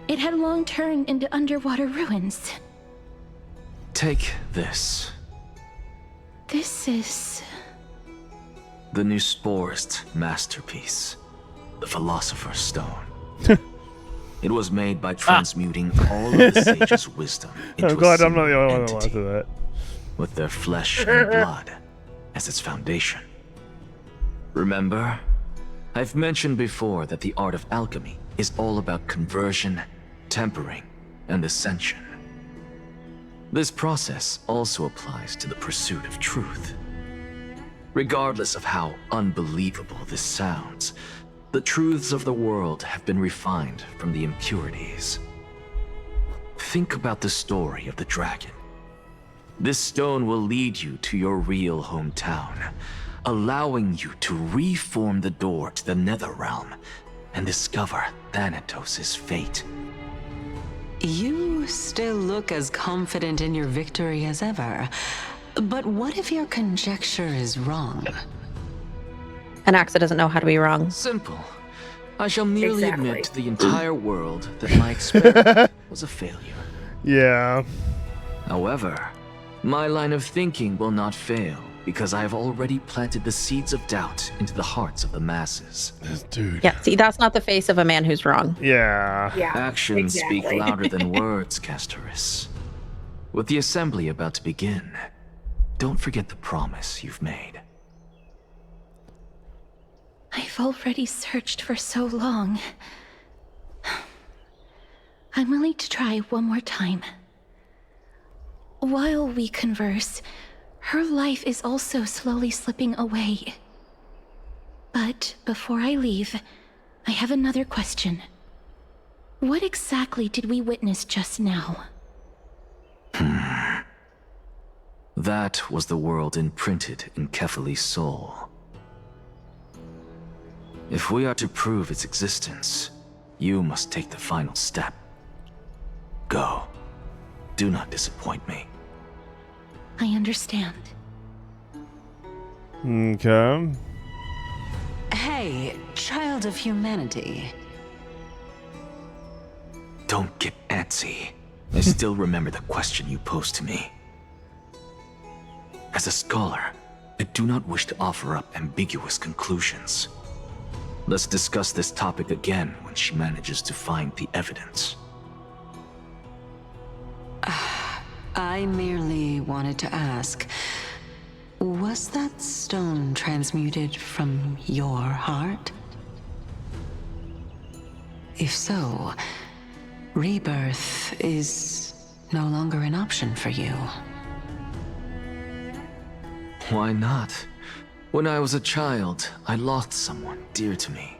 it had long turned into underwater ruins. Take this. This is... the new Sporist masterpiece, the Philosopher's Stone. It was made by transmuting all of the sage's wisdom into I'm glad a I'm not the only one that entity, watched that. with their flesh and blood as its foundation. Remember, I've mentioned before that the art of alchemy is all about conversion, tempering, and ascension. This process also applies to the pursuit of truth. Regardless of how unbelievable this sounds, the truths of the world have been refined from the impurities. Think about the story of the dragon. This stone will lead you to your real hometown, allowing you to reform the door to the Netherrealm and discover Thanatos' fate. You still look as confident in your victory as ever. But what if your conjecture is wrong? And Axa doesn't know how to be wrong. Simple. I shall merely admit to the entire world that my experiment was a failure. Yeah. However, my line of thinking will not fail because I have already planted the seeds of doubt into the hearts of the masses. Dude. Yeah, see, that's not the face of a man who's wrong. Yeah. Actions speak louder than words, Castorus. With the assembly about to begin, don't forget the promise you've made. I've already searched for so long. I'm willing to try one more time. While we converse, her life is also slowly slipping away. But before I leave, I have another question. What exactly did we witness just now? That was the world imprinted in Kefali's soul. If we are to prove its existence, you must take the final step. Go. Do not disappoint me. I understand. Okay. Hey, child of humanity. Don't get antsy. I still remember the question you posed to me. As a scholar, I do not wish to offer up ambiguous conclusions. Let's discuss this topic again when she manages to find the evidence. I merely wanted to ask, was that stone transmuted from your heart? If so, rebirth is no longer an option for you. Why not? When I was a child, I lost someone dear to me.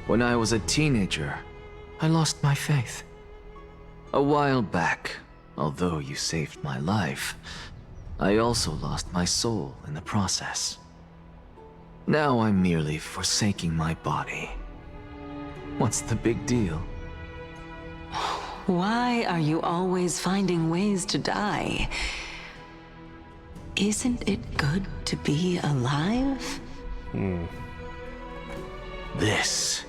When I was a teenager, I lost my faith. A while back, although you saved my life, I also lost my soul in the process. Now I'm merely forsaking my body. What's the big deal? Why are you always finding ways to die? Isn't it good to be alive? This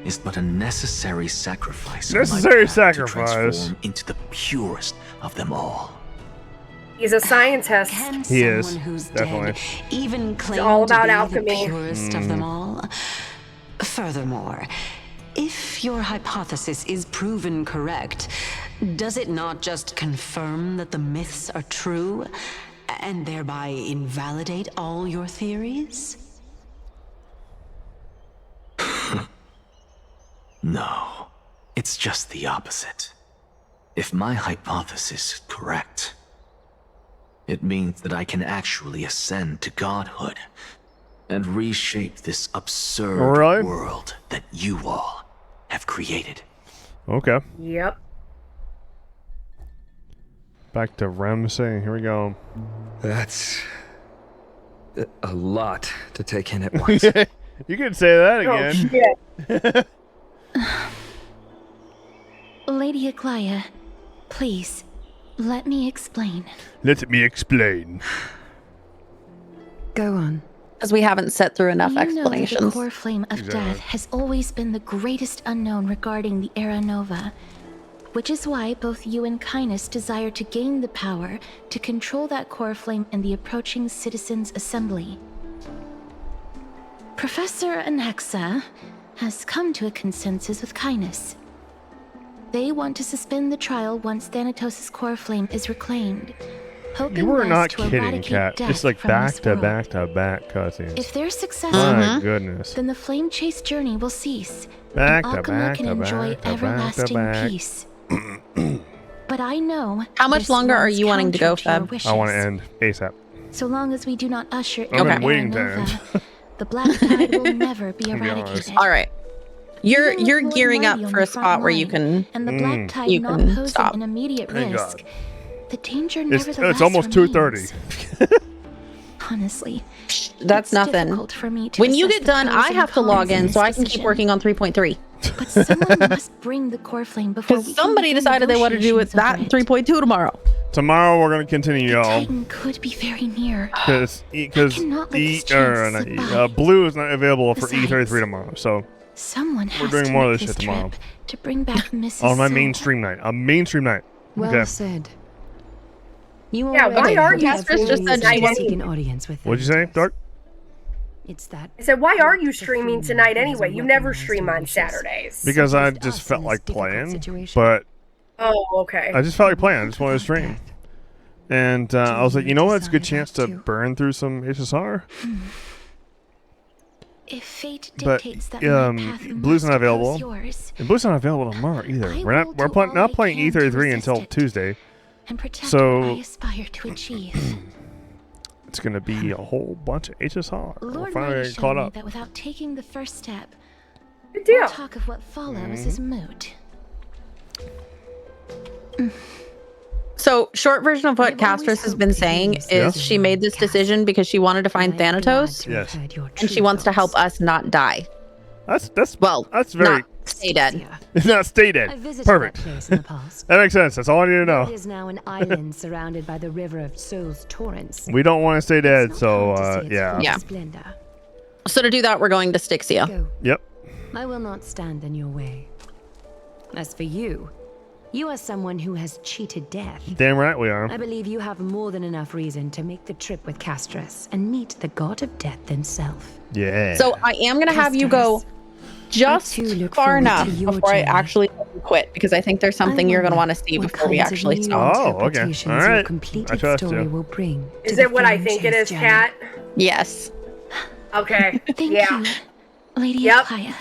is but a necessary sacrifice. Necessary To sacrifice. transform into the purest of them all. He's a scientist. He is, Someone who's definitely. dead even claim all about to be alchemy. the purest of them all? Furthermore, if your hypothesis is proven correct, does it not just confirm that the myths are true, and thereby invalidate all your theories? No, it's just the opposite. If my hypothesis is correct, it means that I can actually ascend to godhood and reshape this absurd world that you all have created. Okay. Yep. Back to Ramsey. Here we go. That's a lot to take in at once. You can say that again. Lady Aglaya, please, let me explain. Let me explain. Go on. Because we haven't set through enough You know that the explanations. core flame of Exactly. death has always been the greatest unknown regarding the Era Nova, which is why both you and Kynus desire to gain the power to control that core flame in the approaching Citizens' Assembly. Professor Anaxa has come to a consensus with Kynus. They want to suspend the trial once Thanatos' core flame is reclaimed, hoping You were thus not to kidding, eradicate Kat. death It's like from back this to world. back to back cutscenes. If they're successful, My goodness. then the flame chase journey will cease, Back and to Akuma back can to enjoy back to back to everlasting back. peace. But I know. How much this longer are runs you wanting to go, counter your Feb? wishes. I want to end ASAP. So long as we do not usher in I'm in the waiting Era times. Nova, the Black Tide will never be To be honest. eradicated. All right. You're Even with Lord gearing up Mighty on for the a front spot where you line, can and the Black Tide you not can posing stop. an immediate Thank risk. God. The danger It's nevertheless almost remains. 2:30. Honestly, That's it's nothing. difficult for me to When you assess get the done, pros I and have to log cons in this so I can keep decision. working on 3.3. But someone must bring the core flame before Because somebody decided they wanted to do it that 3.2 tomorrow. Tomorrow we're gonna continue, y'all. Titan could be very near. Because Blue is not available for E33 tomorrow, so someone we're has doing to more of make this shit this tomorrow. trip to bring back Mrs. On my Soul. mainstream night. A mainstream night. Well Okay. said. You Yeah, why are you Castress just said she seek an audience with them? What'd you say, Dark? It's that. I said, why are you streaming tonight anyway? You never stream on Saturdays. Because I just felt like playing, but Oh, okay. I just felt like playing. I just wanted to stream. And I was like, you know what? It's a good chance to burn through some HSR. If fate But dictates that my path Blue's not must available. oppose yours, And Blue's not available tomorrow either. I We're will not do playing all I can to E33 until resist it. Tuesday. and protect what So I aspire to achieve. it's gonna be a whole bunch of HSR. We're Lord finally Mighty getting showed caught me up. that without taking the first step, Good deal. all talk of what follows is moot. So, short version of what Castress has been saying is she made this decision because she wanted to find Thanatos. Yes. And she wants to help us not die. That's That's very not stay dead. not stay dead. Perfect. That makes sense. That's all I need to It know. is now an island surrounded by the river of Soul's torrents. We don't want to stay dead, so yeah. Yeah. Splendor. So to do that, we're going to Styxia. Go. Yep. I will not stand in your way. As for you, you are someone who has cheated death. Damn right we are. I believe you have more than enough reason to make the trip with Castress and meet the god of death himself. Yeah. So I am going to have you go just far enough before I actually quit, because I think there's something you're going to want to see before we actually start. Oh, okay. All right. I trust you. Will bring Is it what I think it is, Kat? Yes. Okay. Thank yeah. you, Lady Yep. Akaya.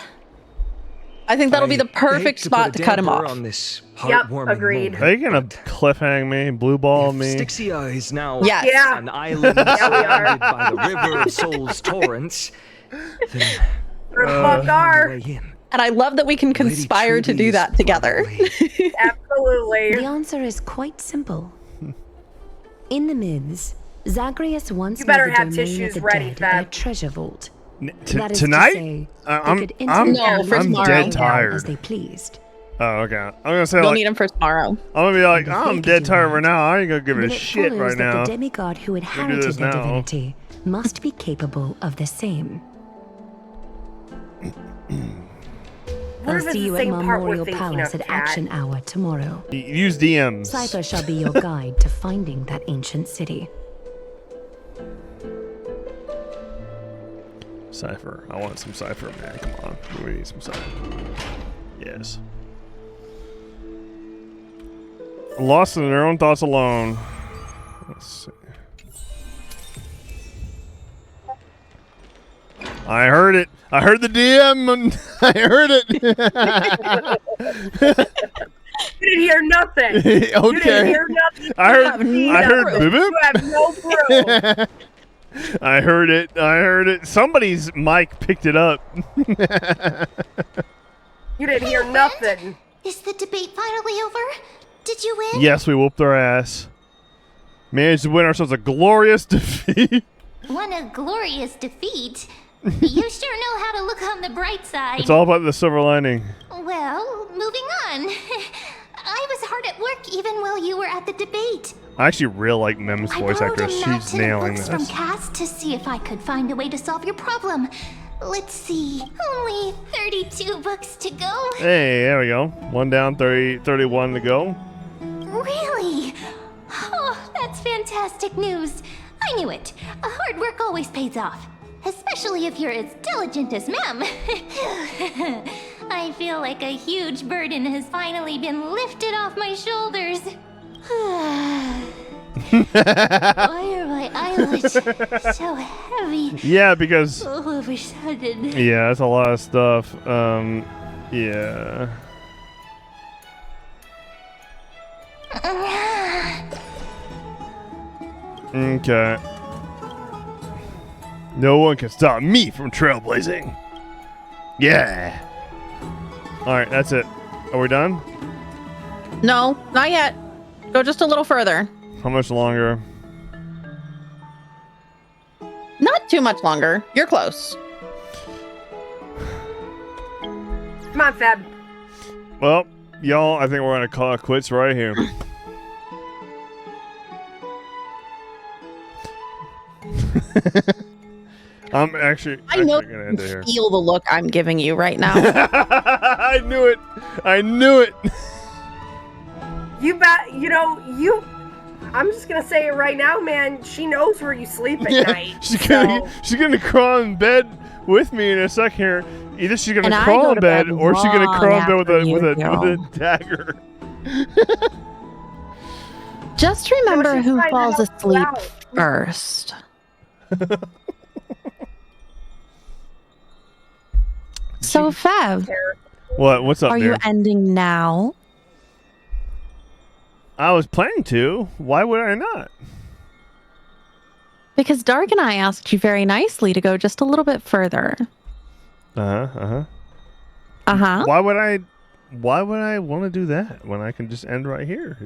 I think that'll be the perfect spot to cut him off. On this Yep, heartwarming agreed. moment. Are you gonna cliffhang me, blue ball me? Styxia is now Yes. Yeah. an island surrounded by the river of Soul's torrents. Then We're fuck are. way in. And I love that we can conspire to do that together. Absolutely. The answer is quite simple. In the myths, Zagreus once You better made the have domain tissues of the ready, dead Fab. a treasure vault. That is to Tonight? say, I'm they could I'm, enter and for I'm tomorrow. dead as tired. they pleased. Oh, okay. I'm gonna say We'll like need him for tomorrow. I'm gonna be like, And if I'm they dead could do tired that, right now. I ain't gonna give Then a it shit follows right that now. the demigod who do inherited this the now. divinity must be capable of the same. What I'll if it's see the you at same part we're Memorial thinking Palace of, at Kat? Action Hour tomorrow. Use DMs. Cypher shall be your guide to finding that ancient city. Cypher. I want some Cypher, man. Come on. We need some Cypher. Yes. Lost in their own thoughts alone. Let's see. I heard it. I heard the DM. And I heard it. You didn't hear nothing. Okay. You didn't hear nothing. I heard. You I have heard. no Boop, proof. boop. You have no proof. I heard it. I heard it. Somebody's mic picked it up. You didn't hear nothing. Is the debate finally over? Did you win? Yes, we whooped their ass. Managed to win ourselves a glorious defeat. Won a glorious defeat. You sure know how to look on the bright side. It's all about the silver lining. Well, moving on. I was hard at work even while you were at the debate. I actually really like Mem's I voice borrowed actress. a She's mountain nailing of books this. from Cass to see if I could find a way to solve your problem. Let's see. Only 32 books to go. Hey, there we go. One down, 31 to go. Really? Oh, that's fantastic news. I knew it. Hard work always pays off. Especially if you're as diligent as Mem. I feel like a huge burden has finally been lifted off my shoulders. Why are my eyelids so heavy? Yeah, because... All of a sudden. Yeah, that's a lot of stuff. Yeah. Okay. No one can stop me from trailblazing. Yeah. Alright, that's it. Are we done? No, not yet. Go just a little further. How much longer? Not too much longer. You're close. Come on, Feb. Well, y'all, I think we're gonna call it quits right here. I'm actually. I know gonna you end it here. feel the look I'm giving you right now. I knew it. I knew it. You bet. You know, I'm just gonna say it right now, man. She knows where you sleep at night. She's gonna crawl in bed with me in a second here. Either she's gonna And I crawl go in to bed, bed or she's gonna long crawl in bed with after a dagger. Just remember she's who trying to falls help you asleep out. first. So, Fev, What's up, are dear? you ending now? I was planning to. Why would I not? Because Dark and I asked you very nicely to go just a little bit further. Uh-huh. Why would I want to do that when I can just end right here?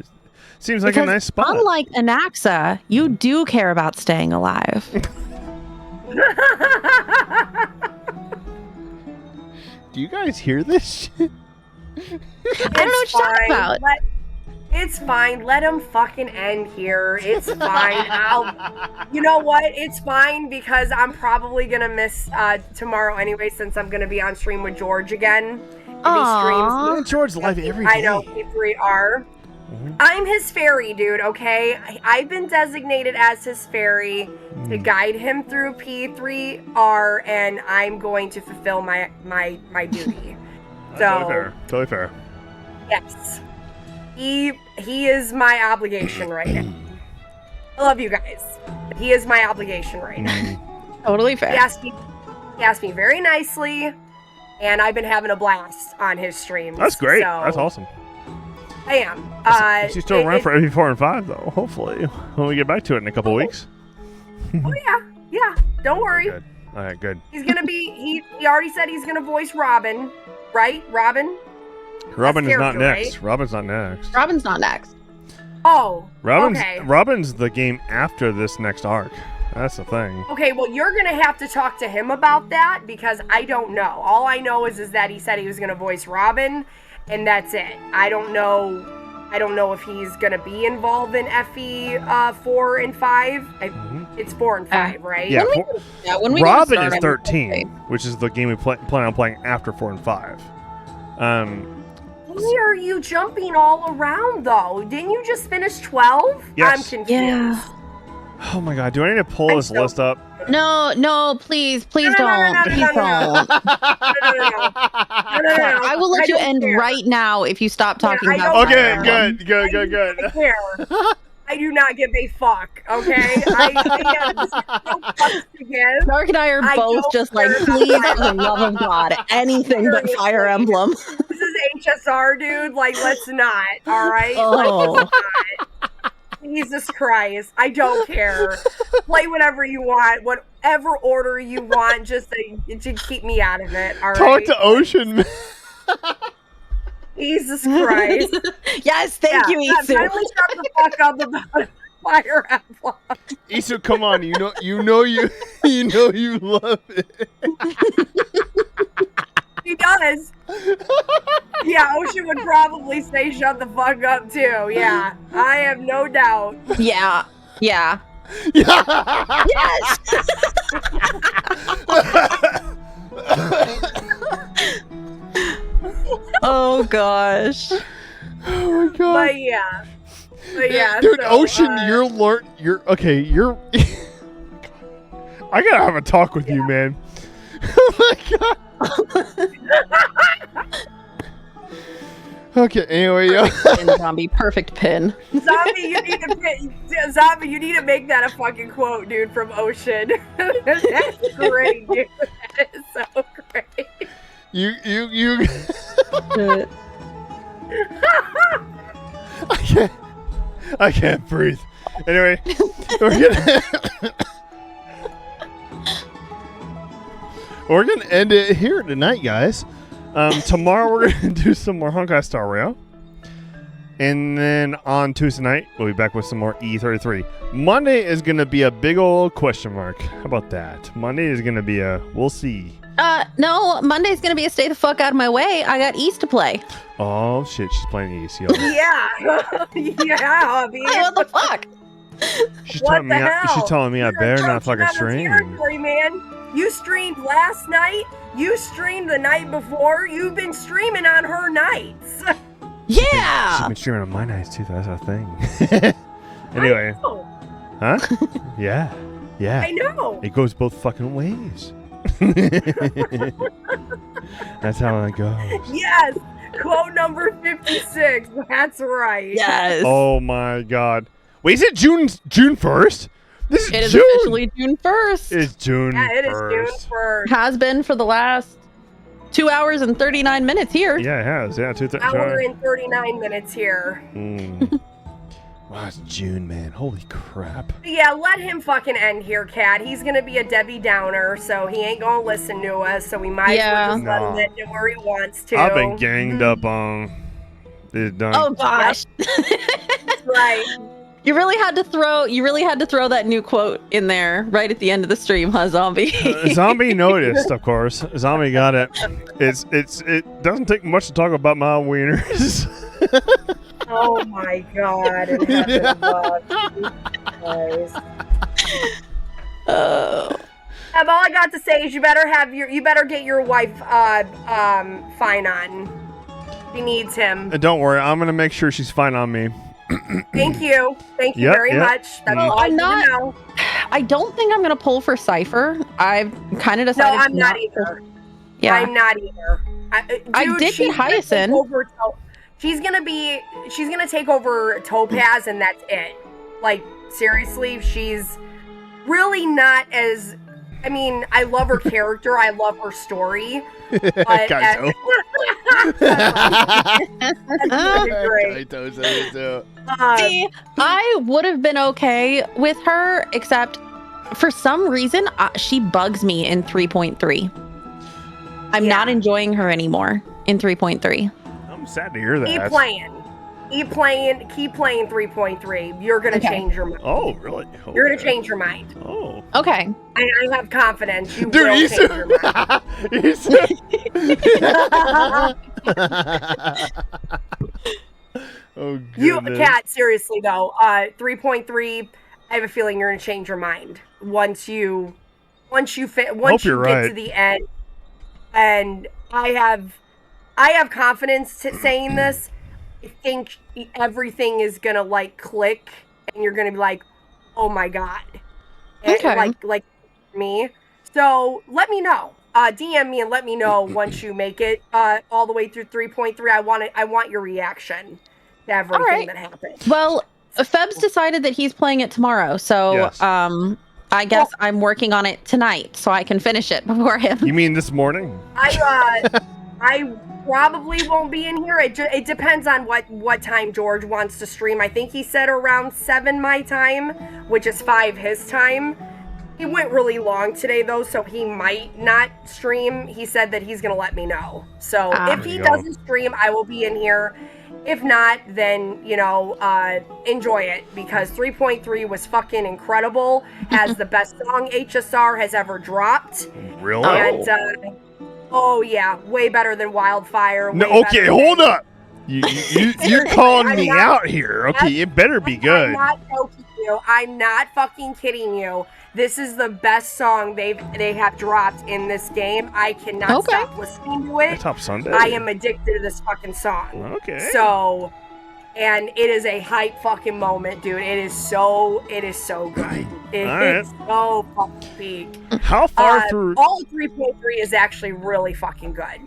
Seems like a nice spot. Unlike Anaxa, you do care about staying alive. Do you guys hear this shit? I don't know what you're talking about. It's fine. Let him fucking end here. It's fine. You know what? It's fine because I'm probably gonna miss tomorrow anyway, since I'm gonna be on stream with George again. If he streams, George live every day. I know P3R. I'm his fairy, dude. Okay, I've been designated as his fairy to guide him through P3R, and I'm going to fulfill my duty. Totally fair. Yes. He is my obligation right now. I love you guys. But he is my obligation right now. Totally fair. He asked me very nicely, and I've been having a blast on his streams. That's great. So That's awesome. I am. She's still around for every 4 and 5 though. Hopefully, when we get back to it in a couple weeks. Oh yeah. Don't worry. Good. All right, good. He's gonna be. He already said he's gonna voice Robin, right? Robin. Robin is not character, next. right? Robin's not next. Robin's not next. Oh. Robin's Okay. the game after this next arc. That's the thing. Okay, well, you're gonna have to talk to him about that because I don't know. All I know is that he said he was gonna voice Robin, and that's it. I don't know if he's gonna be involved in FE 4 and 5. It's 4 and 5, right? Yeah. When we Robin get is started, 13, which is the game we plan on playing after 4 and 5. Why are you jumping all around though? Didn't you just finish 12? Yes. I'm confused. Yeah. Oh my god, do I need to pull this list up? No, please don't. Please don't. No. I will let you end right now if you stop talking about Okay, Fire Emblem. good. I care. I do not give a fuck, okay? I have no fucks to give. Dark and I are both don't just like, care please, about for the love of God, anything but Fire Emblem. This is HSR, dude. Like, let's not, all right? Oh. Let's not. Jesus Christ. I don't care. Play whatever you want, whatever order you want, just to keep me out of it, all right? Talk to Ocean. Jesus Christ. Yes, thank you, Isu. Finally shut the fuck up about Fire Emblem. Isu, come on, you know you love it. He does. Yeah, Ocean would probably say shut the fuck up too. Yeah, I have no doubt. Yeah. Yes. Oh gosh. Oh my god. But yeah, dude, so, Ocean, you're okay. I gotta have a talk with you, man. Oh my god. Okay, anyway, Perfect pin. Zombie, you need to make that a fucking quote, dude, from Ocean. That's great, dude. That is so great. You I can't breathe. Anyway, we're gonna end it here tonight, guys. Tomorrow we're gonna do some more Honkai Star Rail, and then on Tuesday night we'll be back with some more E33. Monday is gonna be a big old question mark. How about that? Monday is gonna be we'll see. No, Monday's gonna be a stay the fuck out of my way. I got East to play. Oh shit, she's playing East. Yeah. Yeah, man. What the fuck? She's What telling me. the hell? She's telling me I You're better not encroaching fucking on the stream. territory, man. You streamed last night. You streamed the night before. You've been streaming on her nights. Yeah. She's been streaming on my nights too. That's a thing. Anyway. I know. Huh? Yeah. Yeah. I know. It goes both fucking ways. That's how it goes. Yes. Quote number 56. That's right. Yes. Oh my god. Wait, is it June 1st? This is It is June. officially June 1st. It's June Yeah, it is 1st. June 1st. Has been for the last 2 hours and 39 minutes here. Yeah, it has. Yeah, Hour and 39 minutes here. Wow, it's June, man. Holy crap. Yeah, let him fucking end here, Cat. He's gonna be a Debbie Downer, so he ain't gonna listen to us, so we might as well just let him end it where he wants to. I've been ganged up on. It's done. Oh gosh. That's right. You really had to throw that new quote in there right at the end of the stream, huh, Zombie? Zombie noticed, of course. Zombie got it. It doesn't take much to talk about my wieners. Oh my god. In heaven above. Jesus Christ. All I got to say is you better get your wife fine on. She needs him. Don't worry, I'm gonna make sure she's fine on me. Thank you. Thank you Yep, very yep. much. That's all I need to know. I don't think I'm gonna pull for Cypher. I've kind of decided. No, I'm to not either. Yeah. I'm not either. I did get Hyacinth. She's gonna take over Topaz, and that's it. Like, seriously, she's really not as. I mean, I love her character. I love her story. But Kaito. See, I would have been okay with her, except for some reason she bugs me in 3.3. I'm not enjoying her anymore in 3.3. I'm sad to hear that. Keep playing 3.3. You're gonna change your mind. Oh, really? Okay. You're gonna change your mind. Oh. Okay. I have confidence. You Dude, will you change your mind. Oh, You, goodness. Kat, seriously though, 3.3. I have a feeling you're gonna change your mind once you Hope get you're right. to the end. And I have confidence saying this. I think everything is gonna like click, and you're gonna be like, "Oh my god!" Okay. Like me. So let me know. DM me and let me know once you make it all the way through 3.3. I want your reaction to everything that happened. Well, Feb's decided that he's playing it tomorrow, so Yes. I guess I'm working on it tonight so I can finish it before him. You mean this morning? I probably won't be in here. It depends on what time George wants to stream. I think he said around 7 my time, which is 5 his time. He went really long today though, so he might not stream. He said that he's gonna let me know. So if he doesn't stream, I will be in here. If not, then enjoy it, because 3.3 was fucking incredible. Has the best song HSR has ever dropped. Really? And oh yeah, way better than Wildfire. No, way okay, better hold than- up. You're calling me out here. Okay, it better be good. I'm not joking you. I'm not fucking kidding you. This is the best song they have dropped in this game. I cannot stop listening to it. Top Sunday. I am addicted to this fucking song. Okay. So, and it is a hype fucking moment, dude. It is so good. It's so fucking peak. How far through? All of 3.3 is actually really fucking good.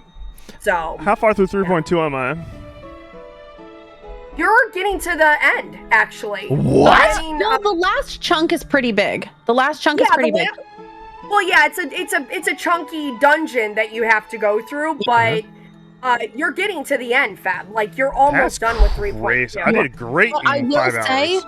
So. How far through 3.2 am I? You're getting to the end, actually. What? I mean, No, the last chunk is pretty big. The last chunk is pretty big. Well, yeah, it's a chunky dungeon that you have to go through, but you're getting to the end, Fab. Like, you're almost done with 3.2. I did great I in will 5 hours. say,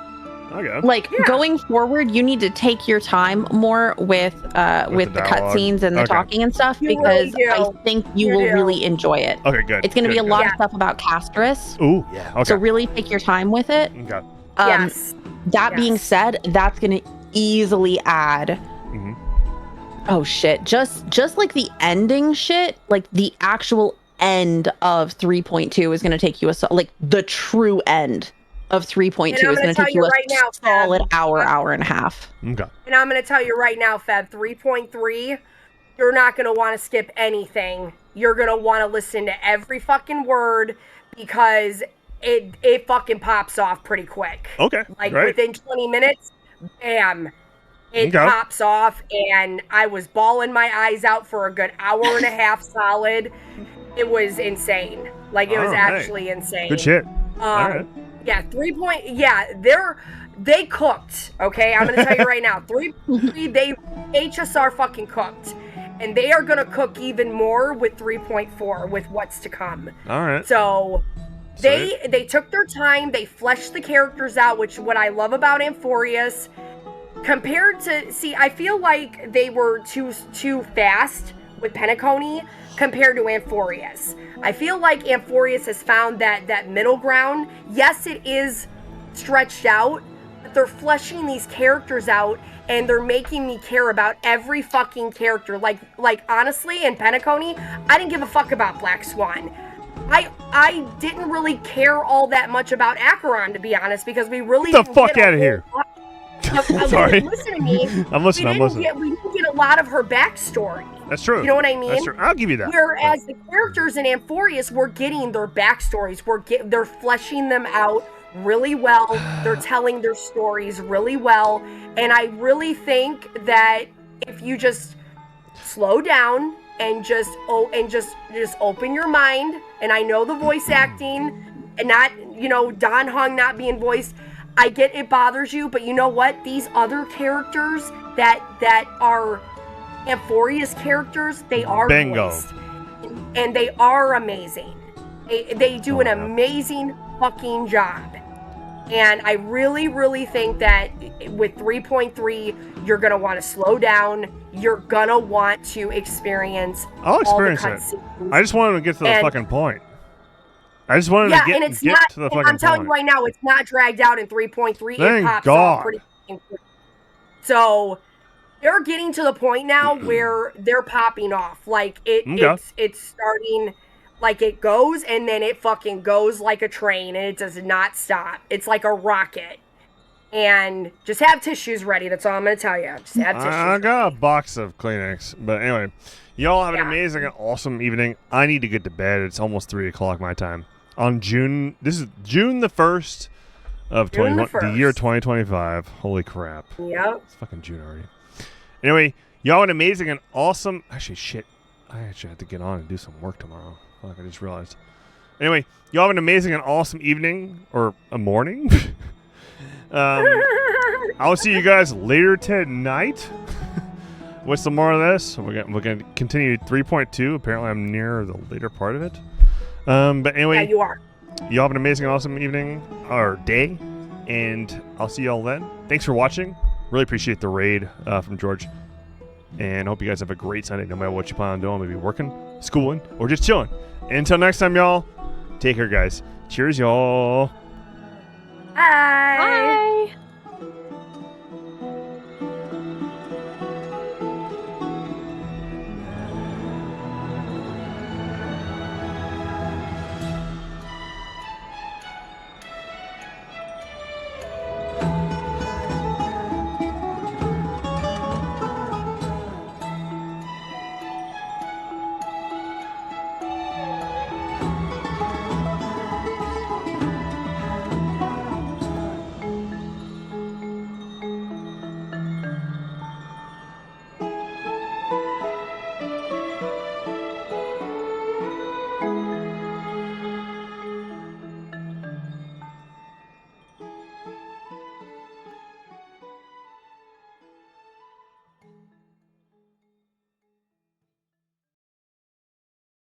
Okay. like, going forward, you need to take your time more with the dialogue. cutscenes and the Okay. talking and stuff, You because really do. I think you will really enjoy it. Okay, good. It's going to be a good, lot good. of stuff about Castris. Ooh, yeah. Okay. So really take your time with it. Okay. Yes. That being said, that's going to easily add Oh shit! Just like the ending shit, like the actual end of 3.2 is going to take you like the true end of 3.2 is going to take you a solid hour and a half. Okay. And I'm going to tell you right now, Feb, 3.3, you're not going to want to skip anything. You're going to want to listen to every fucking word because it fucking pops off pretty quick. Okay. Like great. within 20 minutes, bam. It pops off, and I was bawling my eyes out for a good hour and a half solid. It was insane. Like, it was actually insane. Good shit. All right. Yeah, they cooked, okay? I'm going to tell you right now. 3.3, HSR fucking cooked. And they are going to cook even more with 3.4, with what's to come. All right. So... They took their time, they fleshed the characters out, which what I love about Amphoreus. Compared to, I feel like they were too fast with Penacony compared to Amphoreus. I feel like Amphoreus has found that middle ground. Yes, it is stretched out, but they're fleshing these characters out and they're making me care about every fucking character. Like honestly, in Penacony, I didn't give a fuck about Black Swan. I didn't really care all that much about Acheron, to be honest, because we really get the fuck out of here. Sorry. Listen to me. I'm listening. We didn't get a lot of her backstory. That's true. You know what I mean? That's true. I'll give you that. Whereas the characters in Amphoreus, we're getting their backstories. They're fleshing them out really well. They're telling their stories really well. And I really think that if you just slow down and just open your mind, and I know the voice acting and not, Don Hung not being voiced, I get it bothers you, but you know what? These other characters that are Amphoreus characters, they are voiced. And they are amazing. They do an amazing fucking job. And I really, really think that with 3.3, you're going to want to slow down. You're going to want to experience I'll experience all the it. cutscenes. I just wanted to get to the fucking point. I just wanted to get to the fucking point. I'm telling you right now, it's not dragged out in 3.3. Thank it pops God. off pretty quick. So they're getting to the point now where they're popping off. Like it's starting, like it goes and then it fucking goes like a train and it does not stop. It's like a rocket. And just have tissues ready. That's all I'm going to tell you. Just have tissues. I got a box of Kleenex. But anyway, y'all have an amazing and awesome evening. I need to get to bed. It's almost 3 o'clock my time. This is June the 1st of the year 2025. Holy crap. Yep. It's fucking June already. Anyway, y'all have an amazing and awesome... Actually, shit. I actually have to get on and do some work tomorrow. Fuck, I just realized. Anyway, y'all have an amazing and awesome evening. Or a morning. I'll see you guys later tonight with some more of this. We're gonna continue 3.2. Apparently, I'm near the later part of it. But anyway, yeah, you are. Y'all have an amazing, awesome evening or day, and I'll see y'all then. Thanks for watching. Really appreciate the raid from George, and hope you guys have a great Sunday, no matter what you plan on doing. Maybe working, schooling, or just chilling. And until next time, y'all, take care, guys. Cheers, y'all. Bye.